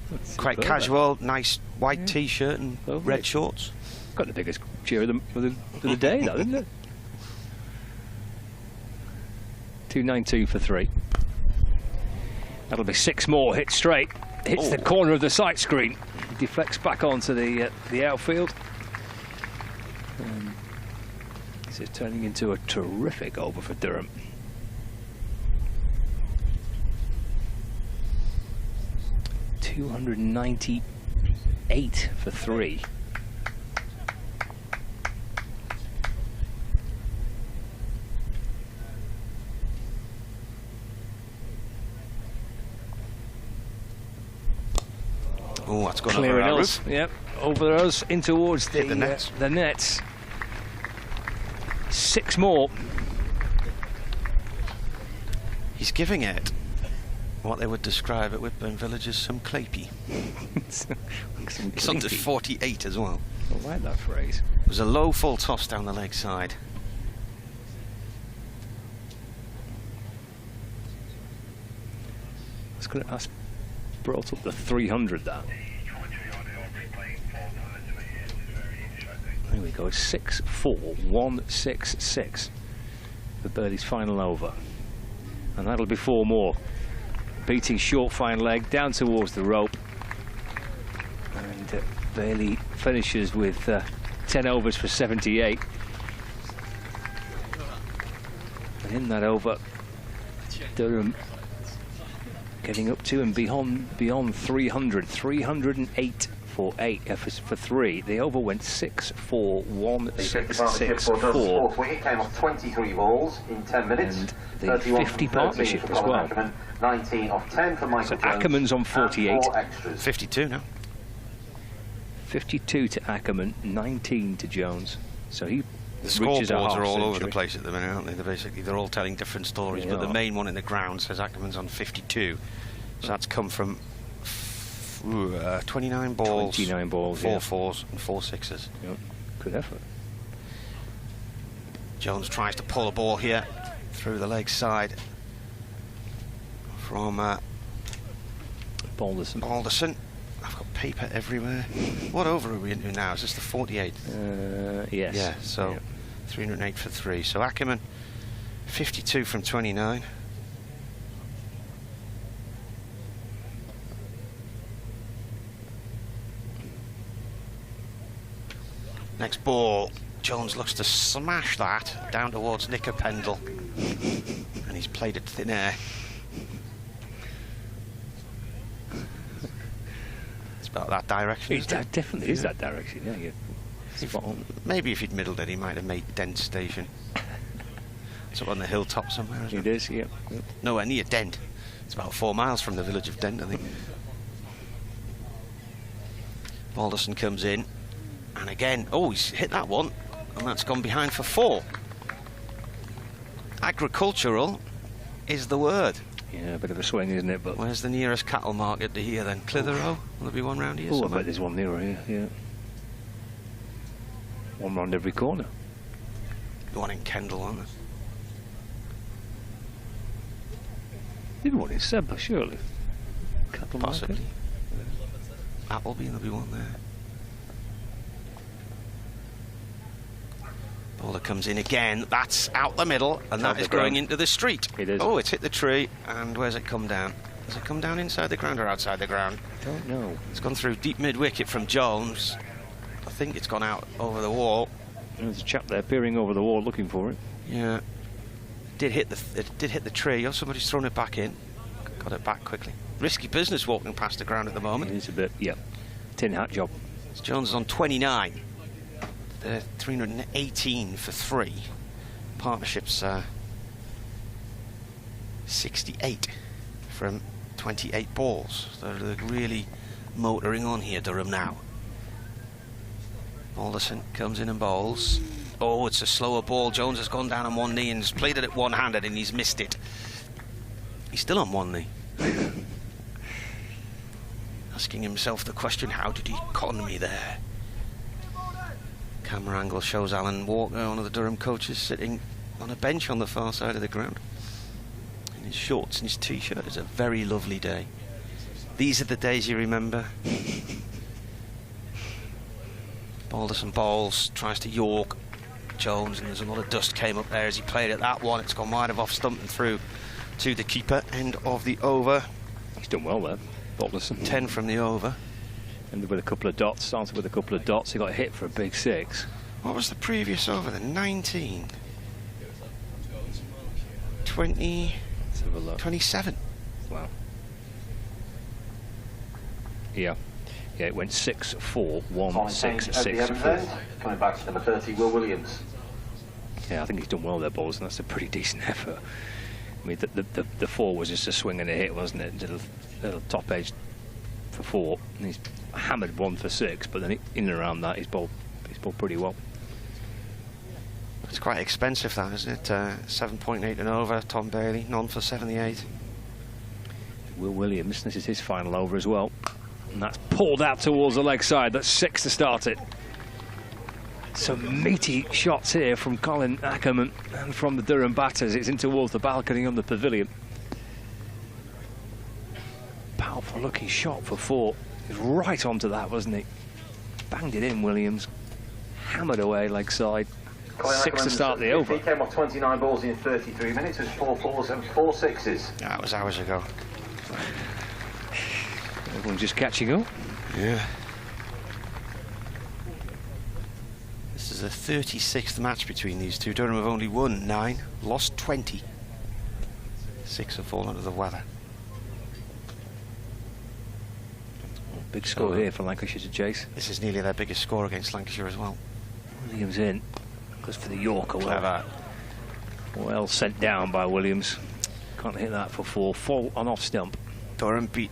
Speaker 1: That's
Speaker 4: quite
Speaker 1: superb.
Speaker 4: casual. Nice white t-shirt and
Speaker 1: Lovely.
Speaker 4: red shorts.
Speaker 1: Got the biggest cheer of the day, though, didn't it? 292 for 3. That'll be 6 more. Hit straight. Hits the corner of the sight screen. Deflects back onto the outfield. This is turning into a terrific over for Durham. $298 for 3.
Speaker 4: Oh, that's gone
Speaker 1: Clearing
Speaker 4: over our
Speaker 1: us.
Speaker 4: roof.
Speaker 1: Yep, over us, in towards
Speaker 4: Hit the nets.
Speaker 1: The nets. 6 more.
Speaker 4: He's giving it what they would describe at Whitburn Village as some clapy. It's on to 48 as well.
Speaker 1: I like that phrase.
Speaker 4: It was a low full toss down the leg side.
Speaker 1: That's brought up the 300, that. There we go, it's 6-4-1-6-6 for Birdie's final over. And that'll be 4 more. Beating short fine leg down towards the rope. And Bailey finishes with 10 overs for 78. And in that over, Durham getting up to and beyond 300. 308 for 3. The over went 6-4-1-6-6-4.
Speaker 5: Wicket came off 23 balls in 10 minutes.
Speaker 1: And the 50 partnership as well.
Speaker 5: 19 off 10 for Michael
Speaker 1: So
Speaker 5: Jones.
Speaker 1: Ackerman's on 48.
Speaker 4: 52 now.
Speaker 1: 52 to Ackerman, 19 to Jones. So he
Speaker 4: The
Speaker 1: reaches a
Speaker 4: scoreboards
Speaker 1: half
Speaker 4: are all over
Speaker 1: century.
Speaker 4: the place at the minute, aren't they? They're all telling different stories,
Speaker 1: They
Speaker 4: but the
Speaker 1: are.
Speaker 4: main one in the ground says Ackerman's on 52. So that's come from 29 balls,
Speaker 1: 29 balls,
Speaker 4: 4
Speaker 1: yeah.
Speaker 4: 4s and 4 6s.
Speaker 1: Yep. Good effort.
Speaker 4: Jones tries to pull a ball here through the leg side from Balderson. I've got paper everywhere. What over are we into now? Is this the 48?
Speaker 1: Yes.
Speaker 4: Yeah, so 308 for 3. So Ackerman, 52 from 29. Next ball, Jones looks to smash that down towards Nicker Pendle, and he's played it thin air. It's about that direction.
Speaker 1: It definitely is that direction. Yeah, spot on.
Speaker 4: Maybe if he'd middled it, he might have made Dent Station. It's up on the hilltop somewhere, isn't it?
Speaker 1: It is, yeah.
Speaker 4: Nowhere near Dent. It's about 4 miles from the village of Dent, I think. Balderson comes in. And again, oh, he's hit that one, and that's gone behind for 4. Agricultural is the word.
Speaker 1: Yeah, a bit of a swing, isn't it? But
Speaker 4: where's the nearest cattle market to here then? Clitheroe? Will there be one round here?
Speaker 1: Oh, I bet there's one nearer here, yeah. One round every corner.
Speaker 4: One in Kendal, aren't there?
Speaker 1: There'll be one in Sebba, surely. Cattle
Speaker 4: Possibly.
Speaker 1: market.
Speaker 4: Appleby, there'll be one there. Bowler comes in again, that's out the middle, and that is going into the street.
Speaker 1: It is.
Speaker 4: Oh, it's hit the tree, and where's it come down? Has it come down inside the ground or outside the ground?
Speaker 1: Don't know.
Speaker 4: It's gone through deep mid-wicket from Jones. I think it's gone out over the wall.
Speaker 1: There's a chap there peering over the wall looking for it.
Speaker 4: Yeah. It did hit the tree. Oh, somebody's thrown it back in. Got it back quickly. Risky business walking past the ground at the moment.
Speaker 1: It is a bit, yeah. Tin hat job.
Speaker 4: Jones is on 29. They're 318 for 3. Partnerships 68 from 28 balls. They're really motoring on here, Durham now. Balderson comes in and bowls. Oh, it's a slower ball. Jones has gone down on one knee and has played it at one-handed, and he's missed it. He's still on one knee. Asking himself the question, how did he con me there? Camera angle shows Alan Walker, one of the Durham coaches, sitting on a bench on the far side of the ground in his shorts and his t-shirt. It's a very lovely day. These are the days you remember. Balderson bowls, tries to York Jones, and there's a lot of dust came up there as he played it. That one, it's gone wide of off stump and through to the keeper. End of the over.
Speaker 1: He's done well there, Balderson.
Speaker 4: 10 from the over.
Speaker 1: Ended with a couple of dots, started with a couple of dots. He got hit for a big 6.
Speaker 4: What was the previous over then? 19. 20.
Speaker 1: Let's have a look.
Speaker 4: 27.
Speaker 1: Wow. Yeah. Yeah, it went 6-4, 1, 6, 6, 4.
Speaker 5: Coming back to number 30, Will Williams.
Speaker 1: Yeah, I think he's done well there, Balls, and that's a pretty decent effort. I mean, the 4 was just a swing and a hit, wasn't it? Little top edge for 4, and he's hammered 1 for 6, but then in and around that, he's bowled pretty well.
Speaker 4: It's quite expensive, that, isn't it? 7.8 and over. Tom Bailey, none for 78.
Speaker 1: Will Williams, this is his final over as well, and that's pulled out towards the leg side. That's 6 to start it. Some meaty shots here from Colin Ackerman and from the Durham batters. It's in towards the balcony on the pavilion. Powerful looking shot for 4. He was right onto that, wasn't he? Banged it in, Williams. Hammered away leg side. 6 to start the over.
Speaker 5: He came off 29 balls in 33 minutes. It was 4 4s and 4 6s.
Speaker 4: That was hours ago.
Speaker 1: Everyone's just catching up.
Speaker 4: Yeah. This is the 36th match between these two. Durham have only won 9, lost 20. 6 have fallen to the weather.
Speaker 1: Big score here for Lancashire to chase.
Speaker 4: This is nearly their biggest score against Lancashire as well.
Speaker 1: Williams in. Goes for the Yorker. Well sent down by Williams. Can't hit that for 4. Full on off stump.
Speaker 4: Durham beat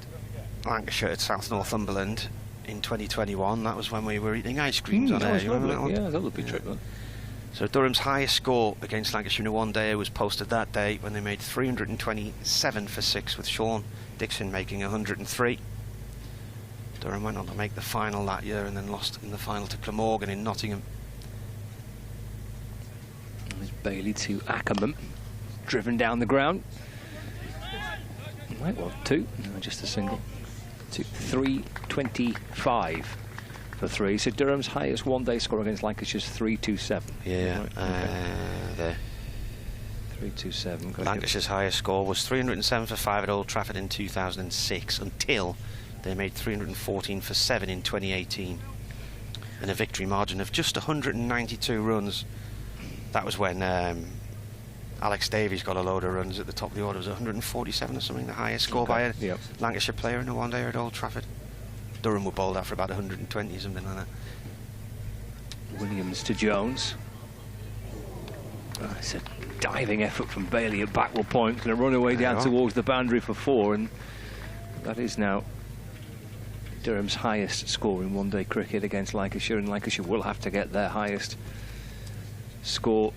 Speaker 4: Lancashire at South Northumberland in 2021. That was when we were eating ice creams on air. You remember that one?
Speaker 1: Yeah, that would be true.
Speaker 4: So Durham's highest score against Lancashire in a one-day was posted that day when they made 327 for 6, with Sean Dixon making 103. Durham went on to make the final that year and then lost in the final to Glamorgan in Nottingham.
Speaker 1: Bailey to Ackerman, driven down the ground. Right, well, 2, no, just a single. 3.25 for 3. So Durham's highest one-day score against Lancashire's 3.27.
Speaker 4: Yeah,
Speaker 1: right,
Speaker 4: there.
Speaker 1: 3.27.
Speaker 4: Lancashire's highest score was 307 for 5 at Old Trafford in 2006 until they made 314 for 7 in 2018. And a victory margin of just 192 runs. That was when Alex Davies got a load of runs at the top of the order. It was 147 or something, the highest score by a Lancashire player in a one-day at Old Trafford. Durham were bowled out for about 120, something like that.
Speaker 1: Williams to Jones. It's a diving effort from Bailey at backward point, going to run away down towards the boundary for 4, and that is now Durham's highest score in one-day cricket against Lancashire, and Lancashire will have to get their highest score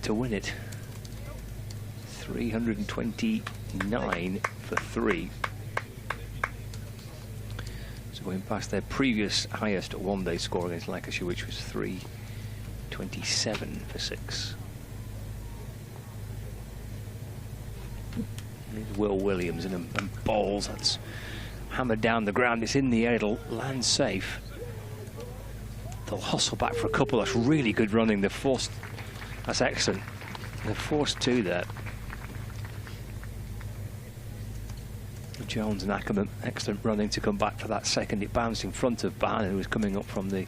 Speaker 1: to win it. 329 for 3. So going past their previous highest one-day score against Lancashire, which was 327 for 6. Here's Will Williams and bowls. That's hammered down the ground. It's in the air. It'll land safe. They'll hustle back for a couple. That's really good running. They're forced. That's excellent. They're forced to that. Jones and Ackerman, excellent running to come back for that second. It bounced in front of Barn, who was coming up from the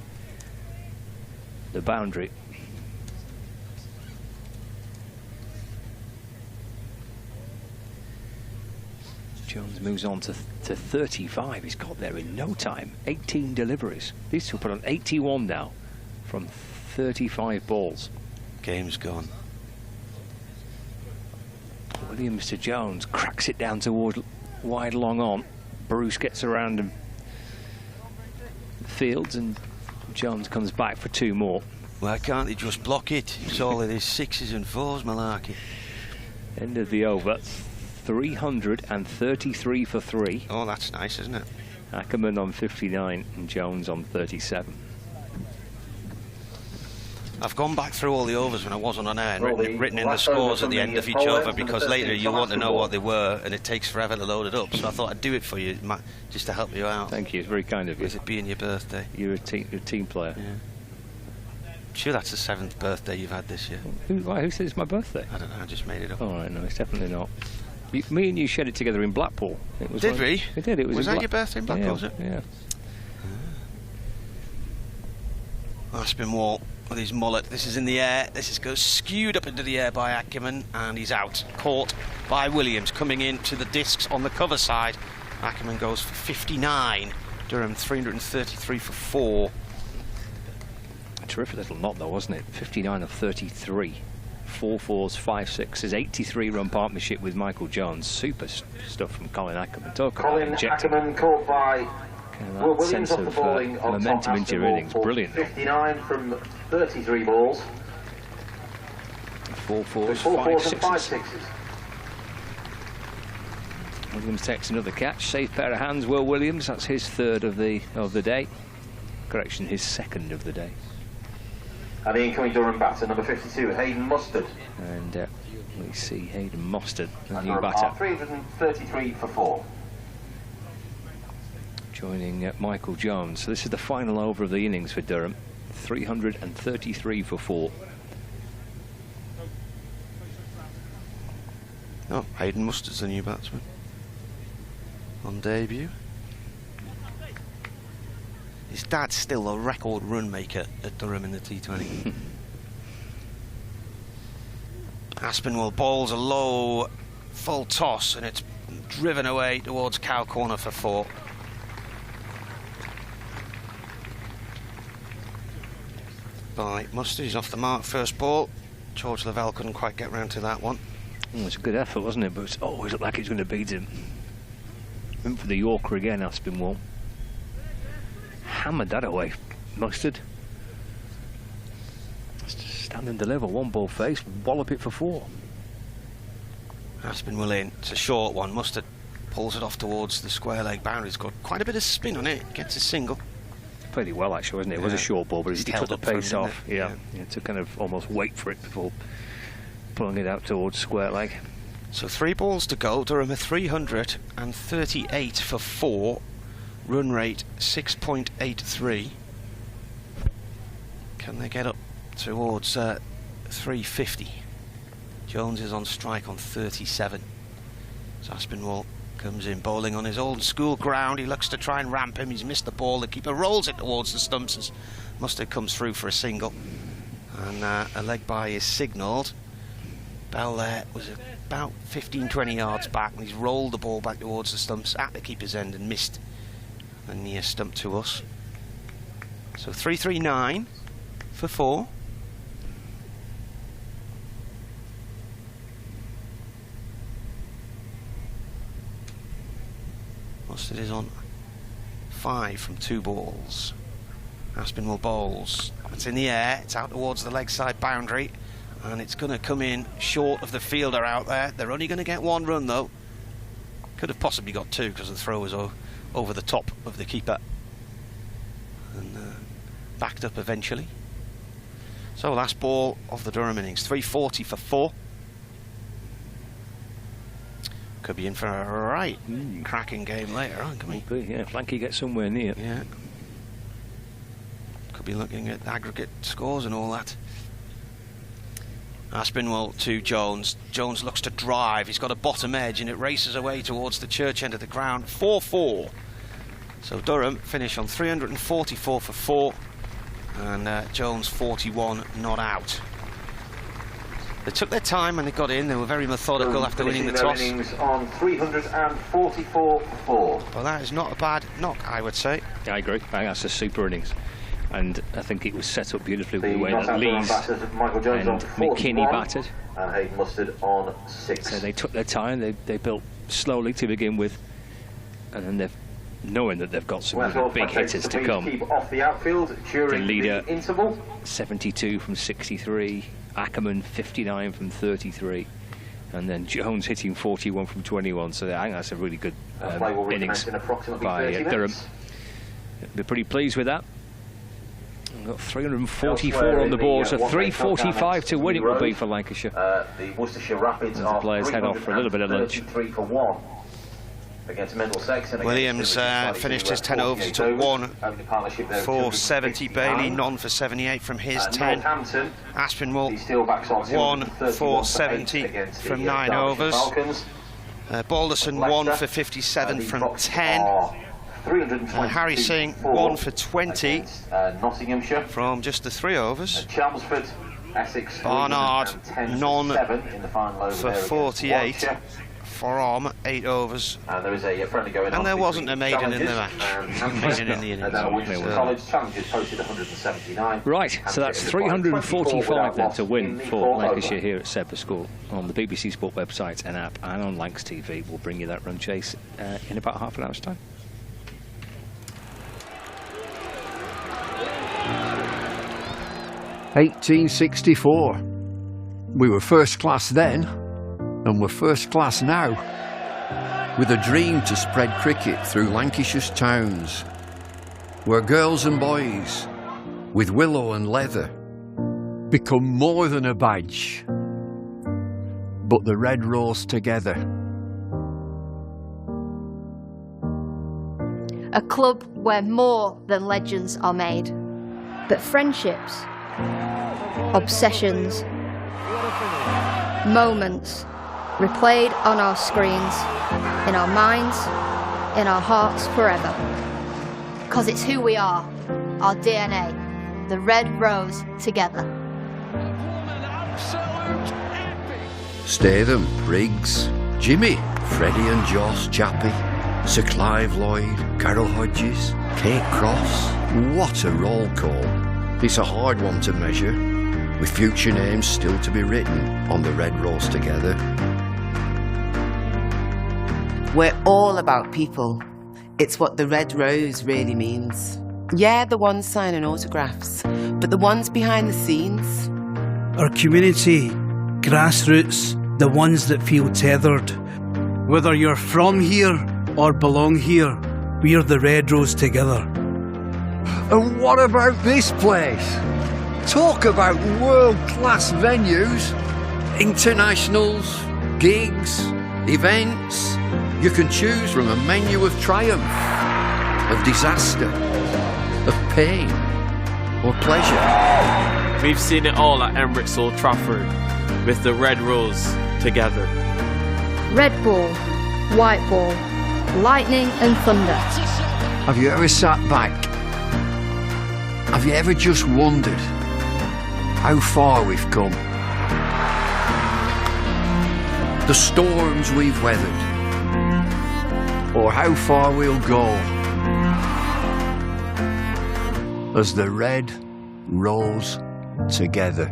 Speaker 1: boundary. Jones moves on to 35. He's got there in no time. 18 deliveries. These two put on 81 now from 35 balls.
Speaker 4: Game's gone.
Speaker 1: Williams to Jones, cracks it down toward wide long on. Bruce gets around and fields, and Jones comes back for 2 more.
Speaker 4: Why can't he just block it? It's all it is, 6s and 4s, malarkey.
Speaker 1: End of the over. 333 for 3.
Speaker 4: Oh, that's nice, isn't it?
Speaker 1: Ackerman on 59 and Jones on 37.
Speaker 4: I've gone back through all the overs when I wasn't on air and written in the scores at the end of each over, because later you want to know what they were and it takes forever to load it up. So I thought I'd do it for you, just to help you out.
Speaker 1: Thank you, it's very kind of you.
Speaker 4: With it being your birthday.
Speaker 1: You're a team player.
Speaker 4: Yeah. I'm sure that's the 7th birthday you've had this year.
Speaker 1: Who said it's my birthday?
Speaker 4: I don't know, I just made it up.
Speaker 1: All right, no, it's definitely not. Me and you shared it together in Blackpool. It was
Speaker 4: did we?
Speaker 1: We did. It was
Speaker 4: that your birthday in Blackpool, was it?
Speaker 1: Yeah.
Speaker 4: Aspinwall with his mullet. This is in the air. This goes skewed up into the air by Ackerman, and he's out. Caught by Williams, coming in to the discs on the cover side. Ackerman goes for 59. Durham 333 for 4.
Speaker 1: A terrific little knot though, wasn't it? 59 of 33. 4 4s, 5 6s, 83 run partnership with Michael Jones. Super stuff from Colin Ackerman.
Speaker 5: Colin Ackerman caught by
Speaker 1: that sense of momentum into your innings, brilliant.
Speaker 5: 59 from 33 balls.
Speaker 1: 4 4s, 5 6s. Williams takes another catch. Safe pair of hands, Will Williams. That's his 3rd of the day. Correction, his 2nd of the day.
Speaker 5: And the incoming Durham batter, number 52, Hayden Mustard.
Speaker 1: And we see Hayden Mustard, the new batter.
Speaker 5: 333 for 4.
Speaker 1: Joining Michael Jones. So this is the final over of the innings for Durham. 333 for 4.
Speaker 4: Oh, Hayden Mustard's the new batsman. On debut. His dad's still a record run maker at Durham in the T20. Aspinwall bowls a low full toss, and it's driven away towards cow corner for 4. By Mustard. He's off the mark first ball. George Lavelle couldn't quite get round to that one.
Speaker 1: It was a good effort, wasn't it? But it always looked like it was going to beat him. Went for the Yorker again, Aspinwall. Hammered that away, Mustard. Stand and deliver, 1 ball face, wallop it for 4.
Speaker 4: Aspinwall in. It's a short one. Mustard pulls it off towards the square leg boundary. He's got quite a bit of spin on it. Gets a single.
Speaker 1: played it well actually, wasn't it? It was a short ball, but he took the pace off. Yeah, to kind of almost wait for it before pulling it out towards square leg.
Speaker 4: So 3 balls to go. Durham are 338 for 4. Run rate 6.83. Can they get up towards 350? Jones is on strike on 37. So Aspinwall comes in bowling on his old school ground. He looks to try and ramp him. He's missed the ball. The keeper rolls it towards the stumps as Mustard comes through for a single. And a leg by is signalled. Bell there was about 15-20 yards back, and he's rolled the ball back towards the stumps at the keeper's end and missed the near stump to us. So 339 for 4. Mustard is on 5 from 2 balls. Aspinwall bowls. It's in the air. It's out towards the leg side boundary, and it's going to come in short of the fielder out there. They're only going to get 1 run though. Could have possibly got 2 because the throw was over the top of the keeper and backed up eventually. So last ball of the Durham innings. 340 for 4. Could be in for a right cracking game later on, can we?
Speaker 1: Yeah, Flanky gets somewhere near.
Speaker 4: Yeah. Could be looking at aggregate scores and all that. Aspinwall to Jones. Jones looks to drive. He's got a bottom edge and it races away towards the church end of the ground. 4-4. So Durham finish on 344 for 4 and Jones 41 not out. They took their time when they got in. They were very methodical after winning the toss.
Speaker 5: Innings on 344 for 4.
Speaker 4: Well, that is not a bad knock, I would say.
Speaker 1: Yeah, I agree. I think that's a super innings. And I think it was set up beautifully with the way that Lees and McKinney batted.
Speaker 5: And Hayden Mustard on 6.
Speaker 1: So they took their time. They built slowly to begin with, and then they've knowing that they've got some big hitters to come.
Speaker 5: Keep off the outfield during
Speaker 1: the leader,
Speaker 5: the interval.
Speaker 1: 72 from 63. Ackerman 59 from 33, and then Jones hitting 41 from 21. So I think that's a really good innings by Durham. They're pretty pleased with that. We've got 344 on the board, so 345 to win it will be for Lancashire.
Speaker 5: The Worcestershire Rapids
Speaker 1: the players head off for a little bit of lunch.
Speaker 5: 3 for 1. Against Middlesex.
Speaker 4: Williams finished his 10 overs. He took 1 for 70. Bailey, none for 78 from his 10. Aspinwall, 1 for 70 from 9 overs. Balderson, 1 for 57 from 10. Harry Singh, 1 for 20
Speaker 5: Nottinghamshire
Speaker 4: from just the 3 overs.
Speaker 5: Chelmsford, Essex,
Speaker 4: Barnard, none for 48.
Speaker 5: 48.
Speaker 4: From 8 overs.
Speaker 5: And there is a friendly going on.
Speaker 4: And there wasn't a maiden in the match. Maiden in the innings.
Speaker 5: College Challengers posted 179.
Speaker 1: Right, so that's 345 then to win for Lancashire here at Sedbergh School on the BBC Sport website and app and on Lancs TV. We'll bring you that run chase in about half an hour's time.
Speaker 6: (1864). We were first class then, and we're first class now, with a dream to spread cricket through Lancashire's towns, where girls and boys, with willow and leather, become more than a badge, but the red rose together.
Speaker 8: A club where more than legends are made, but friendships, obsessions, moments replayed on our screens, in our minds, in our hearts forever. 'Cause it's who we are, our DNA, the red rose together.
Speaker 6: Statham, Briggs, Jimmy, Freddie and Joss Chappie, Sir Clive Lloyd, Carol Hodges, Kate Cross. What a roll call. It's a hard one to measure, with future names still to be written on the red rose together.
Speaker 9: We're all about people. It's what the red rose really means. Yeah, the ones signing autographs, but the ones behind the scenes.
Speaker 10: Our community, grassroots, the ones that feel tethered. Whether you're from here or belong here, we're the red rose together.
Speaker 11: And what about this place? Talk about world-class venues. Internationals, gigs, events. You can choose from a menu of triumph, of disaster, of pain, or pleasure.
Speaker 12: We've seen it all at Emirates Old Trafford, with the Red Rose together.
Speaker 8: Red ball, white ball, lightning and thunder.
Speaker 11: Have you ever sat back? Have you ever just wondered how far we've come? The storms we've weathered, or how far we'll go as the Red rolls together.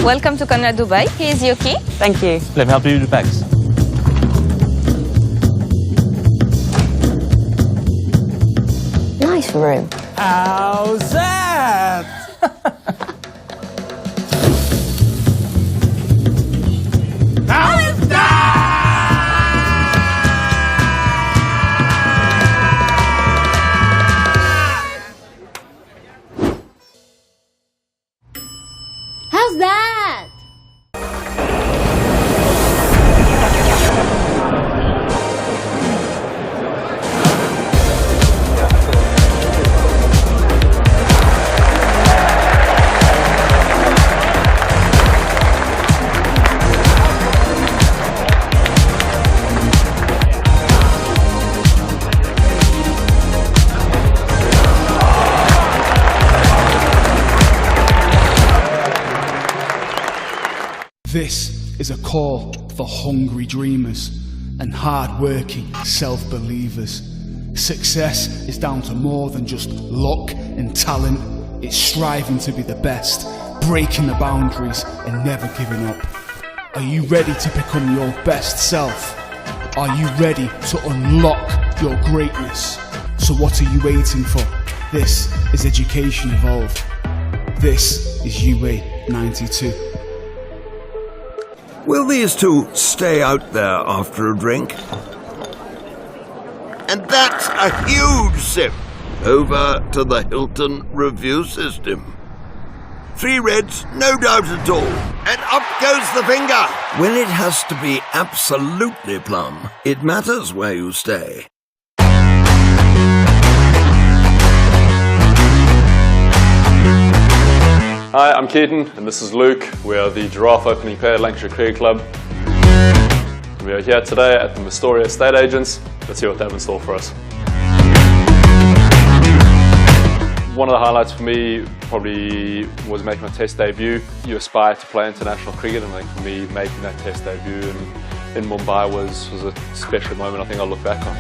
Speaker 13: Welcome to Conrad Dubai. Here's your key.
Speaker 14: Thank you. Let me help you with the bags.
Speaker 13: Nice room.
Speaker 14: How's that? How's that?
Speaker 13: How's that?
Speaker 10: This is a call for hungry dreamers and hard-working self-believers. Success is down to more than just luck and talent. It's striving to be the best, breaking the boundaries and never giving up. Are you ready to become your best self? Are you ready to unlock your greatness? So what are you waiting for? This is Education Evolved. This is UA 92.
Speaker 15: Will these two stay out there after a drink? And that's a huge sip. Over to the Hilton review system. 3 reds, no doubt at all. And up goes the finger. When it has to be absolutely plum, it matters where you stay.
Speaker 18: Hi, I'm Keaton and this is Luke. We are the giraffe opening pair at Lancashire Cricket Club. We are here today at the Astoria Estate Agents. Let's see what they have in store for us. One of the highlights for me probably was making my Test debut. You aspire to play international cricket, and I think for me making that Test debut in Mumbai was a special moment I think I'll look back on.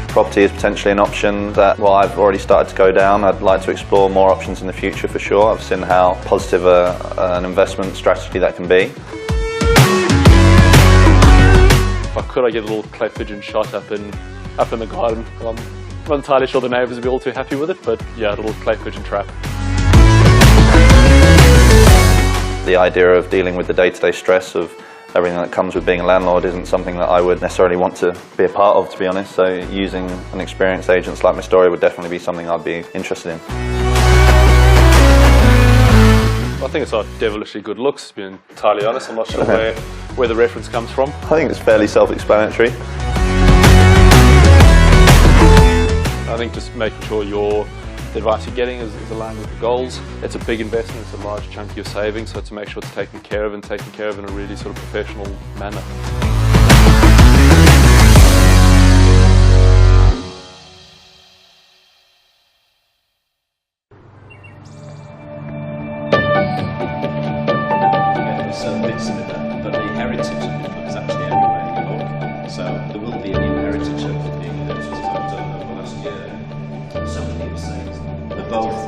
Speaker 20: Property is potentially an option that, well, I've already started to go down. I'd like to explore more options in the future for sure. I've seen how positive an investment strategy that can be.
Speaker 18: If I could, I'd get a little clay pigeon shot up in the garden. I'm not entirely sure the neighbours would be all too happy with it, but yeah, a little clay pigeon trap.
Speaker 20: The idea of dealing with the day-to-day stress of everything that comes with being a landlord isn't something that I would necessarily want to be a part of, to be honest. So using an experienced agent like Astoria would definitely be something I'd be interested in.
Speaker 18: I think it's our devilishly good looks, to be entirely honest. I'm not sure where the reference comes from.
Speaker 20: I think it's fairly self-explanatory.
Speaker 18: I think just making sure the advice you're getting is aligned with the goals. It's a big investment, it's a large chunk of your savings, so to make sure it's taken care of and taken care of in a really sort of professional manner.
Speaker 28: There's some bits of it, but the heritage of the club is actually everywhere you look. So there will be a new heritage of the league that was done over last year. Somebody was saying they're both.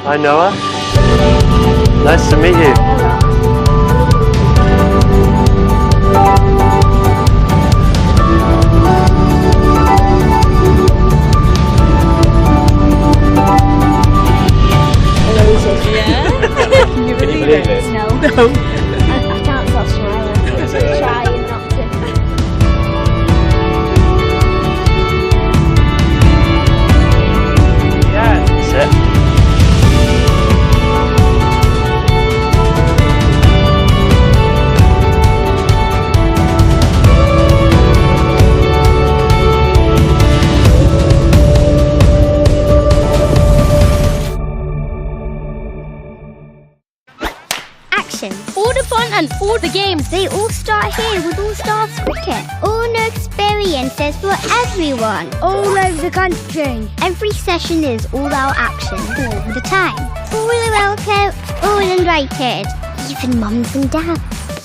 Speaker 29: Hi Noah, nice to meet you.
Speaker 13: trying. Trying not to.
Speaker 14: Yeah, that's it.
Speaker 13: All the fun and all the games, they all start here with All Stars Cricket. All new experiences for everyone. All over the country. Every session is all out action all the time. All welcome, all invited. Even mums and dads.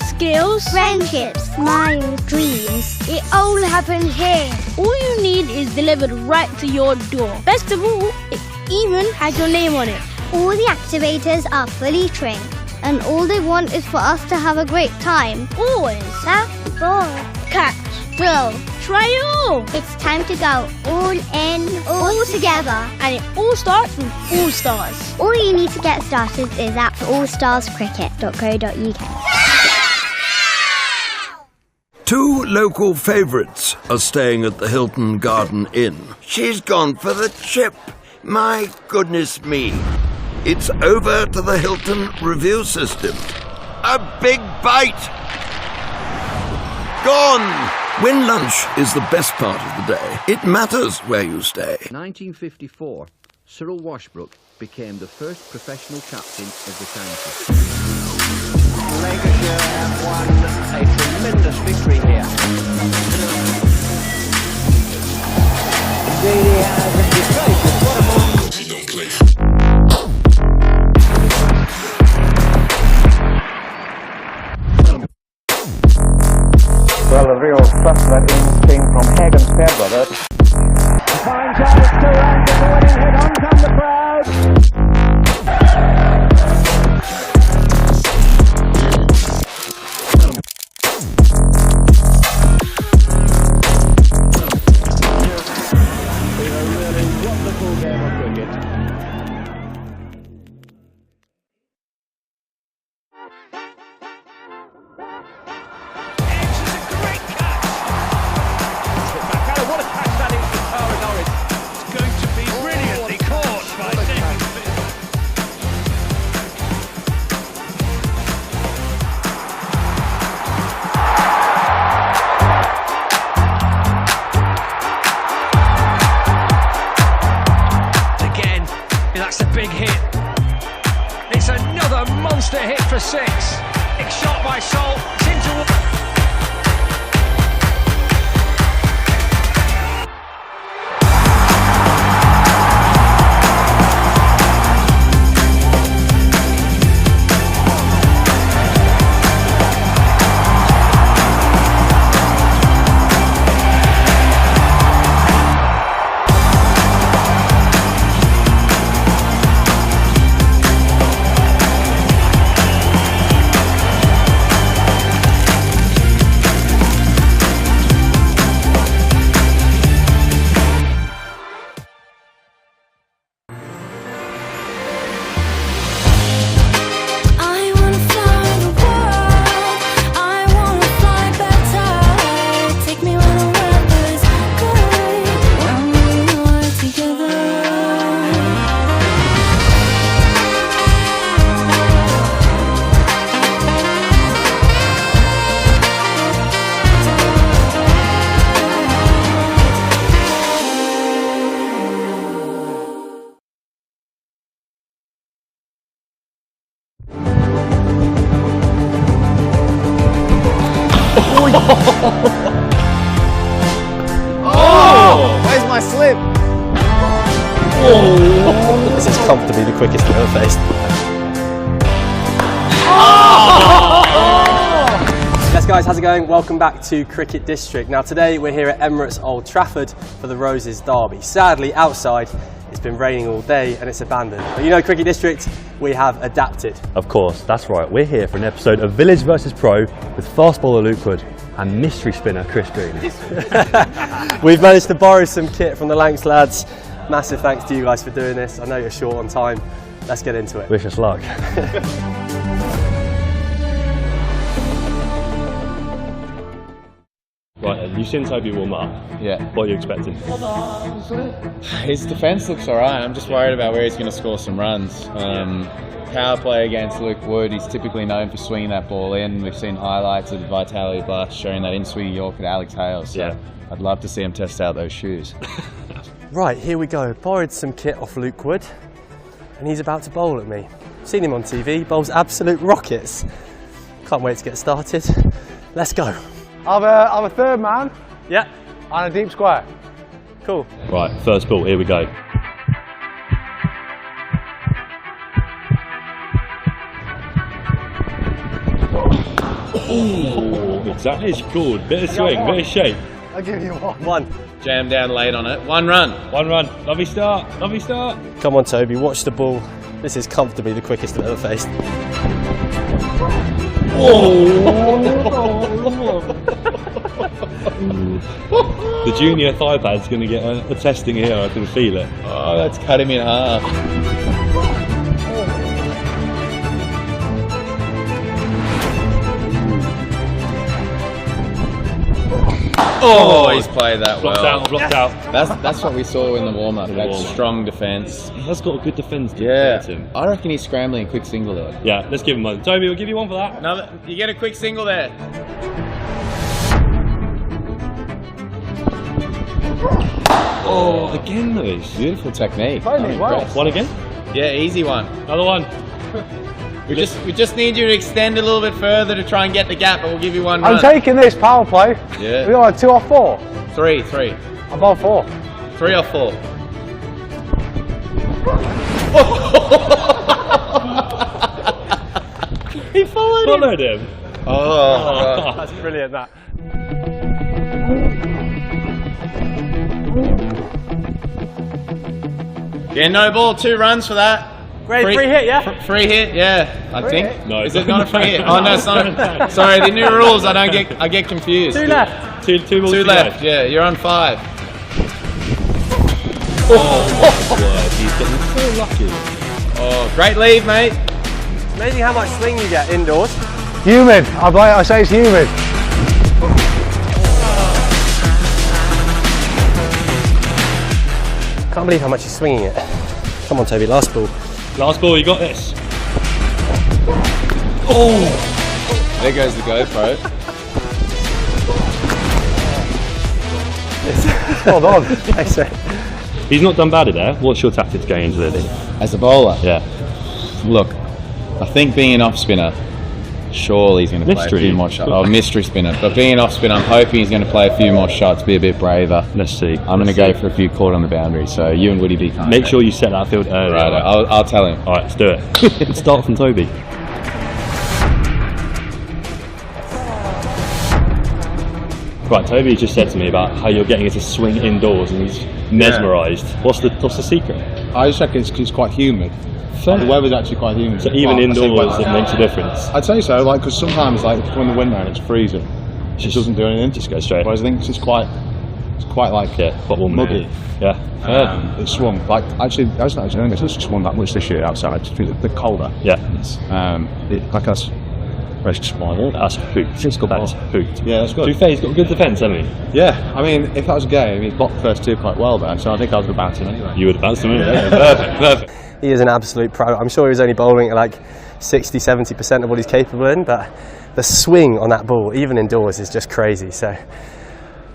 Speaker 13: Skills, friendships, smiles, dreams. It all happens here. All you need is delivered right to your door. Best of all, it even has your name on it. All the activators are fully trained. And all they want is for us to have a great time. Always. That's ball. Catch. Throw. Try it all. It's time to go all in, all together. And it all starts with All Stars. All you need to get started is at allstarscricket.co.uk.
Speaker 15: 2 local favourites are staying at the Hilton Garden Inn. She's gone for the chip. My goodness me. It's over to the Hilton review system. A big bite! Gone! When lunch is the best part of the day, it matters where you stay.
Speaker 2: 1954, Cyril Washbrook became the first professional captain of the county.
Speaker 27: Lancashire have won a tremendous victory here. Indeed he has, and he's great. What a moment. He don't play.
Speaker 16: Well, a real suspect instinct from Hagen's Fair Brothers.
Speaker 14: Fine chance to run to the winning hit. On come the crowd.
Speaker 16: A really wonderful game of cricket.
Speaker 1: Big hit. It's another monster hit for 6. Big shot by Sol. It's into.
Speaker 27: Oh! Where's my slip?
Speaker 25: Oh. This is comfortably the quickest I've ever faced. Yes guys, how's it going? Welcome back to Cricket District. Now today we're here at Emirates Old Trafford for the Roses derby. Sadly outside it's been raining all day and it's abandoned. But you know Cricket District, we have adapted.
Speaker 17: Of course, that's right. We're here for an episode of Village vs Pro with fast bowler Luke Wood and mystery spinner Chris Green.
Speaker 25: We've managed to borrow some kit from the Lancs lads. Massive thanks to you guys for doing this. I know you're short on time. Let's get into it.
Speaker 17: Wish us luck. Right, and you've seen Toby warm up.
Speaker 3: Yeah.
Speaker 17: What are you expecting?
Speaker 3: His defence looks alright. I'm just worried about where he's going to score some runs. Power play against Luke Wood, he's typically known for swinging that ball in. We've seen highlights of the Vitality Blast showing that in-swinging York at Alex Hales. So I'd love to see him test out those shoes.
Speaker 4: Right, here we go. Borrowed some kit off Luke Wood, and he's about to bowl at me. Seen him on TV, bowls absolute rockets. Can't wait to get started. Let's go.
Speaker 7: I'm a third man.
Speaker 4: Yeah.
Speaker 7: And a deep square.
Speaker 4: Cool.
Speaker 17: Right, first ball, here we go. Oh, that is good. Bit of swing, bit of shape.
Speaker 7: I'll give you one.
Speaker 4: One.
Speaker 3: Jam down late on it. 1 run.
Speaker 17: 1 run. Lovely start. Lovely start.
Speaker 4: Come on, Toby, watch the ball. This is comfortably the quickest I've ever faced.
Speaker 17: The junior thigh pad's going to get a testing here, I can feel it.
Speaker 3: Oh, that's cut him in half. Oh, he's played that well.
Speaker 17: Blocked out.
Speaker 3: That's what we saw in the warm-up. That's strong defence.
Speaker 17: He has got a good defence to him.
Speaker 3: I reckon he's scrambling a quick single there.
Speaker 17: Yeah, let's give him one. Toby, we'll give you one for that.
Speaker 3: You get a quick single there.
Speaker 17: Oh, again those.
Speaker 3: Beautiful technique.
Speaker 17: One again?
Speaker 3: Yeah, easy one.
Speaker 17: Another one.
Speaker 3: We just need you to extend a little bit further to try and get the gap, but we'll give you 1 run.
Speaker 7: I'm taking this power play.
Speaker 3: Yeah.
Speaker 7: We got a 2 or 4.
Speaker 3: 3.
Speaker 7: I'm on 4.
Speaker 3: 3 or 4.
Speaker 4: He followed
Speaker 17: him.
Speaker 3: Oh,
Speaker 4: that's brilliant. That.
Speaker 3: Yeah, no ball. 2 runs for that.
Speaker 4: Great, free hit, yeah?
Speaker 3: Free hit, yeah, I think.
Speaker 4: Hit?
Speaker 17: No,
Speaker 3: is it not a free hit? Oh no, it's not. Sorry, the new rules. I get confused.
Speaker 4: 2 left.
Speaker 17: Two balls
Speaker 3: 2 left. Yeah, you're on 5.
Speaker 17: Yeah, he's getting so lucky.
Speaker 3: Oh, great lead, mate.
Speaker 4: It's amazing how much swing you get indoors.
Speaker 7: Humid. I say it's humid.
Speaker 4: Can't believe how much he's swinging it. Come on, Toby, last ball.
Speaker 17: Last ball, you got this. Oh!
Speaker 3: There goes the GoPro.
Speaker 7: Hold on.
Speaker 4: Thanks, mate.
Speaker 17: He's not done bad at there. What's your tactics going into it?
Speaker 3: As a bowler?
Speaker 17: Yeah.
Speaker 3: Look, I think being an off spinner, surely he's going to play a few more shots. Oh, mystery spinner. But being an off spinner, I'm hoping he's going to play a few more shots, be a bit braver.
Speaker 17: Let's see.
Speaker 3: I'm going to go for a few caught on the boundary. So you and Woody be kind.
Speaker 17: Make sure you set that field early.
Speaker 3: Right, I'll tell him.
Speaker 17: All right, let's do it. Let's start from Toby. Right, Toby just said to me about how you're getting it to swing indoors and he's mesmerised. Yeah. What's the secret?
Speaker 7: I just reckon it's quite humid.
Speaker 17: Fair.
Speaker 7: The weather's actually quite humid.
Speaker 17: So even indoors it makes a difference?
Speaker 7: I'd say so, because sometimes when the wind and it's freezing, it just doesn't do anything.
Speaker 17: Just go straight.
Speaker 7: Whereas I think it's quite like
Speaker 17: football
Speaker 7: muggy.
Speaker 17: Yeah.
Speaker 7: It's swung I think it's just swung that much this year outside. The colder.
Speaker 17: Yeah.
Speaker 7: Like us.
Speaker 17: That's hoot. That's hoot.
Speaker 7: Yeah, that's good.
Speaker 17: To be fair, he's got good defence, hasn't he?
Speaker 7: Yeah, I mean, if that was a game, he'd blocked the first 2 quite well there, so I think I would have bounced him anyway.
Speaker 17: You would have bounced him anyway. Perfect.
Speaker 4: He is an absolute pro. I'm sure he was only bowling at like 60-70% of what he's capable in, but the swing on that ball, even indoors, is just crazy. So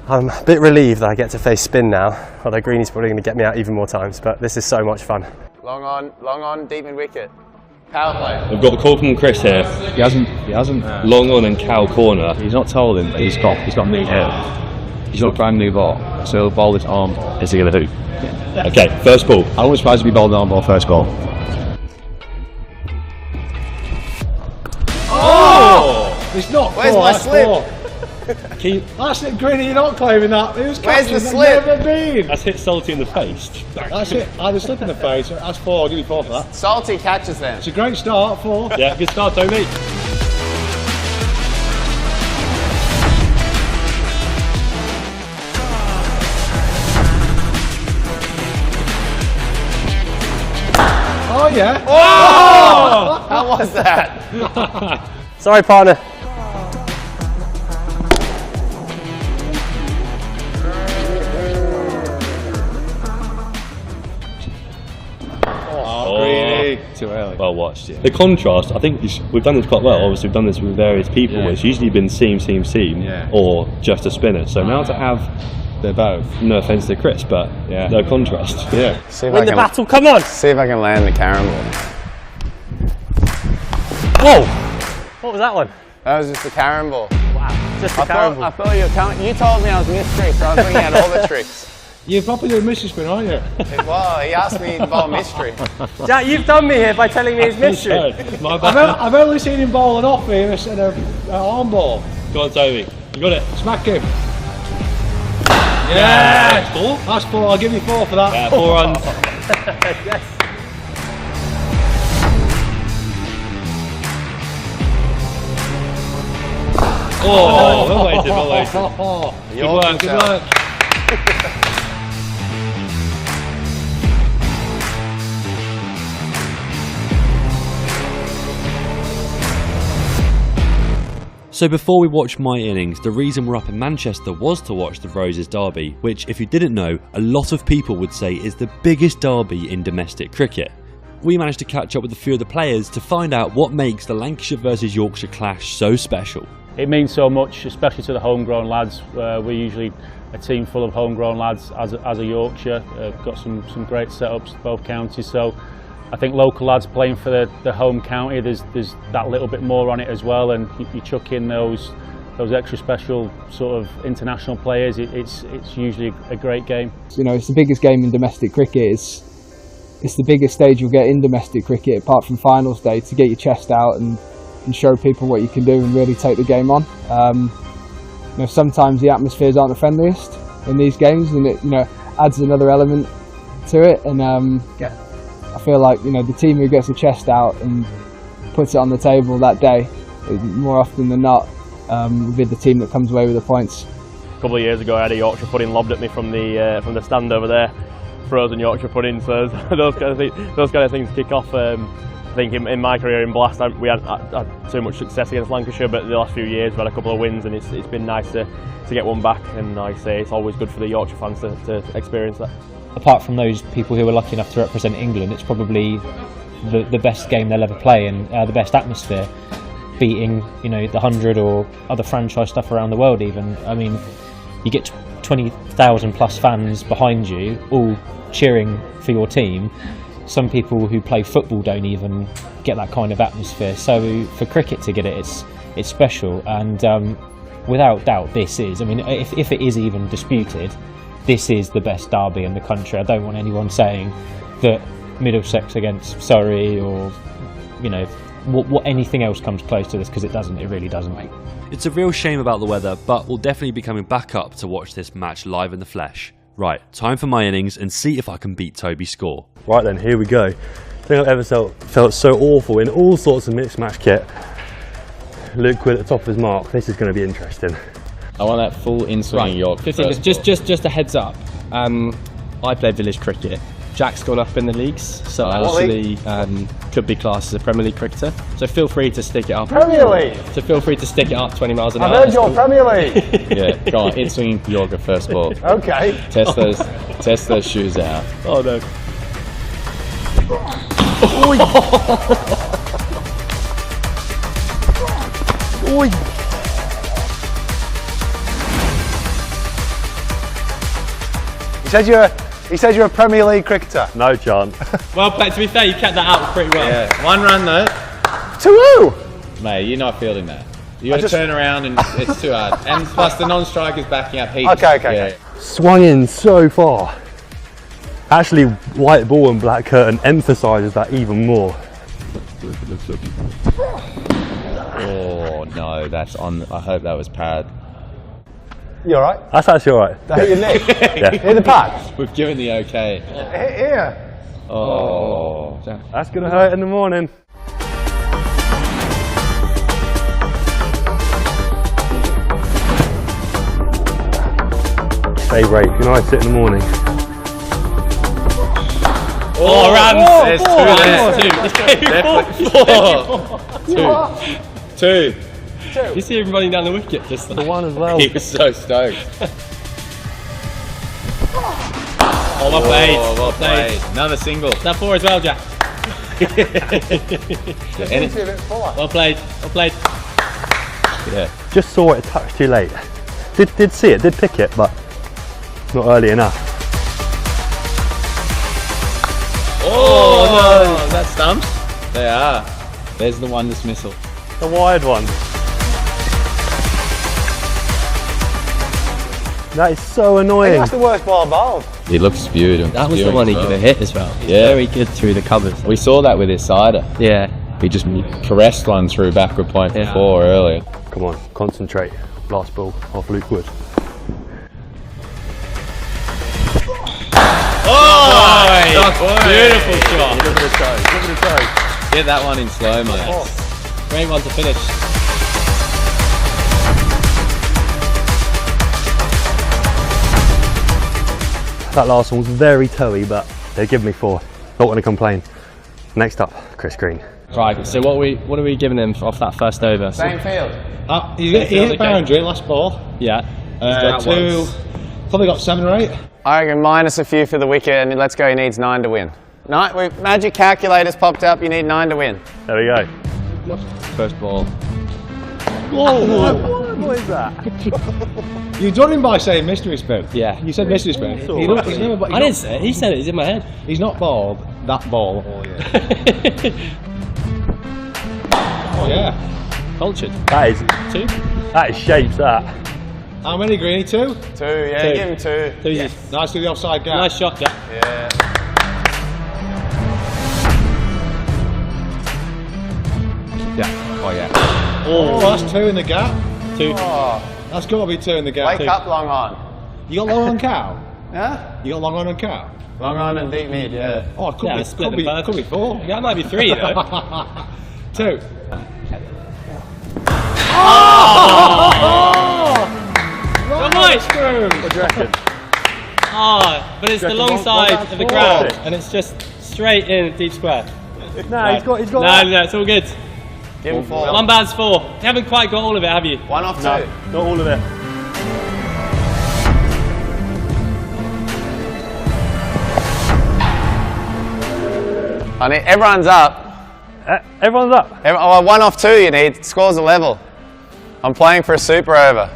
Speaker 4: I'm a bit relieved that I get to face spin now, although Greeny's probably going to get me out even more times, but this is so much fun.
Speaker 3: Long on, deep in wicket. Power play.
Speaker 17: We've got the call from Chris here.
Speaker 7: He hasn't.
Speaker 17: Long on and cow corner.
Speaker 7: He's not told him, but he's got me here. He's got a brand new ball, so he'll bowl this arm.
Speaker 17: Is he going to hoot? Yeah. Okay, first ball.
Speaker 7: I wouldn't be surprised if he bowled an arm ball first ball. Oh! It's not 4.
Speaker 3: Where's my slip?
Speaker 7: That's it, Greeny, you're not claiming that. Who's
Speaker 3: Where's the slip?
Speaker 7: Never been.
Speaker 17: That's hit Salty in the face.
Speaker 7: That's it. I had a slip in the face. That's 4. I'll give you 4 for that.
Speaker 3: Salty catches them.
Speaker 7: It's a great start, 4.
Speaker 17: Yeah, good start, Toby.
Speaker 7: Oh yeah.
Speaker 3: Oh! How was that?
Speaker 4: Sorry, partner.
Speaker 3: last year.
Speaker 17: The contrast, I think we've done this quite well. Obviously, we've done this with various people.
Speaker 3: Yeah.
Speaker 17: It's usually been seam, or just a spinner. So now to have,
Speaker 3: they're both.
Speaker 17: No offence to Chris, but no contrast.
Speaker 3: Yeah.
Speaker 27: Win the battle, come on! See if I can land the carom ball.
Speaker 4: Whoa! What was that one?
Speaker 27: That was just a carom ball.
Speaker 4: Wow, just a carom ball.
Speaker 27: I thought you were telling. You told me I was mystery, so I was bringing out all the tricks.
Speaker 3: You're probably a mystery spinner, aren't you?
Speaker 27: Well, he asked me about mystery.
Speaker 4: Jack, you've done me here by telling me it's mystery.
Speaker 3: My bad. I've only seen him bowl an off me and an arm ball.
Speaker 17: Go on, Toby. You got it.
Speaker 3: Smack him. Yeah! That's 4. I'll give you 4 for that.
Speaker 17: Yeah, 4 runs.
Speaker 4: Yes.
Speaker 17: Well weighted, well weighted.
Speaker 3: Good work.
Speaker 5: So before we watch my innings, the reason we're up in Manchester was to watch the Roses Derby, which, if you didn't know, a lot of people would say is the biggest derby in domestic cricket. We managed to catch up with a few of the players to find out what makes the Lancashire versus Yorkshire clash so special.
Speaker 6: It means so much, especially to the homegrown lads. We're usually a team full of homegrown lads as a Yorkshire. Got some great setups, both counties. So I think local lads playing for the home county, there's that little bit more on it as well, and you chuck in those extra special sort of international players. It's usually a great game.
Speaker 9: You know, it's the biggest game in domestic cricket. It's the biggest stage you'll get in domestic cricket, apart from finals day, to get your chest out and show people what you can do and really take the game on. You know, sometimes the atmospheres aren't the friendliest in these games, and it adds another element to it. And I feel like the team who gets the chest out and puts it on the table that day, more often than not, will be the team that comes away with the points.
Speaker 19: A couple of years ago, I had a Yorkshire pudding lobbed at me from the stand over there, frozen Yorkshire pudding. So those kind of things kick off. I think in my career in Blast, we had so much success against Lancashire, but the last few years we've had a couple of wins, and it's been nice to get one back. And like I say, it's always good for the Yorkshire fans to experience that.
Speaker 21: Apart from those people who are lucky enough to represent England, it's probably the best game they'll ever play, and the best atmosphere, beating the 100 or other franchise stuff around the world even. I mean, you get 20,000 plus fans behind you, all cheering for your team. Some people who play football don't even get that kind of atmosphere. So for cricket to get it, it's special. And without doubt, this is. I mean, if it is even disputed, this is the best derby in the country. I don't want anyone saying that Middlesex against Surrey or what anything else comes close to this, because it doesn't. It really doesn't.
Speaker 5: It's a real shame about the weather, but we'll definitely be coming back up to watch this match live in the flesh. Right, time for my innings and see if I can beat Toby's score.
Speaker 17: Right then, here we go. I think I've ever felt so awful in all sorts of mixed match kit. Luke Wood at the top of his mark. This is going to be interesting.
Speaker 3: I want that full in-swing York.
Speaker 25: Just a heads up. I played village cricket. Jack's gone up in the leagues, so actually could be classed as a Premier League cricketer. So feel free to stick it up.
Speaker 14: Premier League.
Speaker 25: So feel free to stick it up 20 miles an hour.
Speaker 14: I've heard you're Premier League.
Speaker 3: Yeah, go on, in-swing yoga first ball.
Speaker 14: Okay.
Speaker 3: Test those shoes out.
Speaker 25: Oh no.
Speaker 14: Oi. He said you're a Premier League cricketer.
Speaker 17: No chance.
Speaker 25: Well played. To be fair, you kept that out pretty well.
Speaker 3: Yeah, 1 run though.
Speaker 14: To who?
Speaker 3: Mate, you're not fielding that. You got to turn around and it's too hard. And plus the non-striker's backing up heaps.
Speaker 14: Okay.
Speaker 17: Swung in so far. Actually, white ball and black curtain emphasises that even more.
Speaker 3: Oh no, that's on. I hope that was pad.
Speaker 14: You alright?
Speaker 17: That's actually alright.
Speaker 14: That hit your neck?
Speaker 17: Yeah.
Speaker 14: Hit the pad?
Speaker 3: We've given the okay.
Speaker 14: Here.
Speaker 3: Oh.
Speaker 17: That's going to hurt in the morning. Stay great. Nice sit in the morning.
Speaker 25: Oh, runs!
Speaker 3: There's two.
Speaker 25: You see him running down the wicket just
Speaker 17: the one as well.
Speaker 3: He was so stoked.
Speaker 25: Oh, well played.
Speaker 3: Well played. Another single.
Speaker 25: Is that 4 as well, Jack?
Speaker 19: Well played. Well played.
Speaker 17: Yeah. Just saw it a touch too late. Did see it, did pick it, but not early enough.
Speaker 3: Oh no! Is that stumps? They are. There's the one dismissal.
Speaker 17: The wide one. That is so annoying.
Speaker 27: That's the worst ball bowled.
Speaker 3: He looks spewed.
Speaker 25: That was the one he could have hit as well.
Speaker 3: Yeah.
Speaker 25: Very good through the covers.
Speaker 3: We saw that with his sider.
Speaker 25: Yeah.
Speaker 3: He just caressed one through backward point before earlier.
Speaker 17: Come on, concentrate. Last ball off Luke Wood.
Speaker 19: Oh! Beautiful shot.
Speaker 17: Give it a toe, give it a toe.
Speaker 3: Get that one in slow-mo.
Speaker 19: Great one to finish.
Speaker 17: That last one was very toey, but they give me 4. Not going to complain. Next up, Chris Green.
Speaker 25: Right, so what are we giving him off that first over?
Speaker 27: Same field.
Speaker 8: He hit boundary last ball.
Speaker 25: Yeah.
Speaker 8: 2, probably got 7 or 8.
Speaker 27: I reckon minus a few for the wicket, and let's go, he needs 9 to win. Magic calculator's popped up, you need 9 to win.
Speaker 17: There we go.
Speaker 3: First ball.
Speaker 17: Whoa! What is that?
Speaker 8: You done him by saying mystery spin.
Speaker 25: Yeah.
Speaker 8: You said mystery spin.
Speaker 25: I didn't say it, he said it, it's in my head.
Speaker 8: He's not balled that ball. Oh yeah. Oh yeah.
Speaker 25: Cultured.
Speaker 17: That is
Speaker 25: 2.
Speaker 17: That is shapes, that.
Speaker 8: How many, Greeny? 2?
Speaker 27: 2, yeah,
Speaker 25: 2.
Speaker 27: give him 2.
Speaker 25: 2, yes.
Speaker 8: Nice to the offside gap.
Speaker 19: Nice shot, Jack.
Speaker 27: Yeah.
Speaker 3: Yeah. Oh yeah.
Speaker 8: Oh, that's 2 in the gap.
Speaker 19: 2.
Speaker 27: Oh.
Speaker 8: That's got to be 2 in the gap.
Speaker 27: Wake up, long on.
Speaker 8: You got long on cow?
Speaker 27: Huh?
Speaker 8: You got long on and cow?
Speaker 27: Long on and deep mid, yeah.
Speaker 8: Oh, it could be 4.
Speaker 19: That might be 3 though.
Speaker 8: 2.
Speaker 19: Oh! Nice!
Speaker 17: What do you reckon?
Speaker 19: Oh, but it's the long side of the ground, and it's just straight in deep square.
Speaker 17: No, he's got
Speaker 19: No, it's all good.
Speaker 27: Give him 4.
Speaker 19: One bad's 4. You haven't quite got all of it, have you?
Speaker 27: 1 off 2.
Speaker 17: No, not all of it.
Speaker 27: I need, everyone's up.
Speaker 17: Everyone's up.
Speaker 27: 1 off 2 you need, scores a level. I'm playing for a super over.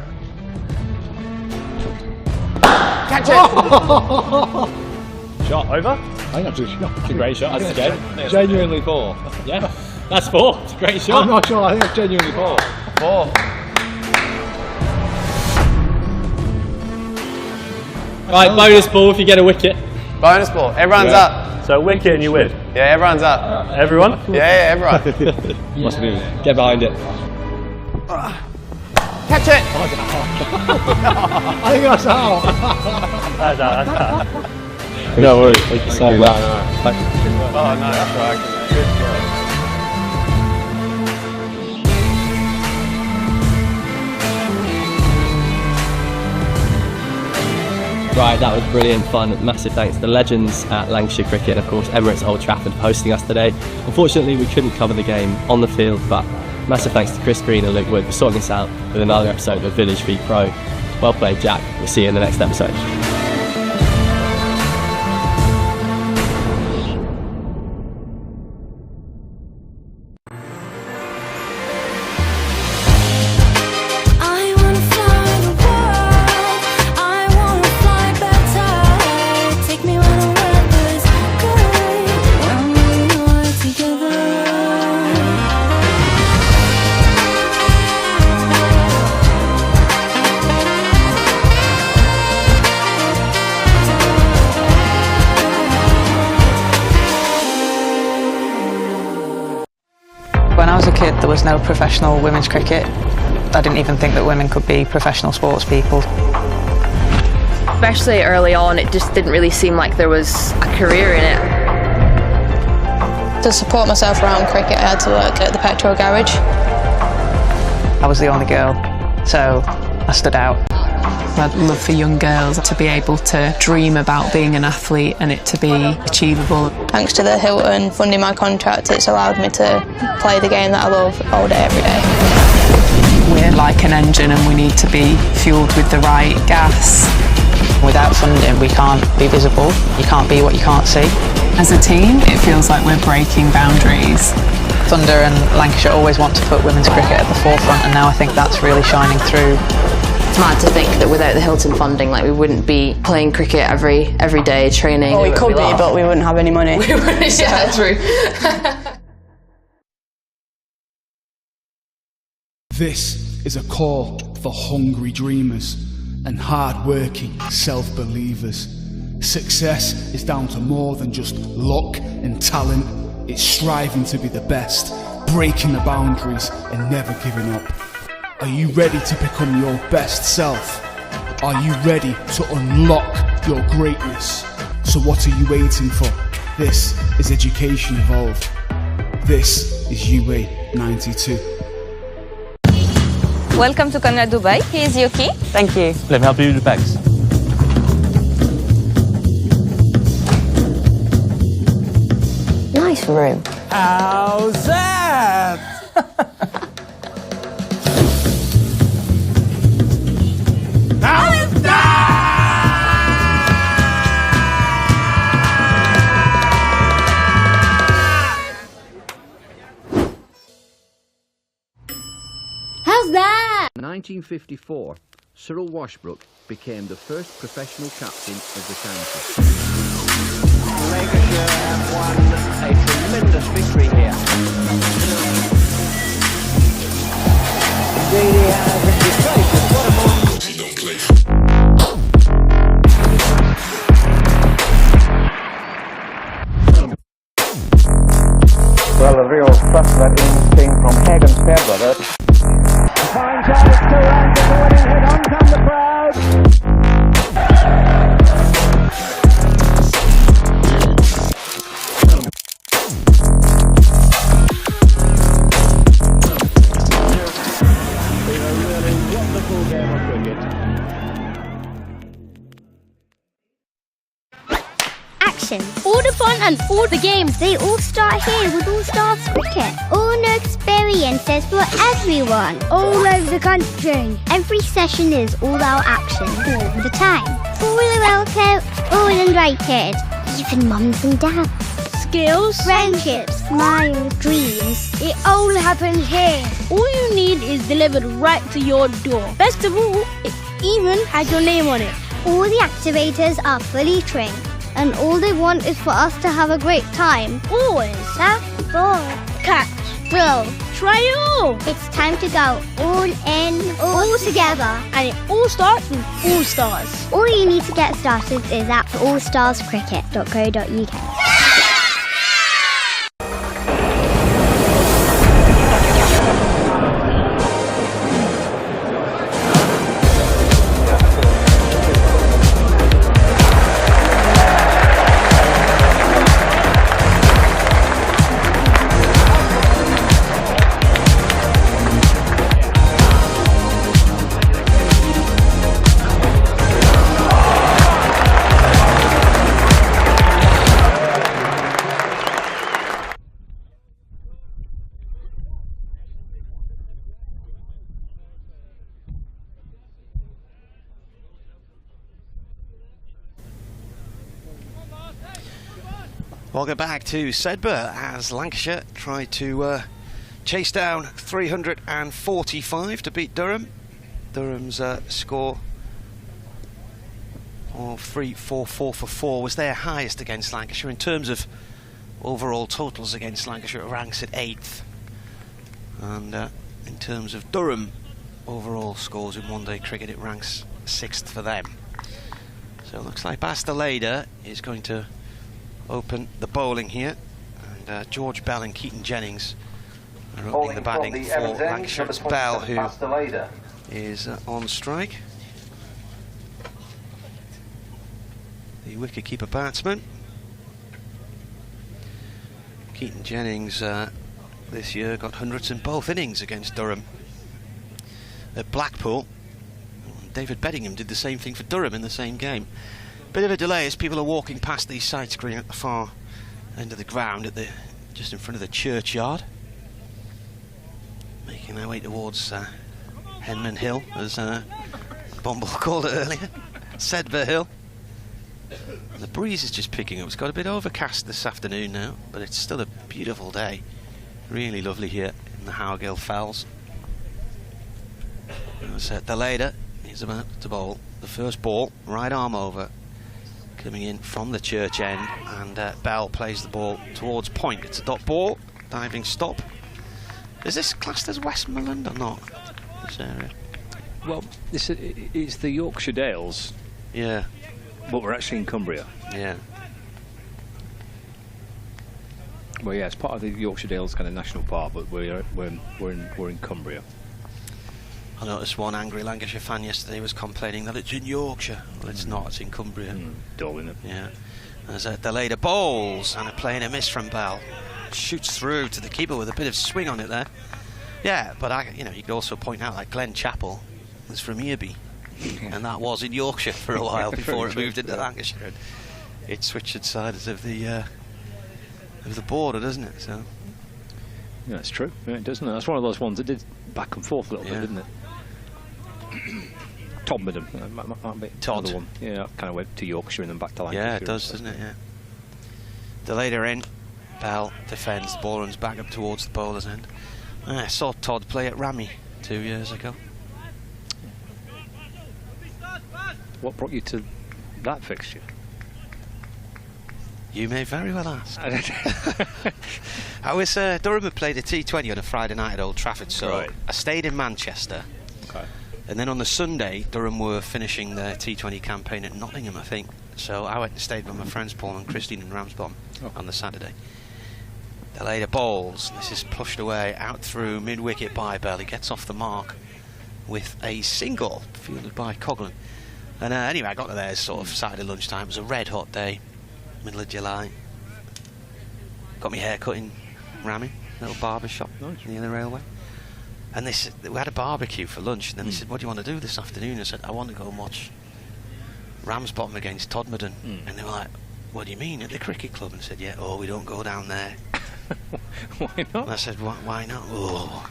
Speaker 27: Catch it!
Speaker 8: Shot over? I think that's a shot.
Speaker 19: It's a great shot, that's the game.
Speaker 8: Genuinely 4.
Speaker 19: Yeah, that's 4. It's a great shot.
Speaker 8: I'm not sure, I think it's genuinely 4.
Speaker 27: 4.
Speaker 19: Right, bonus ball if you get a wicket.
Speaker 27: Bonus ball, everyone's up.
Speaker 17: So wicket and you win.
Speaker 27: Yeah, everyone's up.
Speaker 17: Everyone?
Speaker 27: Yeah, everyone.
Speaker 19: Must be. Get behind it.
Speaker 27: Catch it!
Speaker 8: I think that's out.
Speaker 17: That's out.
Speaker 25: No worries.
Speaker 27: Oh no, that's right. Good work.
Speaker 25: Right, that was brilliant fun. Massive thanks to the legends at Lancashire Cricket and of course Emirates Old Trafford for hosting us today. Unfortunately we couldn't cover the game on the field, but massive thanks to Chris Green and Luke Wood for sorting us out with another episode of Village v Pro. Well played, Jack. We'll see you in the next episode.
Speaker 10: When I was a kid, there was no professional women's cricket. I didn't even think that women could be professional sports people.
Speaker 11: Especially early on, it just didn't really seem like there was a career in it.
Speaker 12: To support myself around cricket, I had to work at the petrol garage.
Speaker 10: I was the only girl, so I stood out.
Speaker 20: I'd love for young girls to be able to dream about being an athlete and it to be achievable.
Speaker 12: Thanks to the Hilton funding my contract, it's allowed me to play the game that I love all day, every day.
Speaker 20: We're like an engine and we need to be fueled with the right gas.
Speaker 10: Without funding, we can't be visible. You can't be what you can't see.
Speaker 20: As a team, it feels like we're breaking boundaries.
Speaker 10: Thunder and Lancashire always want to put women's cricket at the forefront, and now I think that's really shining through.
Speaker 11: It's mad to think that without the Hilton funding, like, we wouldn't be playing cricket every day, training.
Speaker 12: Well, we could be, but we wouldn't have any money.
Speaker 11: We wouldn't, yeah, true.
Speaker 13: This is a call for hungry dreamers and hard-working self-believers. Success is down to more than just luck and talent. It's striving to be the best, breaking the boundaries and never giving up. Are you ready to become your best self? Are you ready to unlock your greatness? So what are you waiting for? This is Education Evolved. This is UA 92.
Speaker 15: Welcome to Canada Dubai. Here's your key.
Speaker 10: Thank you.
Speaker 7: Let me help you with the bags.
Speaker 15: Nice room.
Speaker 14: How's that? How's
Speaker 2: that? In 1954, Cyril Washbrook became the first professional captain of the county.
Speaker 16: Lancashire have won a tremendous victory here. Indeed he has. It's great. What a moment. He don't play. Well, a real suspect instinct from Hagen's Fairbrother.
Speaker 14: Fine chance to run to the winning hit. On come the crowd.
Speaker 18: All the fun and all the games, they all start here with All Stars Cricket. All new experiences for everyone, all over the country. Every session is all-out action all the time. All are welcome, all invited, even mums and dads. Skills, friendships, smiles, dreams, it all happens here. All you need is delivered right to your door. Best of all, it even has your name on it. All the activators are fully trained, and all they want is for us to have a great time. Always. That's ball, catch, throw, try it all. It's time to go all in, all together. And it all starts with All Stars. All you need to get started is at allstarscricket.co.uk.
Speaker 22: Welcome back to Sedbergh as Lancashire tried to chase down 345 to beat Durham. Durham's score of 344 for 4 was their highest against Lancashire. In terms of overall totals against Lancashire, it ranks at 8th. And in terms of Durham overall scores in one-day cricket, it ranks 6th for them. So it looks like Basteleda is going to open the bowling here, and George Bell and Keaton Jennings are opening the batting for Lancashire. It's Bell who is on strike, the wicket-keeper batsman. Keaton Jennings this year got hundreds in both innings against Durham at Blackpool. David Beddingham did the same thing for Durham in the same game. Bit of a delay as people are walking past the side screen at the far end of the ground, at just in front of the churchyard, making their way towards Henman Hill, as Bomble called it earlier. Sedbergh Hill. And the breeze is just picking up. It's got a bit overcast this afternoon now, but it's still a beautiful day. Really lovely here in the Howgill Fells. The leader is about to bowl the first ball, right arm over, coming in from the church end, and Bell plays the ball towards point. It's a dot ball, diving stop. Is this classed as Westmoreland or not? This area?
Speaker 7: Well, it's the Yorkshire Dales.
Speaker 22: Yeah.
Speaker 7: But we're actually in Cumbria.
Speaker 22: Yeah.
Speaker 7: Well, yeah, it's part of the Yorkshire Dales kind of national park, but we're in Cumbria.
Speaker 22: I noticed one angry Lancashire fan yesterday was complaining that it's in Yorkshire. Well, it's not. It's in Cumbria.
Speaker 7: Dull, isn't it?
Speaker 22: Yeah. There's a delayed bowls and a play and a miss from Bell. Shoots through to the keeper with a bit of swing on it there. Yeah, but you could also point out that Glen Chappell was from Earby. And that was in Yorkshire for a while before it moved into Lancashire. It switched sides of the border, doesn't it? So
Speaker 7: yeah, it's true. Yeah, it doesn't it? That's one of those ones that did back and forth a little bit, didn't it? Todmorden, might be
Speaker 22: Todd.
Speaker 7: One. Yeah, kind of went to Yorkshire and then back to Lancashire.
Speaker 22: Yeah, it does, doesn't it? Yeah. Delayed her in. Bell defends. The ball runs back up towards the bowler's end. I saw Todd play at Rammy 2 years ago.
Speaker 7: What brought you to that fixture?
Speaker 22: You may very well ask. I was Durham had played a T20 on a Friday night at Old Trafford, so I stayed in Manchester.
Speaker 7: Okay.
Speaker 22: And then on the Sunday, Durham were finishing their T20 campaign at Nottingham, I think. So I went and stayed with my friends Paul and Christine in Ramsbottom on the Saturday. They laid a bowls. This is pushed away out through mid-wicket by Bell. He gets off the mark with a single fielded by Coghlan. And anyway, I got to there sort of Saturday lunchtime. It was a red hot day, middle of July. Got my hair cut in Rammy, little barber shop near the railway. And we had a barbecue for lunch, and then they said, what do you want to do this afternoon? I said, I want to go and watch Ramsbottom against Todmorden. And they were like, what do you mean, at the cricket club? And I said, yeah, we don't go down there.
Speaker 7: Why not?
Speaker 22: And I said, why not? Oh,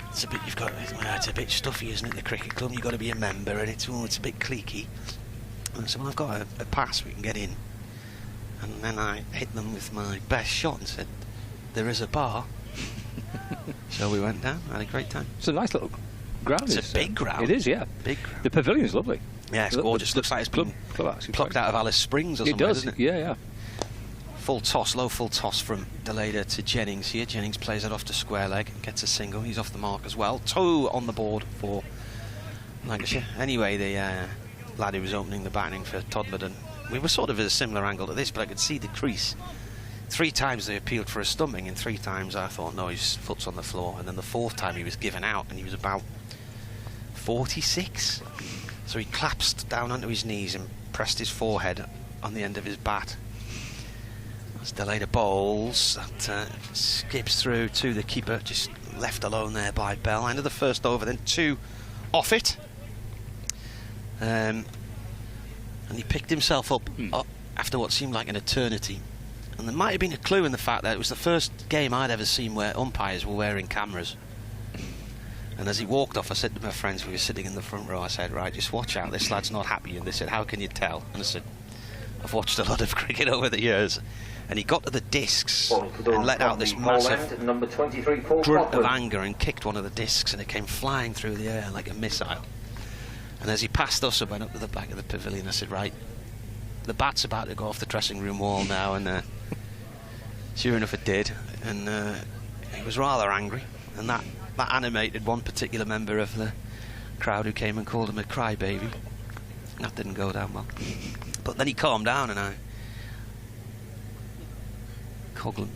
Speaker 22: it's a bit stuffy, isn't it, the cricket club? You've got to be a member, and it's a bit cliquey. And I said, well, I've got a pass, we can get in. And then I hit them with my best shot and said, there is a bar. So we went down, had a great time.
Speaker 7: It's a nice little ground.
Speaker 22: It's a big ground.
Speaker 7: It is, yeah.
Speaker 22: Big ground.
Speaker 7: The pavilion's lovely.
Speaker 22: Yeah, it's gorgeous. Looks like it's been plucked out of Alice Springs or something, doesn't it?
Speaker 7: Yeah.
Speaker 22: Low full toss from Deleda to Jennings here. Jennings plays it off to square leg and gets a single. He's off the mark as well. 2 on the board for Lancashire. Anyway, the lad who was opening the batting for Todmorden, we were sort of at a similar angle to this, but I could see the crease. 3 times they appealed for a stumping, and 3 times I thought, no, his foot's on the floor. And then the 4th time he was given out, and he was about 46. So he collapsed down onto his knees and pressed his forehead on the end of his bat. As Deleda bowls, that skips through to the keeper, just left alone there by Bell. End of the first over, then 2 off it. And he picked himself up after what seemed like an eternity. And there might have been a clue in the fact that it was the first game I'd ever seen where umpires were wearing cameras. And as he walked off, I said to my friends, we were sitting in the front row, I said, right, just watch out, this lad's not happy. And they said, how can you tell? And I said, I've watched a lot of cricket over the years. And he got to the discs and let out this massive grunt of anger and kicked one of the discs, and it came flying through the air like a missile. And as he passed us and went up to the back of the pavilion, I said, right, the bat's about to go off the dressing room wall now. And sure enough it did, and he was rather angry, and that animated one particular member of the crowd who came and called him a crybaby. That didn't go down well. But then he calmed down, and Coghlan.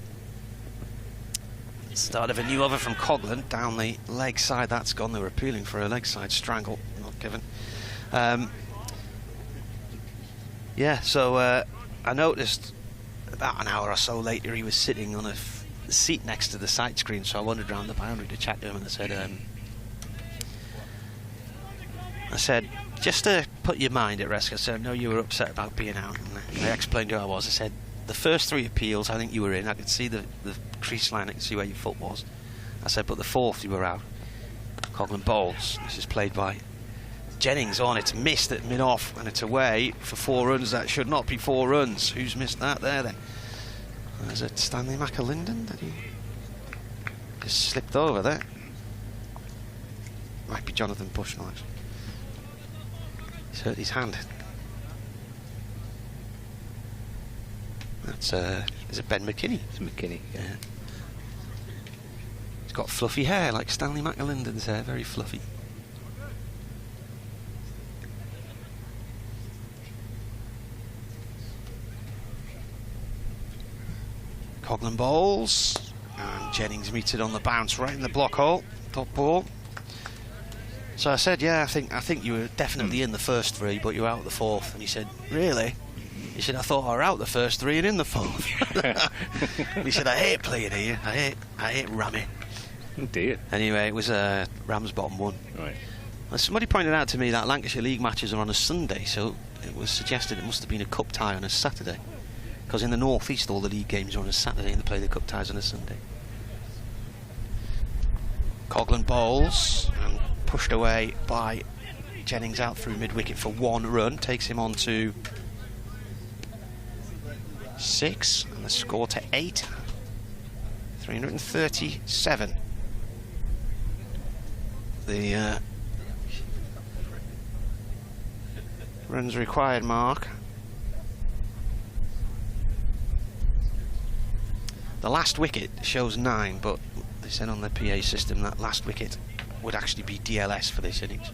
Speaker 22: Start of a new over from Coghlan down the leg side. That's gone. They were appealing for a leg side strangle, not given. Yeah, so I noticed about an hour or so later he was sitting on a seat next to the sight screen, so I wandered around the boundary to chat to him, and I said, just to put your mind at rest, I said, I know you were upset about being out, and I explained who I was. I said, the first 3 appeals I think you were in, I could see the crease line, I could see where your foot was. I said, but the 4th you were out. Coghlan bowls. This is played by Jennings on, it's missed at mid-off, and it's away for 4 runs. That should not be 4 runs. Who's missed that there then? Is it Stanley McAlinden? Did he just slipped over there? Might be Jonathan Bushnell, actually. He's hurt his hand. That's is it Ben McKinney?
Speaker 7: It's McKinney, yeah.
Speaker 22: He's got fluffy hair like Stanley McAlinden's hair, very fluffy. Coghlan bowls, and Jennings meets it on the bounce right in the block hole, top ball. So I said, yeah, I think you were definitely in the first 3, but you were out the 4th. And he said, really? He said, I thought I were out the first 3 and in the 4th. He said, I hate playing here. I hate Rammy.
Speaker 7: Oh dear.
Speaker 22: Anyway, it was Ramsbottom won.
Speaker 7: Right.
Speaker 22: Well, somebody pointed out to me that Lancashire League matches are on a Sunday, so it was suggested it must have been a cup tie on a Saturday. Because in the North East, all the league games are on a Saturday and they play the cup ties on a Sunday. Coghlan bowls and pushed away by Jennings out through mid-wicket for 1 run. Takes him on to 6 and the score to 8. 337. The runs required mark. The last wicket shows 9, but they said on the PA system that last wicket would actually be DLS for this innings.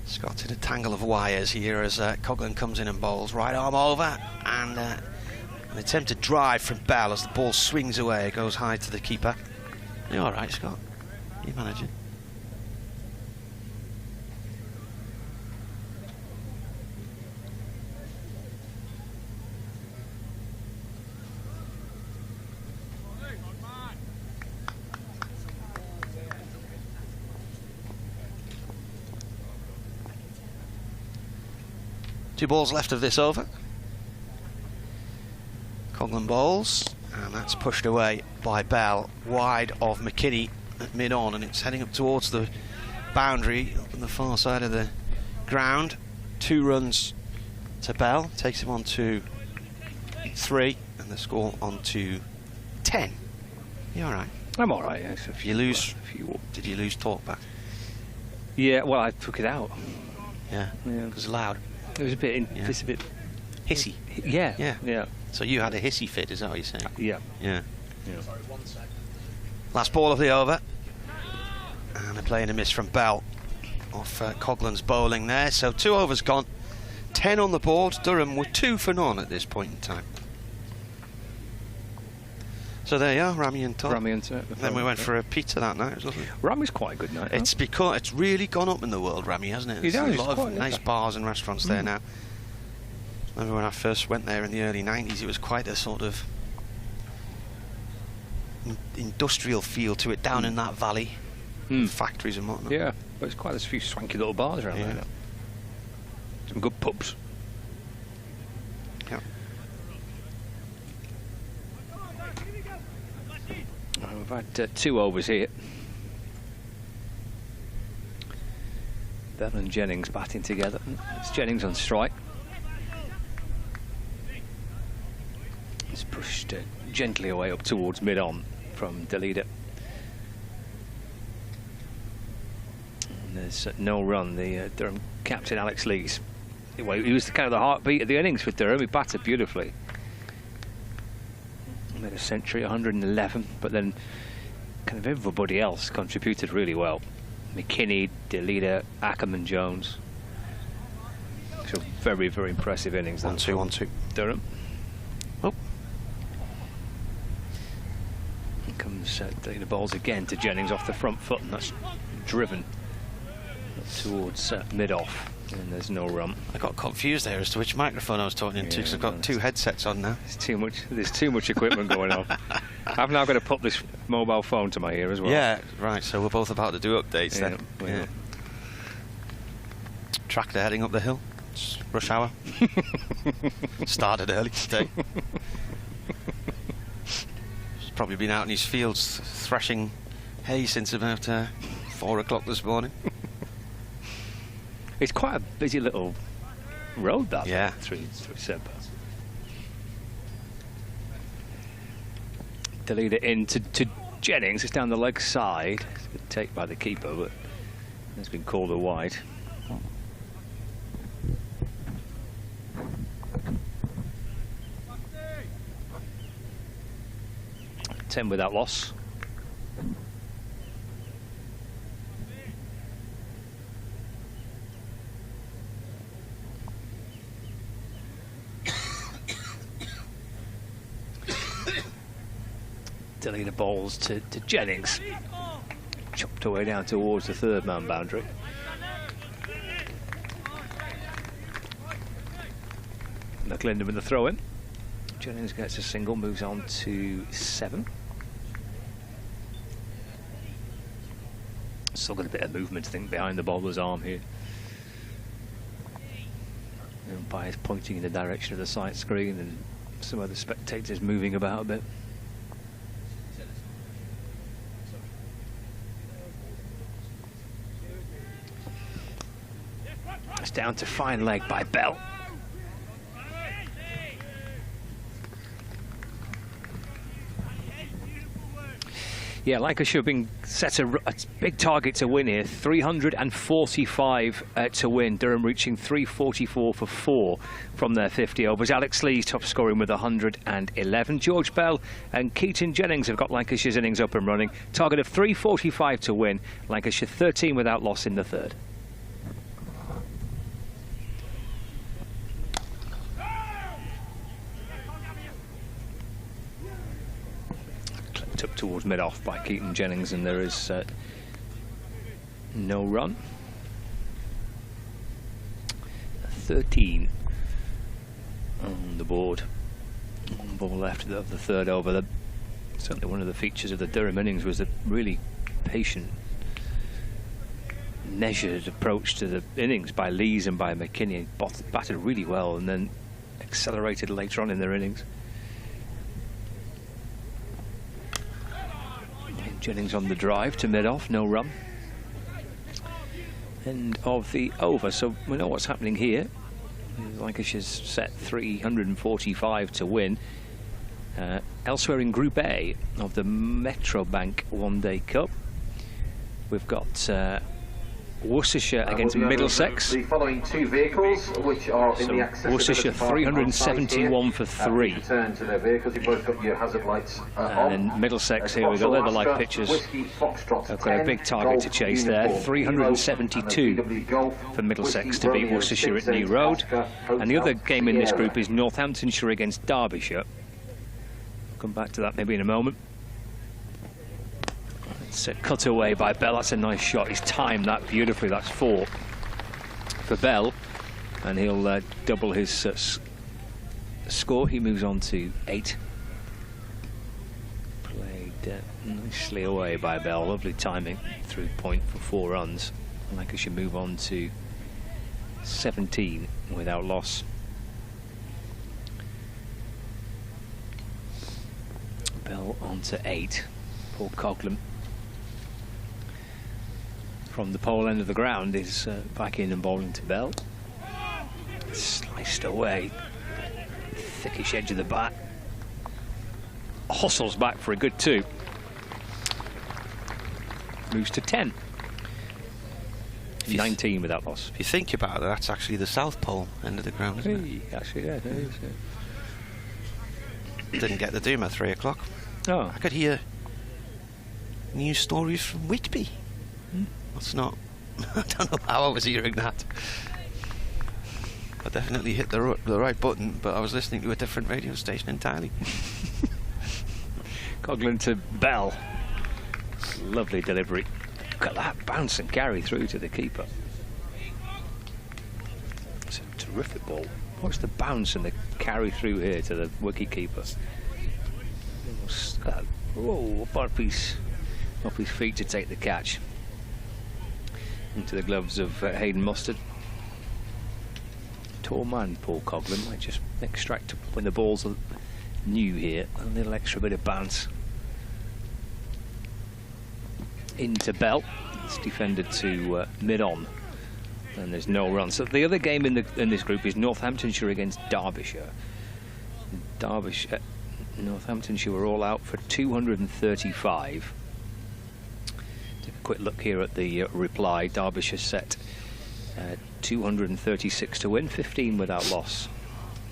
Speaker 22: Scott in a tangle of wires here as Coghlan comes in and bowls. Right arm over, and an attempted drive from Bell as the ball swings away, goes high to the keeper. You all right, Scott? You managing? Two balls left of this over. Coghlan bowls, and that's pushed away by Bell, wide of McKinney at mid-on, and it's heading up towards the boundary on the far side of the ground. 2 runs to Bell, takes him on to 3, and the score on to 10. You all right?
Speaker 7: I'm all right. Yes.
Speaker 22: Did you lose talkback?
Speaker 7: Yeah. Well, I took it out.
Speaker 22: Yeah. It was loud.
Speaker 7: It was a bit. It's a bit
Speaker 22: hissy.
Speaker 7: Yeah.
Speaker 22: So you had a hissy fit, is that what you're saying?
Speaker 7: Yeah.
Speaker 22: Last ball of the over, and a play and a miss from Bell off Coghlan's bowling there. So 2 overs gone, 10 on the board. Durham were 2 for none at this point in time. So there you are, Rammy and Todd. Then we went for a pizza that night. It was lovely.
Speaker 7: Rammy's quite a good night.
Speaker 22: It's because it's really gone up in the world, Rammy, hasn't it? There's a lot of nice bars and restaurants there now. I remember when I first went there in the early 90s, it was quite a sort of industrial feel to it down in that valley. Factories and whatnot.
Speaker 7: Yeah, but it's quite a few swanky little bars around there now. Some good pubs.
Speaker 22: Yeah.
Speaker 7: We've had 2 overs here. Bell and Jennings batting together. It's Jennings on strike. It's pushed gently away up towards mid-on from Delida. And there's no run. The Durham captain Alex Lees. Well, he was kind of the heartbeat of the innings for Durham. He batted beautifully. Made a century, 111, but then kind of everybody else contributed really well. McKinney, Delida, Ackerman, Jones. So very, very impressive innings.
Speaker 22: 1-2.
Speaker 7: Durham. Oh. Here comes Delida bowls again to Jennings off the front foot, and that's driven towards mid-off. And there's no run.
Speaker 22: I got confused there as to which microphone I was talking into, because I've got 2 headsets on now.
Speaker 7: There's too much equipment going on. I've now got to put this mobile phone to my ear as well.
Speaker 22: Yeah, right, so we're both about to do updates then.
Speaker 7: Yeah.
Speaker 22: Tractor heading up the hill. It's rush hour. Started early today. He's probably been out in his fields thrashing hay since about 4 o'clock this morning.
Speaker 7: It's quite a busy little road, that.
Speaker 22: Yeah.
Speaker 7: Through Sedbergh. To lead it in to Jennings. It's down the leg side. It's a good take by the keeper, but it's been called a wide. 10 without loss. Delina balls to Jennings. Chopped away down towards the third man boundary. McLinden with the throw in. Jennings gets a single, moves on to 7. Still got a bit of movement, I think, behind the bowler's arm here. The umpire's pointing in the direction of the sight screen and some of the spectators moving about a bit. It's down to fine leg by Bell. Yeah, Lancashire being set a big target to win here. 345 to win. Durham reaching 344 for 4 from their 50 overs. Alex Lee's top scoring with 111. George Bell and Keaton Jennings have got Lancashire's innings up and running. Target of 345 to win. Lancashire 13 without loss in the third. Up towards mid-off by Keaton Jennings, and there is no run. 13 on the board. One ball left of the third over. Certainly one of the features of the Durham innings was a really patient, measured approach to the innings by Lees and by McKinney. Batted really well and then accelerated later on in their innings. Jennings on the drive to mid-off, no run. End of the over, so we know what's happening here. Lancashire's set 345 to win. Elsewhere in Group A of the Metrobank One Day Cup, we've got Worcestershire against Middlesex.
Speaker 1: The following 2 vehicles, which are in the accessibility
Speaker 7: Worcestershire 371 for 3.
Speaker 1: Return to their vehicles. You've both got your hazard lights
Speaker 7: and then Middlesex, here we go. They're the live pictures. They've got a big target to chase there. 372 for Middlesex to beat Worcestershire at New Road. And the other game in this group is Northamptonshire against Derbyshire. I'll come back to that maybe in a moment. It's cut away by Bell. That's a nice shot. He's timed that beautifully. That's 4 for Bell, and he'll double his score. He moves on to 8. Played nicely away by Bell. Lovely timing through point for 4 runs. Lancashire move on to 17 without loss. Bell on to 8. Paul Coughlin from the pole end of the ground is back in and bowling to Bell. Sliced away, thickish edge of the bat. Hustles back for a good 2. Moves to 10. 19 without loss.
Speaker 22: If you think about it, that's actually the South Pole end of the ground, isn't it?
Speaker 7: Actually, yeah, it is.
Speaker 22: Didn't get the doom at 3 o'clock.
Speaker 7: Oh.
Speaker 22: I could hear news stories from Whitby. That's not. I don't know how I was hearing that. I definitely hit the right button, but I was listening to a different radio station entirely.
Speaker 7: Coughlin to Bell. Lovely delivery. Look at that bounce and carry through to the keeper. It's a terrific ball. Watch the bounce and the carry through here to the wicket keeper. Whoa, off his feet to take the catch. Into the gloves of Hayden Mustard. Tall man, Paul Coughlin. Might just extract when the balls are new here. A little extra bit of bounce. Into Bell. It's defended to mid-on, and there's no run. So the other game in this group is Northamptonshire against Derbyshire. Northamptonshire were all out for 235. Take a quick look here at the reply. Derbyshire set 236 to win, 15 without loss.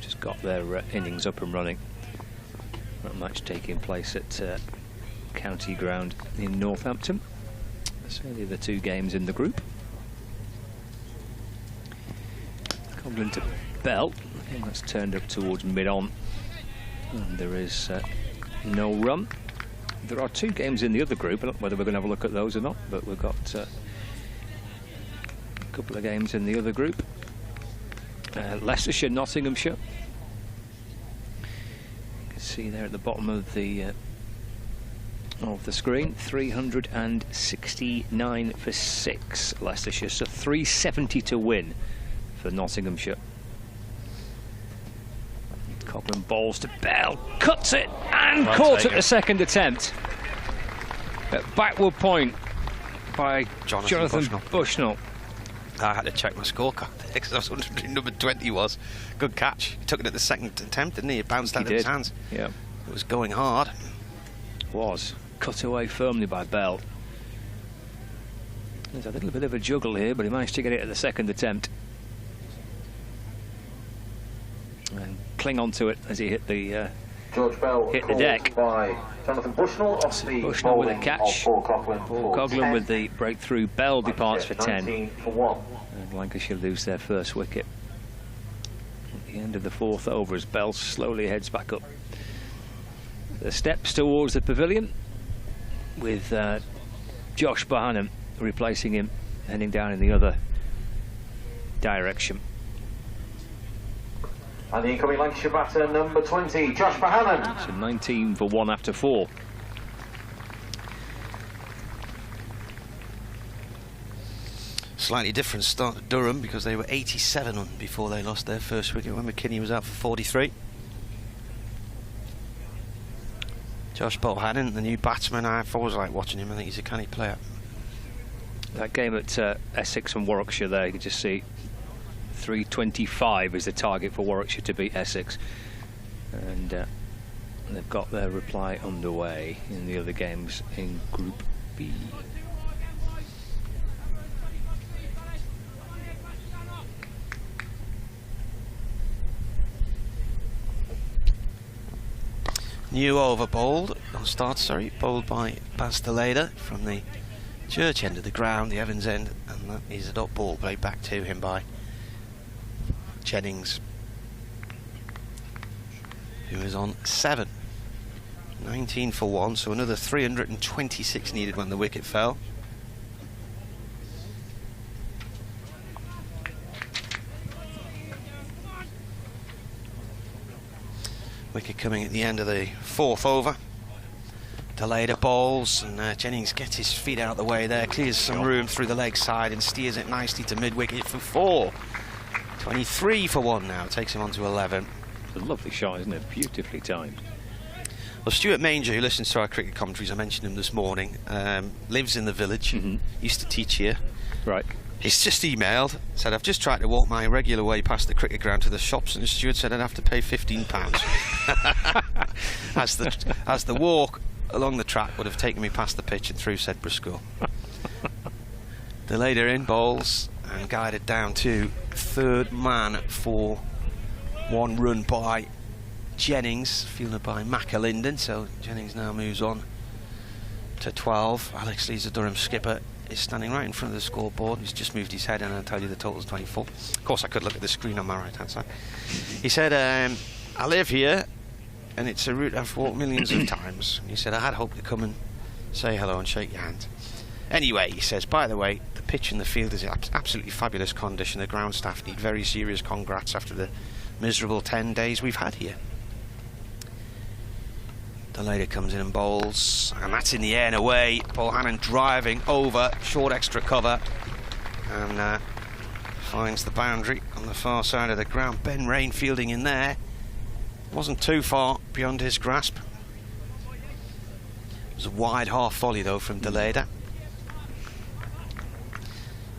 Speaker 7: Just got their innings up and running. That match taking place at County Ground in Northampton. So the other two games in the group. Coghlan to Bell, and that's turned up towards mid-on, and there is no run. There are two games in the other group. I don't know whether we're going to have a look at those or not, but we've got a couple of games in the other group. Leicestershire, Nottinghamshire. You can see there at the bottom of the screen, 369 for 6 Leicestershire, so 370 to win for Nottinghamshire. Coghlan bowls to Bell, cuts it, and caught at the second attempt. At backward point by Jonathan Bushnell.
Speaker 22: I had to check my scorecard because I was wondering who number 20 was. Good catch. He took it at the second attempt, didn't he? It bounced out of his hands.
Speaker 7: Yeah.
Speaker 22: It was going hard.
Speaker 7: Was. Cut away firmly by Bell. There's a little bit of a juggle here, but he managed to get it at the second attempt. And cling on to it as he hit the
Speaker 1: George Bell
Speaker 7: hit the deck.
Speaker 1: By Jonathan Bushnell off the
Speaker 7: Bushnell with a catch. Paul Coghlan with the breakthrough. Bell departs for 10.
Speaker 1: For
Speaker 7: and Lancashire lose their first wicket at the end of the fourth over as Bell slowly heads back up the steps towards the pavilion, with Josh Bohannon replacing him, heading down in the other direction.
Speaker 1: And the incoming Lancashire batter, number 20, Josh Bohannon.
Speaker 7: So 19 for 1 after 4.
Speaker 22: Slightly different start at Durham because they were 87 before they lost their first wicket when McKinney was out for 43. Josh Bohannon, the new batsman, I've always liked watching him. I think he's a canny player.
Speaker 7: That game at Essex and Warwickshire there, you can just see 325 is the target for Warwickshire to beat Essex, and they've got their reply underway in the other games in Group B.
Speaker 22: New over bowled by Baz Deleda from the Church end of the ground, the Evans end, and that is a dot ball played back to him by Jennings, who is on 7. 19 for 1, so another 326 needed when the wicket fell. Wicket coming at the end of the fourth over. Deleda bowls, and Jennings gets his feet out of the way there, clears some room through the leg side and steers it nicely to mid-wicket for 4. 23 for 1 now, takes him on to 11.
Speaker 7: It's a lovely shot, isn't it? Beautifully timed.
Speaker 22: Well, Stuart Manger, who listens to our cricket commentaries, I mentioned him this morning, lives in the village, used to teach here.
Speaker 7: Right.
Speaker 22: He's just emailed, said, I've just tried to walk my regular way past the cricket ground to the shops, and Stuart said I'd have to pay £15. as the walk along the track would have taken me past the pitch and through said Briscoe. Deleda in bowls and guided down to third man for 1 run by Jennings, fielded by McAlinden. So Jennings now moves on to 12. Alex Lees, the Durham skipper, is standing right in front of the scoreboard. He's just moved his head and I'll tell you the total's 24. Of course I could look at the screen on my right hand side. He said, I live here and it's a route I've walked millions of times. He said I had hoped to come and say hello and shake your hand. Anyway, he says, by the way, the pitch in the field is in absolutely fabulous condition. The ground staff need very serious congrats after the miserable 10 days we've had here. Deleda comes in and bowls, and that's in the air and away. Bohannon driving over, short extra cover, and finds the boundary on the far side of the ground. Ben Rain fielding in there. Wasn't too far beyond his grasp. It was a wide half volley though from Deleda.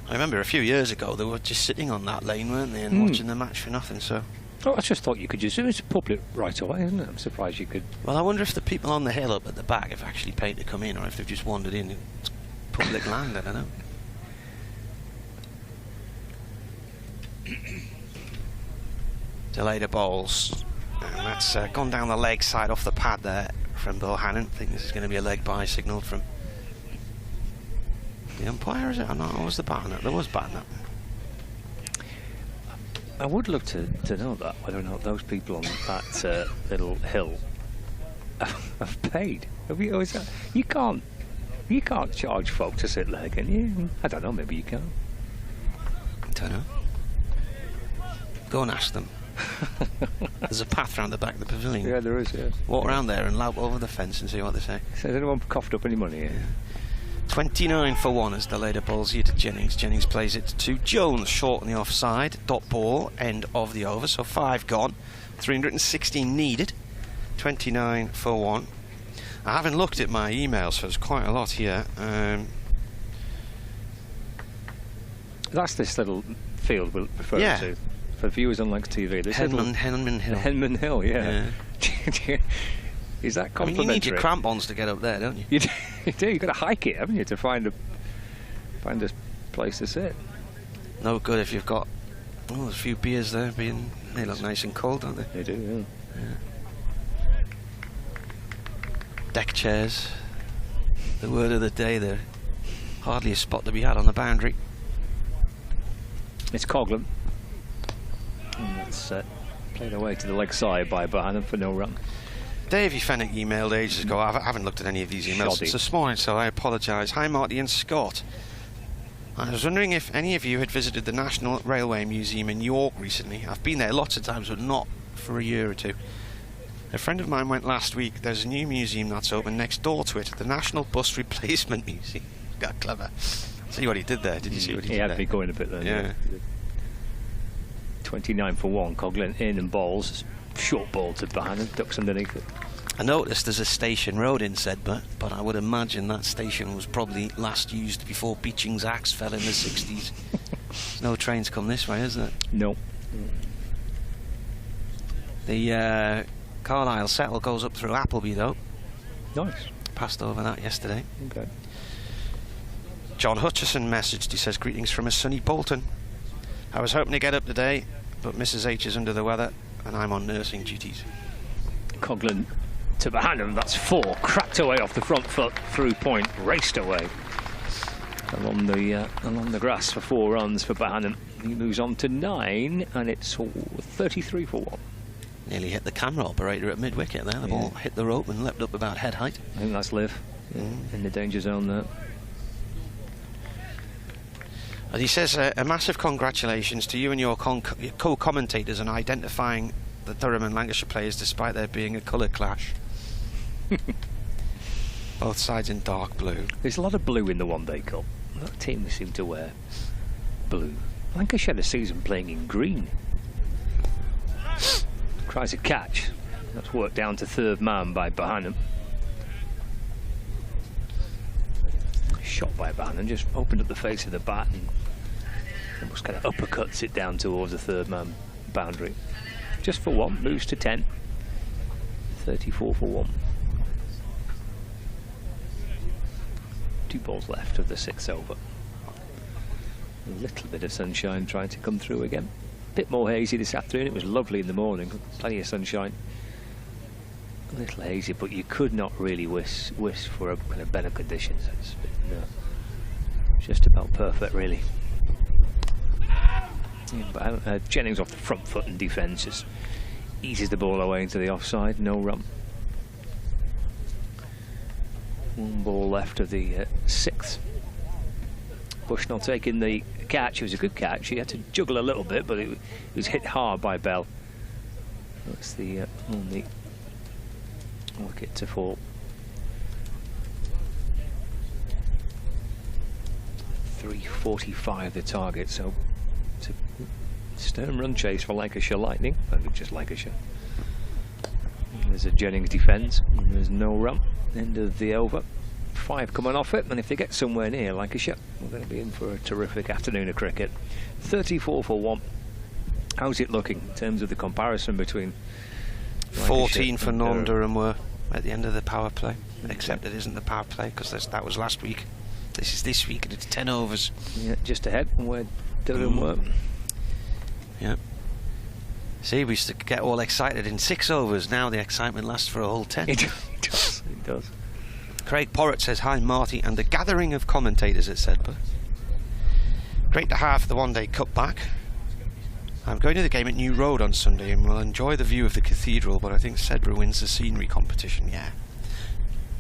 Speaker 22: I remember a few years ago they were just sitting on that lane, weren't they, and watching the match for nothing. So.
Speaker 7: Oh, I just thought you could just. It's public right away, isn't it? I'm surprised you could.
Speaker 22: Well, I wonder if the people on the hill up at the back have actually paid to come in, or if they've just wandered in. It's public land. I don't know. Delayed bowls, and that's gone down the leg side off the pad there from Bill Hannon. I think this is going to be a leg by signal from the umpire, is it? Or not? Or was the batter nut? There was batter nut.
Speaker 7: I would love to know that, whether or not those people on that little hill have paid. Have you, is that, you can't charge folk to sit there, can you? I don't know, maybe you can.
Speaker 22: I don't know. Go and ask them. There's a path round the back of the pavilion.
Speaker 7: Yeah, there is, yes.
Speaker 22: Walk around there and lout over the fence and see what they say.
Speaker 7: So has anyone coughed up any money here? Yeah.
Speaker 22: 29 for 1 as the later balls here to Jennings. Jennings plays it to Jones, short on the offside. Dot ball, end of the over, so 5 gone. 316 needed. 29 for 1. I haven't looked at my emails, so there's quite a lot here.
Speaker 7: That's this little field we're referring to. For viewers on Lancs TV. This
Speaker 22: Henman Hill.
Speaker 7: Henman Hill, yeah. Is that complimentary?
Speaker 22: I mean, you need your crampons to get up there, don't you?
Speaker 7: You do. You've got to hike it, haven't you, to find a place to sit.
Speaker 22: No good if you've got a few beers there. They look nice and cold, don't they?
Speaker 7: They do, yeah.
Speaker 22: Deck chairs. The word of the day there. Hardly a spot to be had on the boundary.
Speaker 7: It's Coghlan. And that's played away to the leg side by Bohannon for no run.
Speaker 22: Davey Fennick emailed ages ago. I haven't looked at any of these emails since this morning, so I apologise. Hi, Marty and Scott. I was wondering if any of you had visited the National Railway Museum in York recently. I've been there lots of times, but not for a year or two. A friend of mine went last week. There's a new museum that's open next door to it, the National Bus Replacement Museum. Got clever. See what he did there? Did you see what he did there?
Speaker 7: He had me going a bit there.
Speaker 22: Yeah.
Speaker 7: 29 for 1. Coghlan in and bowls. Short ball to Bohannon, ducks underneath it.
Speaker 22: I noticed there's a station road in Sedbergh, but I would imagine that station was probably last used before Beeching's axe fell in the 60s. There's no trains come this way, is there?
Speaker 7: No.
Speaker 22: The Carlisle Settle goes up through Appleby, though.
Speaker 7: Nice.
Speaker 22: Passed over that yesterday.
Speaker 7: Okay.
Speaker 22: John Hutchison messaged, he says, greetings from a sunny Bolton. I was hoping to get up today, but Mrs H is under the weather and I'm on nursing duties.
Speaker 7: Coghlan to Bohannon, that's 4, cracked away off the front foot, through point, raced away along the grass for 4 runs for Bohannon. He moves on to 9, and it's 33 for 1.
Speaker 22: Nearly hit the camera operator at mid-wicket there. The ball hit the rope and leapt up about head height.
Speaker 7: I think that's Liv in the danger zone there.
Speaker 22: And he says, a massive congratulations to you and your co-commentators on identifying the Durham and Lancashire players despite there being a colour clash. Both sides in dark blue.
Speaker 7: There's a lot of blue in the One Day Cup. That team seem to wear blue. Lancashire had a season playing in green. Tries a catch. That's worked down to 3rd man by Bohannon. Shot by Bohannon, just opened up the face of the bat and almost kind of uppercuts it down towards the 3rd man boundary. Just for 1, moves to 10. 34 for 1. 2 balls left of the 6th over. A little bit of sunshine trying to come through again. A bit more hazy this afternoon. It was lovely in the morning, plenty of sunshine. A little hazy, but you could not really wish for a kind of better conditions. It's been just about perfect, really. Yeah, but Jennings off the front foot and defence just eases the ball away into the offside. No run. 1 ball left of the 6th. Bushnell taking the catch. It was a good catch. He had to juggle a little bit, but it was hit hard by Bell. That's the only wicket to fall. 345 the target, so it's a stern run chase for Lancashire Lightning. I think just Lancashire. And there's a Jennings defence, and there's no run. End of the over. 5 coming off it, and if they get somewhere near Lancashire, we're going to be in for a terrific afternoon of cricket. 34 for 1. How's it looking in terms of the comparison between
Speaker 22: 14 for non-Durham were at the end of the power play, except it isn't the power play because that was last week. This is this week and it's 10 overs.
Speaker 7: Yeah, just ahead from where Durham were.
Speaker 22: Yeah. See, we used to get all excited in 6 overs. Now the excitement lasts for a whole 10.
Speaker 7: It does. It does.
Speaker 22: Craig Porrett says, hi Marty and the gathering of commentators at Sedbergh. Great to have the one-day cup back. I'm going to the game at New Road on Sunday and will enjoy the view of the cathedral, but I think Sedbergh wins the scenery competition. Yeah.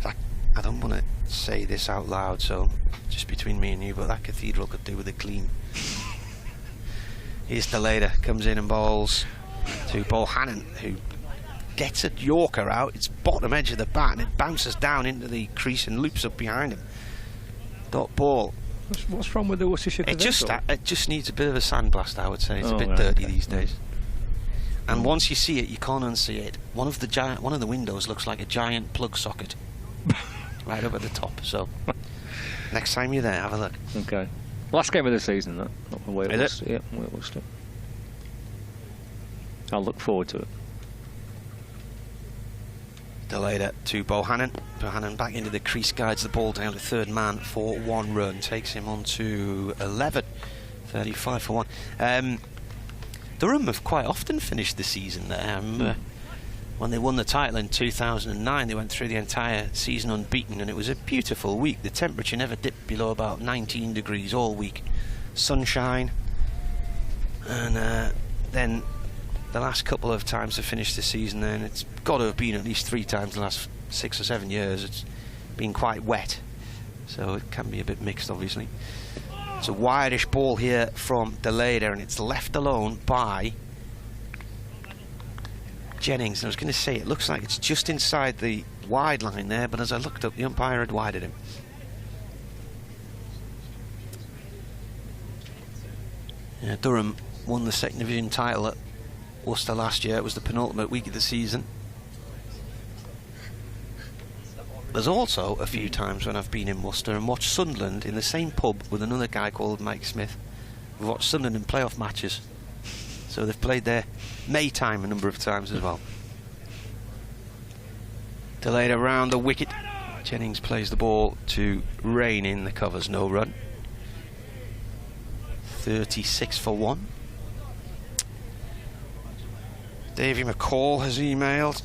Speaker 22: I don't want to say this out loud, so just between me and you, but that cathedral could do with a clean. Here's Deleda, comes in and bowls to Bohannon, who gets a Yorker out. It's bottom edge of the bat and it bounces down into the crease and loops up behind him. Dot ball.
Speaker 7: What's wrong with the Worcestershire?
Speaker 22: It just needs a bit of a sandblast, I would say. It's a bit dirty these days. And once you see it, you can't unsee it. One of the windows looks like a giant plug socket, right up at the top. So next time you're there, have a look.
Speaker 7: Okay. Last game of the season, that. Not the way it was. Yeah, way it was. I'll look forward to it.
Speaker 22: Deleda to Bohannon. Bohannon back into the crease, guides the ball down to third man for 1 run. Takes him on to 11. 35 for 1. Durham have quite often finished the season there. When they won the title in 2009, they went through the entire season unbeaten, and it was a beautiful week. The temperature never dipped below about 19 degrees all week. Sunshine. And then the last couple of times to finish the season, then it's got to have been at least 3 times in the last 6 or 7 years. It's been quite wet, so it can be a bit mixed, obviously. It's a wideish ball here from Deleda, and it's left alone by Jennings. And I was going to say, it looks like it's just inside the wide line there, but as I looked up, the umpire had wided him. Yeah, Durham won the second division title at Worcester last year. It was the penultimate week of the season. There's also a few times when I've been in Worcester and watched Sunderland in the same pub with another guy called Mike Smith. We've watched Sunderland in playoff matches, so they've played there Maytime a number of times as well. Delayed around the wicket. Jennings plays the ball to Rain in the covers, no run. 36 for 1. Davy McCall has emailed.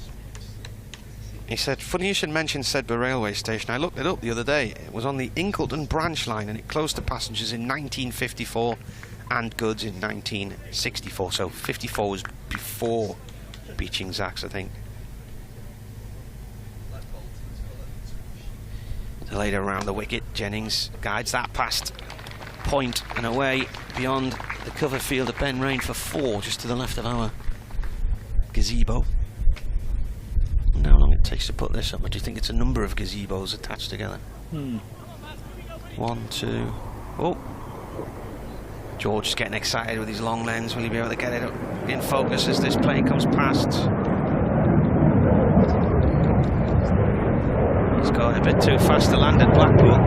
Speaker 22: He said, funny you should mention Sedbergh railway station. I looked it up the other day. It was on the Ingleton branch line and it closed to passengers in 1954 and goods in 1964. So 54 was before Beeching Zacks, I think. Delayed around the wicket. Jennings guides that past point and away beyond the cover field of Ben Rain for 4, just to the left of our gazebo. How long it takes to put this up? But do you think it's a number of gazebos attached together? 1, 2. Oh, George is getting excited with his long lens. Will he be able to get it up in focus as this plane comes past? He's going a bit too fast to land at Blackpool.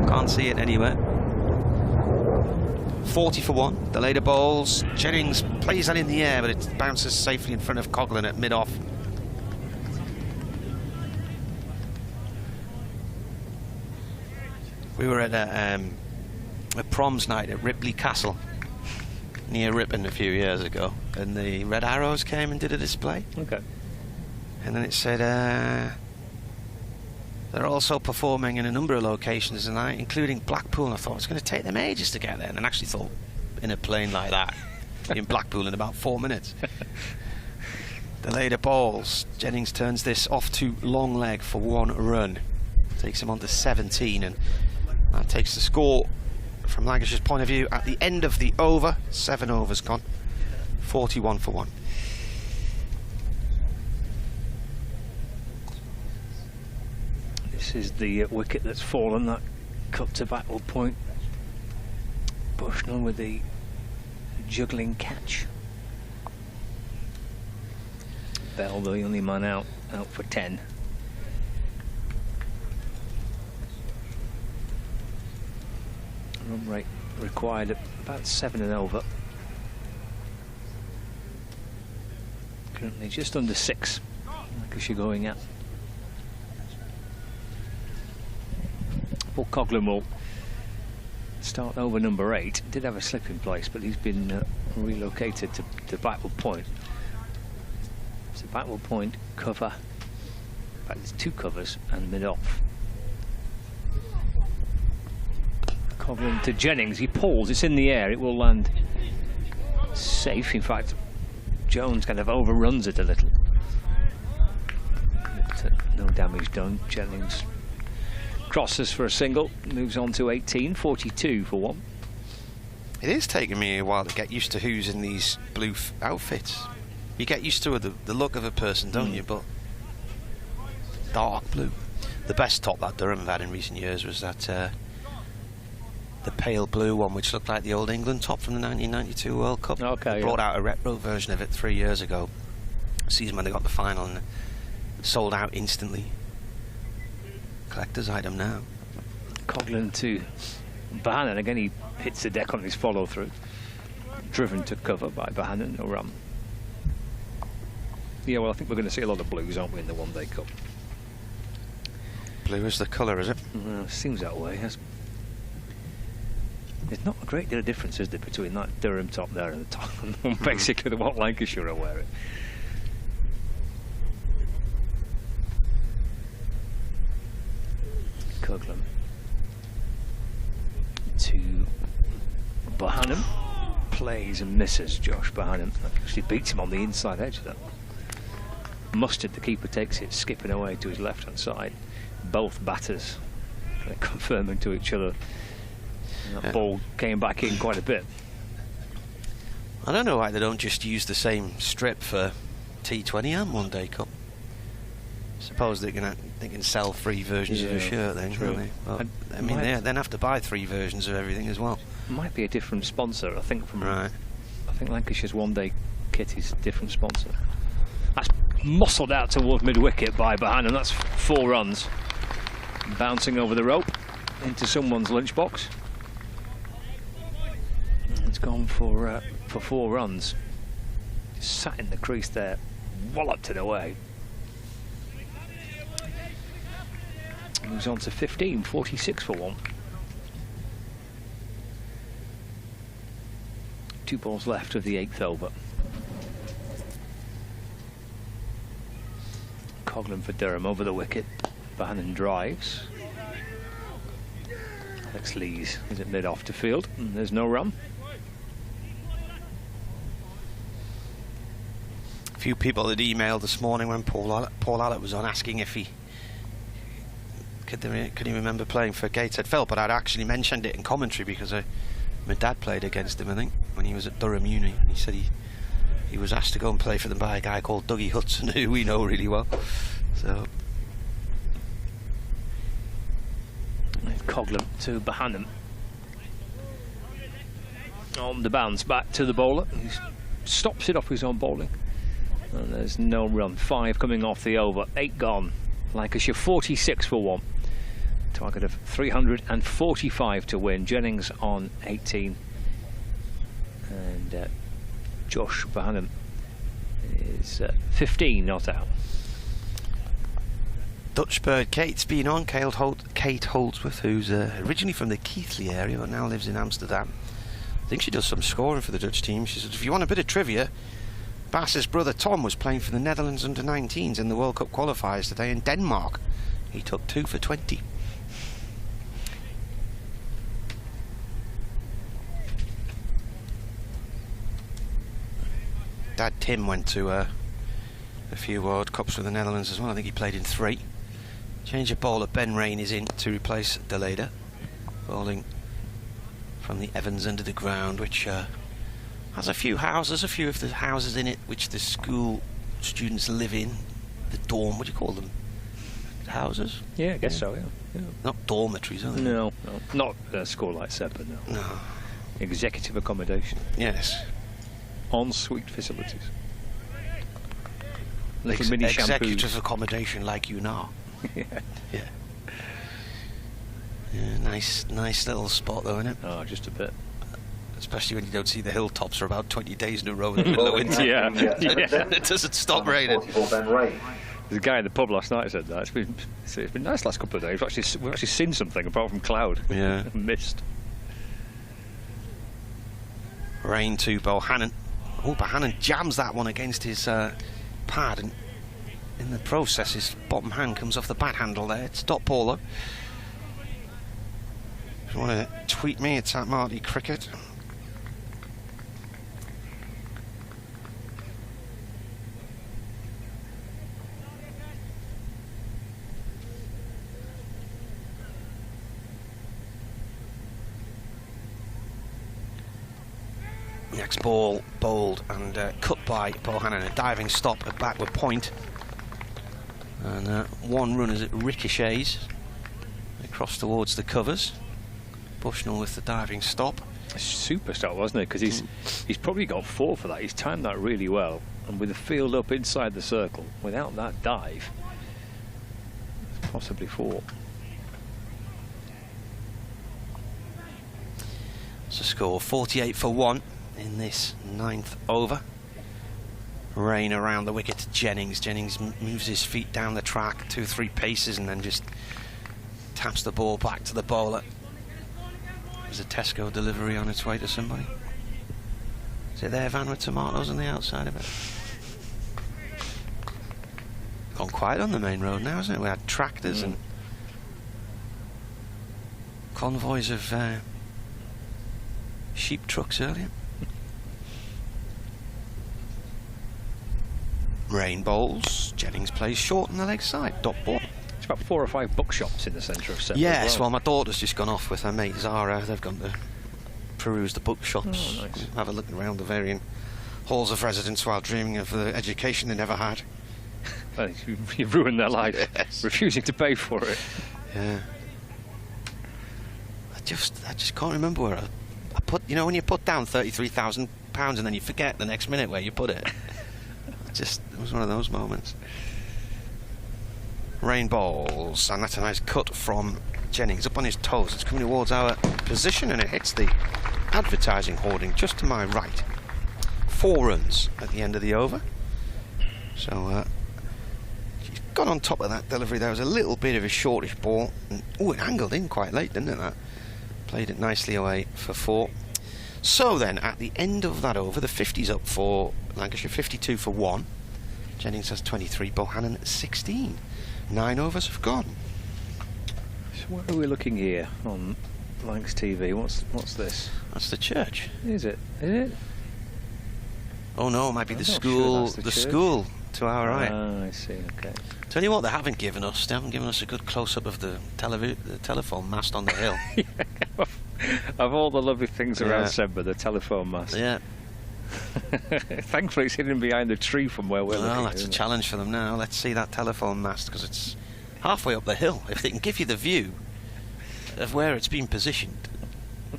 Speaker 22: Can't see it anywhere. 40 for 1. The later bowls. Jennings plays that in the air, but it bounces safely in front of Coughlin at mid-off. We were at a proms night at Ripley Castle near Ripon a few years ago, and the Red Arrows came and did a display.
Speaker 7: Okay.
Speaker 22: And then it said they're also performing in a number of locations tonight, including Blackpool. And I thought it's going to take them ages to get there, and I actually thought in a plane like that in Blackpool in about 4 minutes. The later balls. Jennings turns this off to long leg for 1 run. Takes him on to 17, and that takes the score from Lancashire's point of view at the end of the over. 7 overs gone. 41 for 1.
Speaker 7: This is the wicket that's fallen, that cut to battle point. Bushnell with the juggling catch. Bell, the only man out for 10. Run rate required at about 7 and over. Currently just under 6. Lancashire going at. Paul Coghlan will start over number 8. Did have a slip in place, but he's been relocated to backward point. So backward point, cover. In fact, there's 2 covers and mid-off. Coghlan to Jennings. He pulls. It's in the air. It will land safe. In fact, Jones kind of overruns it a little. But, no damage done. Jennings crosses for a single. Moves on to 18. 42 for 1.
Speaker 22: It is taking me a while to get used to who's in these blue outfits. You get used to the look of a person, don't you? But dark blue. The best top that Durham have had in recent years was that the pale blue one, which looked like the old England top from the 1992 World Cup.
Speaker 7: Okay,
Speaker 22: they brought out a retro version of it 3 years ago, season when they got the final, and it sold out instantly. Collector's item now.
Speaker 7: Coghlan to Bohannon. Again, he hits the deck on his follow through. Driven to cover by Bohannon. No run. Yeah, well, I think we're going to see a lot of blues, aren't we, in the One Day Cup?
Speaker 22: Blue is the colour, is it?
Speaker 7: Seems that way. There's not a great deal of difference, is there, between that Durham top there and the top, basically what Lancashire are wearing. Coghlan to Bohannon. Plays and misses Josh Bohannon. Actually beats him on the inside edge, though. Mustard, the keeper, takes it skipping away to his left-hand side. Both batters confirming to each other. And that ball came back in quite a bit.
Speaker 22: I don't know why they don't just use the same strip for T20 and One Day Cup. Suppose they can sell 3 versions of a shirt then, can't they? But, I mean, they then have to buy 3 versions of everything as well.
Speaker 7: Might be a different sponsor, I think.
Speaker 22: Right.
Speaker 7: I think Lancashire's One Day kit is a different sponsor. That's muscled out towards mid-wicket by Bohannon. That's 4 runs. Bouncing over the rope into someone's lunchbox. It's gone for 4 runs. Just sat in the crease there, walloped it away. Moves on to 15, 46 for 1. 2 balls left of the 8th over. Coghlan for Durham over the wicket. Bohannon drives. Alex Lees is at mid-off to field, and there's no run.
Speaker 22: A few people had emailed this morning when Paul Allett was on, asking if he could he remember playing for Gateshead Fell, but I'd actually mentioned it in commentary because my dad played against him, I think, when he was at Durham Uni. He said he was asked to go and play for them by a guy called Dougie Hudson, who we know really well. So
Speaker 7: Coghlan to Bohannon. On the bounce back to the bowler. He stops it off his own bowling. And there's no run. 5 coming off the over. 8 gone. Lancashire 46 for 1. Target of 345 to win. Jennings on 18. And Josh Bohannon is 15 not out.
Speaker 22: Dutch bird Kate's been on. Kate Holdsworth, who's originally from the Keighley area but now lives in Amsterdam. I think she does some scoring for the Dutch team. She said, if you want a bit of trivia, Bass's brother Tom was playing for the Netherlands under-19s in the World Cup qualifiers today in Denmark. He took 2 for 20. Dad Tim went to a few World Cups for the Netherlands as well. I think he played in 3. Change of bowler. Ben Rain is in to replace Deleda. Bowling from the Evans under the ground, which has a few of the houses in it which the school students live in. The dorm, what do you call them? Houses?
Speaker 7: Yeah, I guess so, yeah.
Speaker 22: Not dormitories, are they?
Speaker 7: No. Not a school like Sepa, no.
Speaker 22: No.
Speaker 7: Executive accommodation.
Speaker 22: Yes.
Speaker 7: En-suite facilities. Little mini shampoos.
Speaker 22: Executive accommodation like you now.
Speaker 7: Yeah.
Speaker 22: Yeah, nice little spot though, isn't it?
Speaker 7: Oh, just a bit.
Speaker 22: Especially when you don't see the hilltops for about 20 days in a row in the middle of winter.
Speaker 7: Yeah.
Speaker 22: It doesn't stop raining.
Speaker 7: There's a guy in the pub last night said that. It's been nice last couple of days. We've actually seen something apart from cloud.
Speaker 22: Yeah.
Speaker 7: Mist.
Speaker 22: Rain to Bohannon. Oh, Bohannon jams that one against his pad, and in the process his bottom hand comes off the bat handle there. It's dot baller. If you want to tweet me, it's at Marty Cricket. Next ball bowled and cut by Bohannon, a diving stop, a backward point, and one run as it ricochets across towards the covers. Bushnell with the diving stop.
Speaker 7: A super stop, wasn't it? Because he's probably got 4 for that. He's timed that really well, and with the field up inside the circle, without that dive, possibly 4.
Speaker 22: It's a score 48 for 1 in this 9th over. Rain around the wicket to Jennings. Jennings moves his feet down the track 2-3 paces and then just taps the ball back to the bowler. There's a Tesco delivery on its way to somebody. Is it their van with tomatoes on the outside of it? Gone quiet on the main road now, isn't it? We had tractors and convoys of sheep trucks earlier. Rain bowls. Jennings plays short on the leg side. Dot ball.
Speaker 7: It's about 4 or 5 bookshops in the centre of Seville.
Speaker 22: Yes, well, my daughter's just gone off with her mate Zara. They've gone to peruse the bookshops.
Speaker 7: Oh, nice.
Speaker 22: Have a look around the varying halls of residence while dreaming of the education they never had.
Speaker 7: Well, you've ruined their life, refusing to pay for it.
Speaker 22: Yeah. I just can't remember where I put. You know, when you put down £33,000 and then you forget the next minute where you put it. It was one of those moments. Rain bowls, and that's a nice cut from Jennings up on his toes. It's coming towards our position and it hits the advertising hoarding just to my right. 4 runs at the end of the over. So she's got on top of that delivery. There was a little bit of a shortish ball. Oh, it angled in quite late, didn't it? That played it nicely away for 4. So then, at the end of that over, the 50's up for Lancashire, 52 for 1. Jennings has 23, Bohannon 16. 9 overs have gone.
Speaker 7: So where are we looking here on Lancs TV? What's this?
Speaker 22: That's the church.
Speaker 7: Is it? Is it?
Speaker 22: Oh no, it might be the
Speaker 7: I'm not
Speaker 22: school.
Speaker 7: sure that's
Speaker 22: the
Speaker 7: church.
Speaker 22: school to our right.
Speaker 7: Ah, I see. Okay.
Speaker 22: Tell you what, they haven't given us a good close-up of the telephone mast on the hill.
Speaker 7: Of all the lovely things around Sember, the telephone mast.
Speaker 22: Yeah.
Speaker 7: Thankfully, it's hidden behind the tree from where we're looking.
Speaker 22: Well, that's a challenge for them now. Let's see that telephone mast, because it's halfway up the hill. If they can give you the view of where it's been positioned,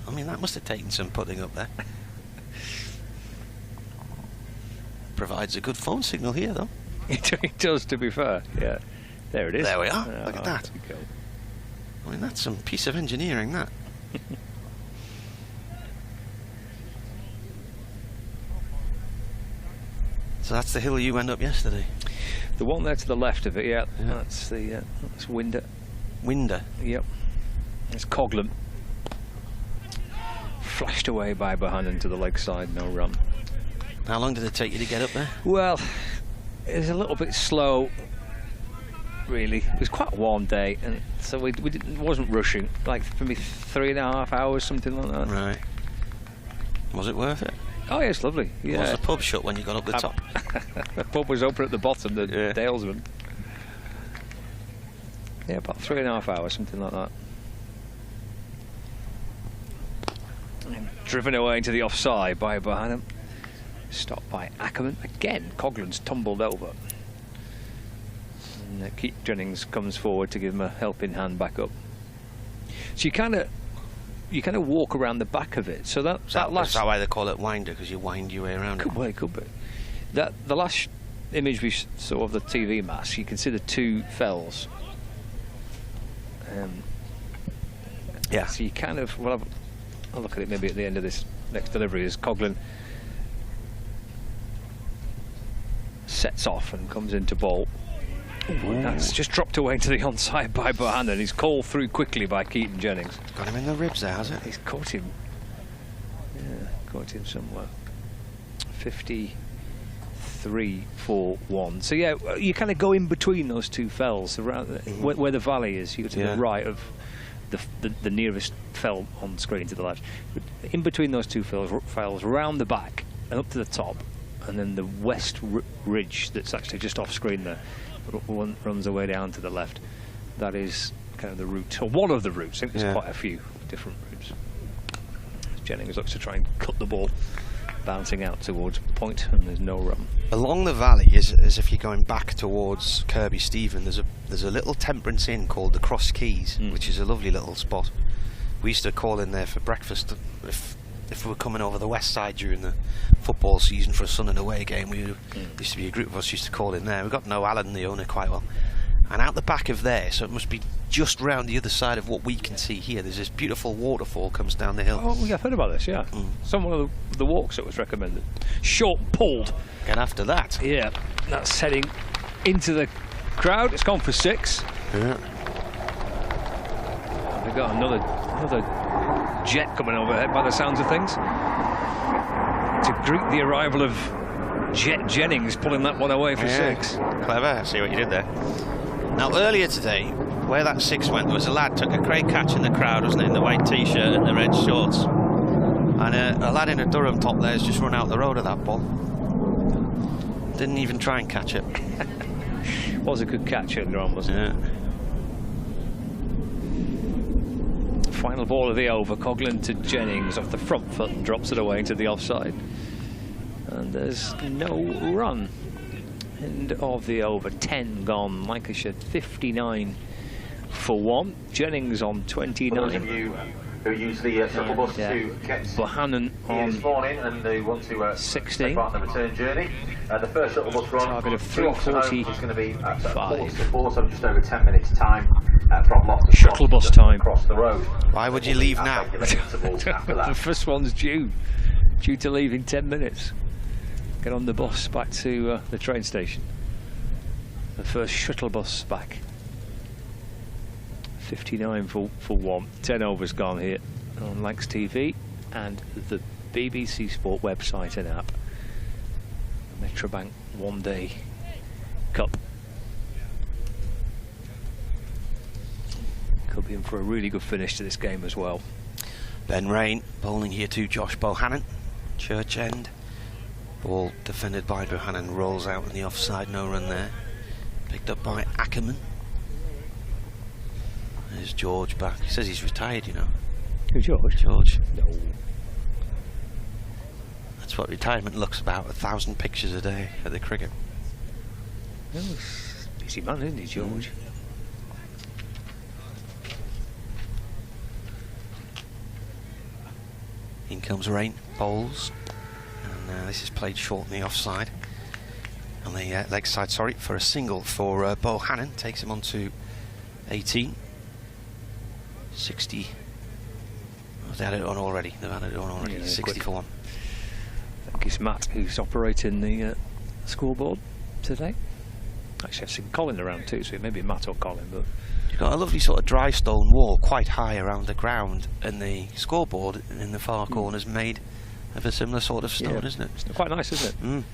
Speaker 22: I mean, that must have taken some putting up there. Provides a good phone signal here, though.
Speaker 7: It does, to be fair. Yeah. There it is.
Speaker 22: There we are. Look at that.
Speaker 7: There we go.
Speaker 22: I mean, that's some piece of engineering, that. So that's the hill you went up yesterday?
Speaker 7: The one there to the left of it, yeah. That's the that's Winder.
Speaker 22: Winder?
Speaker 7: Yep. It's Coghlan. Flashed away by Bohannon to the leg side, no run.
Speaker 22: How long did it take you to get up there?
Speaker 7: Well, it was a little bit slow, really. It was quite a warm day, and so we wasn't rushing. Like, for me, 3.5 hours, something like that.
Speaker 22: Right. Was it worth it?
Speaker 7: Oh, yeah, it's lovely. Yeah.
Speaker 22: Was the pub shut when you got up the top?
Speaker 7: The pub was open at the bottom, the Dalesman. Yeah, about 3.5 hours, something like that. And driven away into the offside by Bohannon. Stopped by Ackerman. Again, Coghlan's tumbled over. And Keith Jennings comes forward to give him a helping hand back up. So you kind of walk around the back of it. So that last...
Speaker 22: Is that why they call it winder, because you wind your way around it?
Speaker 7: Could be. The last image we saw of the TV mast, you can see the 2 fells.
Speaker 22: Yeah.
Speaker 7: So you kind of, well, I'll look at it maybe at the end of this next delivery as Coghlan sets off and comes into ball. Ooh, that's just dropped away to the onside by Bohannon. He's called through quickly by Keaton Jennings.
Speaker 22: Got him in the ribs there, has it?
Speaker 7: He's caught him. Yeah, caught him somewhere. 53-4-1. So yeah, you kind of go in between those two fells, around where the valley is. You go to the right of the nearest fell on screen to the left. But in between those two fells, round the back and up to the top, and then the west ridge that's actually just off screen there runs away down to the left. That is kind of the route, or one of the routes. I think there's quite a few different routes. Jennings looks to try and cut the ball, bouncing out towards point, and there's no run.
Speaker 22: Along the valley is if you're going back towards Kirby Stephen, there's a little temperance inn called the Cross Keys, which is a lovely little spot. We used to call in there for breakfast if we were coming over the west side during the football season for a Sun and away game. We used to be a group of us used to call in there. We got to know Alan, the owner, quite well. And out the back of there, so it must be just round the other side of what we can see here, there's this beautiful waterfall comes down the hill.
Speaker 7: Oh, yeah, I've heard about this, yeah. Some one of the walks that was recommended. Short pulled.
Speaker 22: Get after that.
Speaker 7: Yeah, that's heading into the crowd. It's gone for 6.
Speaker 22: Yeah.
Speaker 7: They've got another jet coming overhead by the sounds of things. To greet the arrival of Jet Jennings, pulling that one away for 6.
Speaker 22: Clever, I see what you did there. Now earlier today, where that 6 went, there was a lad took a great catch in the crowd, wasn't it, in the white t-shirt and the red shorts. And a lad in a Durham top there has just run out the road of that ball. Didn't even try and catch it.
Speaker 7: Was a good catch earlier on, wasn't it? Final ball of the over, Coghlan to Jennings off the front foot and drops it away into the offside. And there's no run. End of the over, 10 gone. Lancashire 59-1. Jennings on 29.
Speaker 1: For those of you who use the shuttle bus to get
Speaker 7: Bohannon on
Speaker 1: this morning and they want to
Speaker 7: 16.
Speaker 1: part of the return journey, the first shuttle bus run
Speaker 7: target of 3:45.
Speaker 1: is going to be at 4:45, so just over 10 minutes time from lots of
Speaker 7: shuttle bus time
Speaker 1: across the road.
Speaker 22: Why would you leave now?
Speaker 7: The first one's due to leave in 10 minutes. Get on the bus back to the train station. The first shuttle bus back. 59-1. 10 overs gone here on Lancs TV and the BBC Sport website and app. Metrobank One Day Cup. Could be in for a really good finish to this game as well.
Speaker 22: Ben Rain bowling here to Josh Bohannon. Church end. Ball defended by Bohannon, rolls out in the offside, no run there. Picked up by Ackerman. There's George back. He says he's retired, you know.
Speaker 7: Who, George?
Speaker 22: George.
Speaker 7: No.
Speaker 22: That's what retirement looks about, 1,000 pictures a day at the cricket.
Speaker 7: Oh, busy man, isn't he, George?
Speaker 22: In comes Rain, bowls. And this is played short in the offside. On the leg side, sorry, for a single for Bohannon. Takes him on to 18. 60. Oh, they had it on already. They've had it on already. Yeah, 64.
Speaker 7: I think it's Matt who's operating the scoreboard today. Actually, I've seen Colin around too, so it may be Matt or Colin. But
Speaker 22: you've got a lovely sort of dry stone wall quite high around the ground, and the scoreboard in the far corner's made of a similar sort of stone, isn't it?
Speaker 7: It's quite nice, isn't it?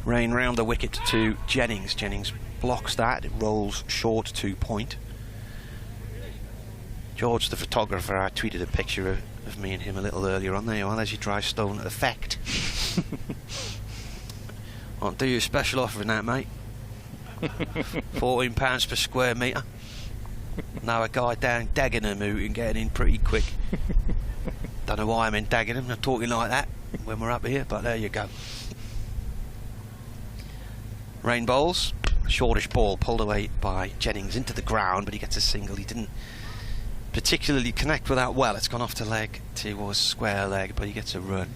Speaker 22: Rain round the wicket to Jennings. Jennings blocks that. It rolls short to point. George, the photographer, I tweeted a picture of me and him a little earlier on. There you are, there's your dry stone effect. I'll do you a special offer in that, mate. £14 per square metre. Now a guy down Dagenham who can get in pretty quick. Don't know why I'm in Dagenham, I'm talking like that when we're up here, but there you go. Rain bowls, shortish ball pulled away by Jennings into the ground, but he gets a single. He didn't particularly connect with that well. It's gone off to leg, towards square leg, but he gets a run.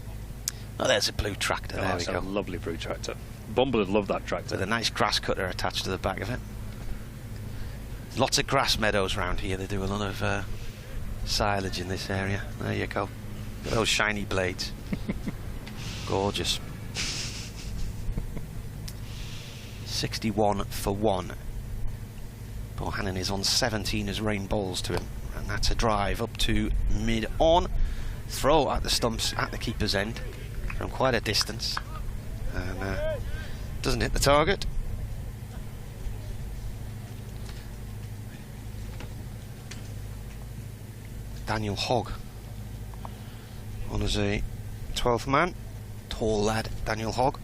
Speaker 22: Oh, there's a blue tractor. There we go.
Speaker 7: A lovely blue tractor. Bumble would love that tractor.
Speaker 22: With a nice grass cutter attached to the back of it. There's lots of grass meadows around here. They do a lot of silage in this area. There you go. Look at those shiny blades. Gorgeous. 61 for 1. Bohannon is on 17 as rain bowls to him, and that's a drive up to mid-on. Throw at the stumps at the keeper's end from quite a distance, and doesn't hit the target. Daniel Hogg on as a 12th man. Tall lad, Daniel Hogg.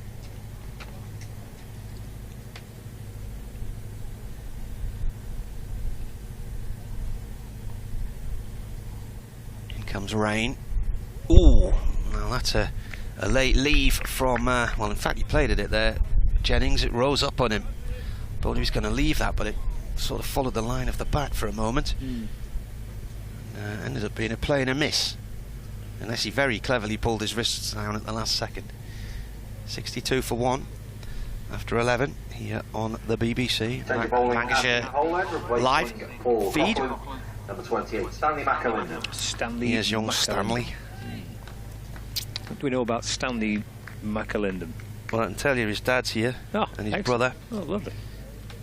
Speaker 22: In comes rain. Ooh, now that's a late leave from, well, in fact he played at it there, Jennings. It rose up on him. Thought he was going to leave that, but it sort of followed the line of the bat for a moment. Ended up being a play and a miss, unless he very cleverly pulled his wrists down at the last second. 62 for 1 after 11 here on the BBC Lancashire live feed.
Speaker 1: Number 28, Stanley McAlinden.
Speaker 7: Stanley.
Speaker 22: Here's young
Speaker 7: McAlinden.
Speaker 22: Stanley.
Speaker 7: What do we know about Stanley McAlinden?
Speaker 22: Well, I can tell you his dad's here, and his
Speaker 7: excellent.
Speaker 22: brother.
Speaker 7: Oh, lovely.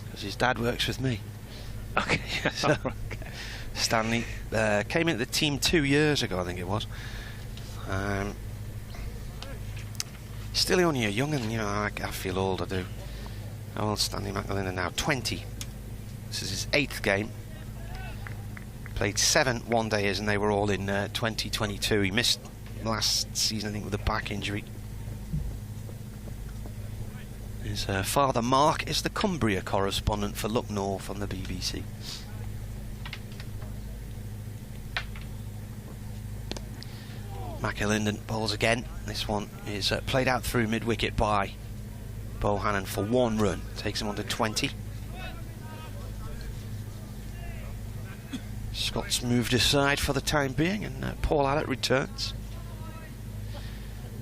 Speaker 22: Because his dad works with me.
Speaker 7: Okay.
Speaker 22: So, Stanley came into the team 2 years ago, I think it was. Still only a young, and you know, I feel old, I do. How old Stanley McAlinden now? 20. This is his 8th game. Played 7 one-dayers, and they were all in 2022. He missed last season, I think, with a back injury. His father, Mark, is the Cumbria correspondent for Look North on the BBC. McAlinden bowls again. This one is played out through mid-wicket by Bohannon for 1 run. Takes him on to 20. Scott's moved aside for the time being, and Paul Allett returns.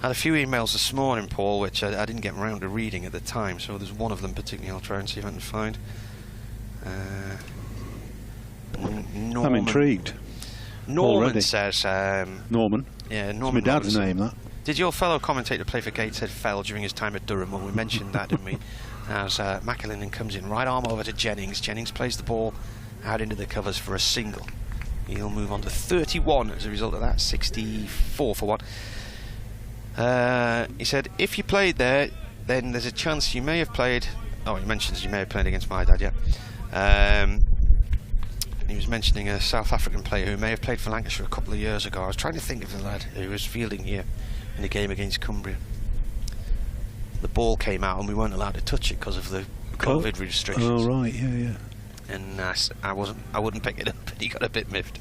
Speaker 22: Had a few emails this morning, Paul, which I didn't get around to reading at the time, so there's one of them particularly I'll try and see if I can find. Norman.
Speaker 4: I'm intrigued.
Speaker 22: Norman
Speaker 4: already.
Speaker 22: says...
Speaker 4: Norman?
Speaker 22: Yeah, Norman.
Speaker 4: It's my dad's
Speaker 22: Robinson.
Speaker 4: name, that.
Speaker 22: Did your fellow commentator play for Gateshead fell during his time at Durham? Well, we mentioned that, didn't we? As McAlinden comes in, right arm over to Jennings. Jennings plays the ball out into the covers for a single. He'll move on to 31 as a result of that. 64 for 1. He said, if you played there, then there's a chance you may have played... Oh, he mentions you may have played against my dad, yeah. He was mentioning a South African player who may have played for Lancashire a couple of years ago. I was trying to think of the lad who was fielding here in the game against Cumbria. The ball came out and we weren't allowed to touch it because of the COVID restrictions.
Speaker 4: Oh, right, yeah.
Speaker 22: And I wouldn't pick it up, but he got a bit miffed.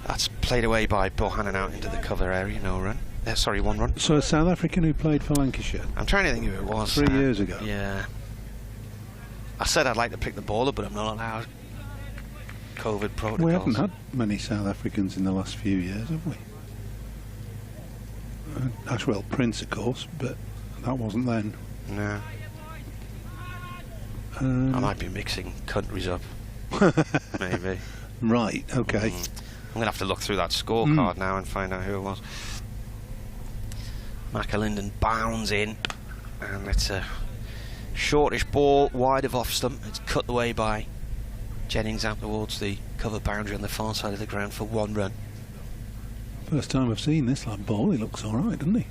Speaker 22: That's played away by Bohannon out into the cover area, no run. Sorry, 1 run.
Speaker 4: So a South African who played for Lancashire?
Speaker 22: I'm trying to think who it was.
Speaker 4: 3 years ago?
Speaker 22: Yeah. I said I'd like to pick the ball up, but I'm not allowed. COVID protocols.
Speaker 4: We haven't had many South Africans in the last few years, have we? Ashwell Prince, of course, but that wasn't then.
Speaker 22: No. I might be mixing countries up. Maybe.
Speaker 4: Right, okay.
Speaker 22: I'm going to have to look through that scorecard now and find out who it was. McAlinden bounds in, and it's a shortish ball wide of off stump. It's cut away by Jennings out towards the cover boundary on the far side of the ground for 1 run.
Speaker 4: First time I've seen this lad ball. He looks alright, doesn't he?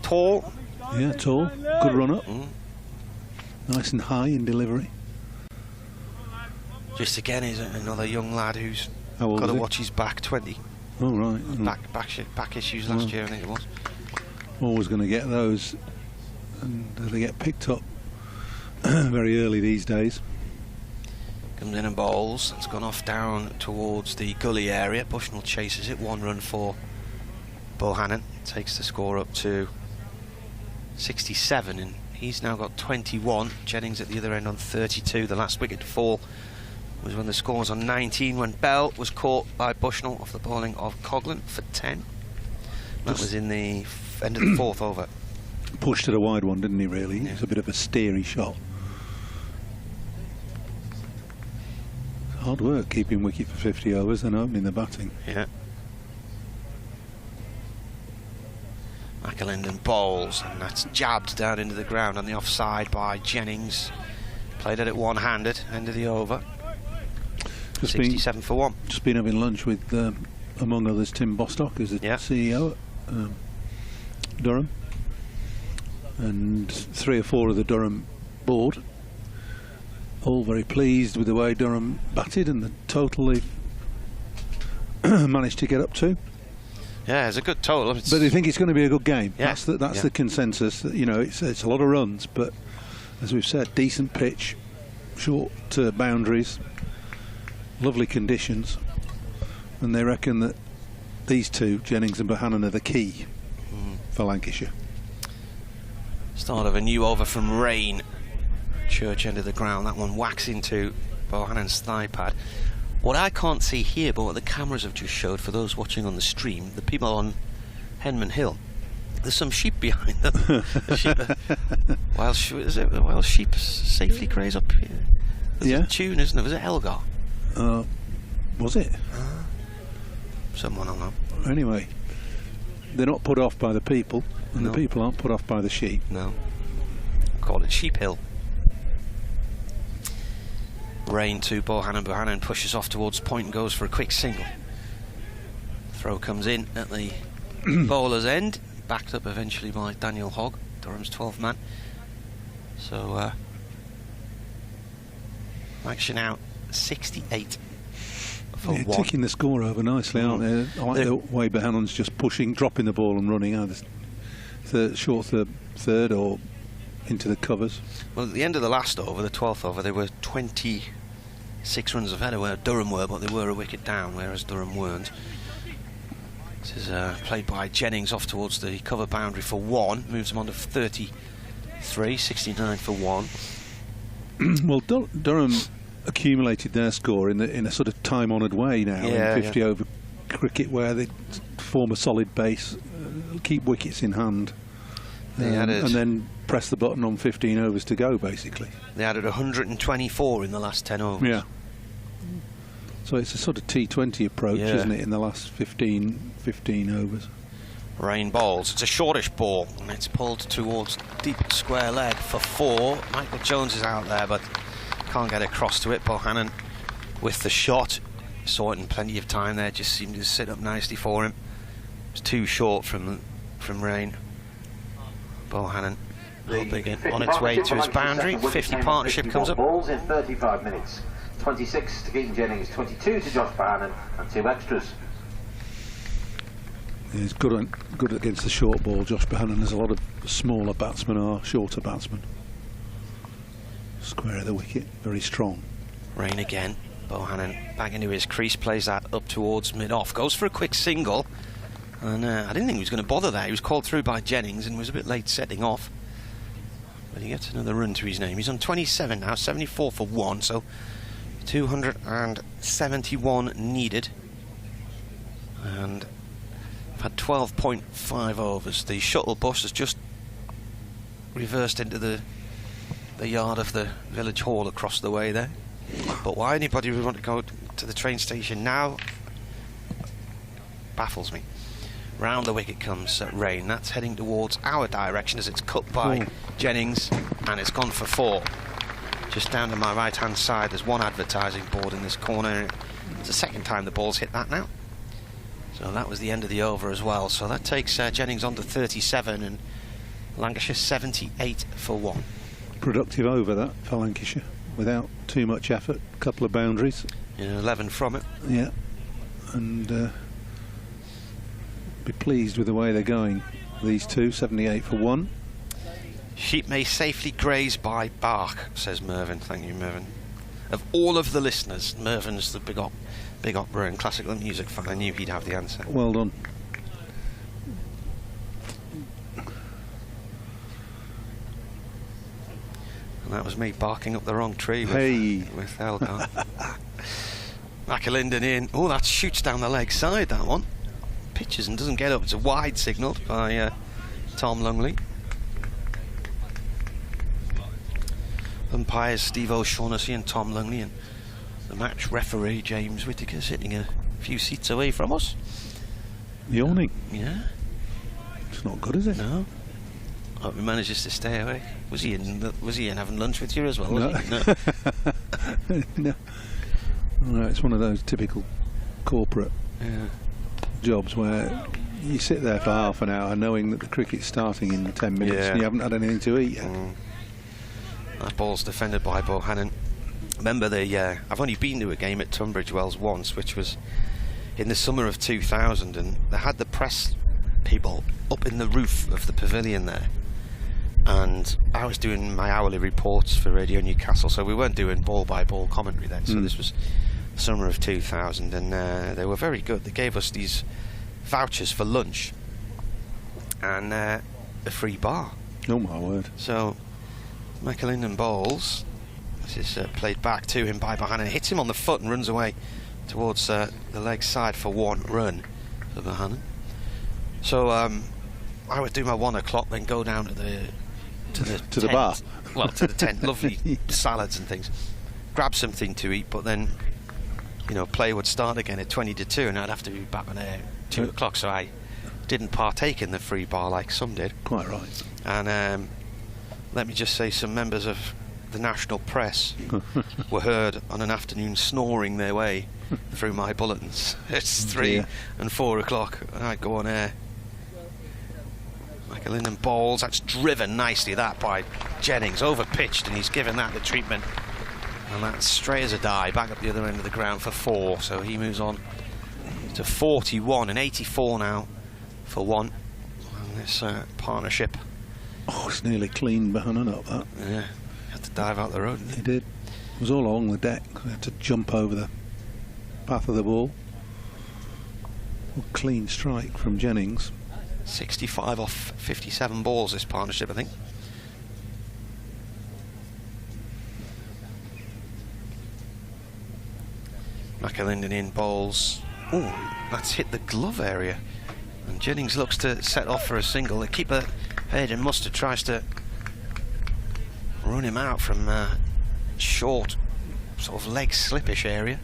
Speaker 22: Tall.
Speaker 4: Yeah, tall. Good run up. Nice and high in delivery.
Speaker 22: Just again is another young lad who's
Speaker 4: How old
Speaker 22: got to
Speaker 4: is he?
Speaker 22: watch his back. 20.
Speaker 4: Oh, right.
Speaker 22: Back issues last year, I think it was.
Speaker 4: Always going to get those, and they get picked up very early these days.
Speaker 22: Comes in and bowls. It's gone off down towards the gully area. Bushnell chases it. 1 run for Bohannon. Takes the score up to 67, and he's now got 21. Jennings at the other end on 32. The last wicket to fall was when the score was on 19, when Bell was caught by Bushnell off the bowling of Coghlan for 10. That was in the end of the 4th over.
Speaker 4: Pushed to the wide one, didn't he, really? It was a bit of a steery shot. Hard work keeping Wicket for 50 overs and opening the batting.
Speaker 22: Yeah. McAlinden bowls, and that's jabbed down into the ground on the offside by Jennings. Played it one-handed, end of the over. 67 for 1.
Speaker 4: Just been having lunch with, among others, Tim Bostock, who's the CEO at Durham, and 3 or 4 of the Durham board. All very pleased with the way Durham batted and the total they've managed to get up to.
Speaker 22: Yeah, it's a good total.
Speaker 4: But they think it's going to be a good game.
Speaker 22: Yeah.
Speaker 4: That's the consensus. You know, it's a lot of runs, but as we've said, decent pitch, short boundaries, lovely conditions, and they reckon that these two, Jennings and Bohannon, are the key for Lancashire.
Speaker 22: Start of a new over from Rain. Church end of the ground. That one whacks into Bohannon's thigh pad. What I can't see here, but what the cameras have just showed for those watching on the stream, the people on Henman Hill, there's some sheep behind them. Wild sheep safely graze up here. There's a tune, isn't there? Was it Elgar?
Speaker 4: Was it?
Speaker 22: Someone on that.
Speaker 4: Anyway, they're not put off by the people, and the people aren't put off by the sheep.
Speaker 22: No. Call it Sheep Hill. Rain to Bohannon. Bohannon pushes off towards point and goes for a quick single. Throw comes in at the bowler's end, backed up eventually by Daniel Hogg, Durham's 12th man. So action out 68 for 1.
Speaker 4: Ticking the score over nicely, aren't they? I like the way Bohannon's just pushing, dropping the ball and running out short third or into the covers.
Speaker 22: Well, at the end of the last over, the 12th over, they were 26 runs ahead of where Durham were, but they were a wicket down, whereas Durham weren't. This is played by Jennings off towards the cover boundary for 1, moves him on to 33, 69 for 1.
Speaker 4: Well, Durham accumulated their score in a sort of time-honoured way now in 50 over cricket, where they form a solid base, keep wickets in hand, and then press the button on 15 overs to go, basically.
Speaker 22: They added 124 in the last 10 overs.
Speaker 4: Yeah. So it's a sort of T20 approach, isn't it, in the last 15 overs.
Speaker 22: Rain bowls. It's a shortish ball, and it's pulled towards deep square leg for 4. Michael Jones is out there, but can't get across to it. Bohannon with the shot. Saw it in plenty of time there, just seemed to sit up nicely for him. It's too short from Rain. Bohannon on its way to his boundary. 50 partnership comes up.
Speaker 1: Balls in 35 minutes. 26 to Keaton Jennings, 22 to Josh Bohannon, and 2 extras.
Speaker 4: He's good against the short ball, Josh Bohannon. There's a lot of smaller batsmen are shorter batsmen. Square of the wicket, very strong.
Speaker 22: Rain again. Bohannon back into his crease, plays that up towards mid-off, goes for a quick single. And I didn't think he was going to bother there. He was called through by Jennings and was a bit late setting off. But he gets another run to his name. He's on 27 now, 74 for 1, so 271 needed. And I've had 12.5 overs. The shuttle bus has just reversed into the yard of the village hall across the way there. But why anybody would want to go to the train station now baffles me. Round the wicket comes Rain. That's heading towards our direction as it's cut by Jennings, and it's gone for 4. Just down to my right hand side there's one advertising board in this corner. It's the second time the ball's hit that now. So that was the end of the over as well. So that takes Jennings on to 37 and Lancashire 78 for 1.
Speaker 4: Productive over that for Lancashire without too much effort. A couple of boundaries.
Speaker 22: Yeah, 11 from it.
Speaker 4: Yeah, and be pleased with the way they're going, these two. 78 for 1.
Speaker 22: Sheep may safely graze by bark, says Mervyn. Thank you, Mervyn. Of all of the listeners, Mervyn's the big opera and classical music fan. I knew he'd have the answer.
Speaker 4: Well done.
Speaker 22: And that was me barking up the wrong tree with Elgar. McAlinden in. Oh, that shoots down the leg side, that one. Pitches and doesn't get up. It's a wide signal by Tom Lungley. Umpires Steve O'Shaughnessy and Tom Lungley, and The match referee, James Whittaker, sitting a few seats away from us.
Speaker 4: Yawning.
Speaker 22: Yeah.
Speaker 4: It's not good, is it?
Speaker 22: No. Hope he manages to stay away. Was he in having lunch with you as well?
Speaker 4: No.
Speaker 22: No.
Speaker 4: No, it's one of those typical corporate jobs where you sit there for half an hour knowing that the cricket's starting in 10 minutes and you haven't had anything to eat yet.
Speaker 22: That ball's defended by Bohannon. Remember, I've only been to a game at Tunbridge Wells once, which was in the summer of 2000, and they had the press people up in the roof of the pavilion there, and I was doing my hourly reports for Radio Newcastle, so we weren't doing ball by ball commentary then. So this was summer of 2000, and they were very good. They gave us these vouchers for lunch and a free bar.
Speaker 4: Oh my word.
Speaker 22: So McAlinden bowls. This is played back to him by Bohannon, hits him on the foot and runs away towards the leg side for 1 run for Bohannon. So I would do my 1 o'clock, then go down to the
Speaker 4: the bar.
Speaker 22: Well, to the tent. Lovely salads and things. Grab something to eat, but then, you know, play would start again at 20 to 2, and I'd have to be back on air 2 o'clock. So I didn't partake in the free bar like some did.
Speaker 4: Quite right.
Speaker 22: And let me just say, some members of the national press were heard on an afternoon snoring their way through my bulletins. It's 3 and 4 o'clock, and I'd go on air. McAlinden bowls. That's driven nicely, that by Jennings, over pitched, and he's given that the treatment, and that's straight as a die back up the other end of the ground for 4. So he moves on to 41 and 84 now for 1 on this partnership.
Speaker 4: Oh, it's nearly cleaned Bohannon up, that.
Speaker 22: Yeah, had to dive out the road.
Speaker 4: He did. It was all along the deck. He had to jump over the path of the ball. A clean strike from Jennings.
Speaker 22: 65 off 57 balls, this partnership, I think. McAlinden in bowls. Oh, that's hit the glove area. And Jennings looks to set off for a single. The keeper, Hayden Mustard, tries to run him out from short, sort of leg slippish area.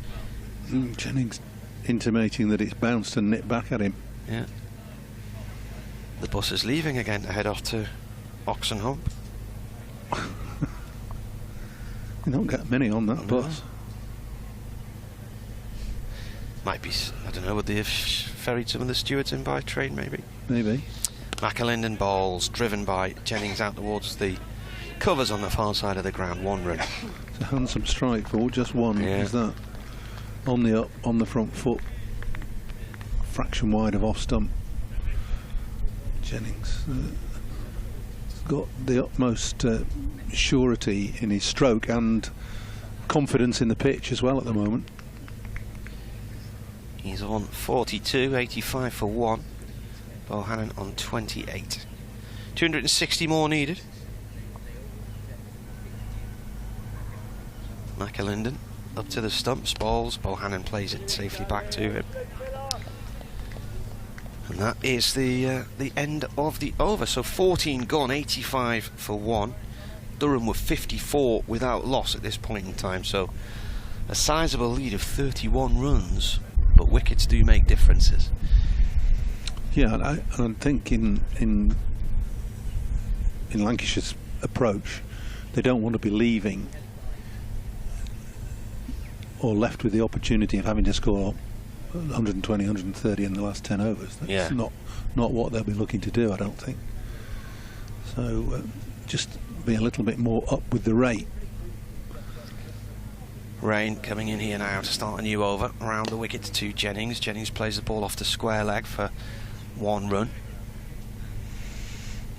Speaker 4: Jennings intimating that it's bounced and nipped back at him.
Speaker 22: Yeah. The bus is leaving again to head off to Oxenholme.
Speaker 4: You don't get many on that bus.
Speaker 22: Might be, I don't know, would they have ferried some of the stewards in by train, maybe?
Speaker 4: Maybe.
Speaker 22: McAlinden bowls, driven by Jennings out towards the covers on the far side of the ground. 1 run.
Speaker 4: It's a handsome strike for just 1, is that? On the up, on the front foot. Fraction wide of off stump. Jennings got the utmost surety in his stroke and confidence in the pitch as well at the moment.
Speaker 22: He's on 42, 85 for 1. Bohannon on 28. 260 more needed. McAlinden up to the stumps, balls. Bohannon plays it safely back to him. And that is the end of the over. So 14 gone, 85 for 1. Durham were 54 without loss at this point in time. So a sizable lead of 31 runs. But wickets do make differences.
Speaker 4: Yeah, and I think in Lancashire's approach, they don't want to be leaving or left with the opportunity of having to score 120, 130 in the last 10 overs. That's not what they'll be looking to do, I don't think. So just be a little bit more up with the rate.
Speaker 22: Rain coming in here now to start a new over. Around the wicket to Jennings. Jennings plays the ball off the square leg for 1 run.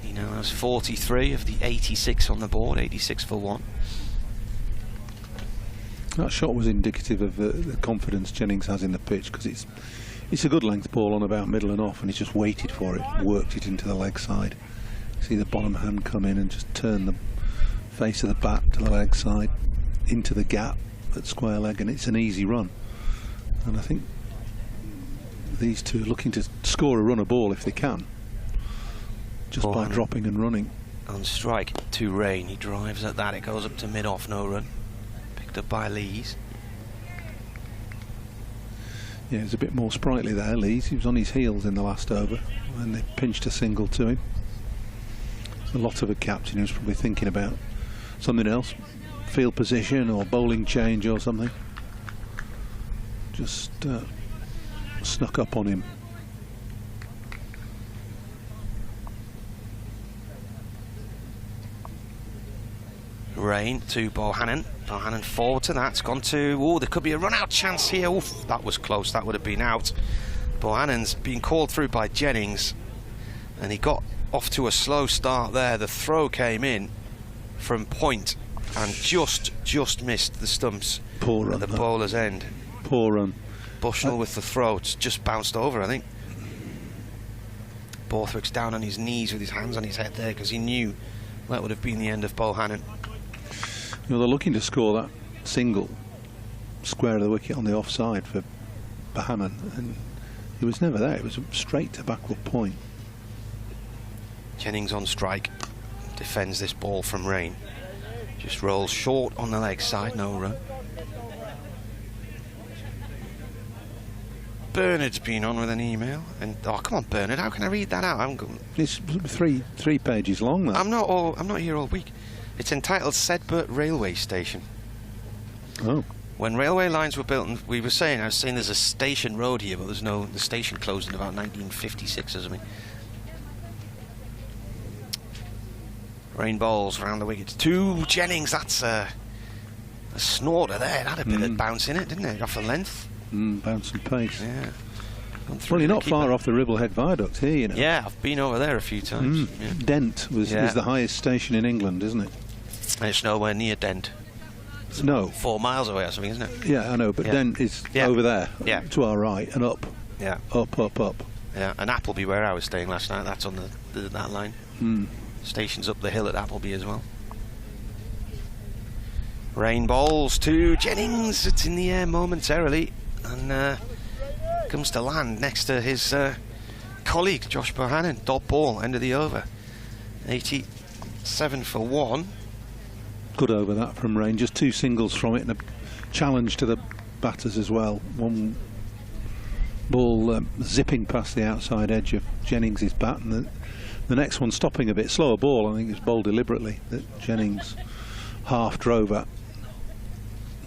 Speaker 22: He now has 43 of the 86 on the board, 86 for 1.
Speaker 4: That shot was indicative of the confidence Jennings has in the pitch, because it's a good length ball on about middle and off, and he's just waited for it, worked it into the leg side. See the bottom hand come in and just turn the face of the bat to the leg side into the gap at square leg, and it's an easy run. And I think these two are looking to score a run of ball if they can, just by dropping and running.
Speaker 22: On strike to Rain, he drives at that, it goes up to mid-off, no run. Picked up by Lees.
Speaker 4: Yeah, he was a bit more sprightly there, Lees. He was on his heels in the last over and they pinched a single to him. A lot of a captain who's probably thinking about something else, field position or bowling change or something. Just snuck up on him.
Speaker 22: Rain to Bohannon. Bohannon forward to that. It's gone to... Oh, there could be a run-out chance here. Oof, that was close. That would have been out. Bohannon's been called through by Jennings, and he got off to a slow start there. The throw came in from point and just missed the stumps at the bowler's end.
Speaker 4: Poor run.
Speaker 22: Bushnell with the throw. It's just bounced over, I think. Borthwick's down on his knees with his hands on his head there because he knew that would have been the end of Bohannon.
Speaker 4: You know, they're looking to score that single square of the wicket on the offside for Bohannon, and he was never there. It was straight to backward point.
Speaker 22: Jennings on strike, defends this ball from Rain. Just rolls short on the leg side, no run. Bernard's been on with an email, and oh come on, Bernard, how can I read that out? I haven't got...
Speaker 4: It's three pages long. That.
Speaker 22: I'm not here all week. It's entitled Sedbergh Railway Station.
Speaker 4: Oh.
Speaker 22: When railway lines were built, and I was saying there's a station road here, but the station closed in about 1956 or something. Rain bowls around the wickets. To Jennings, that's a snorter there. It had a bit of bounce in it, didn't it? Off the length.
Speaker 4: Bounce and pace.
Speaker 22: Yeah.
Speaker 4: Well, you're not far off the Ribblehead Viaduct here, you know.
Speaker 22: Yeah, I've been over there a few times. Yeah.
Speaker 4: Dent is the highest station in England, isn't it?
Speaker 22: And it's nowhere near Dent. It's
Speaker 4: no.
Speaker 22: 4 miles away or something, isn't it?
Speaker 4: Yeah, I know, but Dent is over there, to our right, and up.
Speaker 22: Yeah.
Speaker 4: Up.
Speaker 22: Yeah, and Appleby, where I was staying last night, that's on that line. Station's up the hill at Appleby as well. Rain bowls to Jennings. It's in the air momentarily, and comes to land next to his colleague, Josh Bohannon. Dot ball, end of the over. 87 for 1.
Speaker 4: Good over that from Rain. Just 2 singles from it and a challenge to the batters as well. One ball zipping past the outside edge of Jennings' bat, and the next one stopping a bit. Slower ball, I think it's bowled deliberately, that Jennings half drove at.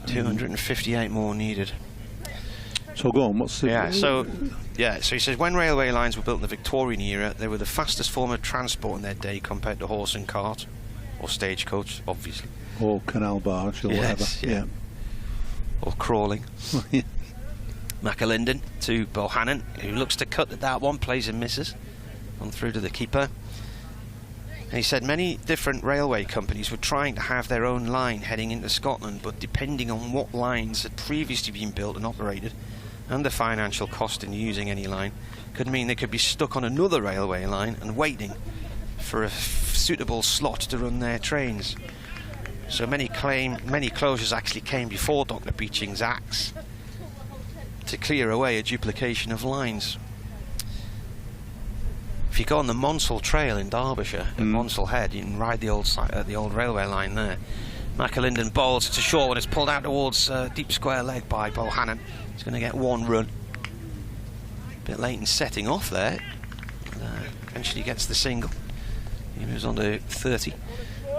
Speaker 22: 258 more needed.
Speaker 4: So go on, what's the...
Speaker 22: So he says, when railway lines were built in the Victorian era, they were the fastest form of transport in their day compared to horse and cart, or stagecoach, obviously.
Speaker 4: Or canal barge, or whatever. Yeah.
Speaker 22: Or crawling. McAlinden to Bohannon, who looks to cut at that one, plays and misses. On through to the keeper. And he said many different railway companies were trying to have their own line heading into Scotland, but depending on what lines had previously been built and operated, and the financial cost in using any line, could mean they could be stuck on another railway line and waiting for a suitable slot to run their trains. So many closures actually came before Dr. Beeching's acts to clear away a duplication of lines. If you go on the Monsell Trail in Derbyshire, at Monsell Head, you can ride the old railway line there. McAlinden bowls to short when it's pulled out towards deep square leg by Bohannon. He's going to get 1 run. A bit late in setting off there. Eventually gets the single. He moves on to 30.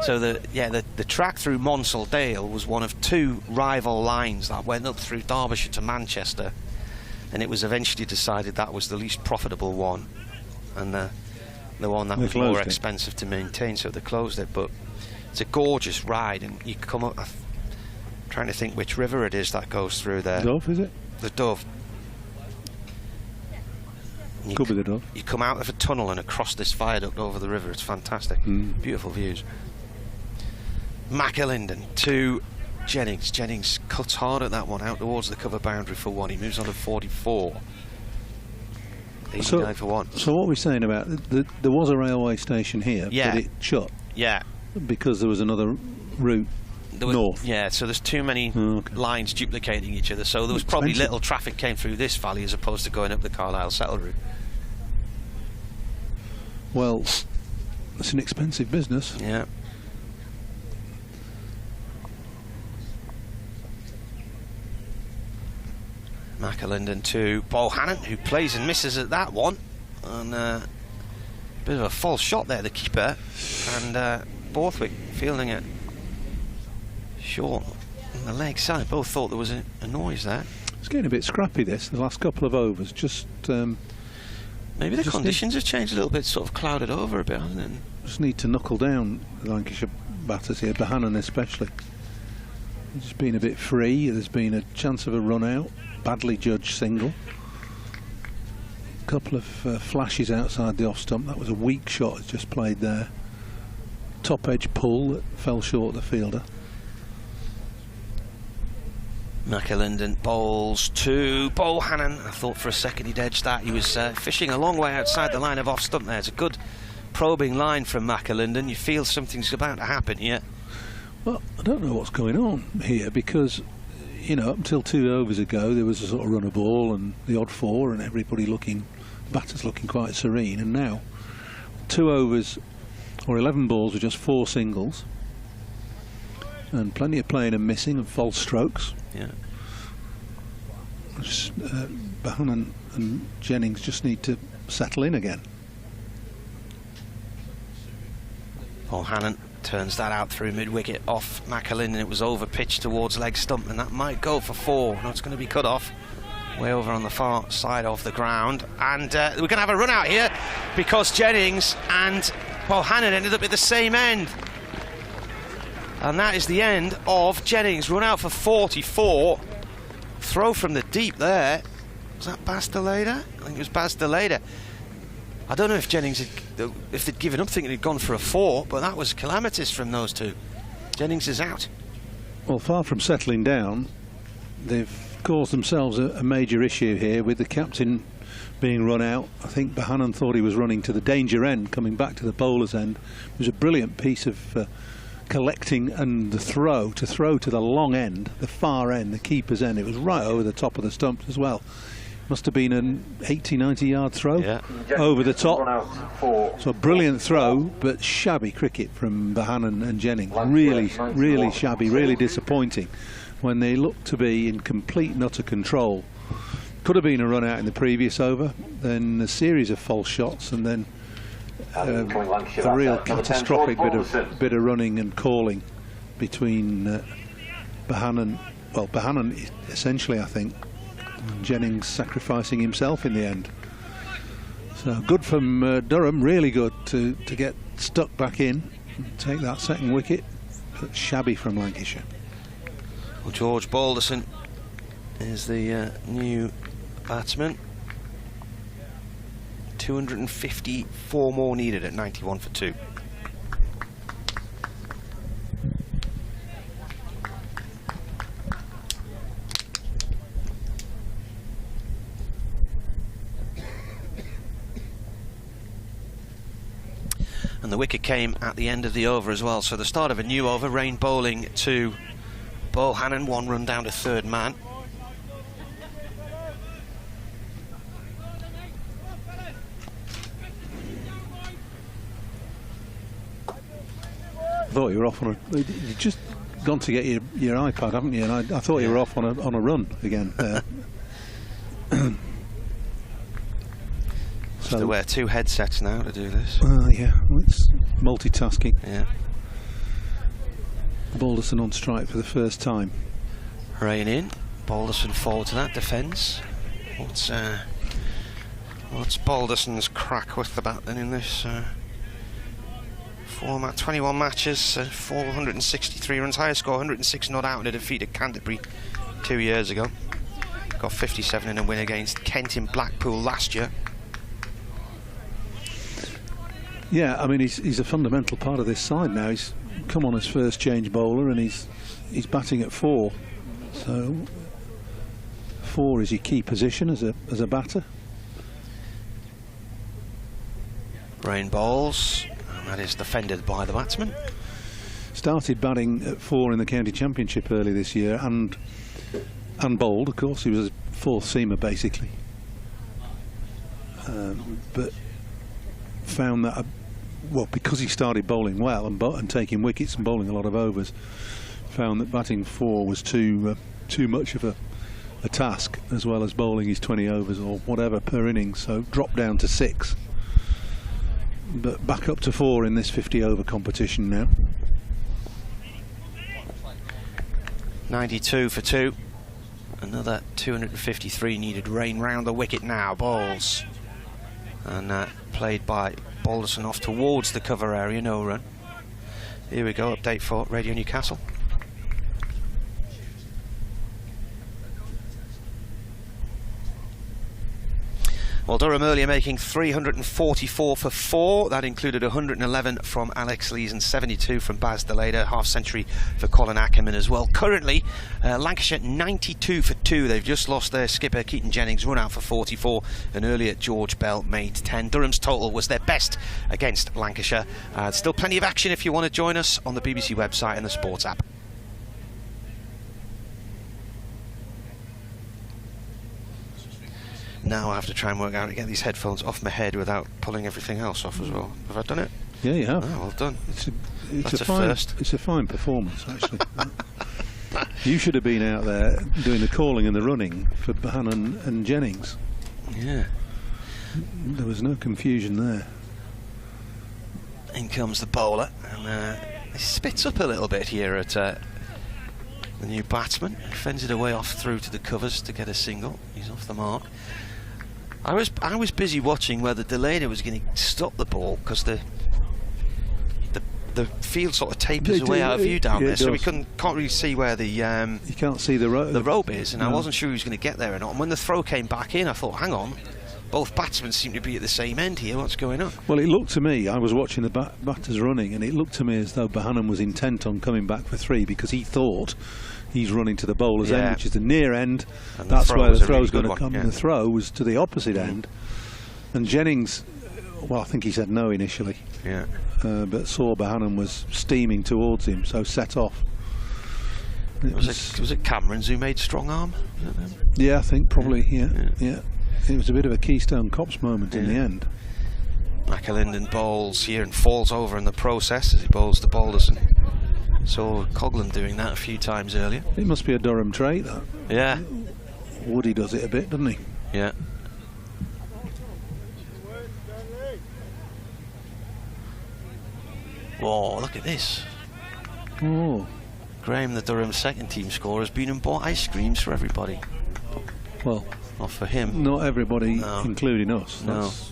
Speaker 22: So the track through Monsell Dale was one of 2 rival lines that went up through Derbyshire to Manchester, and it was eventually decided that was the least profitable one, and the one that was more expensive to maintain, so they closed it. But it's a gorgeous ride, and you come up... I'm trying to think which river it is that goes through there.
Speaker 4: Dove, is it?
Speaker 22: The Dove.
Speaker 4: Could be the Dove.
Speaker 22: You come out of a tunnel and across this viaduct over the river. It's fantastic. Beautiful views. McAlinden to Jennings. Jennings cuts hard at that one, out towards the cover boundary for 1. He moves on to 44. 89 for 1.
Speaker 4: So what we're saying about there was a railway station here, but it shut.
Speaker 22: Yeah.
Speaker 4: Because there was another route north.
Speaker 22: Yeah, so there's too many lines duplicating each other. So there was probably little traffic came through this valley as opposed to going up the Carlisle Settle route.
Speaker 4: Well, it's an expensive business.
Speaker 22: Yeah. McAlinden to Bohannon, who plays and misses at that one. And a bit of a false shot there, the keeper. And Borthwick fielding it short on the leg side. Both thought there was a noise there.
Speaker 4: It's getting a bit scrappy, this, the last couple of overs. Just
Speaker 22: maybe the conditions have changed a little bit, sort of clouded over a bit, hasn't it?
Speaker 4: Just need to knuckle down the Lancashire batters here, Bohannon especially. He's just been a bit free. There's been a chance of a run out, badly judged single. A couple of flashes outside the off stump. That was a weak shot that's just played there. Top edge pull that fell short of the fielder.
Speaker 22: McAlinden bowls to Bohannon. I thought for a second he'd edged that. He was fishing a long way outside the line of off stump there. It's a good probing line from McAlinden. You feel something's about to happen here.
Speaker 4: Well, I don't know what's going on here, because, you know, up until 2 overs ago there was a sort of run of ball and the odd 4 and everybody looking, batters looking quite serene, and now 2 overs or 11 balls with just 4 singles and plenty of playing and missing and false strokes.
Speaker 22: Yeah.
Speaker 4: Bohannon and Jennings just need to settle in again.
Speaker 22: Bohannon turns that out through mid-wicket off McAlinden. It was over pitched towards leg stump, and that might go for 4. No, it's going to be cut off way over on the far side of the ground. And we're going to have a run out here because Jennings and Bohannon ended up at the same end. And that is the end of Jennings. Run out for 44. Throw from the deep there. Was that Bastelader? I think it was Bastelader. I don't know if Jennings had, if they'd given up thinking he'd gone for a 4, but that was calamitous from those two. Jennings is out.
Speaker 4: Well, far from settling down, they've caused themselves a major issue here with the captain being run out. I think Bohannon thought he was running to the danger end, coming back to the bowler's end. It was a brilliant piece of collecting and the throw to the long end, the far end, the keeper's end. It was right over the top of the stumps as well. Must have been an 80-90 yard throw over the top. So a brilliant throw, but shabby cricket from Bohannon and Jennings. Really shabby, really disappointing when they looked to be in complete and utter control. Could have been a run out in the previous over, then a series of false shots, and then a real catastrophic bit of running and calling between Bohannon. Well, Bohannon essentially, I think, Jennings sacrificing himself in the end. So good from Durham, really good to get stuck back in and take that second wicket, but shabby from Lancashire.
Speaker 22: Well, George Balderson is the new batsman. 254 more needed at 91 for 2. And the wicket came at the end of the over as well, so the start of a new over. Rain bowling to Bohannon, 1 run down to third man.
Speaker 4: I thought you were off on a... You've just gone to get your iPad, haven't you? And I thought you were off on a run again.
Speaker 22: So to wear 2 headsets now to do this.
Speaker 4: Yeah, well, it's multitasking.
Speaker 22: Yeah.
Speaker 4: Balderson on strike for the first time.
Speaker 22: Rain in. Balderson forward to that defence. What's Balderson's crack with the bat then in this format? 21 matches, 463 runs, highest score, 106 not out in a defeat at Canterbury 2 years ago. Got 57 in a win against Kent in Blackpool last year.
Speaker 4: Yeah, I mean, he's a fundamental part of this side now. He's come on as first change bowler and he's batting at 4. So 4 is your key position as a batter.
Speaker 22: Rain bowls, and that is defended by the batsman.
Speaker 4: Started batting at 4 in the county championship early this year and bowled, of course. He was a 4th seamer basically, but found that well, because he started bowling well and taking wickets and bowling a lot of overs, found that batting 4 was too much of a task, as well as bowling his 20 overs or whatever per innings, so dropped down to 6. But back up to 4 in this 50 over competition now.
Speaker 22: 92 for 2. Another 253 needed. Rain round the wicket now. Balls. And played by Balderson off towards the cover area. No run. Here we go. Update for Radio Newcastle. Well, Durham earlier making 344 for 4. That included 111 from Alex Lees and 72 from Baz Deleda. Half century for Colin Ackerman as well. Currently, Lancashire 92 for 2. They've just lost their skipper, Keaton Jennings, run out for 44. And earlier, George Bell made 10. Durham's total was their best against Lancashire. Still plenty of action if you want to join us on the BBC website and the sports app. Now I have to try and work out how to get these headphones off my head without pulling everything else off as well. Have I done it?
Speaker 4: Yeah, you have.
Speaker 22: Oh, well done.
Speaker 4: It's a first. It's a fine performance, actually. You should have been out there doing the calling and the running for Bannon and Jennings.
Speaker 22: Yeah.
Speaker 4: There was no confusion there.
Speaker 22: In comes the bowler, and he spits up a little bit here at the new batsman. He fends it away off through to the covers to get a single. He's off the mark. I was busy watching whether Deleda was going to stop the ball, because the field sort of tapers away out of view down there, so we can't really see where the you
Speaker 4: can't see the rope
Speaker 22: is, and I wasn't sure he was going to get there or not. And when the throw came back in, I thought, hang on, both batsmen seem to be at the same end here. What's going on?
Speaker 4: Well, it looked to me, I was watching the batters running, and it looked to me as though Bohannon was intent on coming back for 3, because he thought he's running to the bowler's end, which is the near end. And that's where the throw's going to come. And the throw was to the opposite end. And Jennings, well, I think he said no initially.
Speaker 22: Yeah.
Speaker 4: But saw Bohannon was steaming towards him, so set off.
Speaker 22: Was it Cameron's who made strong arm?
Speaker 4: Yeah, I think probably. Yeah. It was a bit of a Keystone Cops moment in the end.
Speaker 22: McAlinden bowls here and falls over in the process as he bowls to Balderson. Saw Coghlan doing that a few times earlier.
Speaker 4: It must be a Durham trait, that.
Speaker 22: Yeah.
Speaker 4: Woody does it a bit, doesn't he?
Speaker 22: Yeah. Oh, look at this.
Speaker 4: Oh.
Speaker 22: Graham, the Durham second team scorer, has been and bought ice creams for everybody.
Speaker 4: Well,
Speaker 22: not for him.
Speaker 4: Not everybody, including us.
Speaker 22: No.
Speaker 4: That's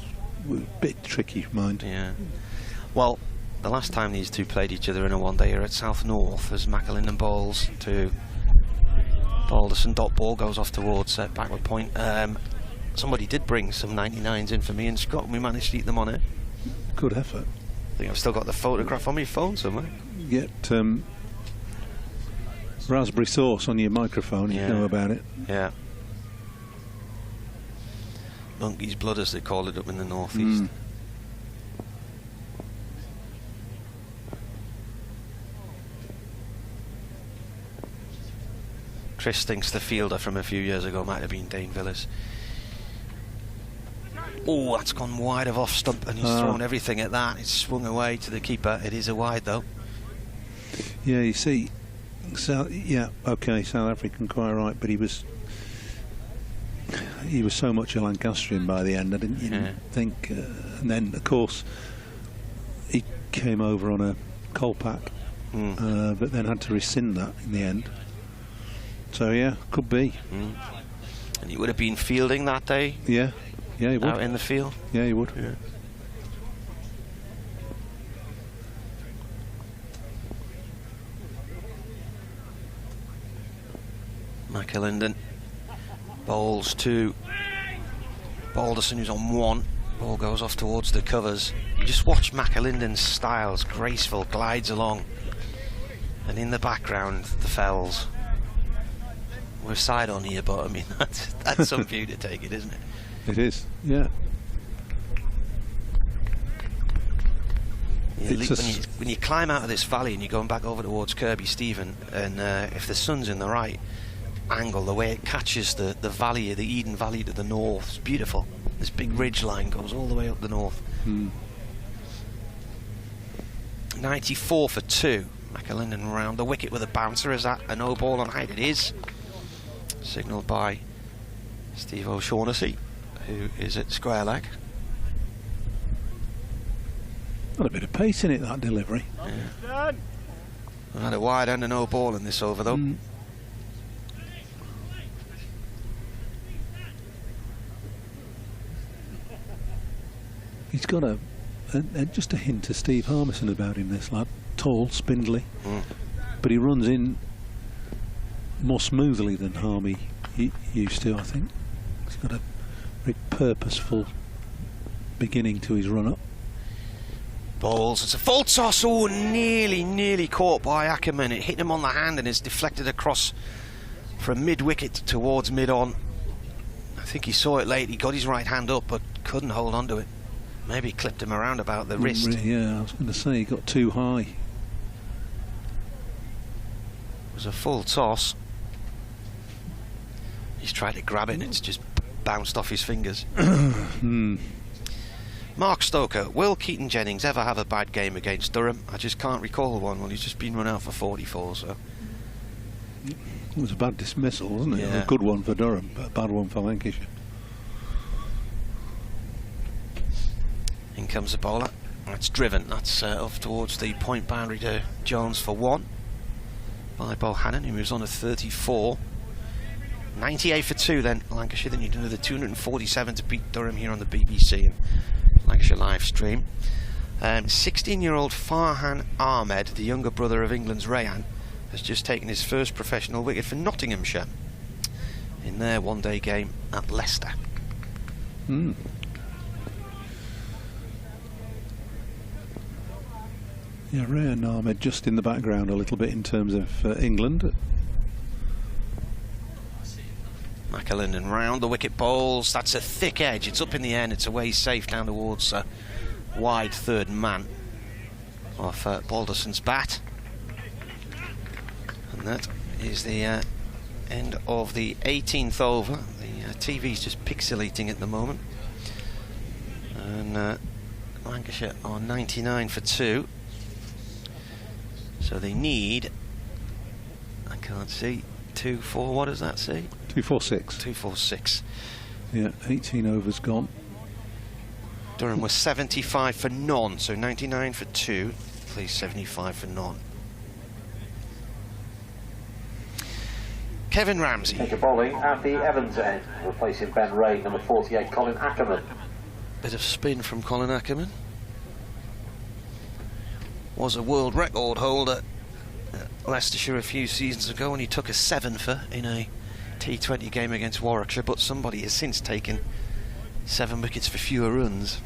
Speaker 4: a bit tricky, mind.
Speaker 22: Yeah. Well, the last time these two played each other in a one-dayer at South North, as McAlinden bowls to Balderson, dot ball goes off towards backward point. Somebody did bring some 99s in for me and Scott, and we managed to eat them on it.
Speaker 4: Good effort.
Speaker 22: I think I've still got the photograph on my phone somewhere.
Speaker 4: Get raspberry sauce on your microphone, you know about it.
Speaker 22: Yeah. Monkey's blood, as they call it up in the northeast. Chris thinks the fielder from a few years ago might have been Dane Villas. Oh, that's gone wide of off stump, and he's thrown everything at that. It's swung away to the keeper. It is a wide, though.
Speaker 4: Yeah, you see, South African, quite right, but he was so much a Lancastrian by the end. I didn't think, and then of course he came over on a Colpack, but then had to rescind that in the end. So yeah, could be.
Speaker 22: And he would have been fielding that day.
Speaker 4: Yeah, he would.
Speaker 22: Out in the field.
Speaker 4: Yeah, he would.
Speaker 22: Yeah. McAlinden bowls to Balderson, who's on 1. Ball goes off towards the covers. You just watch McAlinden's styles, graceful, glides along, and in the background the fells. We're side on here, but I mean that's some view to take it, isn't it?
Speaker 4: It is, yeah.
Speaker 22: When you climb out of this valley and you're going back over towards Kirby Stephen, and if the sun's in the right angle, the way it catches the valley, the Eden Valley to the north, it's beautiful. This big ridge line goes all the way up the north. 94 for 2. McAlinden round the wicket with a bouncer. Is that a no ball on height? It is. signalled by Steve O'Shaughnessy, who is at square leg.
Speaker 4: Got a bit of pace in it, that delivery.
Speaker 22: Yeah. We've had a wide end and no ball in this over, though.
Speaker 4: He's got just a hint of Steve Harmison about him, this lad. Tall, spindly, but he runs in more smoothly than Harmy used to, I think. He's got a very purposeful beginning to his run-up.
Speaker 22: Balls, it's a full toss. Oh, nearly caught by Ackerman. It hit him on the hand and is deflected across from mid-wicket towards mid-on. I think he saw it late. He got his right hand up but couldn't hold on to it. Maybe clipped him around about the wrist.
Speaker 4: Yeah, I was going to say he got too high.
Speaker 22: It was a full toss. He's tried to grab it and it's just bounced off his fingers. Mark Stoker, will Keaton Jennings ever have a bad game against Durham? I just can't recall one. Well, he's just been run out for 44, so...
Speaker 4: It was a bad dismissal, wasn't it?
Speaker 22: Yeah.
Speaker 4: A good one for Durham, but a bad one for Lancashire.
Speaker 22: In comes the bowler. That's driven. That's off towards the point boundary to Jones for 1. By Bohannon, who moves on to 34. 98 for 2 then, Lancashire. Then you do another 247 to beat Durham here on the BBC and Lancashire live stream. 16-year-old Farhan Ahmed, the younger brother of England's Rayan, has just taken his first professional wicket for Nottinghamshire in their one-day game at Leicester.
Speaker 4: Yeah, Rayan Ahmed just in the background a little bit in terms of England.
Speaker 22: McAlinden round the wicket bowls. That's a thick edge. It's up in the air and it's away safe down towards wide third man off Balderson's bat. And that is the end of the 18th over. The TV's just pixelating at the moment. And Lancashire are 99 for 2. So they need, I can't see, 2-4, what does that say?
Speaker 4: 246.
Speaker 22: 246.
Speaker 4: Yeah, 18 overs gone.
Speaker 22: Durham was 75 for none, so 99 for 2, please 75 for none. Kevin Ramsey.
Speaker 1: Take a bowling at the Evans end, replacing Ben Ray, number 48, Colin Ackerman.
Speaker 22: Bit of spin from Colin Ackerman. Was a world record holder at Leicestershire a few seasons ago when he took a 7-for in a T20 game against Warwickshire, but somebody has since taken 7 wickets for fewer runs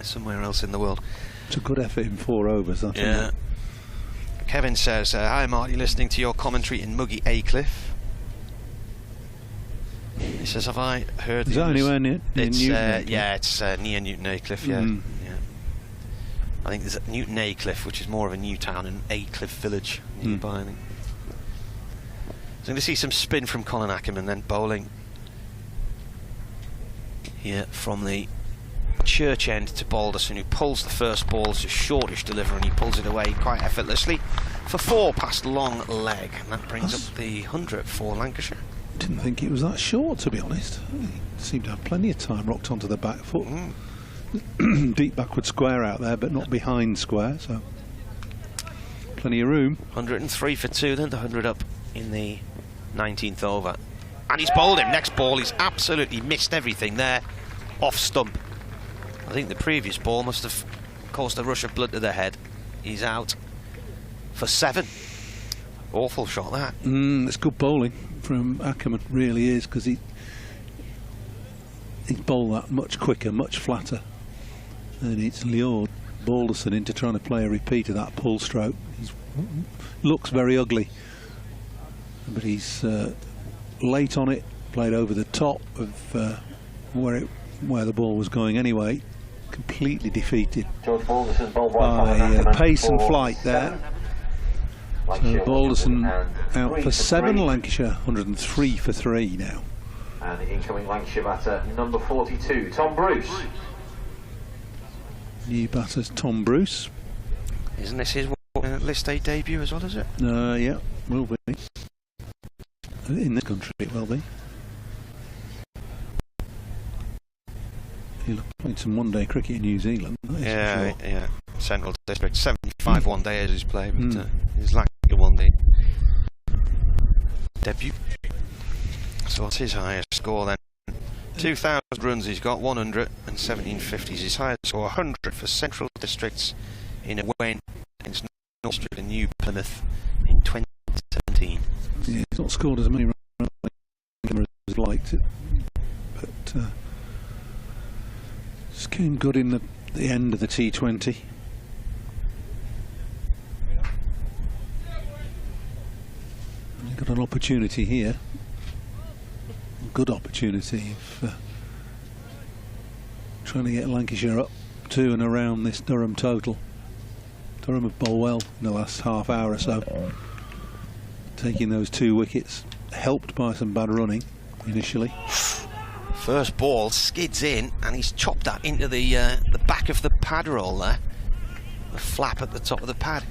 Speaker 22: somewhere else in the world.
Speaker 4: It's a good effort in 4 overs, that.
Speaker 22: Yeah. Kevin says, hi Marty, listening to your commentary in muggy Aycliffe. He says, have I heard...
Speaker 4: Is that anywhere near
Speaker 22: it's,
Speaker 4: Newton?
Speaker 22: yeah, it's near Newton Aycliffe, yeah. I think there's Newton Aycliffe, which is more of a new town, and Aycliffe village nearby. I think. So I'm going to see some spin from Colin Ackerman, then bowling here from the church end to Balderson, who pulls the first ball. It's a shortish delivery, and he pulls it away quite effortlessly for 4 past long leg, and that brings up the 100 for Lancashire.
Speaker 4: Didn't think it was that short, to be honest. He seemed to have plenty of time rocked onto the back foot. Deep backward square out there, but not behind square, so plenty of room.
Speaker 22: 103 for 2, then the 100 up in the 19th over. And he's bowled him. Next ball, he's absolutely missed everything there. Off stump. I think the previous ball must have caused a rush of blood to the head. He's out for 7. Awful shot, that.
Speaker 4: It's good bowling from Ackerman, really is, because he's bowled that much quicker, much flatter. And it's lured Balderson into trying to play a repeat of that pull stroke. He looks very ugly, but he's late on it, played over the top of where the ball was going anyway. Completely defeated by pace and flight there. So Balderson out for 7, Lancashire 103 for 3 now.
Speaker 1: And the incoming Lancashire batter, number 42, Tom Bruce.
Speaker 4: New batter's Tom Bruce.
Speaker 22: Isn't this his List A debut as well, is it?
Speaker 4: Yeah, will be. In this country, it will be. He'll have played some one-day cricket in New Zealand.
Speaker 22: Yeah, yeah. Central District, 75 one-days he's played, but he's like a one-day debut. So what's his highest score then? 2,000 runs he's got, 100 and 1750s. His highest score, 100 for Central Districts in a win against North District and New Plymouth in 2017.
Speaker 4: Yeah, he's not scored as many runs as he'd liked it, but just came good in the end of the T20. He's got an opportunity here, a good opportunity of trying to get Lancashire up to and around this Durham total. Durham have bowled well in the last half hour or so, taking those 2 wickets, helped by some bad running initially.
Speaker 22: First ball skids in, and he's chopped that into the back of the pad roll there, the flap at the top of the pad.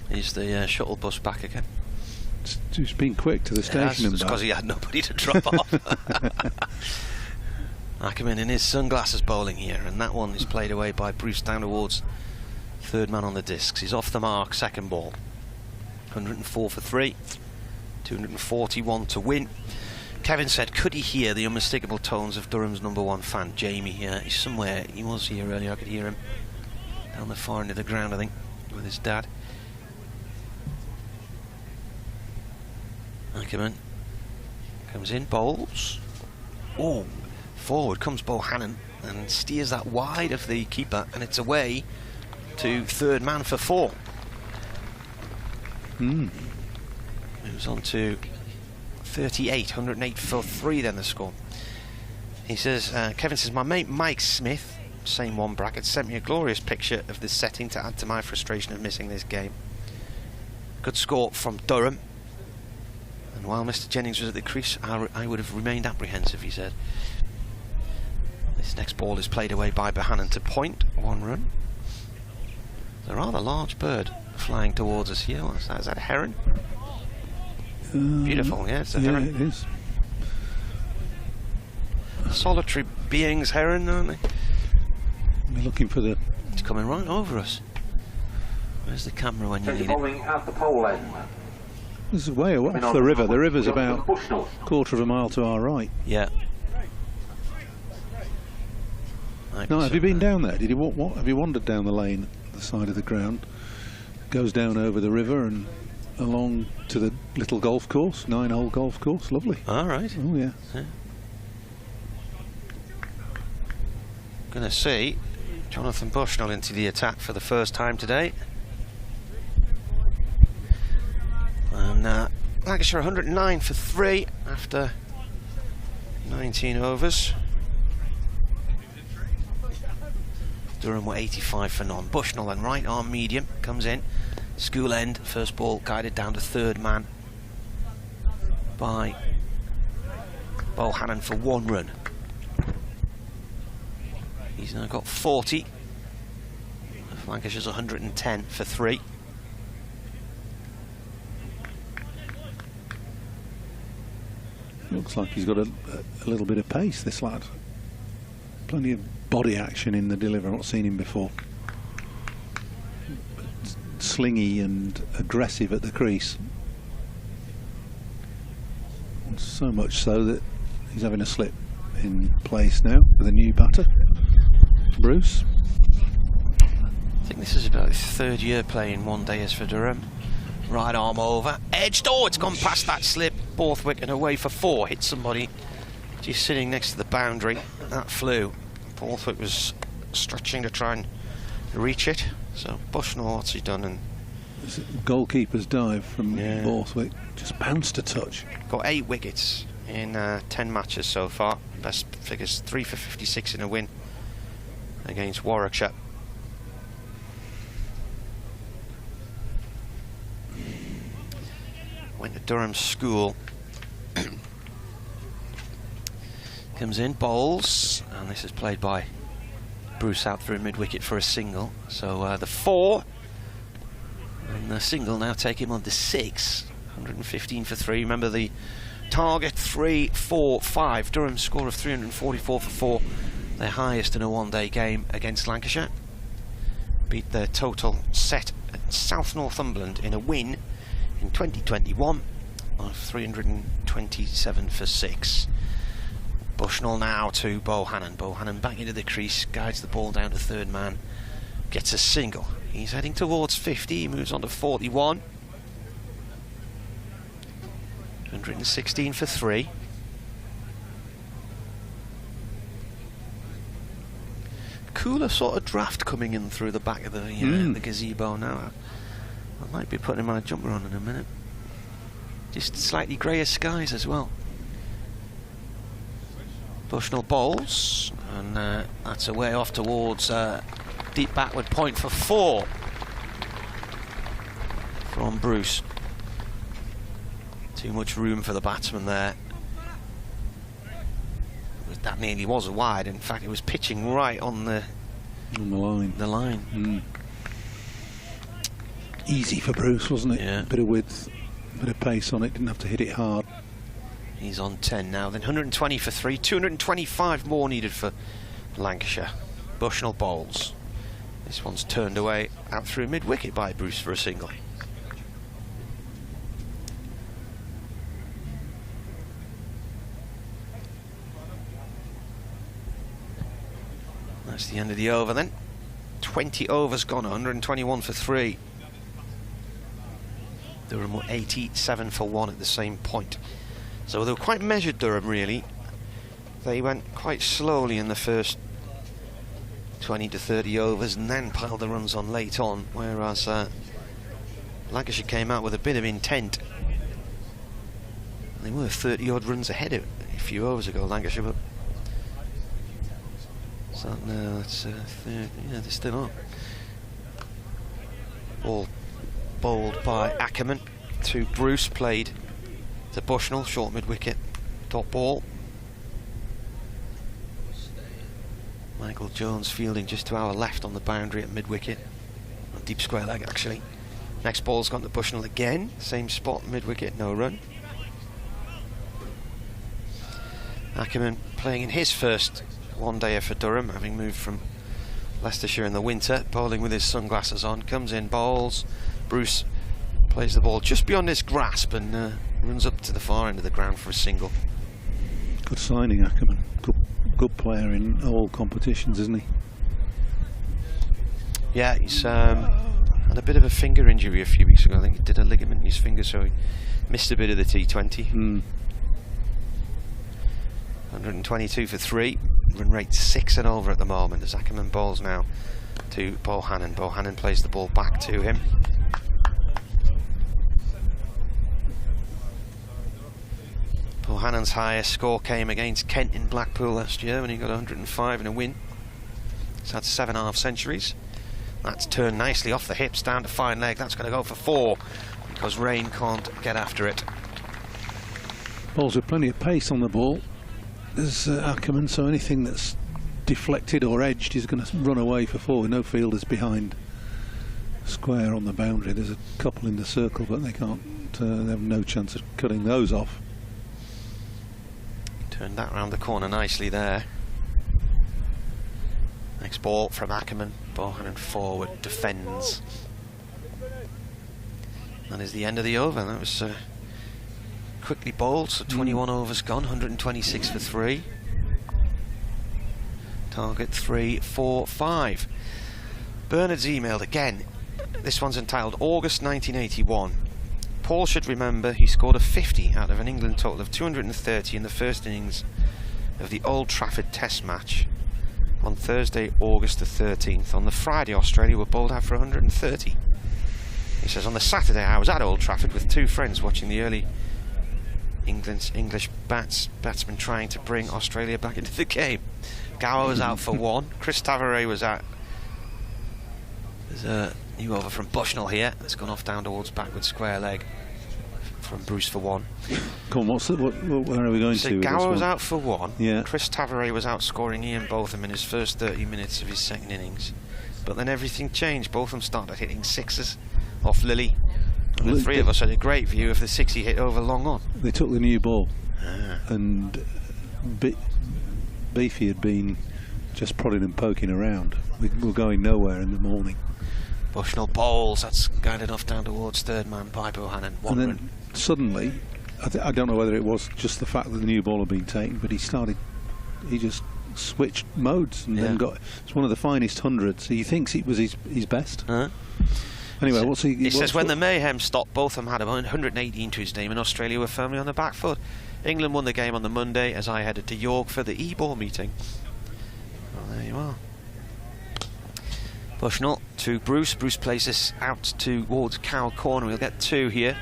Speaker 22: Here's the shuttle bus back again.
Speaker 4: It's just been quick to the station and back.
Speaker 22: because he had nobody to drop off. Ackerman in his sunglasses bowling here, and that one is played away by Bruce down towards third man on the discs. He's off the mark, second ball. 104 for 3, 241 to win. Kevin said, could he hear the unmistakable tones of Durham's #1 fan, Jamie? He's somewhere. He was here earlier. I could hear him down the far end of the ground, I think, with his dad. Ackerman comes in, bowls. Oh, forward comes Bohannon and steers that wide of the keeper, and it's away to third man for 4. Moves on to 38, 108 for 3 then the score. He says, Kevin says, my mate Mike Smith, same one bracket, sent me a glorious picture of this setting to add to my frustration of missing this game. Good score from Durham. And while Mr. Jennings was at the crease, I would have remained apprehensive, he said. This next ball is played away by Bohannon to point, 1 run. There's a rather large bird flying towards us here. What's that? Is that a heron? Beautiful, yeah, it's a heron.
Speaker 4: Yeah, it is.
Speaker 22: Solitary beings, heron, aren't they?
Speaker 4: We're looking for the...
Speaker 22: It's coming right over us. Where's the camera when you need it?
Speaker 1: Bowling at the pole end.
Speaker 4: This is way away off the river. The river's about a quarter of a mile to our right.
Speaker 22: Yeah.
Speaker 4: No, have you been down there? Did you what? Have you wandered down the lane at the side of the ground? Goes down over the river and along to the little golf course, 9-hole golf course. Lovely.
Speaker 22: All right.
Speaker 4: Oh yeah.
Speaker 22: Gonna see Jonathan Bushnell into the attack for the first time today. And Lancashire 109 for 3 after 19 overs. Durham were 85 for none. Bushnell then, right arm medium, comes in. School end, first ball guided down to third man by Bohannon for 1 run. He's now got 40. Lancashire's 110 for 3.
Speaker 4: Looks like he's got a little bit of pace, this lad. Plenty of body action in the delivery. I've not seen him before. But slingy and aggressive at the crease. So much so that he's having a slip in place now with a new batter, Bruce.
Speaker 22: I think this is about his 3rd year playing one day as for Durham. Right arm over, edged. Oh, it's gone past that slip. Borthwick and away for 4. Hit somebody just sitting next to the boundary. That flew. Borthwick was stretching to try and reach it. So Bushnell, what's he done? And
Speaker 4: goalkeeper's dive from Borthwick. Just bounced a touch.
Speaker 22: Got 8 wickets in 10 matches so far. Best figures 3 for 56 in a win against Warwickshire. Went to Durham School. Comes in, bowls, and this is played by Bruce out through mid-wicket for a single. So the 4, and the single now take him on to 6 115 for 3. Remember the target 3-4-5. Durham's score of 344 for 4. Their highest in a one-day game against Lancashire. Beat their total set at South Northumberland in a win in 2021 of 327 for 6. Bushnell now to Bohannon. Bohannon back into the crease, guides the ball down to third man, gets a single. He's heading towards 50, he moves on to 41. 116 for 3. Cooler sort of draft coming in through the back of the gazebo now. I might be putting my jumper on in a minute. Just slightly greyer skies as well. Bushnell bowls, and that's away off towards deep backward point for 4 from Bruce. Too much room for the batsman there. That nearly was a wide. In fact, it was pitching right on the line.
Speaker 4: Easy for Bruce, wasn't it?
Speaker 22: Yeah.
Speaker 4: Bit of width, bit of pace on it. Didn't have to hit it hard.
Speaker 22: He's on 10 now. Then 120 for 3. 225 more needed for Lancashire. Bushnell bowls. This one's turned away out through mid-wicket by Bruce for a single. That's the end of the over then. 20 overs gone, 121 for 3. Durham were 87 for 1 at the same point. So they were quite measured, Durham, really. They went quite slowly in the first 20 to 30 overs and then piled the runs on late on, whereas Lancashire came out with a bit of intent. They were 30 odd runs ahead of a few overs ago, Lancashire, but so no, it's yeah, they're still on. Ball bowled by Ackerman to Bruce, played to Bushnell, short mid-wicket, top ball. Michael Jones fielding just to our left on the boundary at mid-wicket, on deep square leg actually. Next ball's gone to Bushnell again, same spot, mid-wicket, no run. Ackerman playing in his first one-dayer for Durham, having moved from Leicestershire in the winter, bowling with his sunglasses on, comes in, bowls. Bruce plays the ball just beyond his grasp and runs up to the far end of the ground for a single.
Speaker 4: Good signing, Ackerman. Good player in all competitions, isn't he?
Speaker 22: Yeah, he's had a bit of a finger injury a few weeks ago. I think he did a ligament in his finger, so he missed a bit of the T20. 122 for 3. Run rate 6 and over at the moment as Ackerman bowls now to Bohannon. Bohannon plays the ball back to him. Bohannon's highest score came against Kent in Blackpool last year when he got 105 in a win. He's had 7 half centuries. That's turned nicely off the hips down to fine leg. That's going to go for 4 because Rain can't get after it.
Speaker 4: Bowls with plenty of pace on the ball. There's Ackerman, so anything that's deflected or edged is going to run away for 4 with no fielders behind. Square on the boundary. There's a couple in the circle, but they can't. They have no chance of cutting those off.
Speaker 22: Turned that round the corner nicely there. Next ball from Ackerman. Bohannon forward, defends. That is the end of the over. That was quickly bowled, so 21 overs gone, 126 for 3. Target 3-4-5. Bernard's emailed again. This one's entitled August 1981. Paul should remember he scored a 50 out of an England total of 230 in the first innings of the Old Trafford Test match on Thursday, August the 13th. On the Friday, Australia were bowled out for 130. He says, on the Saturday I was at Old Trafford with 2 friends watching the early English batsmen trying to bring Australia back into the game. Gower was out for 1. Chris Tavares was out. There's a new over from Bushnell here. It's gone off down towards backward square leg from Bruce for 1.
Speaker 4: Come on, where are we going to?
Speaker 22: Gower was out for 1.
Speaker 4: Yeah.
Speaker 22: Chris Tavares was out scoring Ian Botham in his first 30 minutes of his second innings. But then everything changed. Botham started hitting 6s off Lily. The three of us had a great view of the 6 he hit over long on.
Speaker 4: They took the new ball, and Beefy had been just prodding and poking around. We were going nowhere in the morning.
Speaker 22: Bushnell bowls, that's guided off down towards third man by Bohannon.
Speaker 4: And then suddenly, I don't know whether it was just the fact that the new ball had been taken, but he just switched modes and then it's one of the finest hundreds. He thinks it was his best. Anyway,
Speaker 22: he says when the mayhem stopped, both of them had 118 to his name, and Australia were firmly on the back foot. England won the game on the Monday as I headed to York for the E-ball meeting. Well, there you are. Bushnell to Bruce. Bruce places out towards Cow Corner. We'll get 2 here.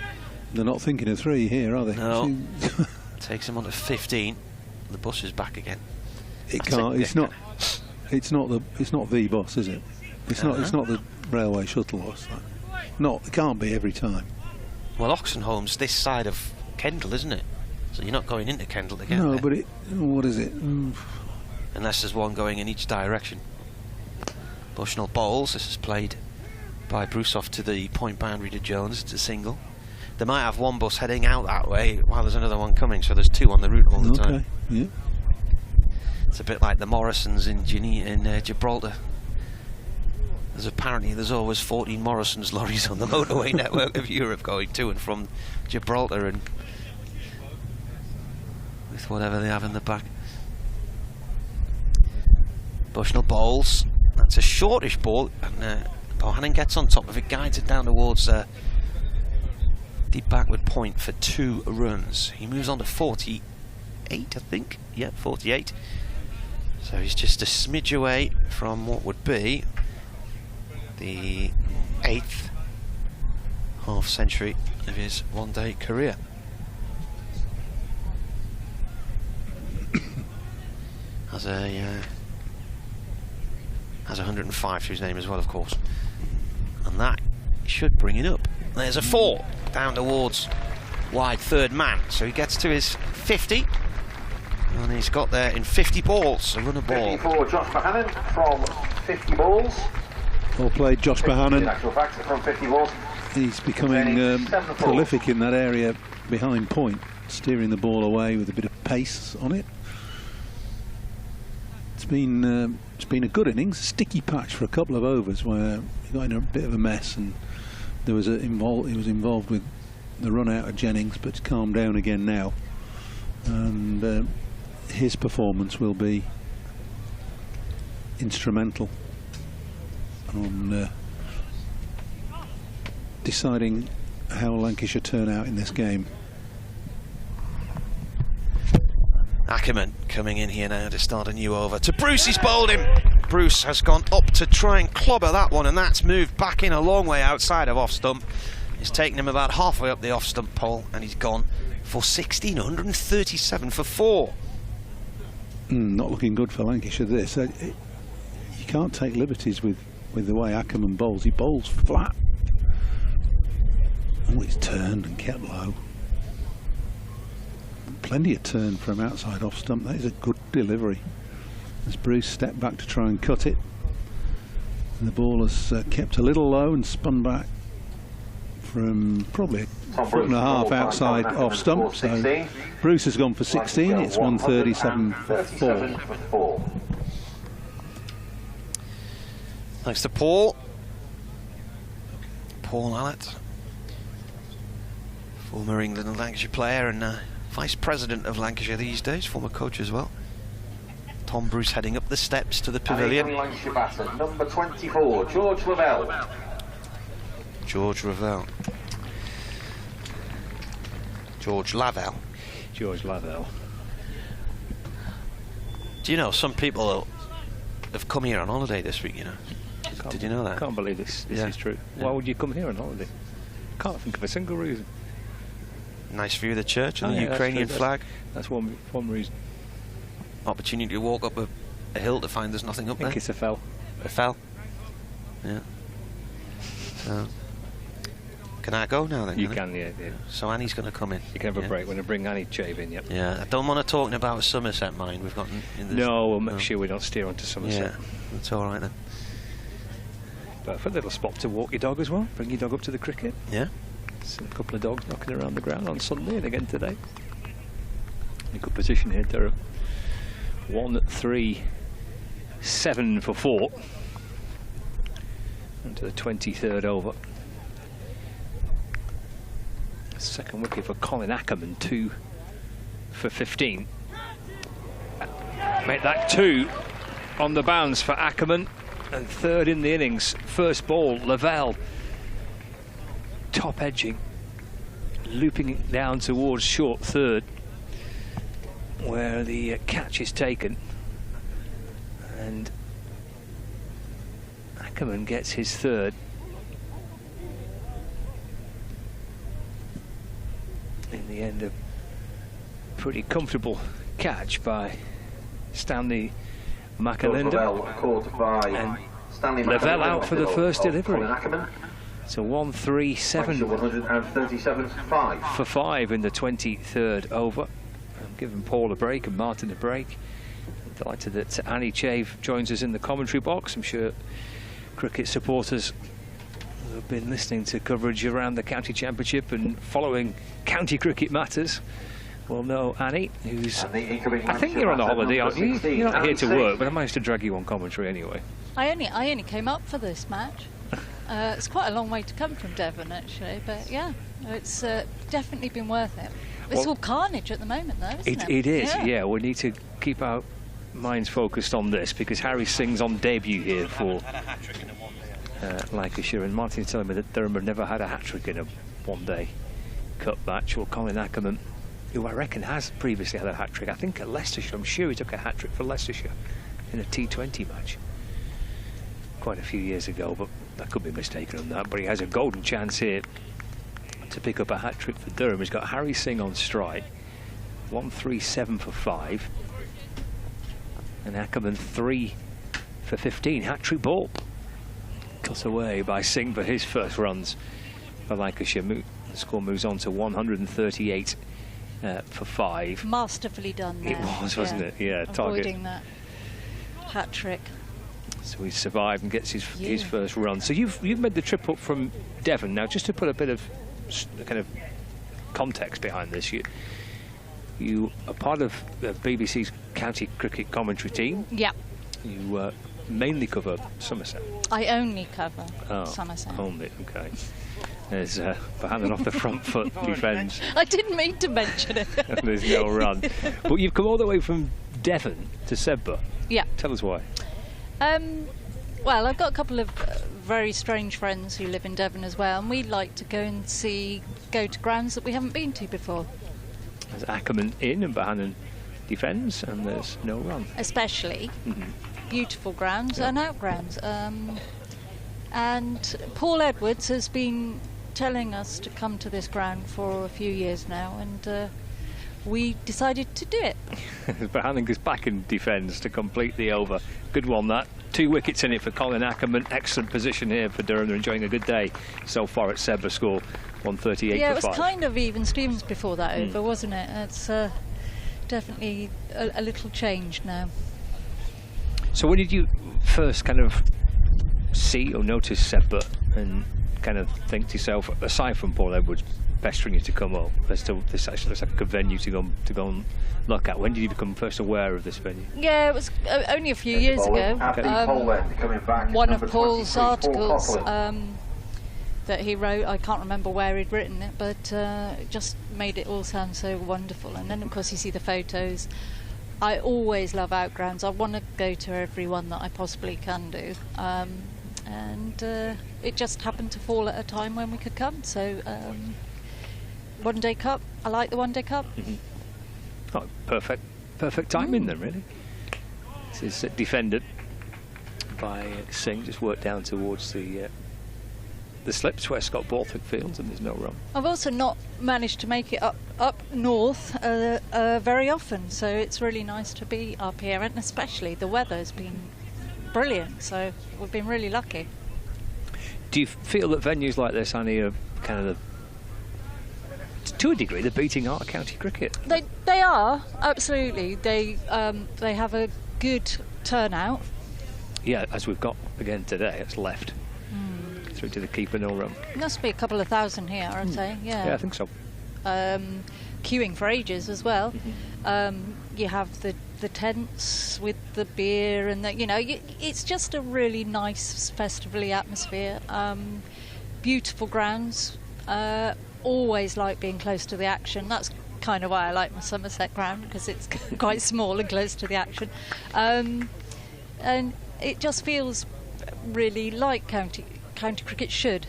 Speaker 4: They're not thinking of 3 here, are they?
Speaker 22: No. Takes him on to 15. The bus is back again.
Speaker 4: It can't. It's not. It's not the bus, is it? It's not. It's not the railway shuttle bus. It can't be every time.
Speaker 22: Well, Oxenholme's this side of Kendal, isn't it? So you're not going into Kendal again.
Speaker 4: No, but what is it?
Speaker 22: Unless there's one going in each direction. Bushnell bowls. This is played by Bruce off to the point boundary to Jones. It's a single. They might have one bus heading out that way while there's another one coming, so there's 2 on the route all the time.
Speaker 4: Yeah.
Speaker 22: It's a bit like the Morrisons in Gibraltar. There's always 14 Morrisons lorries on the motorway network of Europe going to and from Gibraltar, and with whatever they have in the back. Bushnell bowls. That's a shortish ball, and Bohannon gets on top of it, guides it down towards deep backward point for 2 runs. He moves on to 48, I think. Yeah, 48. So he's just a smidge away from what would be the 8th half century of his one-day career. Has 105 to his name as well, of course, and that should bring it up. There's a 4 down towards wide third man, so he gets to his 50, and he's got there in 50 balls, a run of ball.
Speaker 1: 54 Josh Bohannon from 50 balls.
Speaker 4: Well played, Josh Bohannon.
Speaker 1: In actual fact, from 50 balls.
Speaker 4: He's becoming prolific in that area behind point, steering the ball away with a bit of pace on it. It's been a good innings, a sticky patch for a couple of overs where he got in a bit of a mess, and he was involved with the run out of Jennings, but it's calmed down again now, and his performance will be instrumental on deciding how Lancashire turn out in this game.
Speaker 22: Ackerman coming in here now to start a new over. To Bruce, he's bowled him. Bruce has gone up to try and clobber that one, and that's moved back in a long way outside of off stump. It's taken him about halfway up the off stump pole, and he's gone for 137 for 4.
Speaker 4: Not looking good for Lancashire, this. You can't take liberties with the way Ackerman bowls. He bowls flat. Oh, he's turned and kept low. Plenty of turn from outside off stump. That is a good delivery. As Bruce stepped back to try and cut it, and the ball has kept a little low and spun back from probably a foot and a half outside off stump. So Bruce has gone for 16. It's 137 for 4.
Speaker 22: Thanks to Paul Allett, former England and Lancashire player and Vice President of Lancashire these days, former coach as well. Tom Bruce heading up the steps to the pavilion.
Speaker 1: Lancashire batter, number 24, George Lavelle.
Speaker 22: George Lavelle. George Lavelle.
Speaker 7: George Lavelle.
Speaker 22: Do you know some people have come here on holiday this week, you know? Did you know that?
Speaker 7: I can't believe this is true. Yeah. Why would you come here on holiday? Can't think of a single reason.
Speaker 22: Nice view of the church and the Ukrainian flag.
Speaker 7: That's one reason.
Speaker 22: Opportunity to walk up a hill to find there's nothing up there.
Speaker 7: I think it's a fell.
Speaker 22: A fell? Yeah. So, can I go now then?
Speaker 7: You can, yeah.
Speaker 22: So Annie's going to come in.
Speaker 7: You can have a break when I bring Annie Chave in, yep.
Speaker 22: Yeah, I don't want to talk about Somerset, mind. We've got in this.
Speaker 7: No, we'll make sure we don't steer onto Somerset.
Speaker 22: Yeah, that's all right then.
Speaker 7: But for a little spot to walk your dog as well. Bring your dog up to the cricket.
Speaker 22: Yeah.
Speaker 7: A couple of dogs knocking around the ground on Sunday and again today. In a good position here, Durham. 1-3-7 for 4. Into the 23rd over. Second wicket for Colin Ackerman, 2 for 15. Make that 2 on the bounce for Ackerman, and 3rd in the innings. First ball, Lavelle top edging, looping it down towards short third, where the catch is taken, and Ackerman gets his 3rd. In the end, a pretty comfortable catch by Stanley McAlinden. And Lavelle out for the first delivery. So 1-3-7 for 5 in the 23rd over. I'm giving Paul a break and Martin a break. I'm delighted that Annie Chave joins us in the commentary box. I'm sure cricket supporters who have been listening to coverage around the county championship and following county cricket matters will know Annie, who's... I think you're on a holiday, aren't you? You're not here to work, but I managed to drag you on commentary anyway.
Speaker 5: I only came up for this match. It's quite a long way to come from Devon, actually, but yeah, it's definitely been worth it. It's all carnage at the moment, though, isn't it?
Speaker 7: It is, yeah. We need to keep our minds focused on this, because Harry Singh's on debut here for Lancashire, and Martin's telling me that Durham have never had a hat-trick in a one-day cup match. Or Colin Ackerman, who I reckon has previously had a hat-trick, I think at Leicestershire. I'm sure he took a hat-trick for Leicestershire in a T20 match quite a few years ago, but I could be mistaken on that. But he has a golden chance here to pick up a hat-trick for Durham. He's got Harry Singh on strike. 1-3-7 for 5, and Ackerman 3 for 15. Hat-trick ball cut away by Singh for his first runs for Lancashire. The score moves on to 138 for 5.
Speaker 5: Masterfully done there.
Speaker 7: It was, wasn't it? Yeah,
Speaker 5: avoiding that hat-trick.
Speaker 7: So he's survived and gets his first run. So you've made the trip up from Devon. Now, just to put a bit of kind of context behind this, you are part of the BBC's county cricket commentary team.
Speaker 5: Yeah.
Speaker 7: You mainly cover Somerset.
Speaker 5: I only cover Somerset.
Speaker 7: Only, okay. There's Bohannon off the front foot defence.
Speaker 5: I didn't mean to mention it.
Speaker 7: There's no run. But you've come all the way from Devon to Sedbergh.
Speaker 5: Yeah.
Speaker 7: Tell us why.
Speaker 5: Well, I've got a couple of very strange friends who live in Devon as well, and we like to go to grounds that we haven't been to before.
Speaker 7: There's Ackerman in and Bohannon defends, and there's no run.
Speaker 5: Especially beautiful grounds and out grounds. And Paul Edwards has been telling us to come to this ground for a few years now, and we decided to do it.
Speaker 7: Bohannon goes back and defends to complete the over. Good one, that. 2 wickets in it for Colin Ackerman. Excellent position here for Durham. They're enjoying a good day so far at Sedbergh. Score 138
Speaker 5: yeah,
Speaker 7: for 5.
Speaker 5: It was kind of even Stevens before that over, wasn't it? It's definitely a little changed now.
Speaker 7: So when did you first kind of see or notice Sedbergh and kind of think to yourself, aside from Paul Edwards pestering you to come up, this actually looks like a good venue to go and look at? When did you become first aware of this venue?
Speaker 5: Yeah, it was only a few years ago. One of Paul's articles that he wrote, I can't remember where he'd written it, but it just made it all sound so wonderful. And then of course you see the photos. I always love outgrounds. I want to go to every one that I possibly can do. And it just happened to fall at a time when we could come. So One Day Cup, I like the One Day Cup.
Speaker 7: Oh, perfect timing then, really. This is defended by Singh, just worked down towards the slips where Scott Borthwick fields, and there's no run.
Speaker 5: I've also not managed to make it up north very often, so it's really nice to be up here, and especially the weather's been brilliant, so we've been really lucky.
Speaker 7: Do you feel that venues like this, Annie, are kind of to a degree, the beating heart of county cricket?
Speaker 5: They are, absolutely. They have a good turnout.
Speaker 7: Yeah, as we've got again today, it's left through to the keeper, no run.
Speaker 5: Must be a couple of thousand here, I'd say. Yeah,
Speaker 7: I think so.
Speaker 5: Queuing for ages as well. You have the tents with the beer and the, it's just a really nice festival-y atmosphere. Beautiful grounds. Always like being close to the action. That's kind of why I like my Somerset ground, because it's quite small and close to the action. And it just feels really like county cricket should.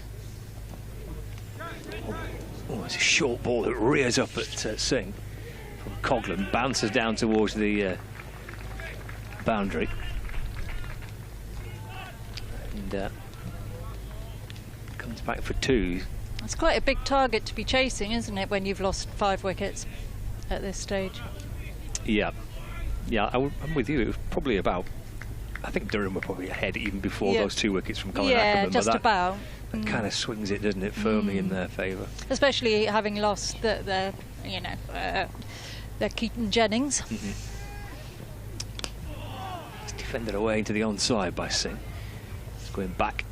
Speaker 7: Oh, it's a short ball that rears up at Singh from Coghlan, bounces down towards the boundary, and comes back for 2.
Speaker 5: It's quite a big target to be chasing, isn't it, when you've lost 5 wickets at this stage?
Speaker 7: Yeah, I'm with you. It was probably about, I think Durham were probably ahead even before those 2 wickets from Colin Ackerman.
Speaker 5: Just about.
Speaker 7: That kind of swings it, doesn't it, firmly in their favour.
Speaker 5: Especially having lost their Keaton Jennings.
Speaker 7: It's defended away into the onside by Singh. It's going back.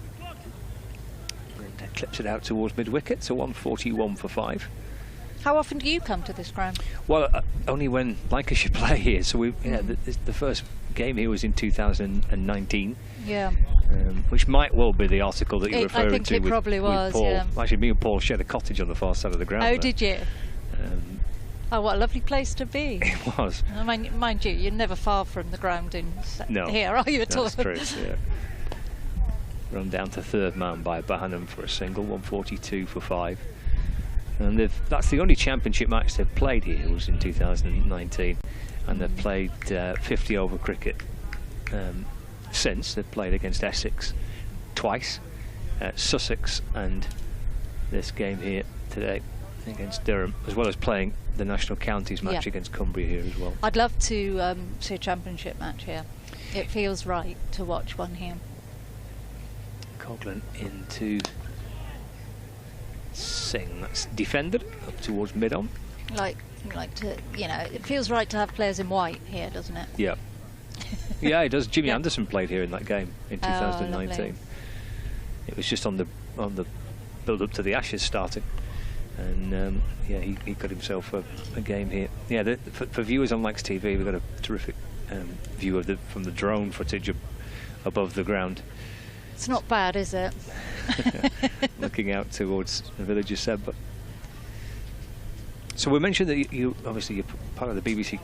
Speaker 7: And clips it out towards mid-wicket, so 141 for 5.
Speaker 5: How often do you come to this ground?
Speaker 7: Well, only when Lancashire play here. So the first game here was in 2019.
Speaker 5: Yeah.
Speaker 7: Which might well be the article that you're referring to.
Speaker 5: I think it probably was,
Speaker 7: Paul.
Speaker 5: yeah.
Speaker 7: Actually, me and Paul shared a cottage on the far side of the ground.
Speaker 5: Oh,
Speaker 7: there.
Speaker 5: did you? Oh, what a lovely place to be.
Speaker 7: It was.
Speaker 5: Mind you, you're never far from the ground here, are you at all?
Speaker 7: That's true, yeah. Run down to 3rd man by Bahanam for a single, 142 for 5. And that's the only championship match they've played here, was in 2019. And they've played 50 over cricket since. They've played against Essex twice, Sussex, and this game here today against Durham, as well as playing the National Counties match against Cumbria here as well.
Speaker 5: I'd love to see a championship match here. It feels right to watch one here.
Speaker 7: Coghlan into Singh, that's defended up towards mid-on.
Speaker 5: Like to, it feels right to have players in white here, doesn't it?
Speaker 7: Yeah. Yeah, it does. Jimmy Anderson played here in that game in 2019. It was just on the build-up to the Ashes starting, and he got himself a game here. Yeah, for viewers on Lax TV, we've got a terrific view of from the drone footage above the ground.
Speaker 5: It's not bad, is it?
Speaker 7: Looking out towards the village of Sebba. So we mentioned that you're part of the BBC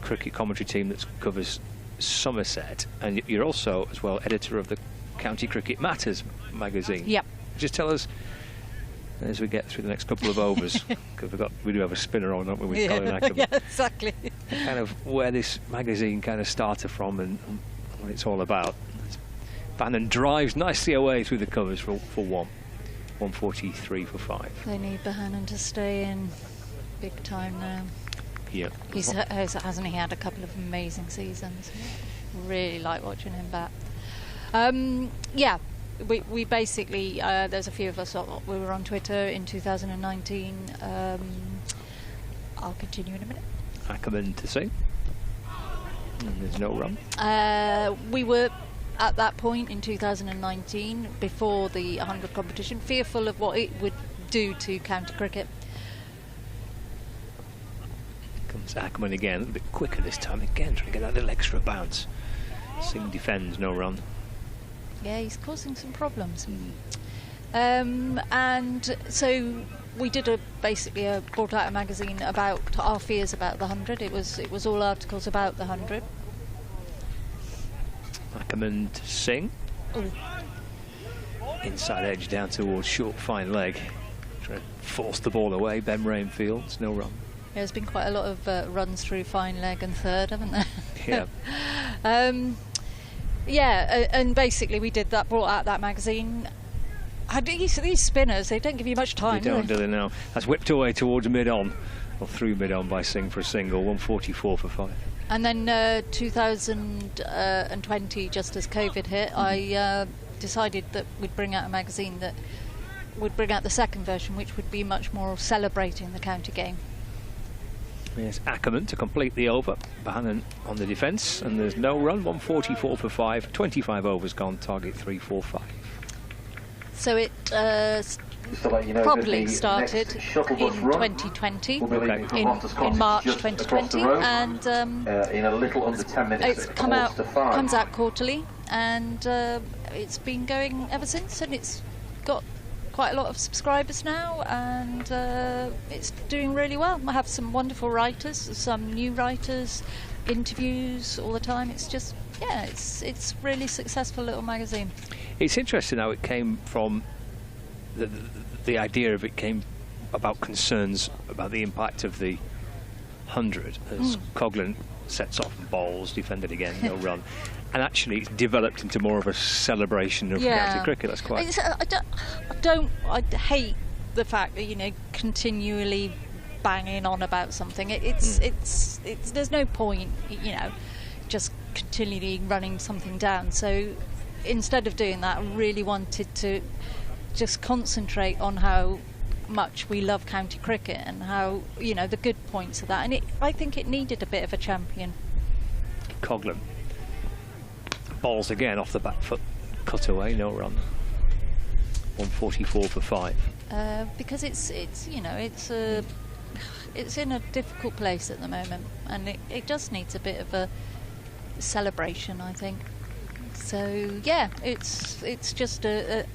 Speaker 7: cricket commentary team that covers Somerset, and you're also, as well, editor of the County Cricket Matters magazine.
Speaker 5: Yep.
Speaker 7: Just tell us, as we get through the next couple of overs, because we do have a spinner on, don't we, with Colin Ackerman.
Speaker 5: Yeah, exactly.
Speaker 7: Kind of where this magazine kind of started from and what it's all about. Bannon drives nicely away through the covers for 143 for 5.
Speaker 5: They need Bahanan to stay in big time now.
Speaker 7: Yeah.
Speaker 5: Hasn't he had a couple of amazing seasons? Really like watching him back. We basically, there's a few of us, we were on Twitter in 2019. I'll continue in a minute.
Speaker 7: Ackerman to Singh. And there's no run.
Speaker 5: We were at that point in 2019, before the 100 competition, fearful of what it would do to county cricket.
Speaker 7: Comes Ackerman again, a bit quicker this time, again trying to get that little extra bounce. Singh defends, no run.
Speaker 5: Yeah, he's causing some problems. And so we did brought out a magazine about our fears about the 100. It was all articles about the 100.
Speaker 7: Ackerman to Singh.
Speaker 5: Ooh.
Speaker 7: Inside edge down towards short fine leg. Trying to force the ball away. Ben Rainfields, no run.
Speaker 5: Yeah, there's been quite a lot of runs through fine leg and third, haven't there?
Speaker 7: Yeah.
Speaker 5: And basically we did that, brought out that magazine. These spinners, they don't give you much time,
Speaker 7: do they now? That's whipped away towards mid-on, or through mid-on by Singh for a single, 144 for 5.
Speaker 5: And then 2020, just as COVID hit, I decided that we'd bring out a magazine that would bring out the second version, which would be much more celebrating the county game.
Speaker 7: There's Ackerman to complete the over. Bahanan on the defence, and there's no run, 144 for 5. 25 overs gone, target 345.
Speaker 5: So it probably started in 2020, in March 2020, and
Speaker 1: in a little under 10 minutes,
Speaker 5: it's comes out quarterly, and it's been going ever since, and it's got quite a lot of subscribers now, and it's doing really well. I have some wonderful writers, some new writers, interviews all the time. It's just, yeah, it's really successful little magazine.
Speaker 7: It's interesting how it came from the idea of it came about concerns about the impact of the 100 as Coghlan sets off and bowls, defended again, no run, and actually it's developed into more of a celebration of county cricket. That's quite.
Speaker 5: I hate the fact that, you know, continually banging on about something. There's no point, you know, just continually running something down. So instead of doing that, I really wanted to just concentrate on how much we love county cricket and how, you know, the good points of that. And I think it needed a bit of a champion.
Speaker 7: Coghlan balls again off the back foot, cut away, no run. 144 for 5.
Speaker 5: Because it's you know, it's in a difficult place at the moment, and it just needs a bit of a celebration, I think. So yeah, it's just a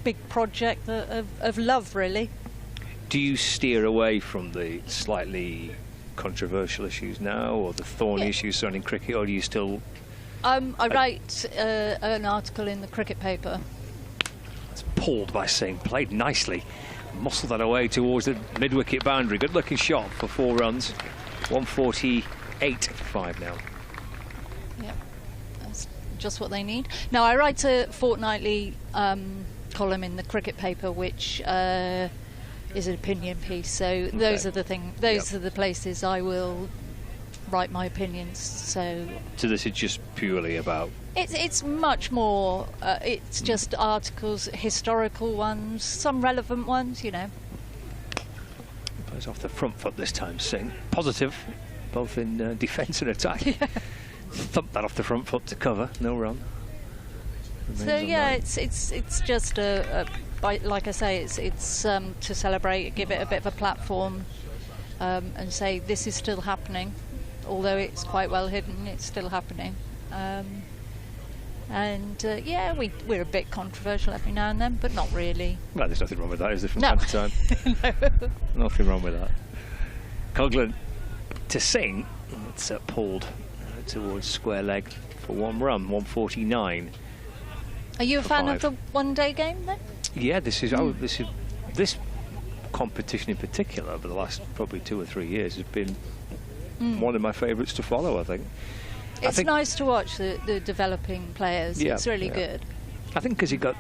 Speaker 5: big project of love, really.
Speaker 7: Do you steer away from the slightly controversial issues now, or the thorny issues surrounding cricket, or do you still?
Speaker 5: I write an article in the cricket paper.
Speaker 7: It's pulled by Singh, played nicely, muscled that away towards the mid-wicket boundary. Good looking shot for 4 runs. 148 for 5 now.
Speaker 5: Yeah, that's just what they need. Now I write a fortnightly column in the cricket paper, which is an opinion piece. So those are the those are the places I will write my opinions. So
Speaker 7: this is just purely about.
Speaker 5: It's much more. It's just articles, historical ones, some relevant ones, you know.
Speaker 7: Plays off the front foot this time, Singh. Positive, both in defence and attack. Thumped that off the front foot to cover, no run.
Speaker 5: So yeah, it's just like I say, it's to celebrate, give it a bit of a platform, and say this is still happening, although it's quite well hidden. It's still happening, and yeah, we're a bit controversial every now and then, but not really.
Speaker 7: Well, there's nothing wrong with that, is there? From time to time, no. Nothing wrong with that. Coghlan to Singh. It's pulled towards square leg for 1 run, 149.
Speaker 5: Are you a fan of the one-day game then?
Speaker 7: Yeah, this competition in particular over the last probably 2 or 3 years has been one of my favourites to follow, I think.
Speaker 5: It's nice to watch the developing players.
Speaker 7: Yeah,
Speaker 5: it's really good.
Speaker 7: I think because he got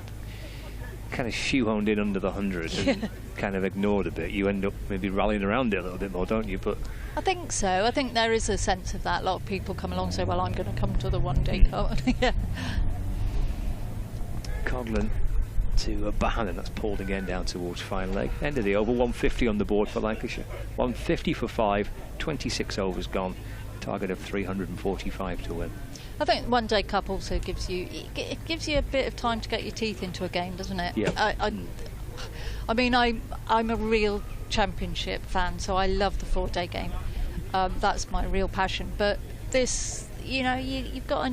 Speaker 7: kind of shoehorned in under the 100 and kind of ignored a bit, you end up maybe rallying around it a little bit more, don't you? But
Speaker 5: I think so. I think there is a sense of that. A lot of people come along and say, well, I'm going to come to the one-day cup. Yeah.
Speaker 7: Coghlan to Bahanan, that's pulled again down towards fine leg. End of the over, 150 on the board for Lancashire. 150 for 5, 26 overs gone. Target of 345 to win.
Speaker 5: I think one-day cup also gives you a bit of time to get your teeth into a game, doesn't it?
Speaker 7: Yeah.
Speaker 5: I mean, I'm a real championship fan, so I love the 4-day game. That's my real passion. But this, you know, you've got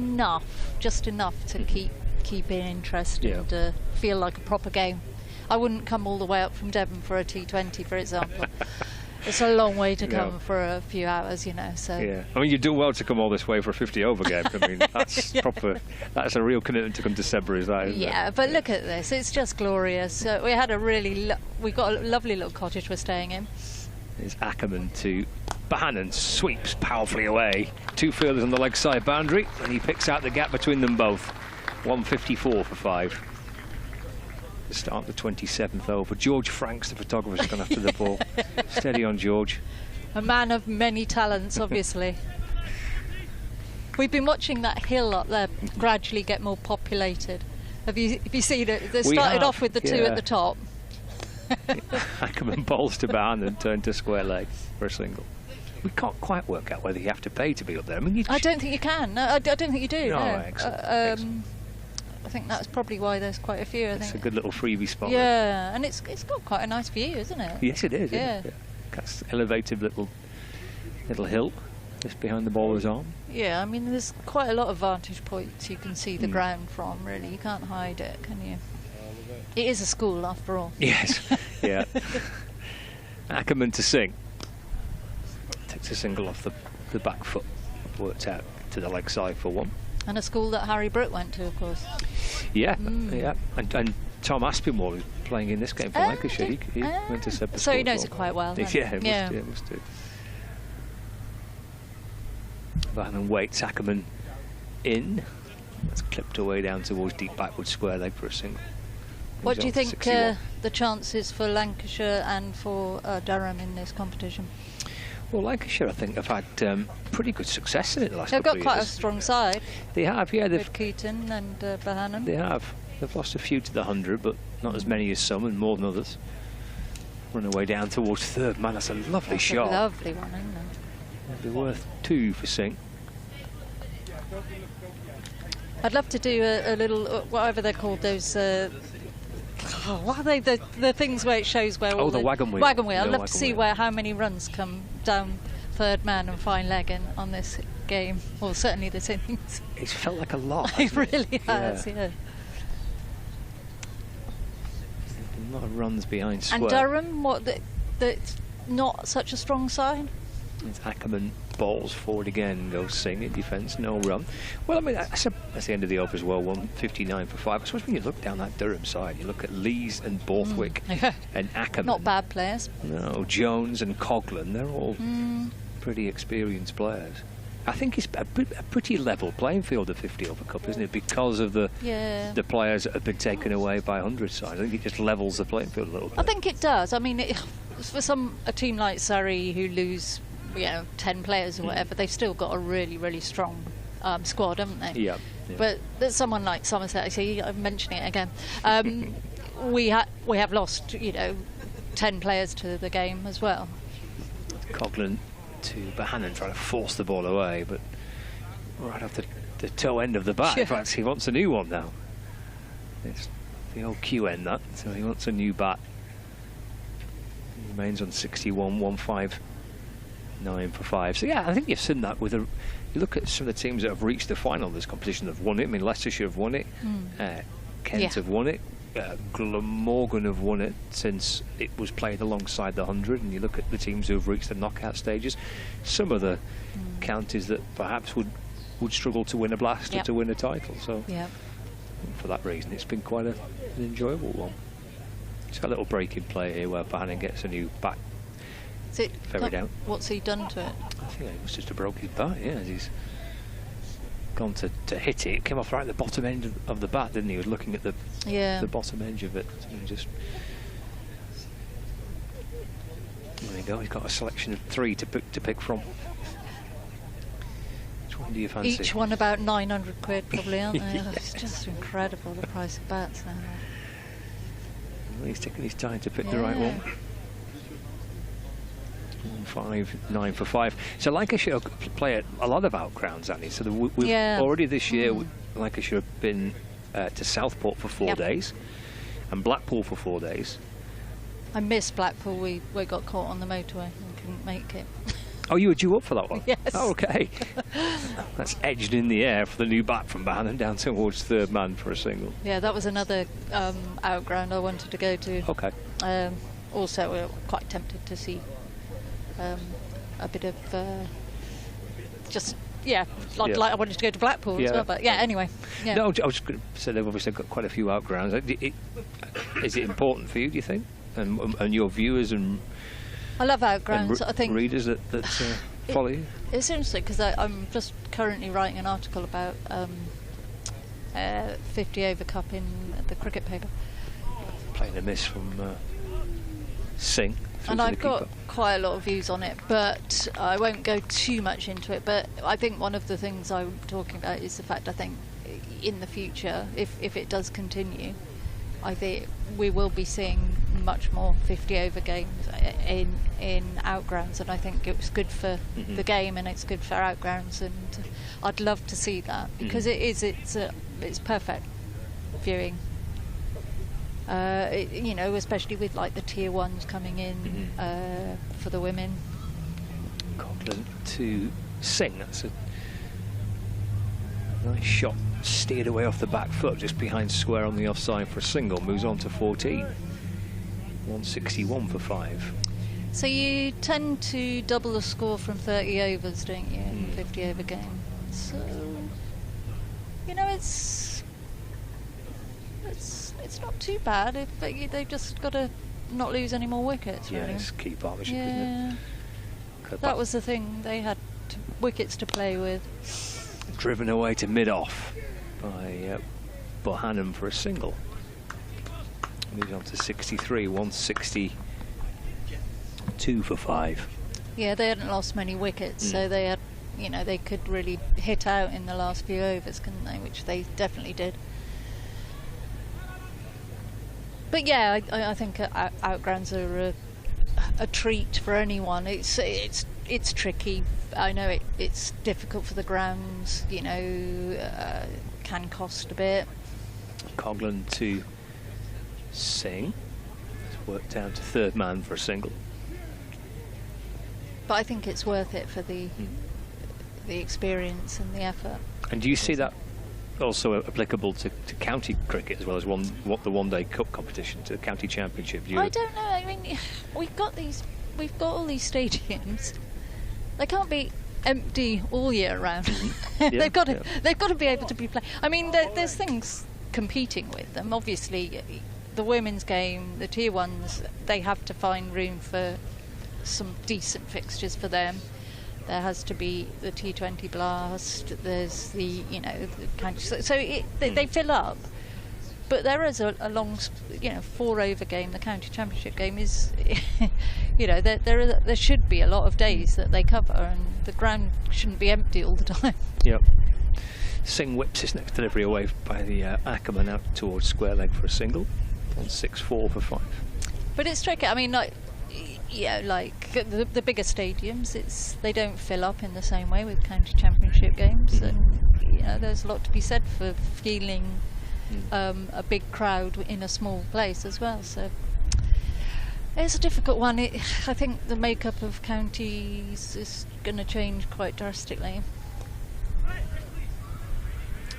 Speaker 5: just enough to keep it interested and feel like a proper game. I wouldn't come all the way up from Devon for a T20, for example. It's a long way to come for a few hours, you know. So
Speaker 7: yeah, I mean, you do well to come all this way for a 50-over game. I mean, that's proper. That's a real commitment to come to Sebra, is that? Isn't it?
Speaker 5: But look at this; it's just glorious. We had we got a lovely little cottage we're staying in.
Speaker 7: There's Ackerman to Bahanan, sweeps powerfully away. 2 fielders on the leg side boundary, and he picks out the gap between them both. 154 for 5. To start the 27th over. George Franks, the photographer's gone after the ball. Steady on, George.
Speaker 5: A man of many talents, obviously. We've been watching that hill up there gradually get more populated. Have you seen it? They started off with the 2 at the top.
Speaker 7: Ackerman bowls to Bahanan and turned to square leg for a single. We can't quite work out whether you have to pay to be up there. I mean,
Speaker 5: I don't think you can. No, I don't think you do.
Speaker 7: No, excellent.
Speaker 5: I think that's probably why there's quite a few.
Speaker 7: It's a good little freebie spot.
Speaker 5: Yeah, and it's got quite a nice view, isn't it?
Speaker 7: Yes, it is.
Speaker 5: Yeah.
Speaker 7: That's elevated little hill just behind the bowler's arm.
Speaker 5: Yeah, I mean, there's quite a lot of vantage points you can see the ground from, really. You can't hide it, can you? It is a school, after all.
Speaker 7: Yes, yeah. Ackerman to sing. Takes a single off the back foot. Worked out to the leg side for one.
Speaker 5: And a school that Harry Brooke went to, of course.
Speaker 7: Yeah, yeah. And Tom Aspinwall, who's playing in this game for Lancashire, he went to Seb's
Speaker 5: so he knows it quite well.
Speaker 7: Yeah, must do. Van Waits, Ackerman in. That's clipped away down towards deep backward square leg for a single.
Speaker 5: What do you think the chances for Lancashire and for Durham in this competition?
Speaker 7: Well, Lancashire, I think, have had pretty good success in it the last
Speaker 5: couple of years.
Speaker 7: They've got
Speaker 5: quite a strong side.
Speaker 7: They have, yeah.
Speaker 5: With Keaton and Bohannon.
Speaker 7: They have. They've lost a few to the 100, but not as many as some and more than others. Run away down towards third. Man, that's a lovely shot.
Speaker 5: A lovely one, isn't it?
Speaker 7: It'd be worth 2 for Singh.
Speaker 5: I'd love to do a little, whatever they're called, those... what are they? The things where it shows where all
Speaker 7: the wagon wheel.
Speaker 5: Wagon wheel. I'd love to see how many runs come down third man and fine leg on this game, or certainly this innings.
Speaker 7: It's felt like a lot.
Speaker 5: It really has, yeah.
Speaker 7: A lot of runs behind square.
Speaker 5: And Durham, that's not such a strong side?
Speaker 7: It's Ackerman balls forward again, goes Singh in defence, no run. Well, I mean, that's the end of the over as well, 159 for 5. I suppose when you look down that Durham side, you look at Lees and Borthwick and Ackerman.
Speaker 5: Not bad players.
Speaker 7: No, Jones and Coghlan, they're all pretty experienced players. I think it's a pretty level playing field at 50 over cup, isn't it? Because of the players that have been taken away by 100 sides. I think it just levels the playing field a little bit.
Speaker 5: I think it does. I mean, for a team like Surrey who lose 10 players or whatever, they've still got a really, really strong squad, haven't they?
Speaker 7: Yeah.
Speaker 5: But there's someone like Somerset, I see, I'm mentioning it again. We have lost, 10 players to the game as well.
Speaker 7: Coghlan to Bohannon trying to force the ball away, but right off the toe end of the bat. In fact, he wants a new one now. It's the old Q end, that, so he wants a new bat. He remains on 61, 159 for 5. So yeah, I think you've seen that with you look at some of the teams that have reached the final of this competition, have won it. I mean, Leicestershire have won it, Kent have won it, Glamorgan have won it since it was played alongside the 100, and you look at the teams who have reached the knockout stages, some of the counties that perhaps would struggle to win a blast or to win a title. So for that reason, it's been quite an enjoyable one. It's got a little break in play here where Bohannon gets a new bat. Ferried out.
Speaker 5: What's he done to it?
Speaker 7: I think it was just a broken bat, as he's gone to hit it. It came off right at the bottom end of the bat, didn't he? He was looking at the bottom edge of it. And just there you go. He's got a selection of 3 to pick from. Which one do you fancy?
Speaker 5: Each one about 900 quid, probably, aren't they? It's just incredible, the price of bats now.
Speaker 7: Well, he's taking his time to pick the right one. 159 for 5. So Lancashire play a lot of outgrounds, Annie. So we've already this year, Lancashire have been to Southport for 4 days, and Blackpool for 4 days.
Speaker 5: I missed Blackpool. We got caught on the motorway and couldn't make it.
Speaker 7: Oh, you were due up for that one?
Speaker 5: Yes.
Speaker 7: Oh, okay. That's edged in the air for the new bat from Bohannon down towards third man for a single.
Speaker 5: Yeah, that was another outground I wanted to go to.
Speaker 7: Okay.
Speaker 5: Also, we were quite tempted to see a bit of like I wanted to go to Blackpool as well, but anyway.
Speaker 7: No, I was just going to say they've obviously got quite a few outgrounds. Is it important for you, do you think, and your viewers and
Speaker 5: I love outgrounds. I think
Speaker 7: readers that follow you?
Speaker 5: It's interesting because I'm just currently writing an article about 50 over cup in the cricket paper.
Speaker 7: Playing a miss from Singh.
Speaker 5: And I've got quite a lot of views on it, but I won't go too much into it. But I think one of the things I'm talking about is the fact I think in the future, if it does continue, I think we will be seeing much more 50 over games in outgrounds, and I think it's good for the game and it's good for outgrounds, and I'd love to see that because it's perfect viewing. You know, especially with like the tier 1s coming in for the women.
Speaker 7: Coughlin to Singh. That's a nice shot, steered away off the back foot, just behind square on the offside for a single. Moves on to 14. 161 for 5.
Speaker 5: So you tend to double the score from 30 overs, don't you, in a 50 over game? So, you know, it's not too bad. If they've just got to not lose any more wickets, really.
Speaker 7: Yeah, it's key partnership,
Speaker 5: yeah.
Speaker 7: isn't it?
Speaker 5: That was the thing. They had wickets to play with.
Speaker 7: Driven away to mid-off by Bohannon for a single. Moves on to 63, 162 for 5.
Speaker 5: Yeah, they hadn't lost many wickets, so they had, you know, they could really hit out in the last few overs, couldn't they? Which they definitely did. But yeah, I think outgrounds are a treat for anyone. It's tricky. I know it's difficult for the grounds. You know, can cost a bit.
Speaker 7: Coughlin to Singh. It's worked down to third man for a single.
Speaker 5: But I think it's worth it for the experience and the effort.
Speaker 7: And do you see that also applicable to county cricket as well as the one-day cup competition, to the county championship?
Speaker 5: I don't know. I mean, we've got all these stadiums. They can't be empty all year round. They've got to be able to be played. I mean, there's things competing with them. Obviously, the women's game, the tier 1s, they have to find room for some decent fixtures for them. There has to be the T20 Blast. There's the, you know, the county, so they fill up. But there is a long, you know, 4 over game. The county championship game is, you know, there should be a lot of days that they cover, and the ground shouldn't be empty all the time.
Speaker 7: Yep. Singh whips his next delivery away by the Ackerman out towards square leg for a single. 164 for 5.
Speaker 5: But it's tricky. I mean, like, yeah, like the bigger stadiums, they don't fill up in the same way with county championship games, and you know, there's a lot to be said for feeling a big crowd in a small place as well. So it's a difficult one. I think the makeup of counties is going to change quite drastically.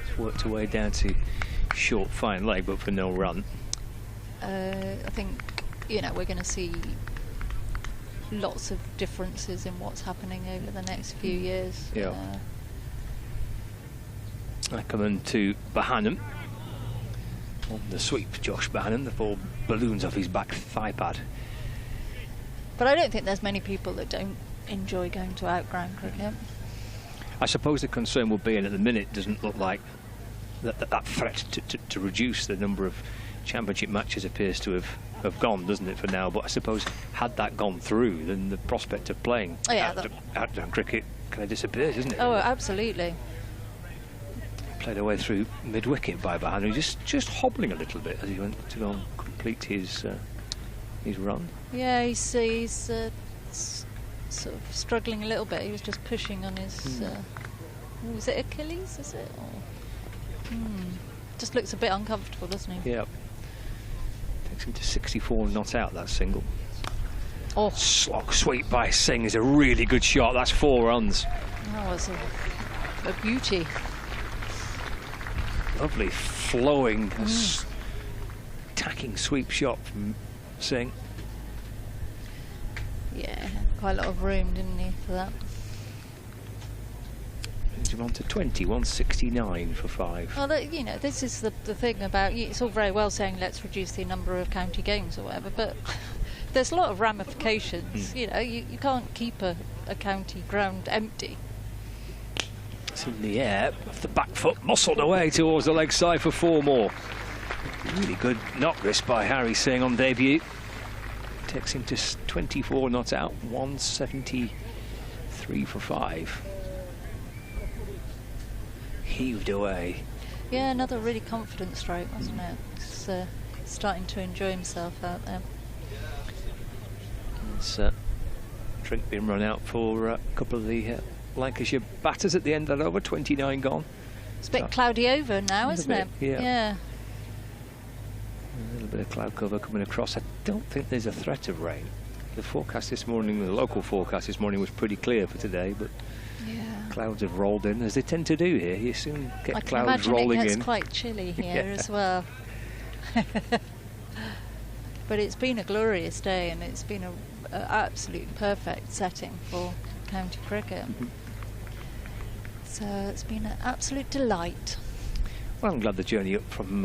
Speaker 7: It's worked away down to short fine leg, but for no run.
Speaker 5: I think, you know, we're going to see lots of differences in what's happening over the next few years.
Speaker 7: Yeah. Ackerman to Bohannon. On the sweep, Josh Bohannon, the 4 balloons off his back thigh pad.
Speaker 5: But I don't think there's many people that don't enjoy going to outground cricket.
Speaker 7: I suppose the concern will be, and at the minute doesn't look like that threat to reduce the number of championship matches appears to have gone, doesn't it, for now? But I suppose had that gone through, then the prospect of playing outground cricket kind of disappears, isn't it?
Speaker 5: Oh, absolutely.
Speaker 7: Played away through mid-wicket by Bohannon, just hobbling a little bit as he went to go and complete his run.
Speaker 5: Yeah, he's sort of struggling a little bit. He was just pushing on his was it Achilles, is it? Or, just looks a bit uncomfortable, doesn't he?
Speaker 7: Yeah. Takes him to 64, not out, that single.
Speaker 5: Oh.
Speaker 7: Slog sweep by Singh is a really good shot. That's 4 runs.
Speaker 5: Oh, it's a beauty.
Speaker 7: Lovely flowing, tacking sweep shot from Singh.
Speaker 5: Yeah, quite a lot of room, didn't he, for that?
Speaker 7: Brings him on to 20, 169 for 5.
Speaker 5: Well, you know, this is the thing about, it's all very well saying let's reduce the number of county games or whatever, but there's a lot of ramifications. You know, you can't keep a county ground empty.
Speaker 7: It's in the air, off the back foot, muscled away towards the leg side for 4 more. Really good knock this by Harry Singh on debut. Takes him to 24 not out, 173 for 5. Heaved away.
Speaker 5: Yeah, another really confident stroke, wasn't it? He's starting to enjoy himself out there.
Speaker 7: It's drink being run out for a couple of the Lancashire batters at the end of that over, 29 gone.
Speaker 5: It's a bit cloudy over now, isn't it?
Speaker 7: Yeah. bit of cloud cover coming across. I don't think there's a threat of rain. The forecast this morning, the local forecast this morning was pretty clear for today, but clouds have rolled in, as they tend to do here. You soon get clouds rolling in.
Speaker 5: I can imagine it gets quite chilly here as well. But it's been a glorious day, and it's been an absolute perfect setting for county cricket. So it's been an absolute delight.
Speaker 7: Well, I'm glad the journey up from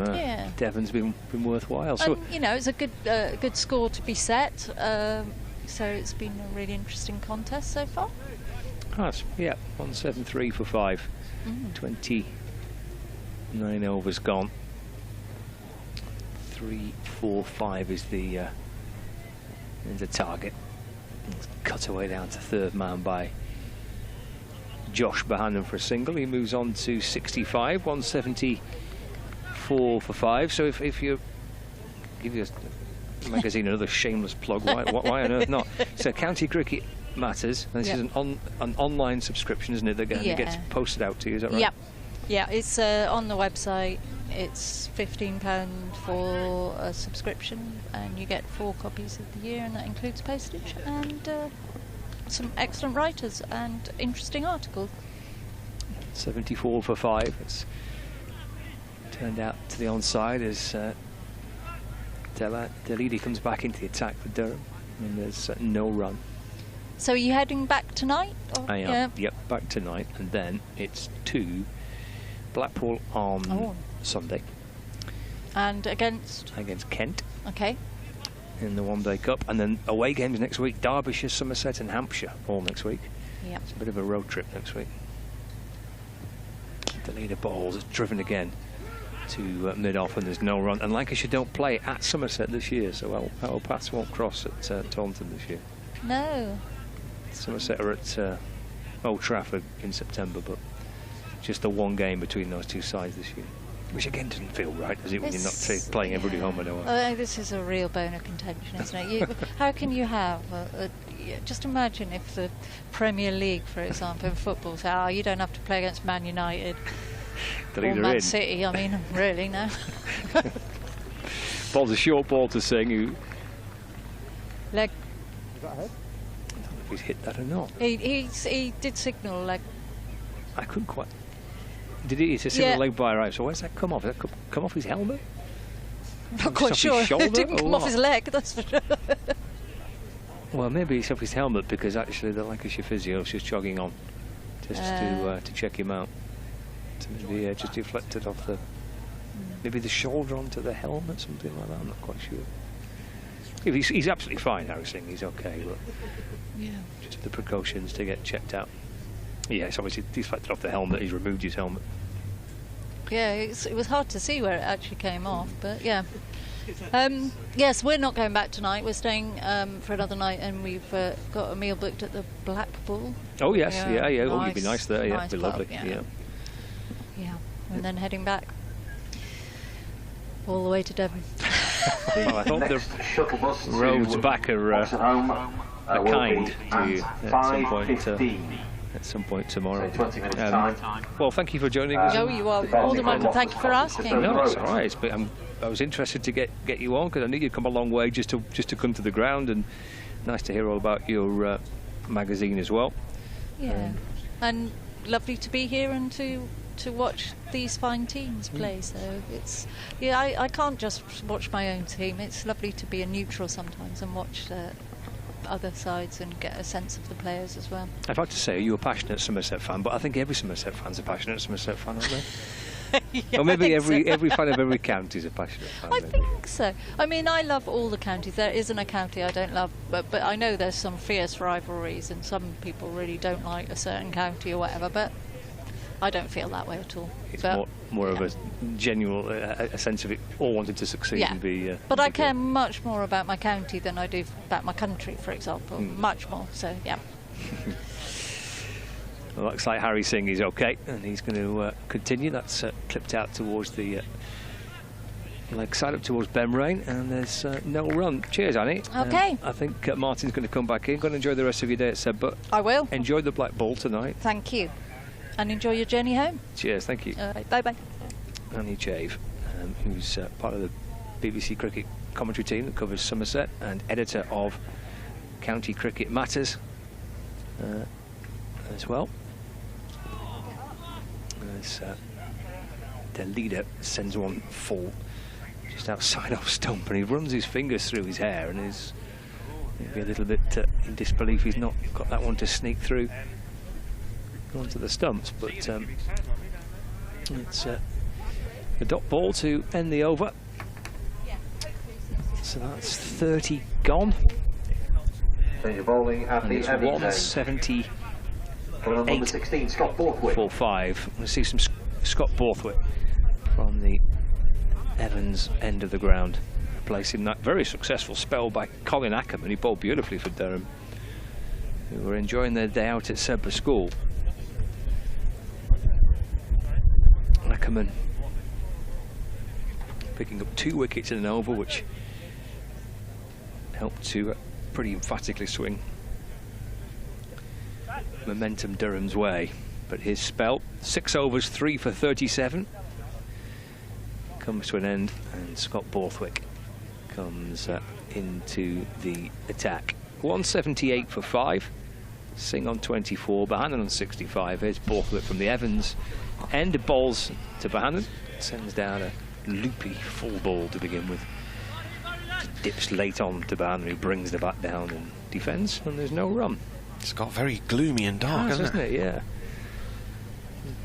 Speaker 7: Devon's been worthwhile. So
Speaker 5: and, you know, it's a good score to be set. So it's been a really interesting contest so far.
Speaker 7: Has, 173 for 5. 29 overs gone. 3, 4, 5 is the target. It's cut away down to third man by Josh Bohannon for a single. He moves on to 65, 174 for 5. So if you give your magazine another shameless plug, why on earth not? So County Cricket Matters, and this is an online subscription, isn't it? That gets posted out to you, is that right?
Speaker 5: Yeah, it's on the website. It's £15 for a subscription, and you get 4 copies of the year, and that includes postage and some excellent writers and interesting articles.
Speaker 7: 74 for 5. It's turned out to the onside as Delidi comes back into the attack for Durham, and there's no run.
Speaker 5: So are you heading back tonight? Or?
Speaker 7: I am. Yep, back tonight, and then it's to Blackpool on Sunday.
Speaker 5: And against
Speaker 7: Kent.
Speaker 5: Okay.
Speaker 7: In the One Day Cup, and then away games next week: Derbyshire, Somerset, and Hampshire, all next week.
Speaker 5: Yeah.
Speaker 7: It's a bit of a road trip next week. The leader balls is driven again to mid-off, and there's no run. And Lancashire don't play at Somerset this year, so our paths won't cross at Taunton this year.
Speaker 5: No.
Speaker 7: Somerset are at Old Trafford in September, but just the one game between those two sides this year. Which again doesn't feel right, does it, when you're not playing everybody home and away?
Speaker 5: This is a real bone of contention, isn't it? How can you have just imagine if the Premier League, for example, in football, say, you don't have to play against Man United or Man City. I mean, really, no.
Speaker 7: Ball's a short ball to Singh.
Speaker 5: Leg.
Speaker 7: Is that ahead? I don't know if he's hit that or not.
Speaker 5: He did signal leg.
Speaker 7: I couldn't quite. Did he? It's a single leg by right. So where's that come off? Did that come off his helmet?
Speaker 5: I'm not quite sure. It didn't come off his leg, that's for sure.
Speaker 7: Well, maybe it's off his helmet, because actually the Lancashire physio is just jogging on just to check him out. So maybe just deflected off the maybe the shoulder onto the helmet, something like that. I'm not quite sure. He's absolutely fine, Harry Singh. He's okay, but just the precautions to get checked out. Yeah, it's obviously deflected off the helmet. He's removed his helmet.
Speaker 5: Yeah, it was hard to see where it actually came off, but yeah. Yes, we're not going back tonight. We're staying for another night, and we've got a meal booked at the Black Bull.
Speaker 7: Oh yes, yeah.
Speaker 5: Nice,
Speaker 7: Oh, you'd be nice there. Yeah, it'd be lovely.
Speaker 5: Yeah, and then heading back all the way to Devon.
Speaker 7: Well, I thought the roads back are kind to you at some point tomorrow. Well, thank you for joining us.
Speaker 5: No, you are more than welcome. Thank you for asking.
Speaker 7: No, it's all right. I was interested to get you on, because I knew you'd come a long way just to come to the ground, and nice to hear all about your magazine as well.
Speaker 5: Yeah, and lovely to be here and to watch these fine teams play. So it's I can't just watch my own team. It's lovely to be a neutral sometimes and watch other sides and get a sense of the players as well.
Speaker 7: I'd like to say you're a passionate Somerset fan, but I think every Somerset fan's a passionate Somerset fan, aren't they? Or maybe every fan of every county is a passionate fan.
Speaker 5: I think so. I mean, I love all the counties. There isn't a county I don't love, but I know there's some fierce rivalries, and some people really don't like a certain county or whatever, but I don't feel that way at all.
Speaker 7: It's more of a genuine a sense of it all wanted to succeed and be.
Speaker 5: But I care much more about my county than I do about my country, for example. Much more. So yeah.
Speaker 7: Well, looks like Harry Singh is okay, and he's going to continue. That's clipped out towards the leg side, up towards Bemrain, and there's no run. Cheers, Annie.
Speaker 5: Okay.
Speaker 7: I think Martin's going to come back in. Go and enjoy the rest of your day at Seb, but
Speaker 5: I will.
Speaker 7: Enjoy the Black Bull tonight.
Speaker 5: Thank you. And enjoy your journey home.
Speaker 7: Cheers, thank you.
Speaker 5: All right, bye-bye.
Speaker 7: Annie Chave, who's part of the BBC Cricket commentary team that covers Somerset and editor of County Cricket Matters as well. As the leader sends one full just outside off stump, and he runs his fingers through his hair and is maybe a little bit in disbelief he's not got that one to sneak through onto the stumps, but it's a dot ball to end the over. So that's 30 gone.
Speaker 1: Change of bowling at the
Speaker 7: 170.
Speaker 1: Number 16, Scott Borthwick.
Speaker 7: 4-5. We'll see some Scott Borthwick from the Evans end of the ground, replacing that very successful spell by Colin Ackerman. He bowled beautifully for Durham, who were enjoying their day out at Sedbergh School. Ackerman picking up 2 wickets in an over, which helped to pretty emphatically swing momentum Durham's way. But his spell, 6 overs, 3 for 37, comes to an end, and Scott Borthwick comes into the attack. 178 for 5, Singh on 24, Bohannon on 65. Here's Borthwick from the Evans end, bowls to Bohannon, sends down a loopy full ball to begin with. Dips late on to Bohannon, who brings the bat down and defends, and there's no run.
Speaker 22: It's got very gloomy and dark, hasn't it?
Speaker 7: Yeah.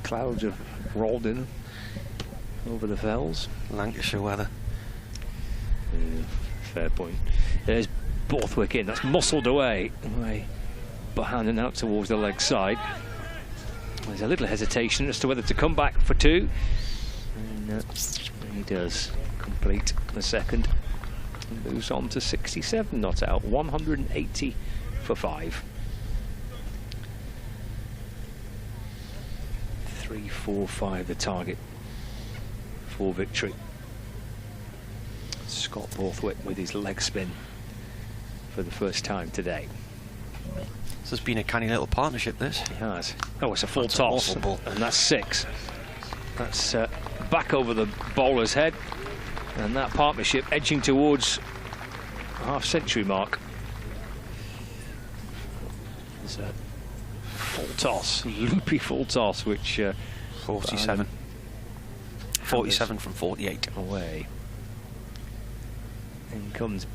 Speaker 7: Clouds have rolled in over the fells.
Speaker 22: Lancashire weather.
Speaker 7: Fair point. There's Borthwick in. That's muscled away. Bohannon out towards the leg side. There's a little hesitation as to whether to come back for 2. And he does complete the second. And moves on to 67 not out. 180 for 5. 3-4-5 the target for victory. Scott Borthwick with his leg spin for the first time today.
Speaker 22: This has been a canny little partnership, this.
Speaker 7: It has. Oh, it's a full toss, and that's 6. That's back over the bowler's head, and that partnership edging towards a half-century mark. There's a full toss, loopy full toss, which
Speaker 22: 47. 47 from 48
Speaker 7: away. In comes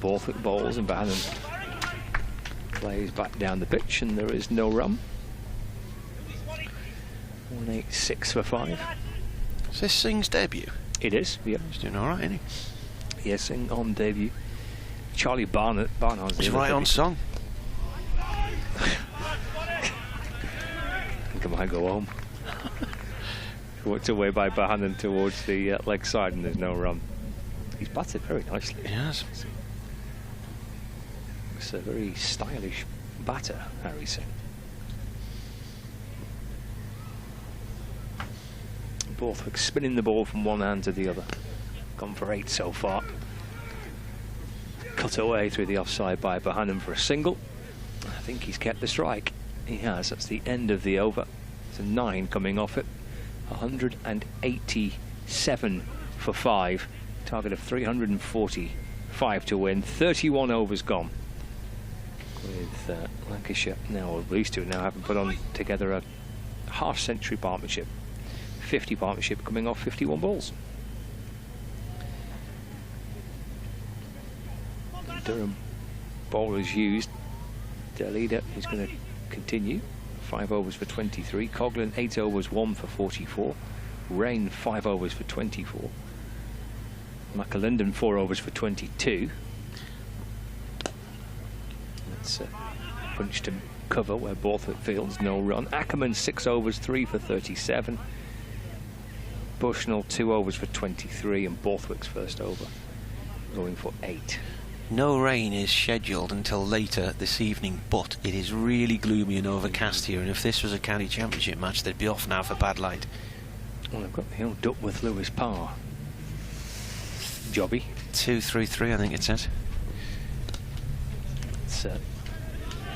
Speaker 7: Borthwick bowls, and Bohannon plays back down the pitch, and there is no run. 186 for 5.
Speaker 22: Is this Singh's debut?
Speaker 7: It is, yeah.
Speaker 22: He's doing all right, isn't he?
Speaker 7: Yes, Singh on debut. Charlie Barnard's
Speaker 22: was right on song.
Speaker 7: I think I might go home. Worked away by Bohannon towards the leg side, and there's no run. He's batted very nicely.
Speaker 22: He has.
Speaker 7: It's a very stylish batter, Harry Singh. Borthwick spinning the ball from one hand to the other. Gone for 8 so far. Cut away through the offside by Bohannon for a single. I think he's kept the strike. He has. That's the end of the over. It's a 9 coming off it. 187 for 5. Target of 345 to win. 31 overs gone. With Lancashire now, or at least 2 now, having put on together a half-century partnership. 50 partnership coming off 51 balls. Durham bowlers used. Their leader is going to continue. 5 overs for 23. Coghlan 8 overs, 1 for 44. Rain 5 overs for 24. McAlinden 4 overs for 22. That's a punch to cover where Borthwick fields, no run. Ackerman 6 overs, 3 for 37. Bushnell 2 overs for 23, and Borthwick's first over going for 8.
Speaker 22: No rain is scheduled until later this evening, but it is really gloomy and overcast here, and if this was a county championship match, they'd be off now for bad light.
Speaker 7: Well, I've got the old Duckworth Lewis Power jobby.
Speaker 22: 2-3-3, I think it says.
Speaker 7: It's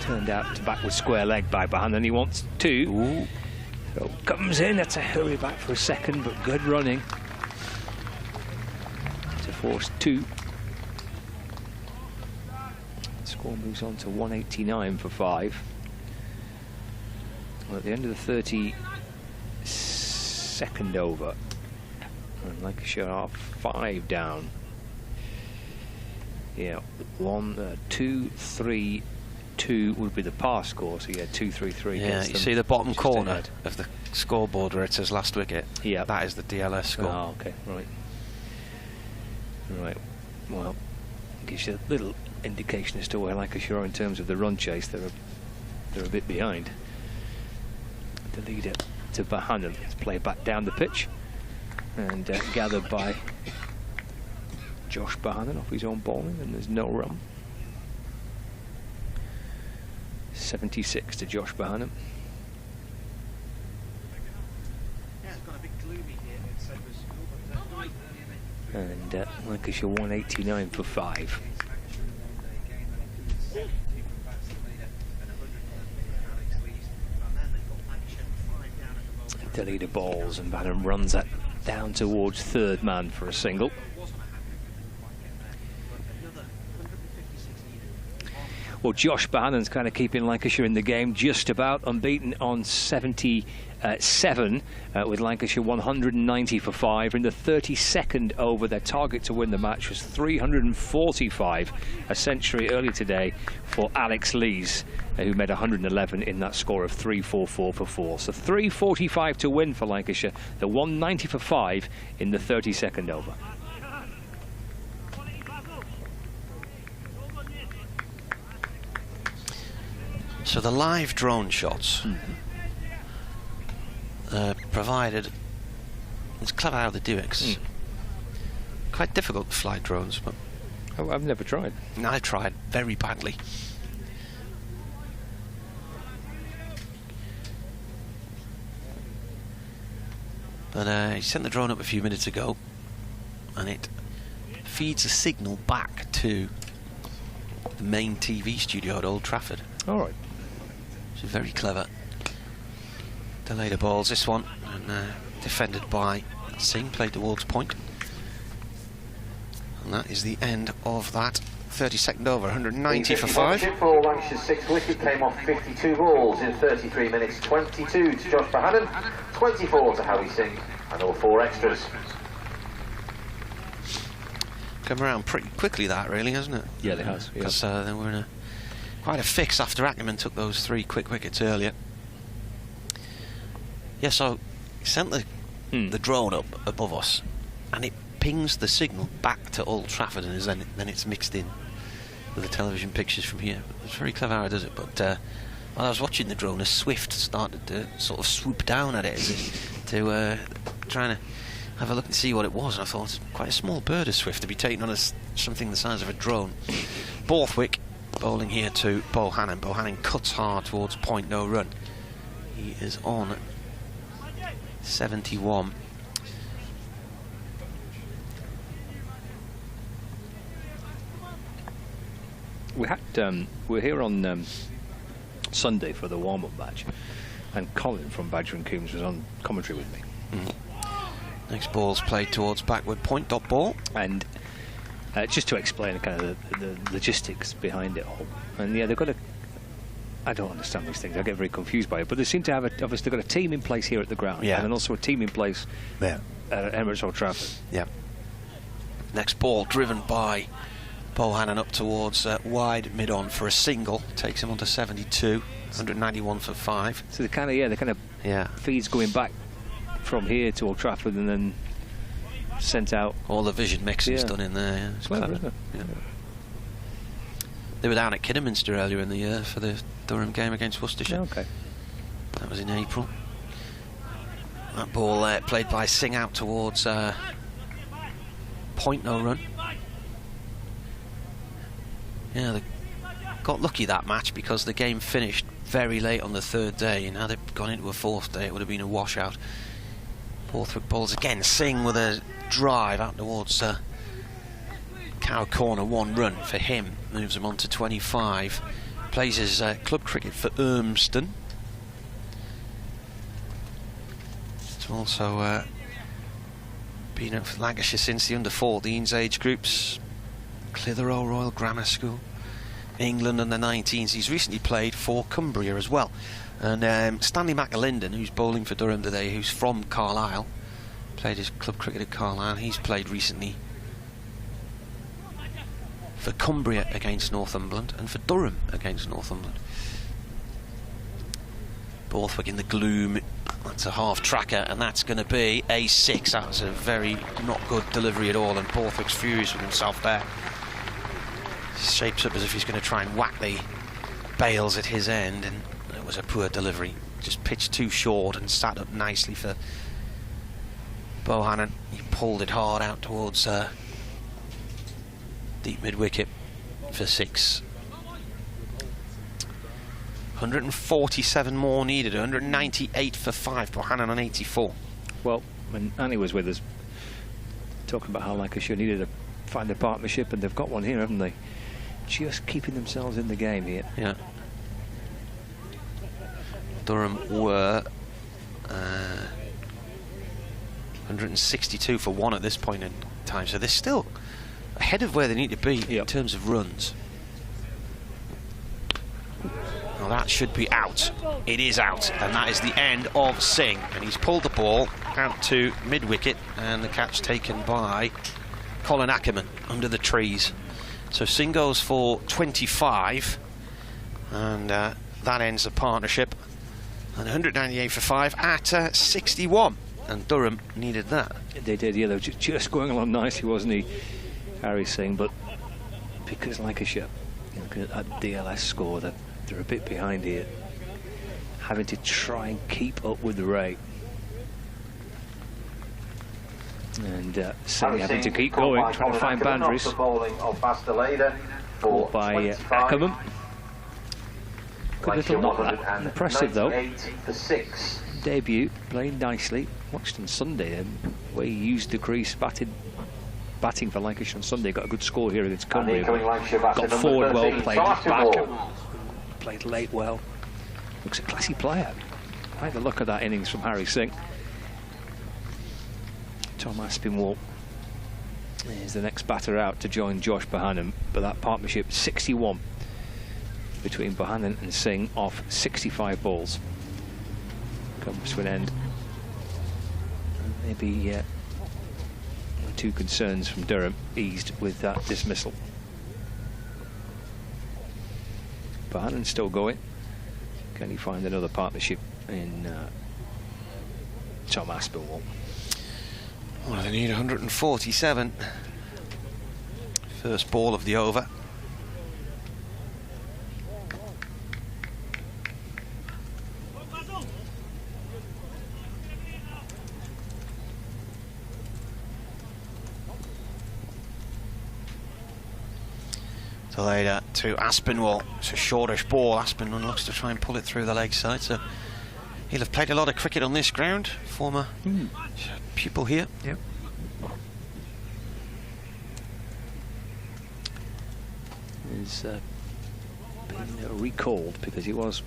Speaker 7: turned out to back with square leg by Bohannon. He wants 2.
Speaker 22: Ooh.
Speaker 7: So comes in, that's a hurry back for a second, but good running to force 2. Score moves on to 189 for 5. Well, at the end of the 32nd over, and Lancashire are 5 down. Yeah, 1, 2, 3, 2 would be the pass score. So yeah, 2-3-3.
Speaker 22: Yeah, you see the bottom corner of the scoreboard where it says last wicket.
Speaker 7: Yeah,
Speaker 22: that is the DLS score.
Speaker 7: Oh, okay, right. Right. Well, gives you a little indication as to where Lancashire are in terms of the run chase. They're a bit behind. The leader to Bahanan. It's played back down the pitch and gathered by Josh Bahanan off his own bowling, and there's no run. 76 to Josh Bahanan. And Lancashire 189 for 5. The leader bowls and Bahanan runs that down towards third man for a single. Well, Josh Bahanan's kind of keeping Lancashire in the game, just about unbeaten on 77, with Lancashire 190 for 5. In the 32nd over, their target to win the match was 345, a century earlier today for Alex Lees, who made 111 in that score of 344 for 4. So 345 to win for Lancashire, the 190 for 5 in the 32nd over.
Speaker 22: So the live drone shots provided, it's clever how they do it, 'cause it's quite difficult to fly drones, but
Speaker 7: I've never tried.
Speaker 22: No, I've tried very badly. But he sent the drone up a few minutes ago, and it feeds a signal back to the main TV studio at Old Trafford.
Speaker 7: All right.
Speaker 22: Which is very clever. Delayed the balls, this one, and defended by Singh, played towards point. And that is the end of that 32nd over, 190 for 5.
Speaker 1: For Lancashire's 6th wicket came off 52 balls in 33 minutes, 22 to Josh Bahanan, 24 to Howie Singh, and all 4 extras.
Speaker 22: Come around pretty quickly, that really, hasn't it?
Speaker 7: Yeah, it has.
Speaker 22: Because they were in quite a fix after Ackerman took those 3 quick wickets earlier. Yeah, so he sent the drone up above us, and it pings the signal back to Old Trafford, and then it's mixed in with the television pictures from here. It's very clever how it does it. But while I was watching the drone, a swift started to sort of swoop down at it to trying to have a look and see what it was. And I thought, it's quite a small bird, a swift, to be taken on as something the size of a drone. Borthwick bowling here to Bohannon. Bohannon cuts hard towards point, no run. He is on 71.
Speaker 7: We're here on Sunday for the warm-up match, and Colin from Badger and Coombs was on commentary with me.
Speaker 22: Next ball's played towards backward point, dot ball.
Speaker 7: And just to explain kind of the logistics behind it all. And yeah, they've got I don't understand these things, I get very confused by it, but they seem to have obviously got a team in place here at the ground, and then also a team in place at Emirates Old Trafford.
Speaker 22: Yeah. Next ball driven by Bohannon up towards wide mid-on for a single, takes him on to 72, 191 for 5.
Speaker 7: So the kind of feeds going back from here to Old Trafford and then sent out.
Speaker 22: All the vision mixing's done in there. Yeah. It's
Speaker 7: clever, isn't it?
Speaker 22: Yeah. They were down at Kidderminster earlier in the year for the Durham game against Worcestershire.
Speaker 7: Okay.
Speaker 22: That was in April. That ball played by Singh out towards point, no run. Yeah, they got lucky that match because the game finished very late on the 3rd day, and had it gone into a 4th day, it would have been a washout. Borthwick balls again. Singh with a drive out towards Cow Corner, 1 run for him, moves him on to 25. Plays his club cricket for Urmston. It's also Been at Lancashire since the under-14s age groups. Clitheroe Royal Grammar School. England under 19s. He's recently played for Cumbria as well. And Stanley McAlinden, who's bowling for Durham today, who's from Carlisle, played his club cricket at Carlisle. He's played recently for Cumbria against Northumberland and for Durham against Northumberland. Borthwick in the gloom. That's a half tracker, and that's going to be a 6. That was a very not good delivery at all, and Borthwick's furious with himself there. Shapes up as if he's going to try and whack the bails at his end, and it was a poor delivery. Just pitched too short and sat up nicely for Bohannon. He pulled it hard out towards deep mid-wicket for 6. 147 more needed, 198 for 5, Bohannon on 84.
Speaker 7: Well, when Annie was with us, talking about how Lancashire needed to find a partnership, and they've got one here, haven't they? Just keeping themselves in the game here.
Speaker 22: Yeah. Durham were 162 for 1 at this point in time, so they're still ahead of where they need to be in terms of runs. Well, that should be out. It is out, and that is the end of Singh. And he's pulled the ball out to mid-wicket, and the catch taken by Colin Ackerman under the trees. So Singh goes for 25, and that ends the partnership. And 198 for 5 at 61, and Durham needed that.
Speaker 7: They did, yeah. They were just going along nicely, wasn't he, Harry Singh? But because Lancashire, looking at that DLS score, they're a bit behind here, having to try and keep up with the rate. And Singh having to keep going, trying to find boundaries. Caught by Ackerman. Good little knock that. Impressive though. Debut, playing nicely. Watched on Sunday, where he used the crease, batting for Lancashire on Sunday. Got a good score here against Cumbria. Got forward well, played back. Played late well. Looks a classy player. I like the look of that innings from Harry Singh. Tom Aspinwall is the next batter out to join Josh Bohannon, but that partnership 61 between Bohannon and Singh off 65 balls comes to an end. Maybe 2 concerns from Durham eased with that dismissal. Bohannon's still going. Can he find another partnership in Tom Aspinwall?
Speaker 22: Well, they need 147. First ball of the over. Delayed to Aspinwall. It's a shortish ball. Aspinwall looks to try and pull it through the leg side, so he'll have played a lot of cricket on this ground. Former pupil here.
Speaker 7: Yep. He's been recalled because he was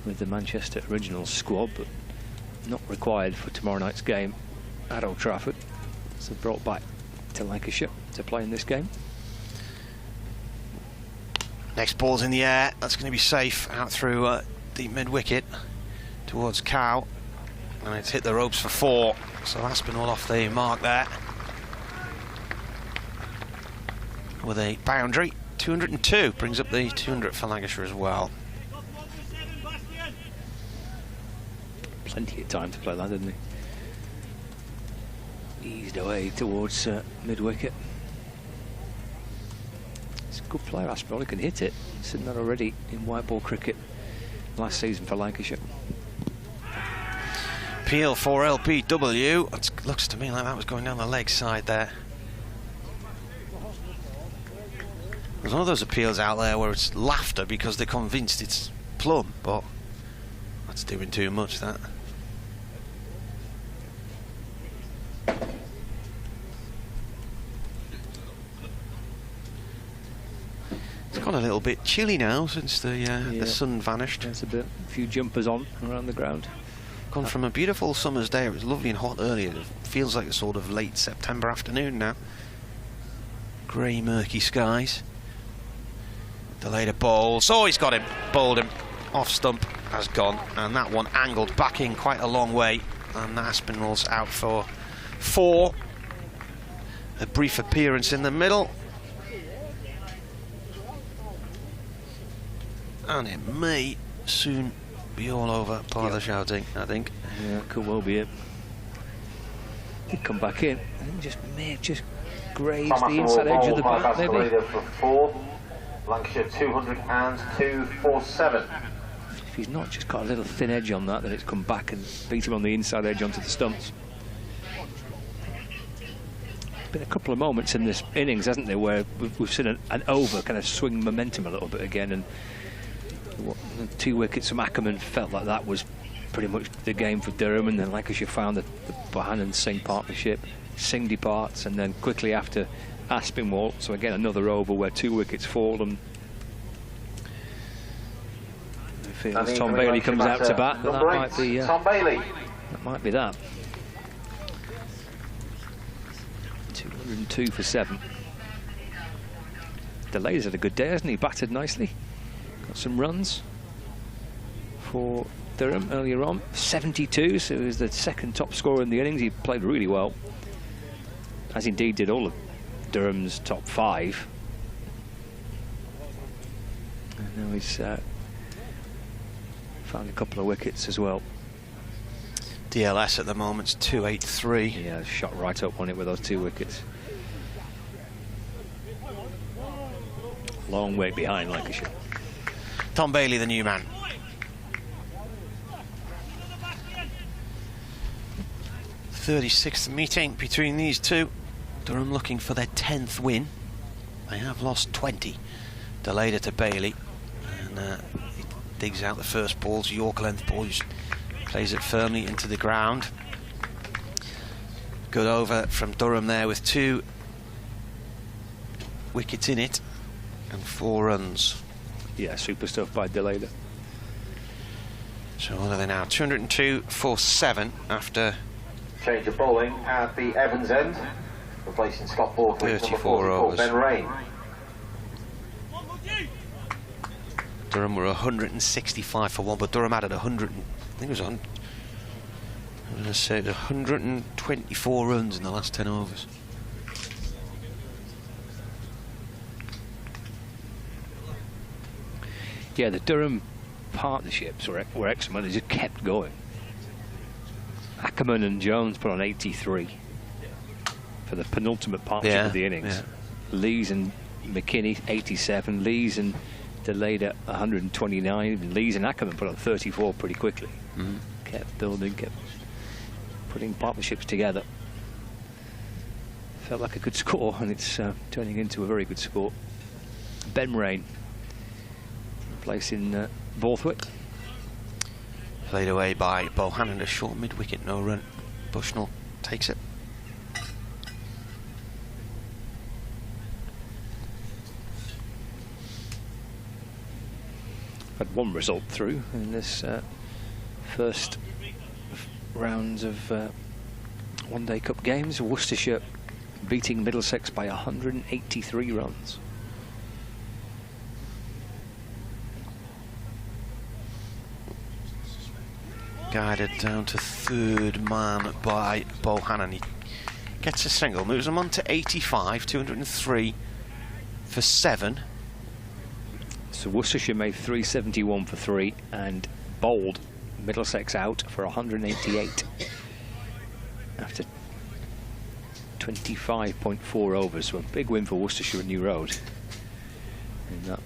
Speaker 7: with the Manchester original squad, but not required for tomorrow night's game at Old Trafford. So brought back to Lancashire to play in this game.
Speaker 22: Next ball's in the air. That's going to be safe out through deep mid-wicket towards Cow, and it's hit the ropes for 4. So Aspinwall off the mark there with a boundary. 202 brings up the 200 for Lancashire as well.
Speaker 7: Plenty of time to play that, didn't he? Eased away towards mid-wicket. He's a good player, Aspinwall. He can hit it. He's seen that already in white ball cricket last season for Lancashire.
Speaker 22: Peel for LPW. It looks to me like that was going down the leg side there. There's one of those appeals out there where it's laughter because they're convinced it's plumb, but that's doing too much, that. It's got a little bit chilly now since the sun vanished.
Speaker 7: There's a few jumpers on around the ground.
Speaker 22: Gone from a beautiful summer's day, it was lovely and hot earlier, it feels like a sort of late September afternoon now. Grey, murky skies. Delayed a bowls. Oh, he's got him. Bowled him. Off stump. Has gone. And that one angled back in quite a long way. And Aspinwall's out for 4. A brief appearance in the middle. And it may soon be all over by the shouting, I think.
Speaker 7: Yeah, could well be it. He'd come back in and may have just grazed the inside edge of the bat, maybe.
Speaker 1: For 4. Lancashire 202.47.
Speaker 7: If he's not just got a little thin edge on that, then it's come back and beat him on the inside edge onto the stumps. Been a couple of moments in this innings, hasn't there, where we've seen an over kind of swing momentum a little bit again, and the 2 wickets from Ackerman felt like that was pretty much the game for Durham, and then Lancashire found the Bohannon-Singh partnership. Singh departs, and then quickly after Aspinwall, so again another over where 2 wickets fall, and as Tom Bailey comes out to bat, that might be
Speaker 1: Tom Bailey.
Speaker 7: That might be that. 202 for 7. Delay's had a good day, hasn't he? Batted nicely. Got some runs for Durham earlier on. 72, so he was the second top scorer in the innings. He played really well, as indeed did all of Durham's top 5. And now he's found a couple of wickets as well.
Speaker 22: DLS at the moment's 283.
Speaker 7: Yeah, shot right up on it with those 2 wickets. Long way behind Lancashire.
Speaker 22: Tom Bailey, the new man. 36th meeting between these two. Durham looking for their 10th win. They have lost 20. Delayed it to Bailey, and he digs out the first ball. York length ball, just plays it firmly into the ground. Good over from Durham there with 2 wickets in it and 4 runs.
Speaker 7: Yeah, super stuff by Deleda.
Speaker 22: So what are they now? 202 for 7 after
Speaker 1: change of bowling at the Evans end, replacing Scott Borthwick,
Speaker 22: 34 overs.
Speaker 1: Ben Rain.
Speaker 22: Durham were 165 for 1, but Durham added 100. I think it was 100. I'm going to say 124 runs in the last 10 overs.
Speaker 7: Yeah, the Durham partnerships were excellent. They just kept going. Ackerman and Jones put on 83 for the penultimate partnership of the innings.
Speaker 22: Yeah.
Speaker 7: Lees and McKinney 87. Lees and delayed at 129. And Lees and Ackerman put on 34 pretty quickly. Kept building, kept putting partnerships together. Felt like a good score, and it's turning into a very good score. Ben Rain replacing Borthwick.
Speaker 22: Played away by Bohannon, a short mid-wicket, no run. Bushnell takes it.
Speaker 7: Had one result through in this first rounds of one-day cup games. Worcestershire beating Middlesex by 183 runs.
Speaker 22: Guided down to 3rd man by Bohannon. He gets a single, moves him on to 85, 203 for 7.
Speaker 7: So Worcestershire made 371 for 3 and bowled Middlesex out for 188 after 25.4 overs. So a big win for Worcestershire at New Road in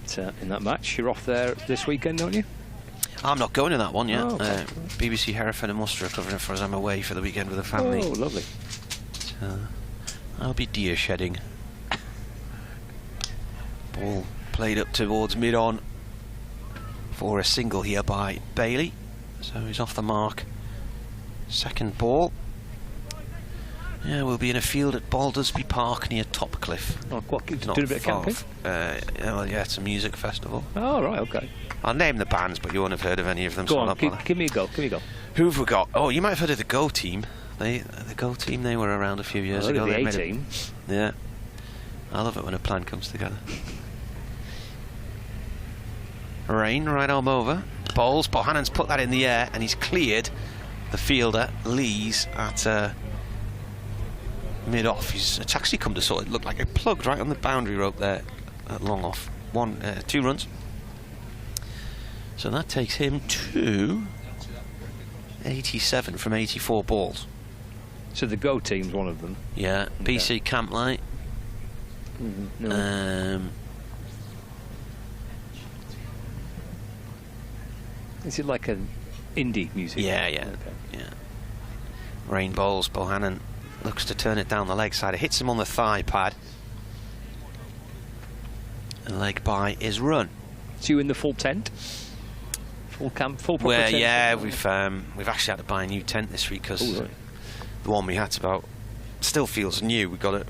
Speaker 7: that match. You're off there this weekend, don't you?
Speaker 22: I'm not going to that one yet.
Speaker 7: Oh, okay.
Speaker 22: BBC Hereford and Munster are covering it for us. I'm away for the weekend with the family.
Speaker 7: Oh, lovely.
Speaker 22: So I'll be deer shedding. Ball played up towards mid-on for a single here by Bailey. So he's off the mark. Second ball. Yeah, we'll be in a field at Baldersby Park near Topcliffe.
Speaker 7: Oh, what, doing a bit of camping?
Speaker 22: Well, yeah, it's a music festival.
Speaker 7: Oh, right, okay.
Speaker 22: I'll name the bands, but you won't have heard of any of them.
Speaker 7: Go on, give me a go.
Speaker 22: Who have we got? Oh, you might have heard of the Go Team. The Go Team, they were around a few years ago.
Speaker 7: The A-Team.
Speaker 22: Yeah. I love it when a plan comes together. Rain, right arm over. Bowls. Bohannon's put that in the air, and he's cleared the fielder, Lees, at mid-off. It's actually come to sort of look like it plugged right on the boundary rope there at long off. 2 runs. So that takes him to 87 from 84 balls.
Speaker 7: So the Go Team's one of them?
Speaker 22: Yeah.
Speaker 7: Okay.
Speaker 22: BC Camplight.
Speaker 7: No. Is it like an indie music?
Speaker 22: Yeah.
Speaker 7: Okay.
Speaker 22: Yeah. Rain bowls. Bohannon looks to turn it down the leg side. It hits him on the thigh pad. And leg by is run.
Speaker 7: So you in the full tent? Full camp, full proper tent?
Speaker 22: Yeah, we've actually had to buy a new tent this week because the one we had's about still feels new. We got it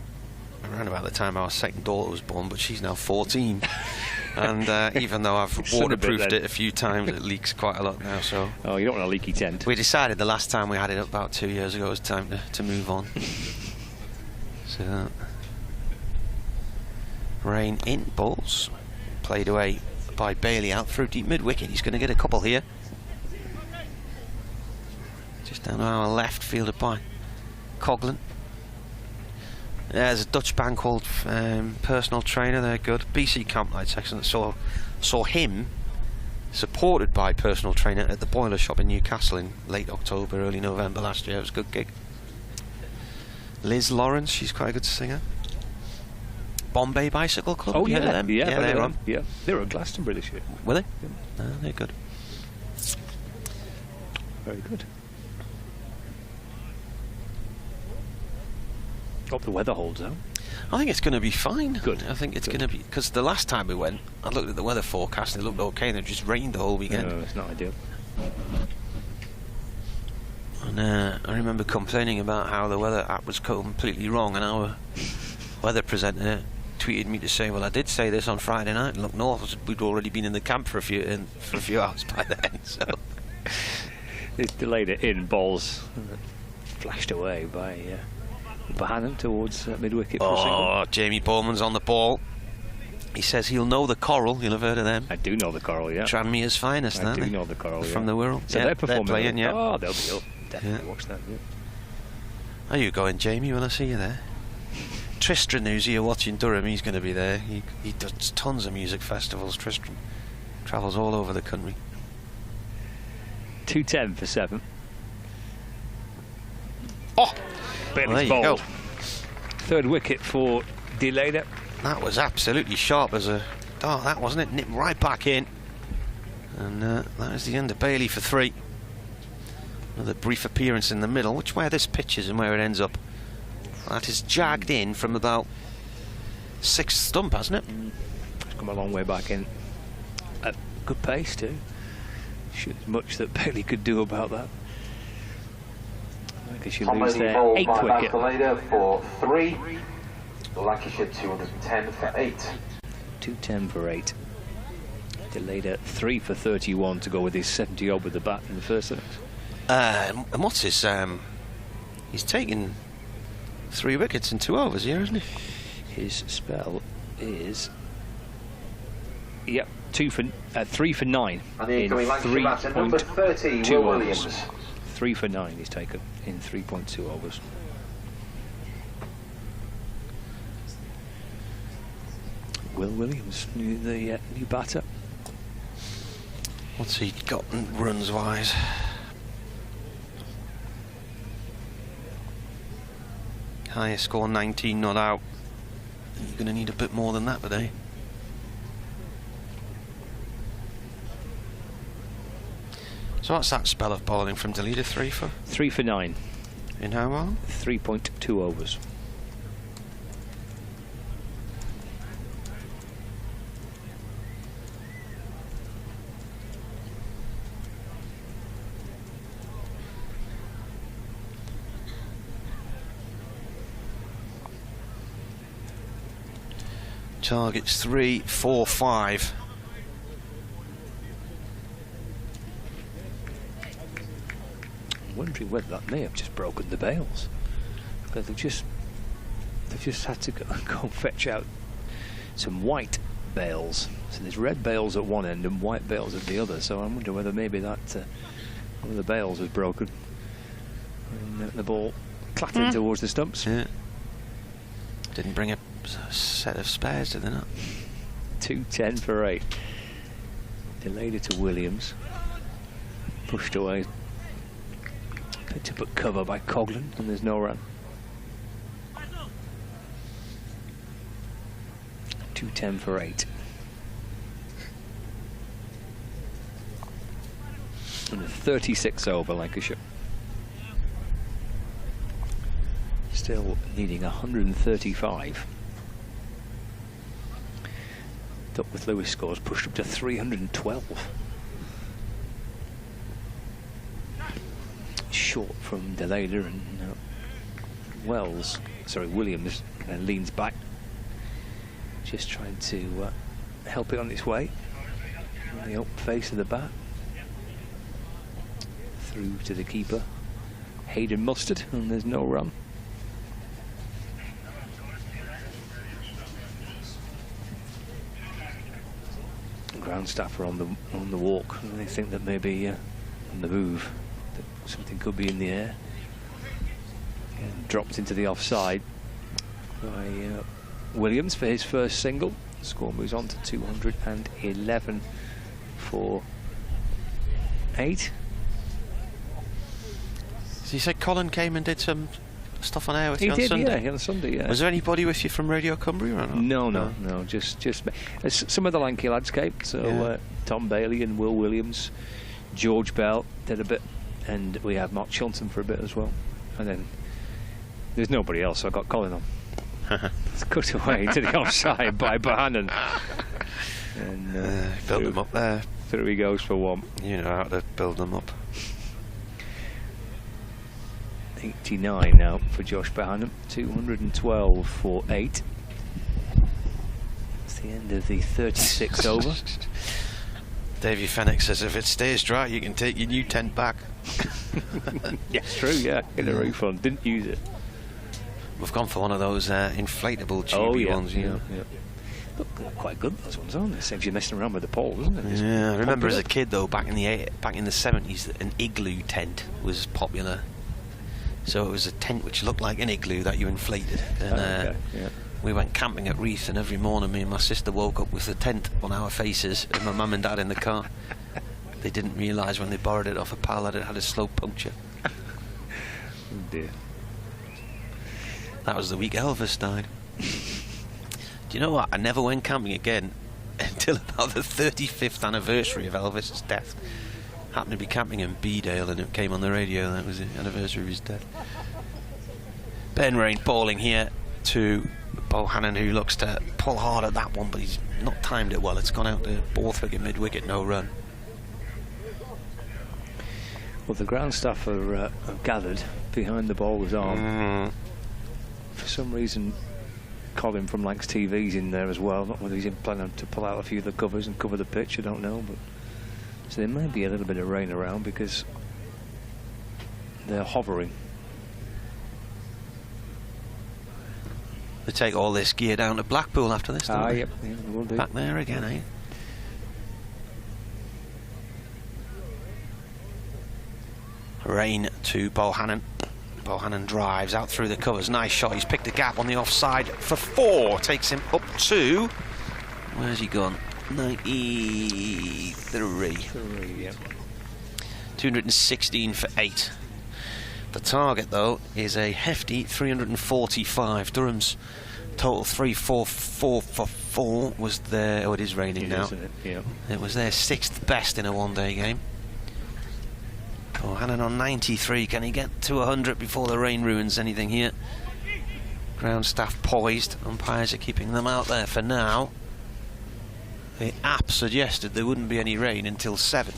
Speaker 22: around about the time our second daughter was born, but she's now 14. And even though I've waterproofed it a few times, it leaks quite a lot now. So
Speaker 7: you don't want a leaky tent.
Speaker 22: We decided the last time we had it up about 2 years ago it was time to move on. So Rain in balls, played away by Bailey out through deep mid wicket. He's going to get a couple here. Just down our left, fielded by Coughlin. There's a Dutch band called Personal Trainer. They're good. BC Camplights excellent. Saw him supported by Personal Trainer at the Boiler Shop in Newcastle in late October, early November last year. It was a good gig. Liz Lawrence, she's quite a good singer. Bombay Bicycle Club.
Speaker 7: Oh, yeah.
Speaker 22: Them?
Speaker 7: Yeah,
Speaker 22: they're on.
Speaker 7: Yeah, they were at Glastonbury this year.
Speaker 22: Were they? No, they're good.
Speaker 7: Very good. Hope the weather holds out.
Speaker 22: I think it's going to be fine.
Speaker 7: Good.
Speaker 22: I think it's going to be, because the last time we went, I looked at the weather forecast and it looked okay, and it just rained the whole weekend.
Speaker 7: No, it's not ideal.
Speaker 22: And I remember complaining about how the weather app was completely wrong, and our weather presenter tweeted me to say, well, I did say this on Friday night, and look north, we'd already been in the camp for a few hours by then. So
Speaker 7: It's delayed it in balls, flashed away by Bohannon towards mid-wicket for a single.
Speaker 22: Jamie Bowman's on the ball. He says he'll know the Coral. You'll have heard of them.
Speaker 7: I do know the Coral, yeah.
Speaker 22: Tranmere's finest,
Speaker 7: I do know the Coral,
Speaker 22: from the Wirral.
Speaker 7: So they're performing.
Speaker 22: Playing, yeah.
Speaker 7: Oh, they'll be up. Definitely watch that. Yeah.
Speaker 22: Are you going, Jamie? Will I see you there? Tristram, who's here watching Durham, he's going to be there. He does tons of music festivals. Tristram travels all over the country.
Speaker 7: 210 for 7.
Speaker 22: Oh!
Speaker 7: Bailey's bowled. Third wicket for Deleda.
Speaker 22: That was absolutely sharp as a dart, that wasn't it? Nipped right back in. And that is the end of Bailey for 3. Another brief appearance in the middle, which where this pitch is and where it ends up. That is jagged in from about 6th stump, hasn't it?
Speaker 7: It's come a long way back in. At good pace too. Should much that Bailey could do about that. Lancashire lose their 8th wicket.
Speaker 1: Deleda for 3. Lancashire 210 for 8.
Speaker 7: 210 for 8. Deleda 3 for 31 to go with his 70 odd with the bat in the first innings.
Speaker 22: And what's his? He's taken 3 wickets in 2 overs here, isn't he?
Speaker 7: His spell is 3 for 9
Speaker 1: And
Speaker 7: in
Speaker 1: number 30,
Speaker 7: 3.2
Speaker 1: Will
Speaker 7: overs.
Speaker 1: Williams.
Speaker 7: 3 for 9 he's taken in 3.2 overs. Will Williams, the new batter.
Speaker 22: What's he got runs wise? Highest score 19 not out. You're going to need a bit more than that today. So what's that spell of bowling from Deleda? 3 for
Speaker 7: 9.
Speaker 22: In how long?
Speaker 7: 3.2 overs.
Speaker 22: Target's 3, 4, 5.
Speaker 7: wondering whether that may have just broken the bails. Because they've just had to go and fetch out some white bails. So there's red bails at one end and white bails at the other. So I wonder whether maybe that one of the bails was broken and the ball clattered towards the stumps.
Speaker 22: Yeah. Didn't bring a set of spares, did they not?
Speaker 7: 210 for 8. Delayed it to Williams. Pushed away. Picked up at cover by Coughlin, and there's no run. 210 for 8. And a 36 over Lancashire. Still needing 135. Duckworth Lewis scores pushed up to 312. Short from Deleda and Williams leans back, just trying to help it on its way. On the up face of the bat. Through to the keeper, Hayden Mustard, and there's no run. Ground staff are on the walk, and they think that maybe on the move that something could be in the air. And dropped into the offside by Williams for his first single. The score moves on to 211 for 8.
Speaker 22: So you said Colin came and did some stuff on air with you on
Speaker 7: Sunday?
Speaker 22: Sunday?
Speaker 7: Yeah, on Sunday, yeah.
Speaker 22: Was there anybody with you from Radio Cumbria or not?
Speaker 7: No, just some of the Lanky lads came, so Tom Bailey and Will Williams, George Bell did a bit, and we had Mark Chilton for a bit as well, and then there's nobody else, so I got Colin on. It's cut away to the offside by Bohannon. And
Speaker 22: build them up there.
Speaker 7: Through he goes for 1.
Speaker 22: You know how to build them up.
Speaker 7: 89 now for Josh Bohannon, 212 for 8. It's the end of the 36 over.
Speaker 22: Davey Fennick says if it stays dry you can take your new tent back.
Speaker 7: Yes, true, yeah. Get a refund, didn't use it.
Speaker 22: We've gone for one of those inflatable GB ones. Yeah.
Speaker 7: Look, they're quite good, those ones, aren't they? Saves you messing around with the poles, isn't it?
Speaker 22: Yeah, I remember as a kid though, back in the 70s, an igloo tent was popular. So it was a tent which looked like an igloo that you inflated. And we went camping at Reeth, and every morning me and my sister woke up with the tent on our faces and my mum and dad in the car. They didn't realise when they borrowed it off a pal that it had a slow puncture.
Speaker 7: Oh dear.
Speaker 22: That was the week Elvis died. Do you know what? I never went camping again until about the 35th anniversary of Elvis's death. Happened to be camping in Beedale and it came on the radio. That was the anniversary of his death. Ben Rain bowling here to Bohannon, who looks to pull hard at that one, but he's not timed it well. It's gone out to Borthwick mid-wicket, no run.
Speaker 7: Well, the ground staff are gathered behind the bowler's arm. For some reason, Colin from Lancs TV's in there as well. Not whether he's planning to pull out a few of the covers and cover the pitch, I don't know. But so there may be a little bit of rain around because they're hovering.
Speaker 22: They take all this gear down to Blackpool after this, don't they?
Speaker 7: Yep, yeah, they will do.
Speaker 22: Back there again, eh? Rain to Bohannon. Bohannon drives out through the covers. Nice shot. He's picked a gap on the offside for 4. Takes him up to... Where's he gone? 93. 216 for 8. The target, though, is a hefty 345. Durham's total 344 for 4 was their... Oh, it is raining now.
Speaker 7: Isn't it? Yeah.
Speaker 22: It was their 6th best in a one-day game. Bohannon on 93. Can he get to 100 before the rain ruins anything here? Ground staff poised. Umpires are keeping them out there for now. The app suggested there wouldn't be any rain until 7.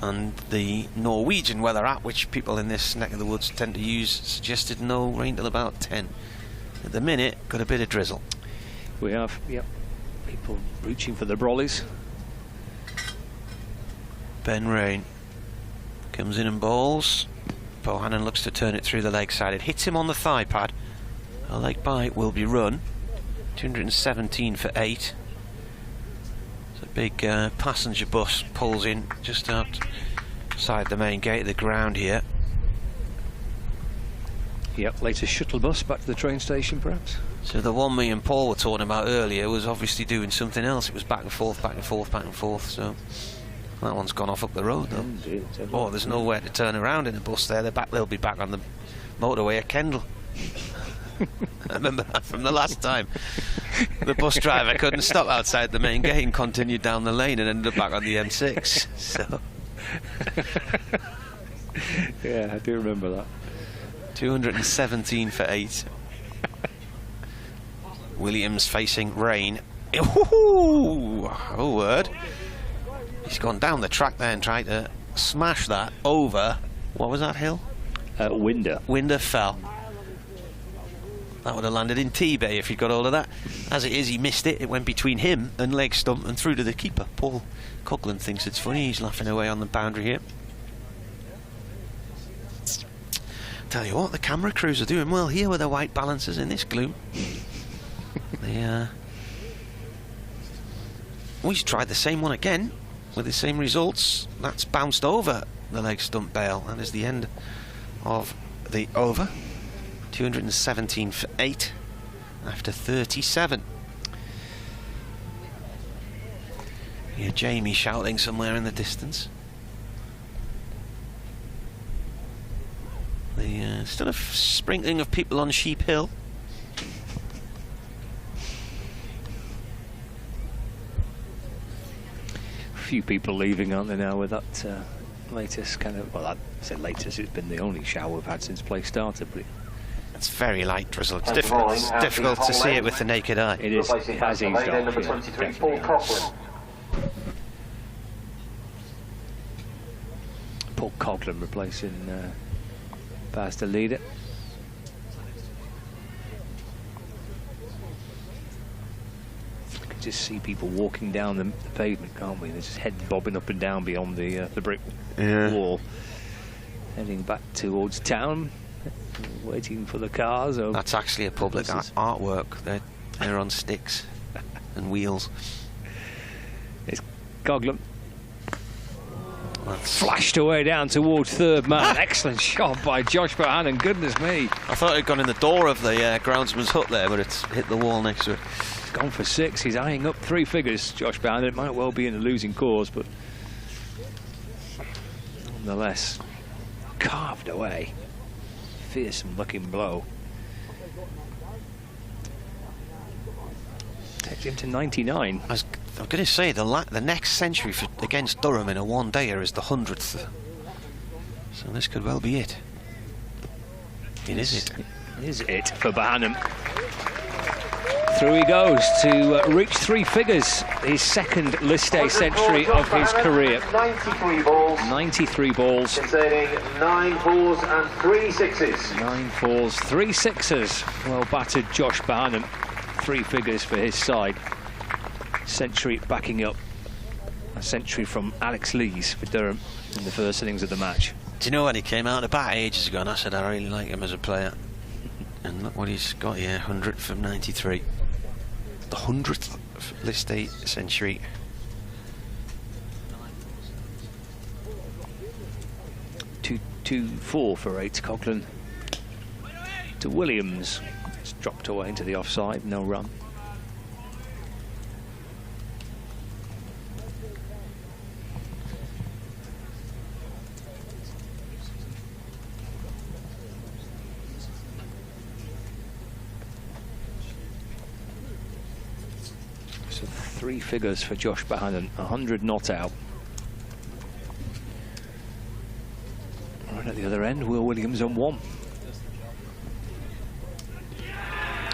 Speaker 22: And the Norwegian weather app, which people in this neck of the woods tend to use, suggested no rain till about 10. At the minute, got a bit of drizzle.
Speaker 7: We have, yep, people reaching for the brollies.
Speaker 22: Ben Rain comes in and bowls. Bohannon looks to turn it through the leg side. It hits him on the thigh pad. A leg bite will be run. 217 for 8. It's a big passenger bus pulls in just outside the main gate of the ground here.
Speaker 7: Yep, latest shuttle bus back to the train station, perhaps.
Speaker 22: So the one me and Paul were talking about earlier was obviously doing something else. It was back and forth, back and forth, back and forth. So that one's gone off up the road, though. Oh, there's nowhere to turn around in a bus there. They'll be back on the motorway at Kendal. I remember that from the last time. The bus driver couldn't stop outside the main gate and continued down the lane and ended up back on the M6. So
Speaker 7: yeah, I do remember that.
Speaker 22: 217 for 8. Williams facing rain. Oh, word. He's gone down the track there and tried to smash that over. What was that hill?
Speaker 7: Winder.
Speaker 22: Winder fell. That would have landed in T-Bay if he'd got hold of that. As it is, he missed it. It went between him and leg stump and through to the keeper. Paul Coughlin thinks it's funny. He's laughing away on the boundary here. Tell you what, the camera crews are doing well here with the white balances in this gloom. We tried the same one again with the same results. That's bounced over the leg stump bail. That is the end of the over. 217 for 8 after 37. Yeah, Jamie shouting somewhere in the distance. Still a sprinkling of people on Sheep Hill.
Speaker 7: A few people leaving, aren't there, now with that latest kind of, well, I say latest, it's been the only shower we've had since play started, but
Speaker 22: it's very light drizzle. It's difficult to see it with the naked eye.
Speaker 7: It is. It has eased off.
Speaker 1: Number 23, Paul Coughlin.
Speaker 7: Paul Coughlin replacing Pastor Leader. You can just see people walking down the pavement, can't we? They're just heads bobbing up and down beyond the brick wall, heading back towards town, waiting for the cars.
Speaker 22: That's actually a public artwork. They're on sticks and wheels.
Speaker 7: It's Coughlin. Flashed away down towards third man. Excellent shot by Josh Bohannon. Goodness me.
Speaker 22: I thought it had gone in the door of the groundsman's hut there, but it's hit the wall next to it.
Speaker 7: It's gone for 6. He's eyeing up 3 figures, Josh Bohannon. It might well be in a losing cause, but nonetheless, carved away. Fearsome looking blow. Takes him to 99.
Speaker 22: I'm going to say the next century against Durham in a one-dayer is the 100th. So this could well be it. It is
Speaker 7: it for Bohannon. Through he goes to reach 3 figures. His second list day century of his career.
Speaker 1: 93 balls.
Speaker 7: 93 balls.
Speaker 1: Containing 9 fours and 3 sixes.
Speaker 7: 9 fours, 3 sixes. Well battered Josh Bohannon. 3 figures for his side. Century backing up a century from Alex Lees for Durham in the first innings of the match.
Speaker 22: Do you know when he came out about ages ago and I said I really like him as a player, and look what he's got here, 100 from 93, the 100th list day century.
Speaker 7: Two, 4 for 8. Coughlin to Williams. It's dropped away into the offside, no run. So 3 figures for Josh Bohannon, 100 not out. Right at the other end, Will Williams on 1.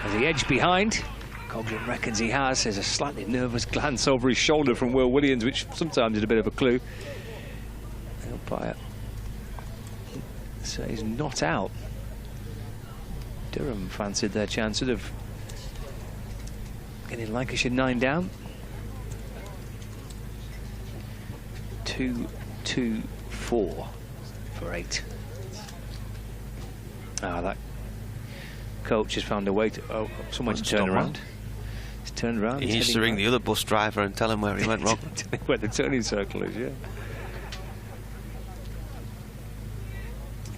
Speaker 7: As he edged behind, Coughlin reckons he has. There's a slightly nervous glance over his shoulder from Will Williams, which sometimes is a bit of a clue. The umpire says not out. Durham fancied their chances of getting Lancashire 9 down. 2-2-4 for 8. Ah, that coach has found a way to somewhere to turn around. He's turned around.
Speaker 22: He needs to ring the other bus driver and tell him where he went wrong.
Speaker 7: Where the turning circle is, yeah.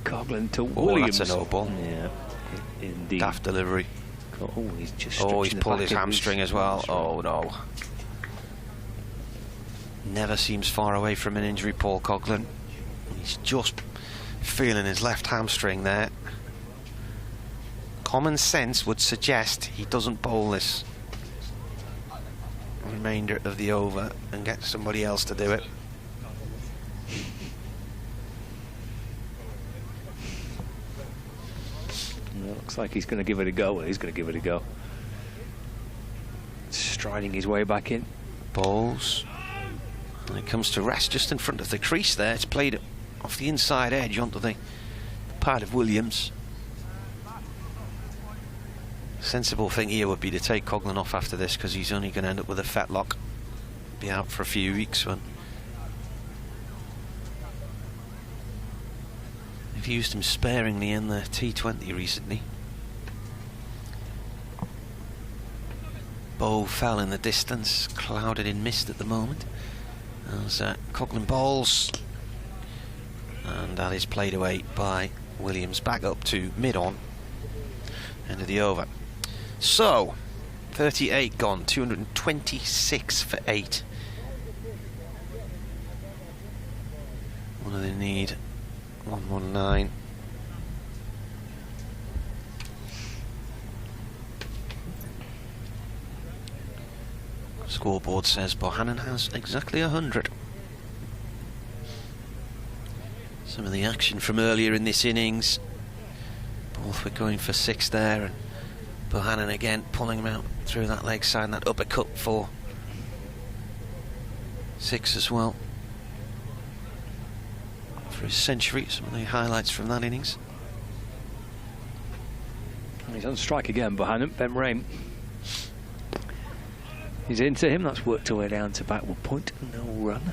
Speaker 7: Coughlin to Williams.
Speaker 22: That's a no ball.
Speaker 7: Yeah, indeed.
Speaker 22: Daft delivery.
Speaker 7: Oh, he's just.
Speaker 22: Oh, he's pulled his hamstring as well. Oh no. Never seems far away from an injury, Paul Coughlin. He's just feeling his left hamstring there. Common sense would suggest he doesn't bowl this remainder of the over and get somebody else to do it.
Speaker 7: Looks like he's going to give it a go. Well, he's going to give it a go. Striding his way back in.
Speaker 22: Bowls. And it comes to rest just in front of the crease there. It's played off the inside edge onto the part of Williams. Sensible thing here would be to take Coughlin off after this, because he's only going to end up with a fetlock. Be out for a few weeks. They've used him sparingly in the T20 recently. Bow fell in the distance, clouded in mist at the moment. As Coughlin bowls, and that is played away by Williams, back up to mid-on, end of the over. So 38 gone, 226 for 8. What do they need? 119. Scoreboard says Bohannon has exactly 100. Some of the action from earlier in this innings. Both were going for 6 there, and Bohannon again pulling him out through that leg side, and that uppercut for 6 as well. For his century, some of the highlights from that innings.
Speaker 7: And he's on strike again, Bohannon. Ben Rain. He's into him. That's worked away down to backward point. No run.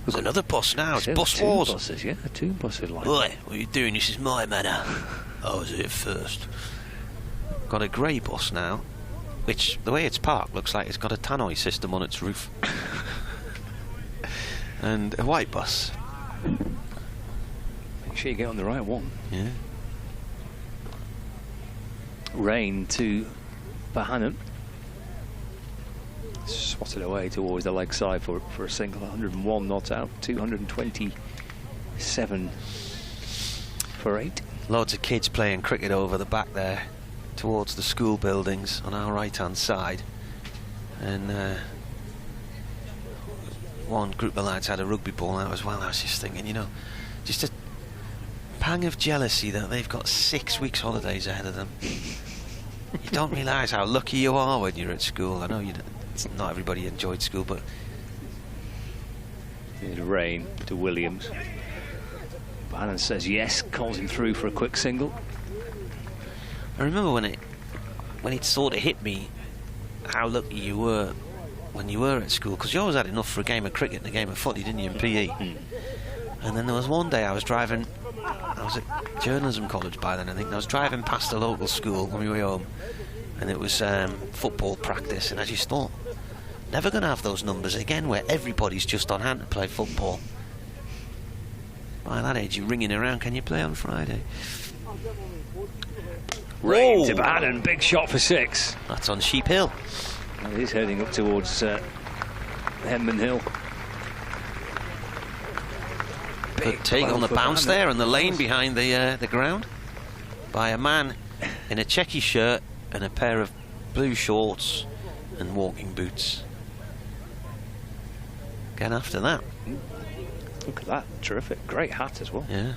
Speaker 22: There's another bus now. It's bus
Speaker 7: two
Speaker 22: wars.
Speaker 7: Buses, yeah, 2 buses. Like.
Speaker 22: Boy, what are you doing? This is my manor. I was here first. Got a grey bus now, which the way it's parked looks like it's got a tannoy system on its roof. And a white bus.
Speaker 7: Make sure you get on the right one.
Speaker 22: Yeah.
Speaker 7: Rain to Bohannon. Swatted away towards the leg side for a single. 101 not out. 227 for 8.
Speaker 22: Loads of kids playing cricket over the back there towards the school buildings on our right hand side, and one group of lads had a rugby ball out as well. I was just thinking, you know, just a pang of jealousy that they've got 6 weeks holidays ahead of them. You don't realise how lucky you are when you're at school. I know not everybody enjoyed school, but
Speaker 7: Rain to Williams. Bohannon says yes, calls him through for a quick single.
Speaker 22: I remember when it sort of hit me how lucky you were when you were at school, because you always had enough for a game of cricket and a game of footy, didn't you, in PE? And then there was one day I was driving, I was at journalism college by then, I think, and I was driving past a local school on my way home, and it was football practice, and I just thought, never going to have those numbers again where everybody's just on hand to play football. By that age, you're ringing around, can you play on Friday?
Speaker 7: Rain to Bohannon, big shot for 6.
Speaker 22: That's on Sheep Hill.
Speaker 7: And he's heading up towards Henman Hill.
Speaker 22: Good take on the bounce there, and the lane behind the ground by a man in a checky shirt and a pair of blue shorts and walking boots. Get after that.
Speaker 7: Look at that, terrific. Great hat as well.
Speaker 22: Yeah.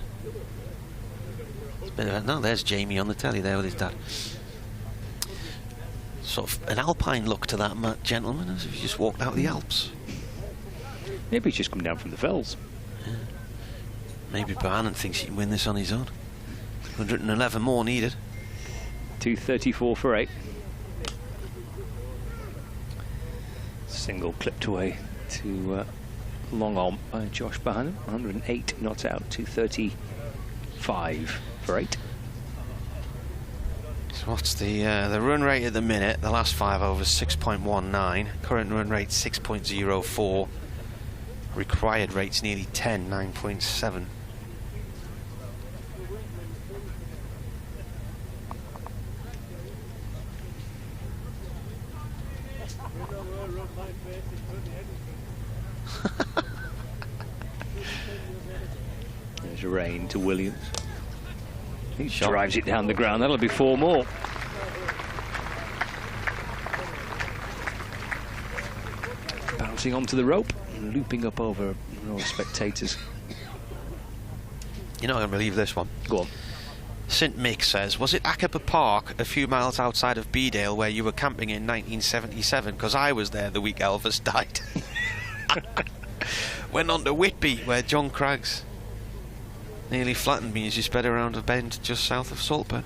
Speaker 22: No, there's Jamie on the telly there with his dad. Sort of an alpine look to that gentleman, as if he just walked out of the Alps.
Speaker 7: Maybe he's just come down from the Fells.
Speaker 22: Yeah. Maybe Bohannon thinks he can win this on his own. 111 more needed.
Speaker 7: 234 for 8. Single clipped away to long on by Josh Bohannon. 108 not out. 235 for 8.
Speaker 22: So what's the run rate at the minute? The last 5 overs 6.19. Current run rate 6.04. Required rate's nearly 10, 9.7.
Speaker 7: There's rain to Williams. He drives it down the ground. That'll be 4 more. Bouncing onto the rope and looping up over all spectators.
Speaker 22: You're not going to believe this one.
Speaker 7: Go on.
Speaker 22: St Mick says, was it Acaba Park a few miles outside of Bedale where you were camping in 1977? Because I was there the week Elvis died. Went on to Whitby where John Craggs nearly flattened me as you sped around a bend just south of Saltburn.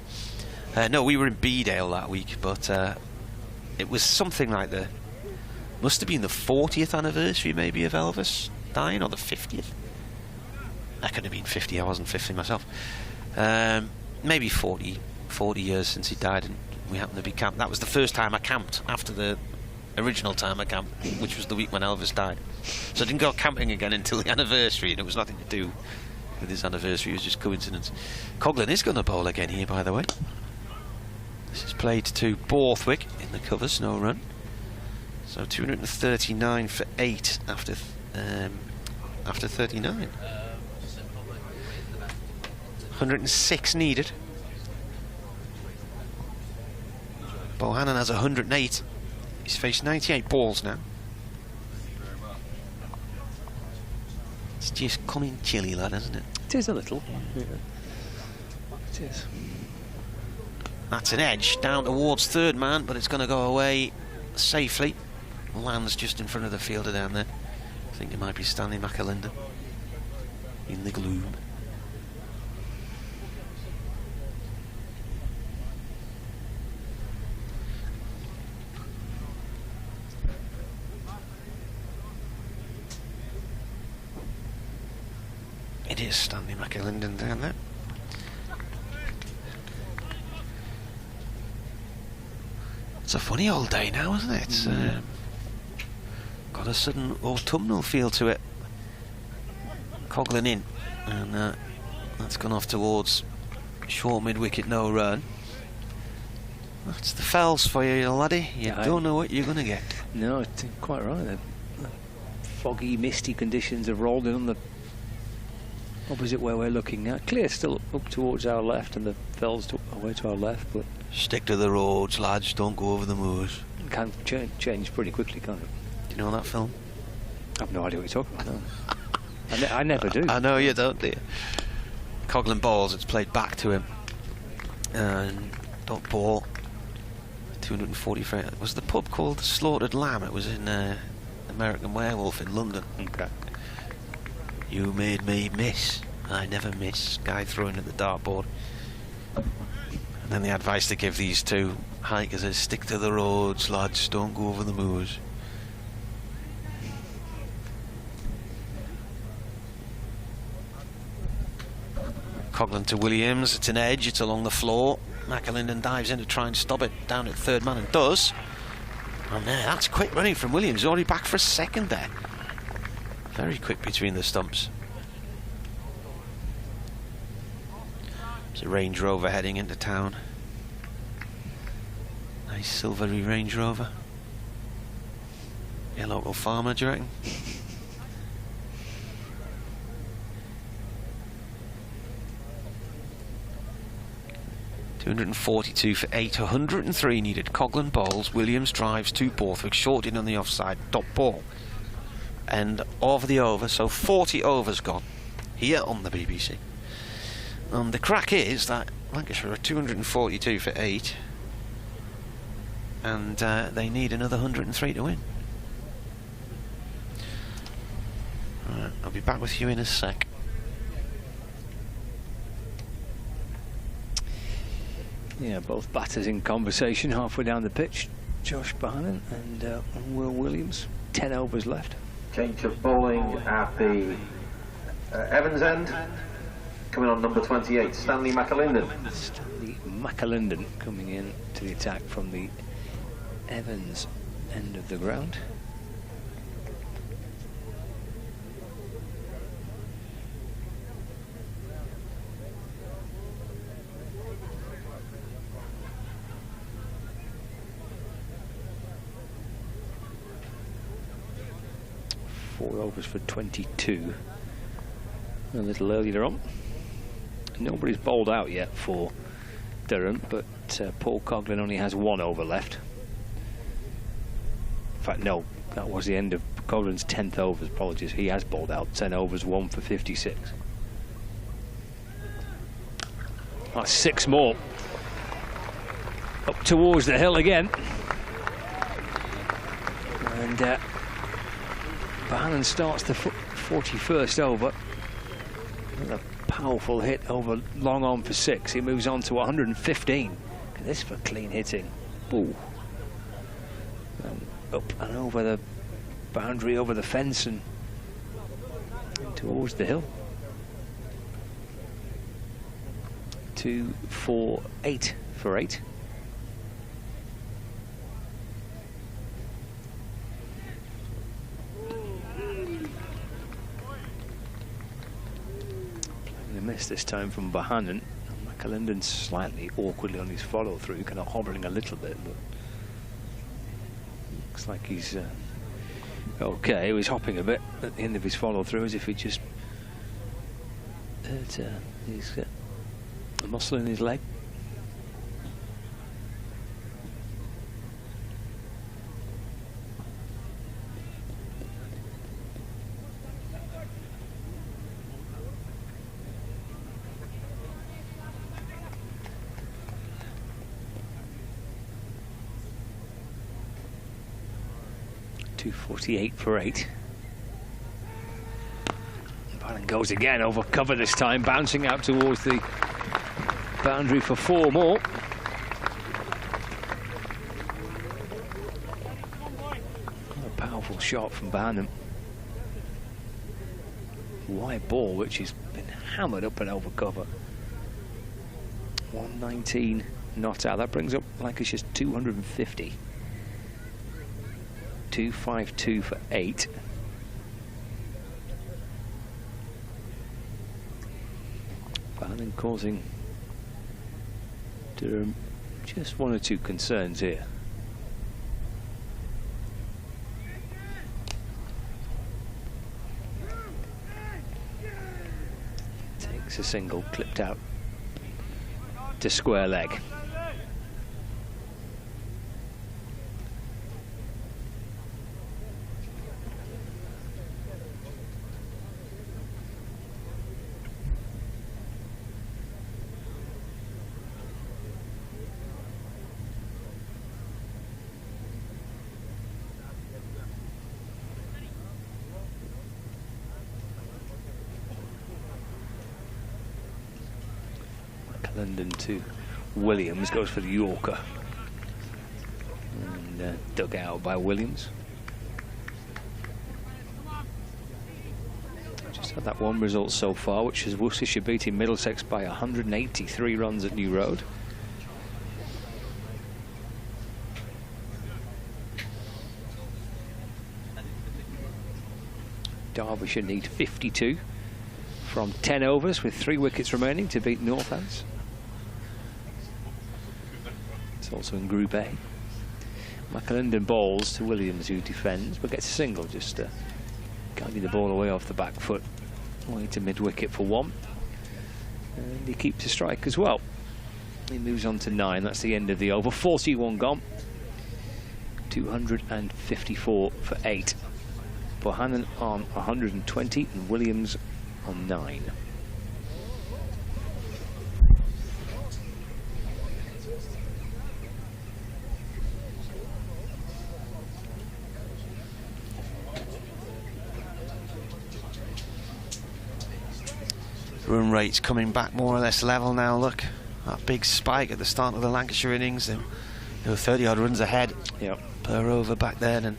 Speaker 22: No, we were in Bedale that week, but it was something like must have been the 40th anniversary maybe of Elvis dying, or the 50th. That could have been 50, I wasn't 50 myself. Maybe 40 years since he died, and we happened to be camped. That was the first time I camped after the original time I camped, which was the week when Elvis died. So I didn't go camping again until the anniversary, and it was nothing to do with his anniversary, it was just coincidence. Coghlan is going to bowl again here, by the way. This is played to Borthwick in the covers, no run. So 239 for 8 after 39. 106 needed. Bohannon has 108. He's faced 98 balls now. It's just coming chilly, lad, isn't it?
Speaker 7: It is a little. Yeah. It is.
Speaker 22: That's an edge down towards third man, but it's going to go away safely. Lands just in front of the fielder down there. I think it might be Stanley McAlinden in the gloom. It is Stanley McAlinden down there. It's a funny old day now, isn't it? It's got a sudden autumnal feel to it. Coghlan in, and that's gone off towards short mid-wicket, no run. That's the Fells for you, laddie. You don't know what you're going to get.
Speaker 7: No, it's quite right. The foggy, misty conditions have rolled in on the opposite where we're looking now. Clear still up towards our left, and the Fells away to our left, but
Speaker 22: stick to the roads, lads, don't go over the moors.
Speaker 7: Can change pretty quickly, can't it?
Speaker 22: Do you know that film?
Speaker 7: I've no idea what you're talking about. No. I never do.
Speaker 22: I know you don't, do you? Coghlan bowls, it's played back to him. And dot ball. 240 for it. Was the pub called the Slaughtered Lamb? It was in American Werewolf in London.
Speaker 7: Okay.
Speaker 22: You made me miss. I never miss. Guy throwing at the dartboard. And then the advice to give these two hikers is stick to the roads, lads, don't go over the moors. Coghlan to Williams, it's an edge, it's along the floor. McAlinden dives in to try and stop it down at third man and does. And that's quick running from Williams, already back for a second there. Very quick between the stumps. It's a Range Rover heading into town. Nice silvery Range Rover. Your local farmer, do you reckon? .242 for 8, 103 needed. Coghlan bowls, Williams drives to Borthwick, short in on the offside, dot ball. And over the over, so 40 overs gone here on the BBC. The crack is that Lancashire are 242 for 8, and they need another 103 to win. Right, I'll be back with you in a sec.
Speaker 7: Yeah, both batters in conversation halfway down the pitch. Josh Bohannon and Will Williams. 10 overs left.
Speaker 1: Change of bowling at the Evans end. Coming on number 28, Stanley McAlinden.
Speaker 7: Stanley McAlinden coming in to the attack from the Evans end of the ground. Four overs for 22. A little earlier on. Nobody's bowled out yet for Durham, but Paul Coughlin only has 1 over left. In fact, no, that was the end of Coughlin's 10th overs. Apologies, he has bowled out 10 overs, 1 for 56. That's 6 more. Up towards the hill again. And Bohannon starts the 41st over. A powerful hit over long on for 6. He moves on to 115. Look at this for clean hitting. Ooh. Up and over the boundary, over the fence, and towards the hill. 2, 4, 8 for 8. Miss this time from Bohannon. McAlinden slightly awkwardly on his follow through, kind of hobbling a little bit, but looks like he's okay. He was hopping a bit at the end of his follow through, as if he just hurt his a muscle in his leg. .248 for 8. Bohannon goes again over cover this time, bouncing out towards the boundary for 4 more. A powerful shot from Bohannon. Wide ball, which has been hammered up and over cover. 119 not out. That brings up Lancashire's 250. 252 for 8. Bohannon causing Durham just 1 or 2 concerns here. Takes a single, clipped out to square leg. London to Williams, goes for the Yorker, and dug out by Williams. Just had that one result so far, which is Worcestershire beating Middlesex by 183 runs at New Road. Derbyshire need 52 from 10 overs with 3 wickets remaining to beat Northants. Also in Group A. McAlinden bowls to Williams, who defends but gets a single, just guiding the ball away off the back foot, away to mid-wicket for 1, and he keeps a strike as well. He moves on to 9. That's the end of the over. 41 gone. 254 for 8. Bohannon on 120 and Williams on 9.
Speaker 22: Run rate's coming back more or less level now. Look, that big spike at the start of the Lancashire innings, they were 30 odd runs ahead per over back then, and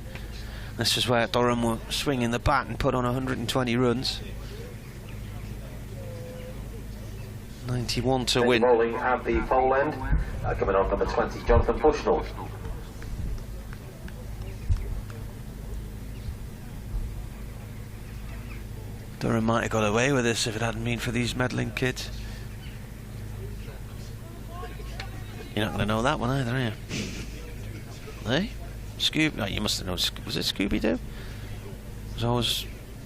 Speaker 22: this is where Durham were swinging the bat and put on 120 runs. 91 to win.
Speaker 1: Bowling at the pole end. Coming on number 20, Jonathan Bushnell.
Speaker 22: Durham might have got away with this if it hadn't been for these meddling kids. You're not going to know that one either, are you? Eh? Scooby? No, you must have known. Was it Scooby-Doo? It was always...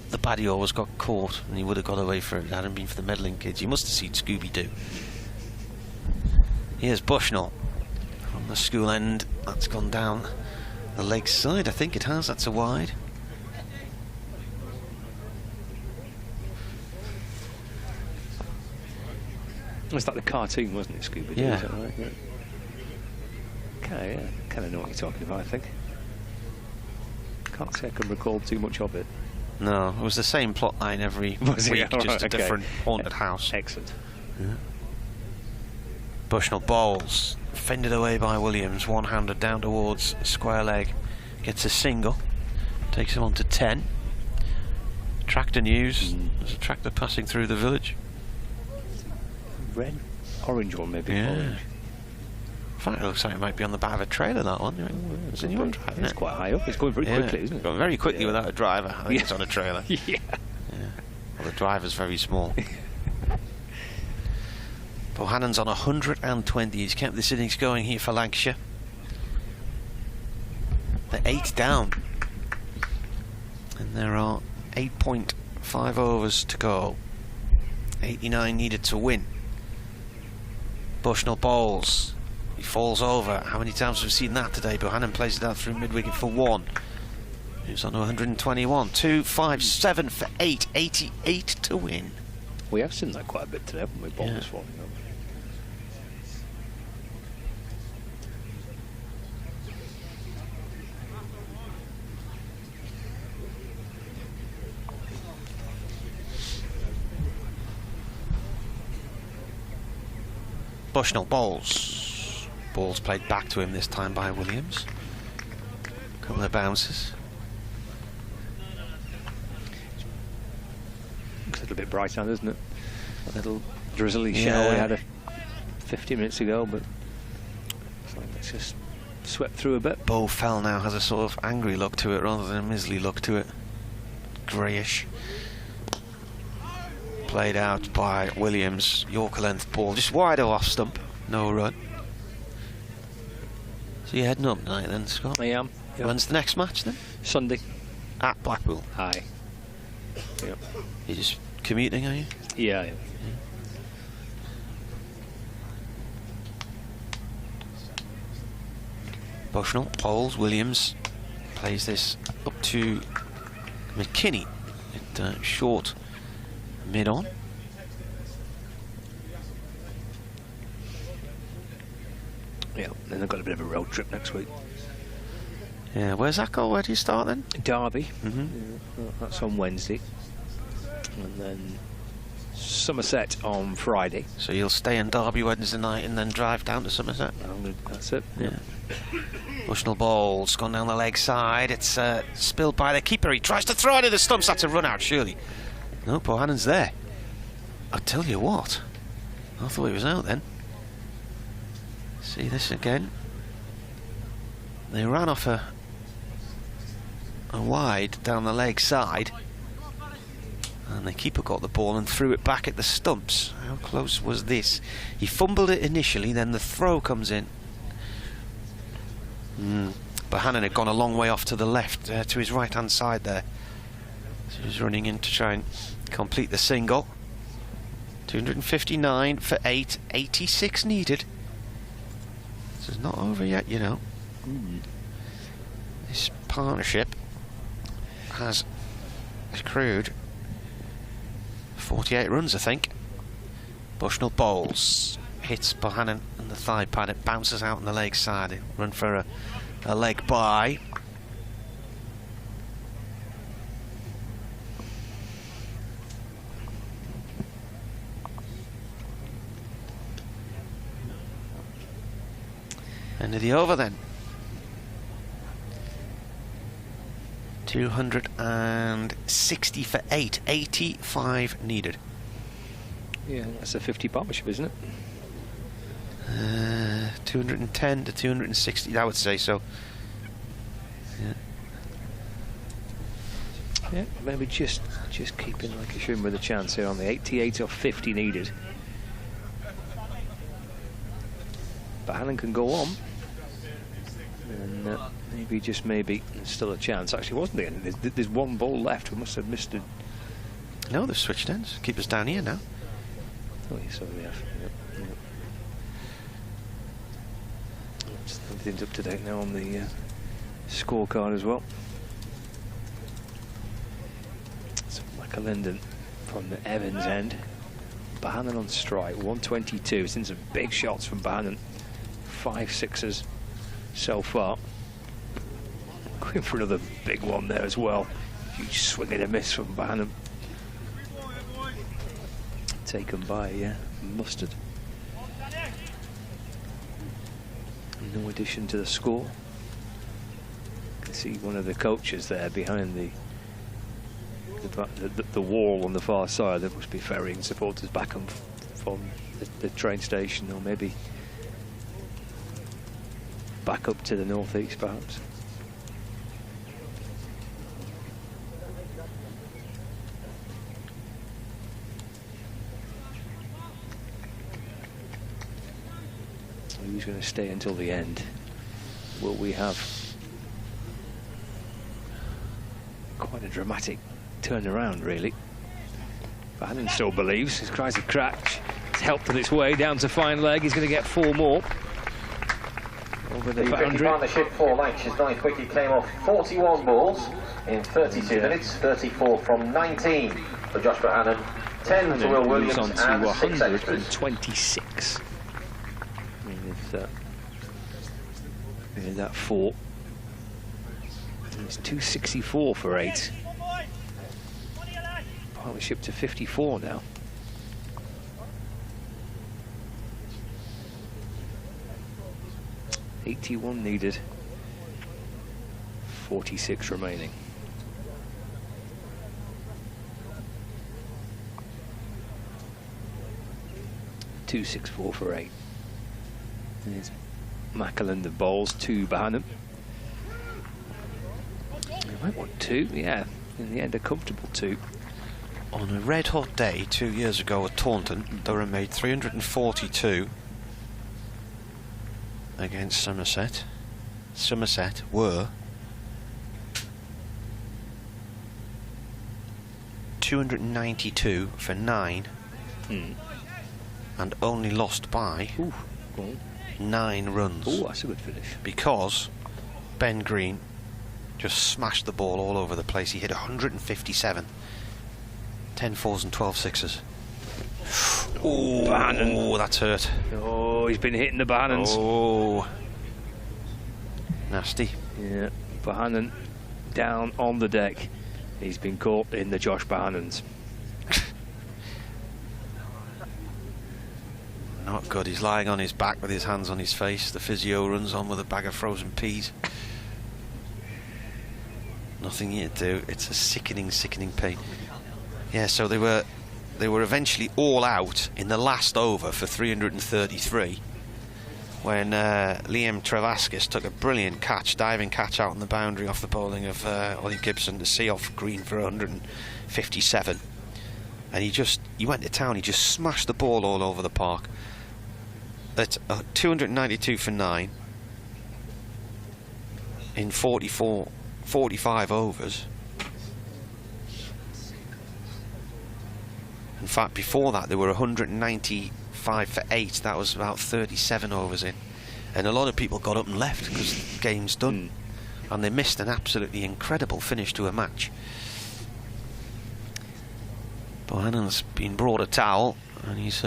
Speaker 22: The baddie always got caught, and he would have got away for it if it hadn't been for the meddling kids. You must have seen Scooby-Doo. Here's Bushnell from the school end. That's gone down the leg side. I think it has. That's a wide.
Speaker 7: It's like the cartoon, wasn't it, Scooby-Doo?
Speaker 22: Yeah.
Speaker 7: Is that right? Yeah. Okay, yeah. Kind of know what you're talking about, I think. Can't say I can recall too much of it.
Speaker 22: No, it was the same plot line every week, just a different haunted house.
Speaker 7: Excellent.
Speaker 22: Yeah. Bushnell bowls, fended away by Williams, one-handed down towards square leg, gets a single, takes him on to 10. Tractor news, there's a tractor passing through the village.
Speaker 7: Red, orange one maybe.
Speaker 22: Yeah.
Speaker 7: Orange.
Speaker 22: In fact, it looks like it might be on the back of a trailer, that one. It's anyone driving it?
Speaker 7: It's quite high up. It's going very quickly, isn't it?
Speaker 22: Going very quickly without a driver. I think it's on a trailer.
Speaker 7: Yeah.
Speaker 22: Well, the driver's very small. Bohannon's on 120. He's kept this innings going here for Lancashire. They're 8 down. And there are 8.5 overs to go. 89 needed to win. Bushnell bowls. He falls over. How many times have we seen that today? Bohannon plays it out through mid-wicket for 1. He's on 121. 2, 5, 7 for 8. 88 to win.
Speaker 7: We have seen that quite a bit today, haven't we? Bowlers falling over.
Speaker 22: Bushnell bowls. Ball's played back to him this time by Williams. Couple of bounces.
Speaker 7: Looks a little bit bright out, isn't it? A little drizzly shower we had 50 minutes ago, but it's like it's just swept through a bit.
Speaker 22: Bow Fell now has a sort of angry look to it rather than a miserly look to it. Greyish. Played out by Williams. Yorker length ball, just wide off stump. No run. So you're heading up tonight then, Scott?
Speaker 7: I am. Yep.
Speaker 22: When's the next match then?
Speaker 7: Sunday.
Speaker 22: At Blackpool?
Speaker 7: Aye. Yep.
Speaker 22: You're just commuting, are you?
Speaker 7: Yeah, I am.
Speaker 22: Bushnell bowls. Williams plays this up to McKinney at short mid-on.
Speaker 7: Yeah, then they've got a bit of a road trip next week.
Speaker 22: Yeah, where's that go? Where do you start then?
Speaker 7: Derby. Yeah, that's on Wednesday. And then Somerset on Friday.
Speaker 22: So you'll stay in Derby Wednesday night and then drive down to Somerset?
Speaker 7: That's it. Yeah.
Speaker 22: Bushnell ball's gone down the leg side. It's spilled by the keeper. He tries to throw it in the stumps. That's a run out, surely. No, Bohannon's there. I'll tell you what. I thought he was out then. See this again. They ran off a wide down the leg side. And the keeper got the ball and threw it back at the stumps. How close was this? He fumbled it initially, then the throw comes in. Bohannon had gone a long way off to the left, to his right-hand side there. So he was running in to try and complete the single. 259 for 8, 86 needed. This is not over yet, you know. This partnership has accrued 48 runs, I think. Bushnell bowls, hits Bohannon in the thigh pad. It bounces out on the leg side. It run for a leg by. End of the over then. 260 for 8, 85 needed.
Speaker 7: Yeah, that's a 50 partnership, isn't it?
Speaker 22: 210 to 260, I would say so. Yeah.
Speaker 7: Yeah, maybe just keeping Lancashire with a chance here on the 88 or 50 needed. But Hannon can go on. And maybe, just maybe, there's still a chance. Actually, wasn't there? There's one ball left. We must have missed it.
Speaker 22: No, they've switched ends. Keep us down here now.
Speaker 7: Oh, yes, so we have. Yep. Everything's up to date now on the scorecard as well. So McAlinden from the Evans end. Bohannon on strike, 122. Seen some big shots from Bohannon. 5 sixes so far. Going for another big one there as well. Huge swing and a miss from Bohannon. Taken by Mustard. No addition to the score. You can see one of the coaches there behind the wall on the far side. That must be ferrying supporters back from the train station, or maybe back up to the northeast perhaps. Who's going to stay until the end? Will we have quite a dramatic turnaround, really? Bohannon still believes. His cries of crack. It's helped on its way down to fine leg. He's going to get 4 more. Over the boundary.
Speaker 1: Partnership for Lancashire's ninth wicket came off 41 balls in 32 minutes, 34 from 19 for Josh Bohannon, 10 to Will Williams,
Speaker 7: on to
Speaker 1: and
Speaker 7: 126. That 4. It's 264 for 8. Partnership to 54 now. $81 needed. 46 remaining. $264 for 8. And it's McAlinden bowls to Bohannon. They might want 2, yeah. In the end, a comfortable 2.
Speaker 22: On a red hot day 2 years ago at Taunton, Durham made 342 against Somerset. Somerset were 292 for 9 and only lost by 9 runs.
Speaker 7: Oh, that's a good finish.
Speaker 22: Because Ben Green just smashed the ball all over the place. He hit 157. 10 fours and 12 sixes. Oh, that's hurt.
Speaker 7: Oh, he's been hitting the Bohannons.
Speaker 22: Oh, nasty.
Speaker 7: Yeah, Bohannon down on the deck. He's been caught in the Josh Bohannons.
Speaker 22: Not good. He's lying on his back with his hands on his face. The physio runs on with a bag of frozen peas. Nothing here to do. It's a sickening, sickening pain. Yeah, so they were eventually all out in the last over for 333 when Liam Travaskis took a brilliant catch, diving catch out on the boundary off the bowling of Ollie Gibson to see off Green for 157. And he went to town. He just smashed the ball all over the park. At 292 for 9 in 45 overs. In fact, before that, there were 195 for 8. That was about 37 overs in. And a lot of people got up and left because the game's done. And they missed an absolutely incredible finish to a match. Bohannon's been brought a towel, and he's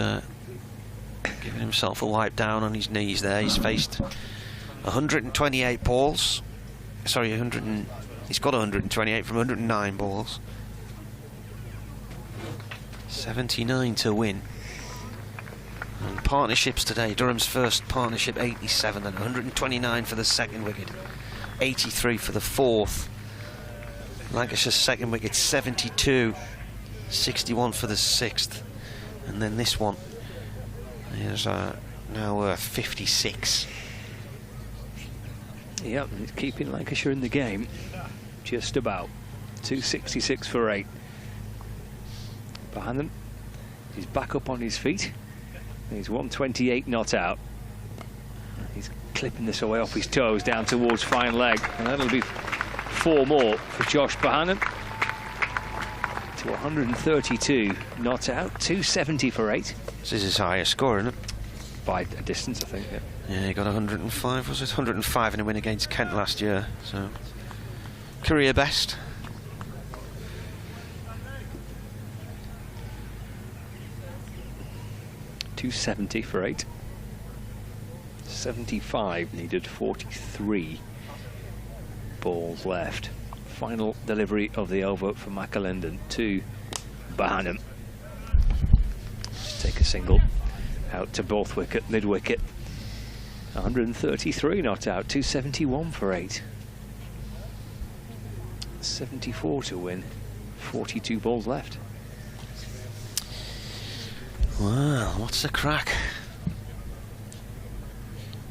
Speaker 22: giving himself a wipe down on his knees there. He's faced 128 balls. Sorry, he's got 128 from 109 balls. 79 to win. And partnerships today, Durham's first partnership 87 and 129 for the second wicket, 83 for the fourth. Lancashire's second wicket 72, 61 for the sixth, and then this one is now 56.
Speaker 7: Yep, it's keeping Lancashire in the game. Just about. 266 for 8. Bohannon, he's back up on his feet. He's 128 not out. He's clipping this away off his toes down towards fine leg, and that'll be 4 more for Josh Bohannon. To 132 not out, 270 for 8.
Speaker 22: This is his highest score, isn't it?
Speaker 7: By a distance, I think.
Speaker 22: Yeah, he got 105, was it? 105 in a win against Kent last year, so career best.
Speaker 7: .270 for 8. 75 needed, 43 balls left. Final delivery of the over for McAlinden to Bohannon. Just take a single out to both wicket, mid wicket. 133 not out, 271 for 8. 74 to win, 42 balls left.
Speaker 22: Well, what's the crack?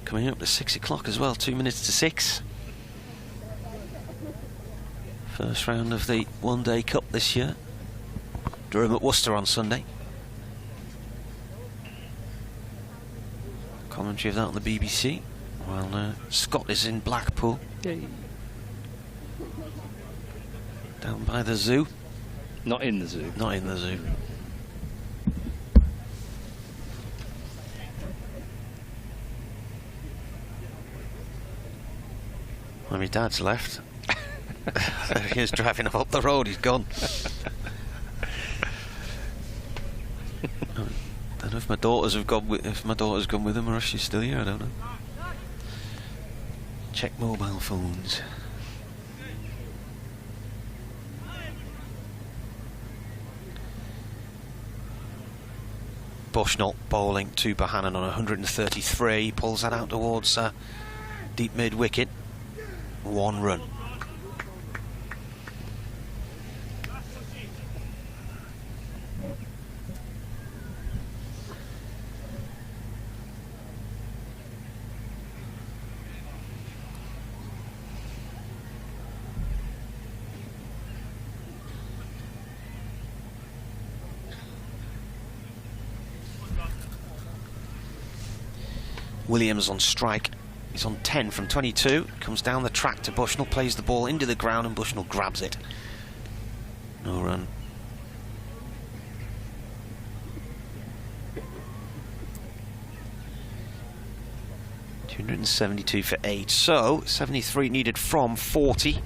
Speaker 22: Coming up to 6 o'clock as well, 2 minutes to 6. First round of the one-day cup this year. Durham at Worcester on Sunday. Commentary of that on the BBC, while Scott is in Blackpool.
Speaker 7: Yay.
Speaker 22: Down by the zoo.
Speaker 7: Not in the zoo.
Speaker 22: Not in the zoo. Well, my dad's left. There he is, driving up the road. He's gone. I don't know if my daughters have gone. If my daughter's gone with him, or if she's still here. I don't know. Check mobile phones. Bushnell bowling to Bohannon on 133. Pulls that out towards deep mid wicket. 1 run. Williams on strike. He's on 10 from 22. Comes down the track to Bushnell, plays the ball into the ground, and Bushnell grabs it. No run. .272 for 8. So 73 needed from 40.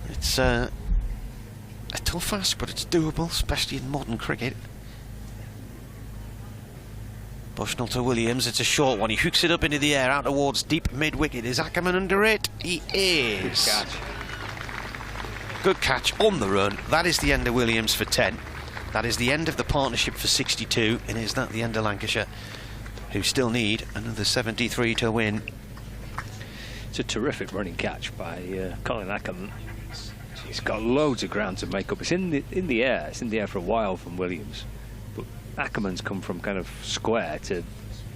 Speaker 22: It's a tough ask, but it's doable, especially in modern cricket. Bushnell to Williams, it's a short one. He hooks it up into the air out towards deep mid-wicket. Is Ackerman under it? He is.
Speaker 7: Good catch.
Speaker 22: Good catch on the run. That is the end of Williams for 10. That is the end of the partnership for 62. And is that the end of Lancashire, who still need another 73 to win?
Speaker 7: It's a terrific running catch by Colin Ackerman. He's got loads of ground to make up. It's in the air. It's in the air for a while from Williams. Ackerman's come from kind of square to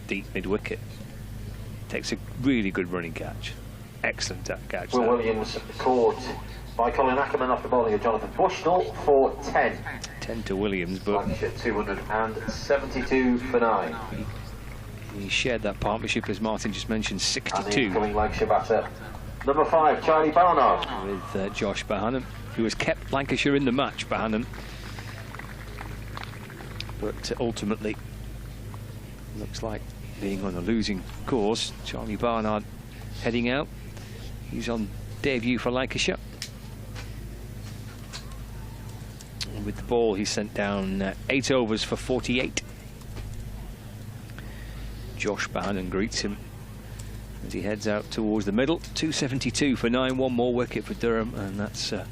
Speaker 7: deep mid-wicket. Takes a really good running catch. Excellent catch.
Speaker 1: Will Williams caught by Colin Ackerman after bowling of Jonathan Bushnell for 10.
Speaker 7: 10 to Williams, but
Speaker 1: 272 for 9.
Speaker 7: He shared that partnership, as Martin just mentioned, 62.
Speaker 1: And the incoming Lancashire batter, number 5, Charlie Barnard.
Speaker 7: With Josh Bohannon, who has kept Lancashire in the match, Bohannon. But ultimately, looks like being on a losing course. Charlie Barnard heading out. He's on debut for Lancashire. And with the ball, he sent down 8 overs for 48. Josh Bohannon greets him as he heads out towards the middle. 272 for 9, 1 more wicket for Durham, and that's a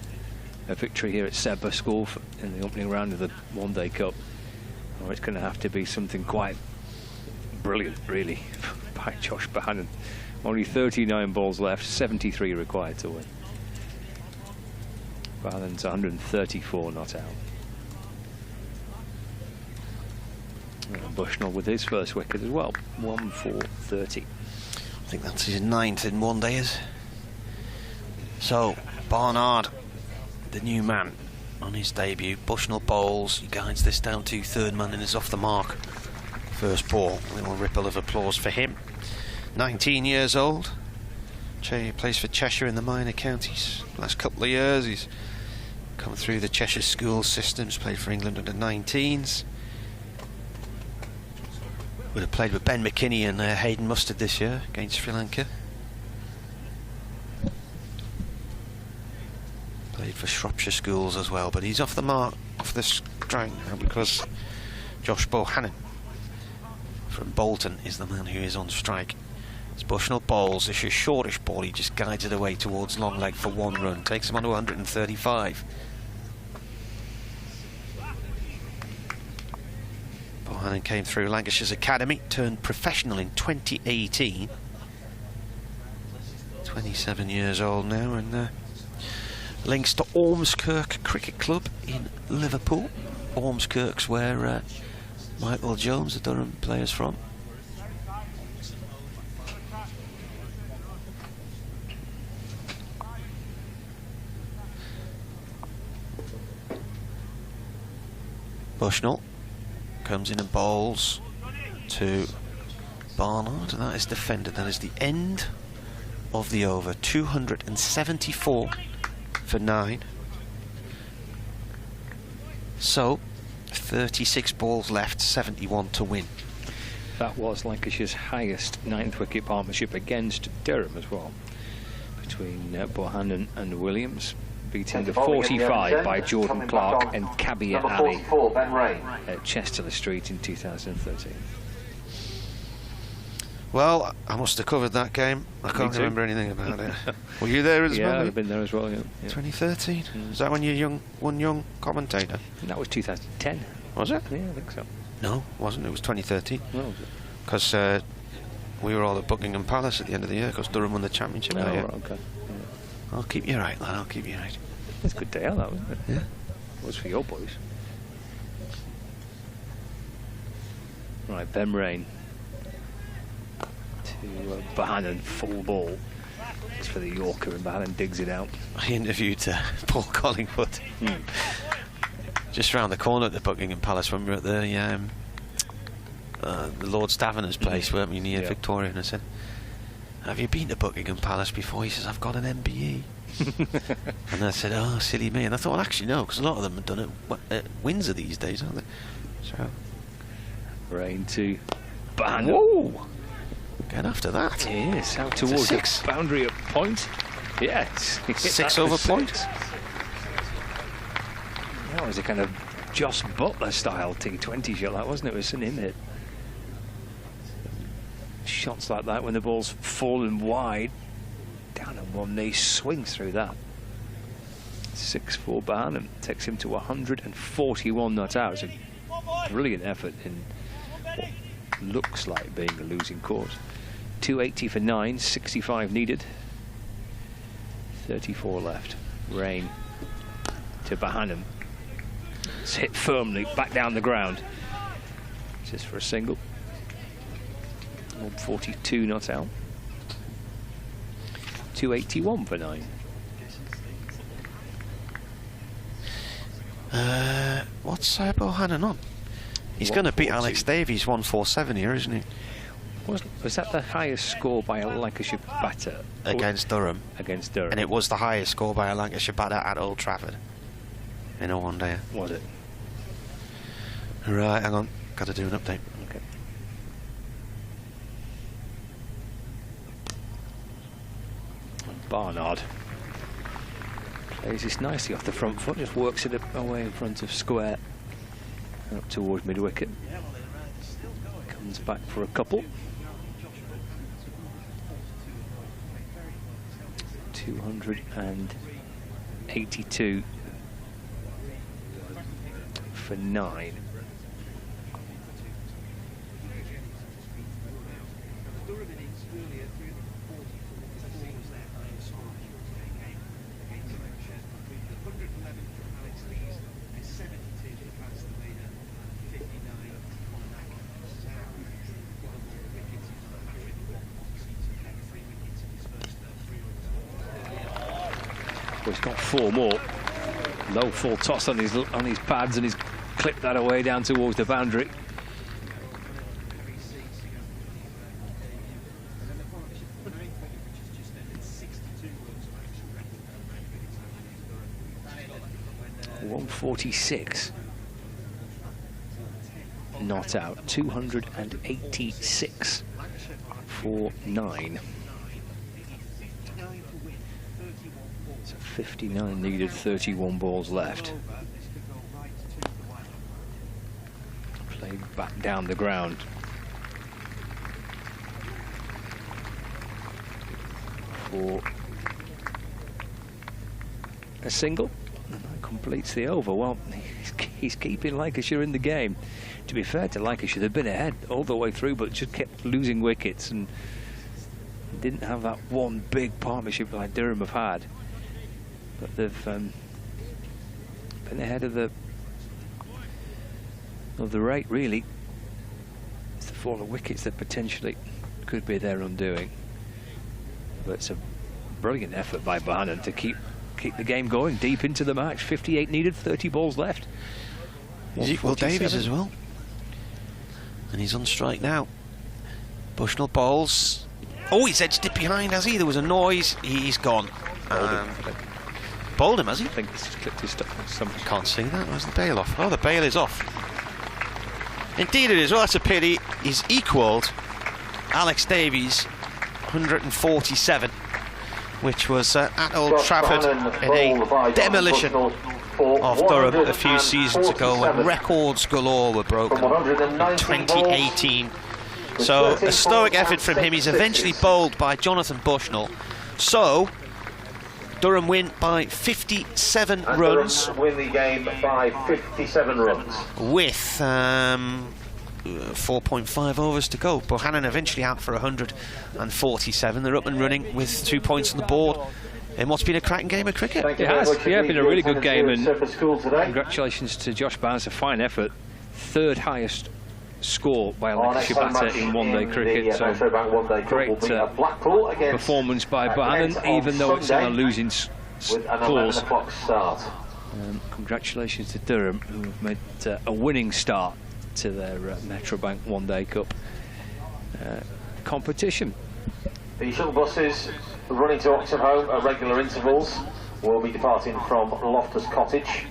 Speaker 7: victory here at Sedbergh School in the opening round of the one-day cup. Oh, it's going to have to be something quite brilliant, really, by Josh Bohannon. Only 39 balls left, 73 required to win. Bohannon's 134 not out. Bushnell with his first wicket as well, 1 for 30.
Speaker 22: I think that's his 9th in one day. So, Barnard, the new man, on his debut. Bushnell bowls, he guides this down to third man and is off the mark. First ball, a little ripple of applause for him. 19 years old, plays for Cheshire in the minor counties. Last couple of years he's come through the Cheshire school systems, played for England under 19s. Would have played with Ben McKinney and Hayden Mustard this year against Sri Lanka. Played for Shropshire schools as well, but he's off the mark, off the strike now, because Josh Bohannon from Bolton is the man who is on strike. As Bushnell bowls, this is shortish ball, he just guides it away towards long leg for 1 run, takes him on to 135. Bohannon came through Lancashire's academy, turned professional in 2018. 27 years old now, and links to Ormskirk Cricket Club in Liverpool. Ormskirk's where Michael Jones, the Durham player, is from. Bushnell comes in and bowls to Barnard, and that is defended. That is the end of the over. 274 for 9. So 36 balls left, 71 to win.
Speaker 7: That was Lancashire's highest 9th wicket partnership against Durham as well, between Bohannon and Williams, beating the 45 by Jordan Clark and Kabir Ali at Chester Street in 2013.
Speaker 22: Well, I must have covered that game. I can't remember anything about it. Were you there as well?
Speaker 7: Yeah, I've been there as well, yeah.
Speaker 22: 2013? Is that when you're one young commentator?
Speaker 7: That was 2010.
Speaker 22: Was it?
Speaker 7: Yeah, I think so.
Speaker 22: No, it wasn't. It was 2013.
Speaker 7: No.
Speaker 22: Because we were all at Buckingham Palace at the end of the year, because Durham won the championship that year.
Speaker 7: Right, okay. Yeah.
Speaker 22: I'll keep you right, lad. I'll keep you right.
Speaker 7: It's a good day out, that, wasn't it?
Speaker 22: Yeah.
Speaker 7: It was for your boys. Right, Ben Rain to Bohannon, full ball. It's for the Yorker, and Bohannon digs it out.
Speaker 22: I interviewed Paul Collingwood just round the corner at the Buckingham Palace when we were at the Lord Stavener's place, weren't we, near Victoria? And I said, "Have you been to Buckingham Palace before?" He says, "I've got an MBE." And I said, "Oh, silly me." And I thought, well, actually no, because a lot of them have done it at Windsor these days, aren't they? So
Speaker 7: Rain to Bohannon.
Speaker 22: Whoa! Get after that.
Speaker 7: Yes, out towards the boundary at point. Yes.
Speaker 22: 6 over point.
Speaker 7: That was a kind of Joss Butler style T20 shot, that wasn't it? It was an in-hit. Shots like that when the ball's fallen wide, down on one knee, swings through that. 6-4 Bohannon takes him to 141 not out. It's a brilliant effort in what looks like being a losing course. 280 for 9, 65 needed. 34 left. Rain to Bohannon. It's hit firmly back down the ground. Just for a single. 142 not out. 281 for 9.
Speaker 22: What's Bohannon on? He's going to beat Alex Davies 147 here, isn't he?
Speaker 7: Was that the highest score by a Lancashire batter?
Speaker 22: Against Durham.
Speaker 7: Against Durham.
Speaker 22: And it was the highest score by a Lancashire batter at Old Trafford in a one-day.
Speaker 7: Was it?
Speaker 22: Right, hang on. Got to do an update.
Speaker 7: Okay. Barnard plays this nicely off the front foot, just works it away in front of square and up towards mid-wicket. Comes back for a couple. 282 for 9. he's got 4 more. Low full toss on his pads, and he's clipped that away down towards the boundary. .146. Not out. 286 for 9. So 59 needed, 31 balls left. Played back down the ground. For a single. And that completes the over. Well, he's keeping Lancashire in the game. To be fair to Lancashire, they've been ahead all the way through, but just kept losing wickets and didn't have that one big partnership like Durham have had. But they've been ahead of the rate, really. It's the fall of wickets that potentially could be their undoing. But it's a brilliant effort by Bohannon to keep the game going deep into the match. 58 needed, 30 balls left.
Speaker 22: Will Davies as well. And he's on strike now. Bushnell bowls. Oh, he's edged it behind, has he? There was a noise. He's gone. Bowled him, has he?
Speaker 7: I think he's clipped his stuff.
Speaker 22: Can't see that. Where's the bail off? Oh, the bail is off. Indeed it is. Well, that's a pity. He's equalled Alex Davies, 147, which was at Old Trafford in a demolition of Durham a few seasons ago when records galore were broken in 2018. So a stoic effort from him. He's eventually bowled by Jonathan Bushnell. So Durham win by 57 runs.
Speaker 1: Durham win the game by 57 runs.
Speaker 22: With 4.5 overs to go. Bohannon eventually out for 147. They're up and running with 2 points on the board in what's been a cracking game of cricket.
Speaker 7: It has, yeah, been a really good game, and congratulations to Josh Barnes. A fine effort. 3rd highest score by a Lancashire batter in one-day cricket. So great performance by Bohannon, even though it's on a losing cause. Congratulations to Durham, who have made a winning start to their Metrobank One-Day Cup competition.
Speaker 1: The shuttle buses running to Oxford Home at regular intervals will be departing from Loftus Cottage.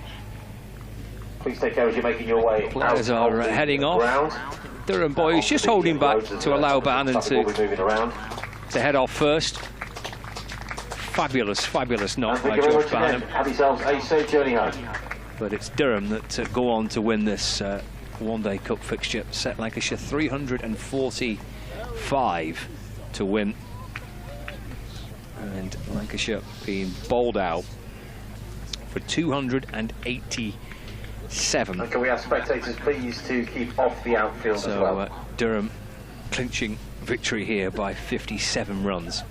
Speaker 1: Please take care as you're making your way.
Speaker 7: Players are heading off. Durham boys just holding back to allow Bohannon to head off first. Fabulous knock by George Bohannon.
Speaker 1: Have yourselves a safe journey home.
Speaker 7: But it's Durham that go on to win this One-Day Cup fixture. Set Lancashire 345 to win. And Lancashire being bowled out for 287.
Speaker 1: And can we have spectators please to keep off the outfield as well?
Speaker 7: Durham clinching victory here by 57 runs.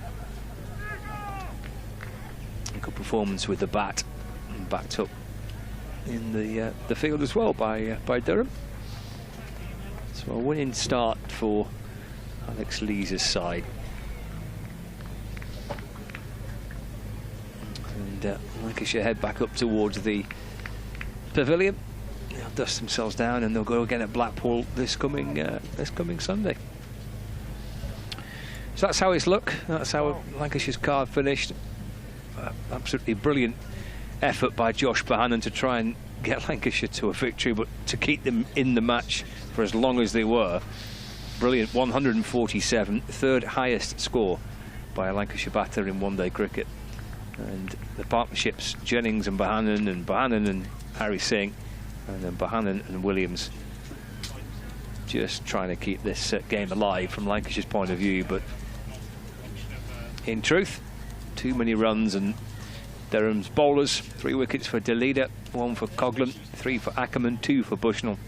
Speaker 7: A good performance with the bat, and backed up in the field as well by Durham. So a winning start for Alex Lees' side. And Lancashire head back up towards the pavilion. They'll dust themselves down and they'll go again at Blackpool this coming Sunday. So that's how it's looked. That's how Lancashire's card finished. Absolutely brilliant effort by Josh Bohannon to try and get Lancashire to a victory, but to keep them in the match for as long as they were. Brilliant. 147, 3rd highest score by a Lancashire batter in one-day cricket. And the partnerships, Jennings and Bohannon and Harry Singh, and then Bohannon and Williams, just trying to keep this game alive from Lancashire's point of view. But in truth, too many runs, and Durham's bowlers, 3 wickets for DeLeader, 1 for Coghlan, 3 for Ackerman, 2 for Bushnell,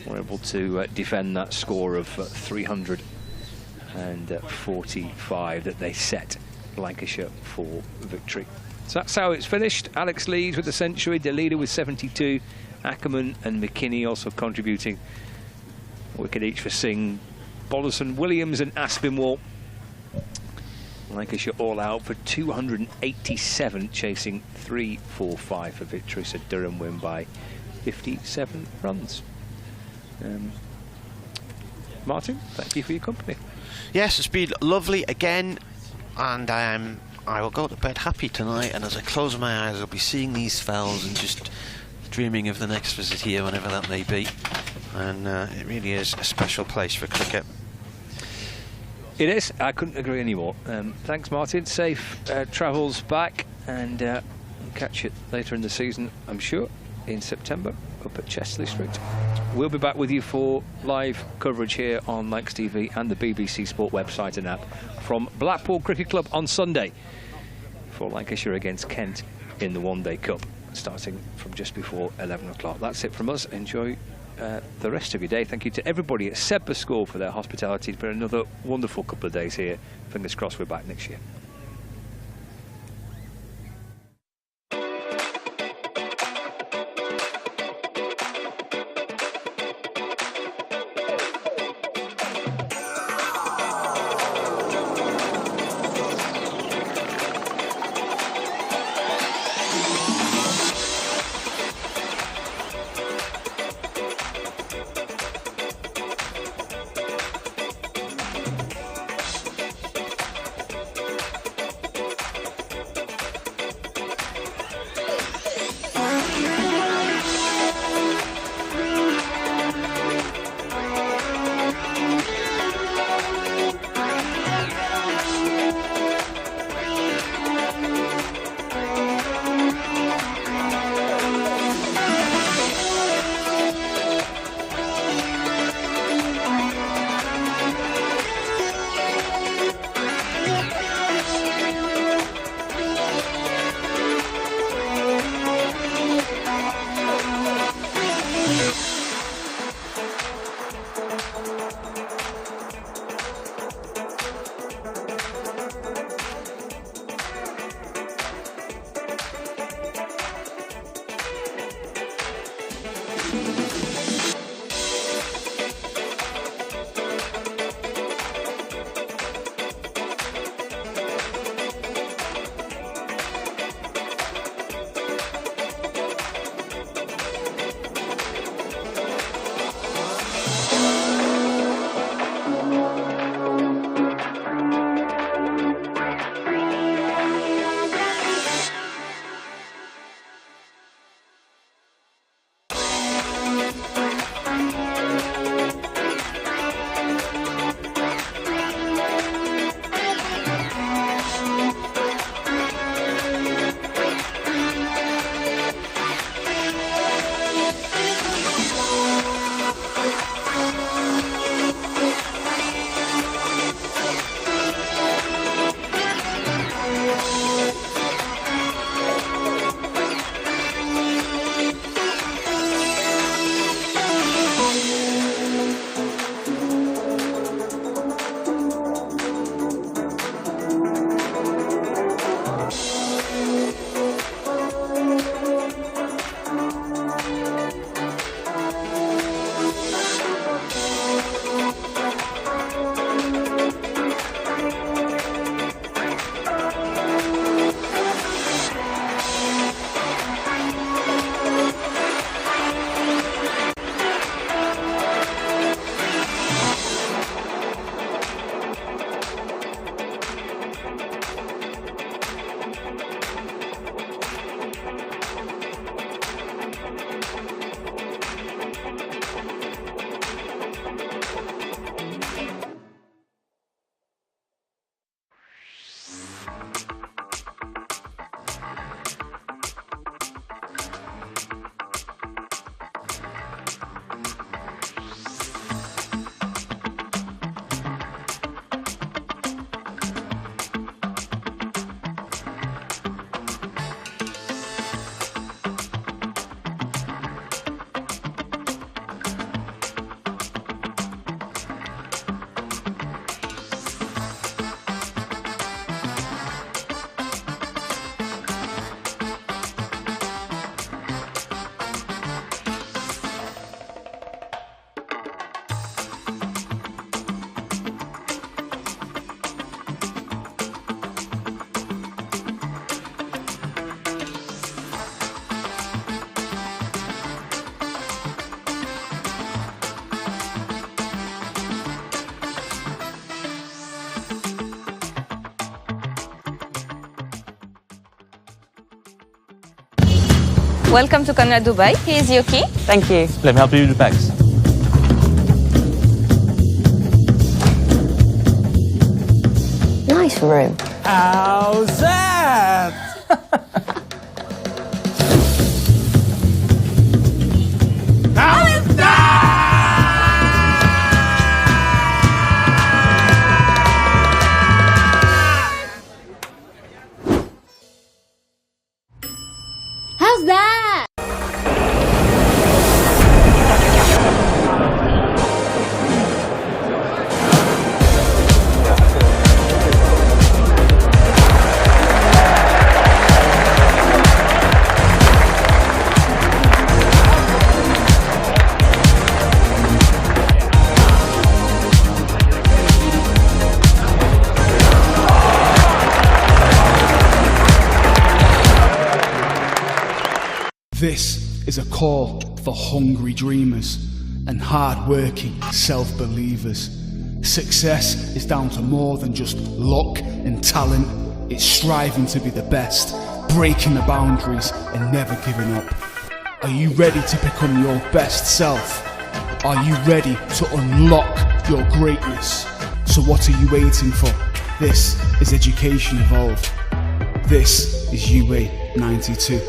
Speaker 7: were able to defend that score of 345 that they set Lancashire for victory. So that's how it's finished. Alex Lees with the century, DeLeader with 72, Ackerman and McKinney also contributing a wicket each for Singh, Bollerson, Williams and Aspinwall Lancashire all out for 287, chasing 345 for victory. So Durham win by 57 runs. Martin, thank you for your company.
Speaker 22: Yes, it's been lovely again, and I will go to bed happy tonight, and as I close my eyes I'll be seeing these fells and just dreaming of the next visit here, whenever that may be. And it really is a special place for cricket.
Speaker 7: It is. I couldn't agree anymore. Thanks, Martin. Safe travels back, and we'll catch you later in the season, I'm sure, in September up at Chesley Street. We'll be back with you for live coverage here on Lancs TV and the BBC Sport website and app from Blackpool Cricket Club on Sunday for Lancashire against Kent in the One Day Cup, starting from just before 11 o'clock. That's it from us. Enjoy the rest of your day. Thank you to everybody at Sedbergh School for their hospitality for another wonderful couple of days here. Fingers crossed we're back next year.
Speaker 15: Welcome to Canada Dubai. Here's your key.
Speaker 10: Thank you.
Speaker 3: Let me help you with the bags.
Speaker 10: Nice room.
Speaker 3: How's that? How's that?
Speaker 18: How's that?
Speaker 13: This is a call for hungry dreamers and hard-working self-believers. Success is down to more than just luck and talent. It's striving to be the best, breaking the boundaries and never giving up. Are you ready to become your best self? Are you ready to unlock your greatness? So what are you waiting for? This is Education Evolved. This is UA 92.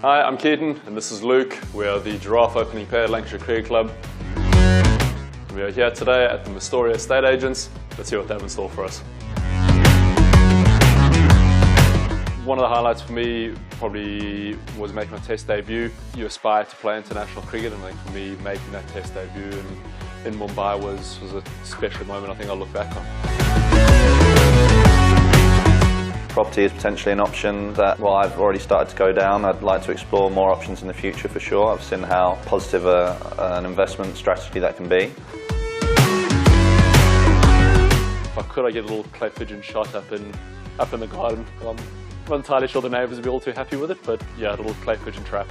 Speaker 6: Hi, I'm Keaton and this is Luke. We are the Giraffe opening pair at Lancashire Cricket Club. We are here today at the Astoria Estate Agents. Let's see what they have in store for us. One of the highlights for me probably was making my Test debut. You aspire to play international cricket, and I think for me making that Test debut in Mumbai was a special moment I think I'll look back on.
Speaker 9: Property is potentially an option that, well, I've already started to go down. I'd like to explore more options in the future for sure. I've seen how positive an investment strategy that can be.
Speaker 6: If I could, I'd get a little clay pigeon shot up in the garden. I'm not entirely sure the neighbours would be all too happy with it, but yeah, a little clay pigeon trap.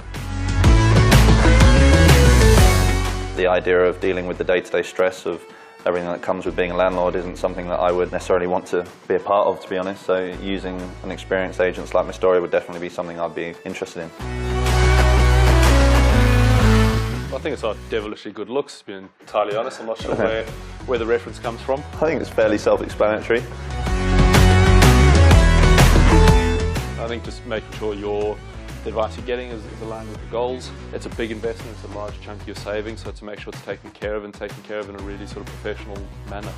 Speaker 9: The idea of dealing with the day-to-day stress of everything that comes with being a landlord isn't something that I would necessarily want to be a part of, to be honest. So using an experienced agent like Astoria would definitely be something I'd be interested in.
Speaker 6: I think it's not devilishly good looks, to be entirely honest. I'm not sure where the reference comes from.
Speaker 9: I think it's fairly self-explanatory.
Speaker 6: I think just making sure the advice you're getting is aligned with the goals. It's a big investment, it's a large chunk of your savings, so to make sure it's taken care of and taken care of in a really sort of professional manner.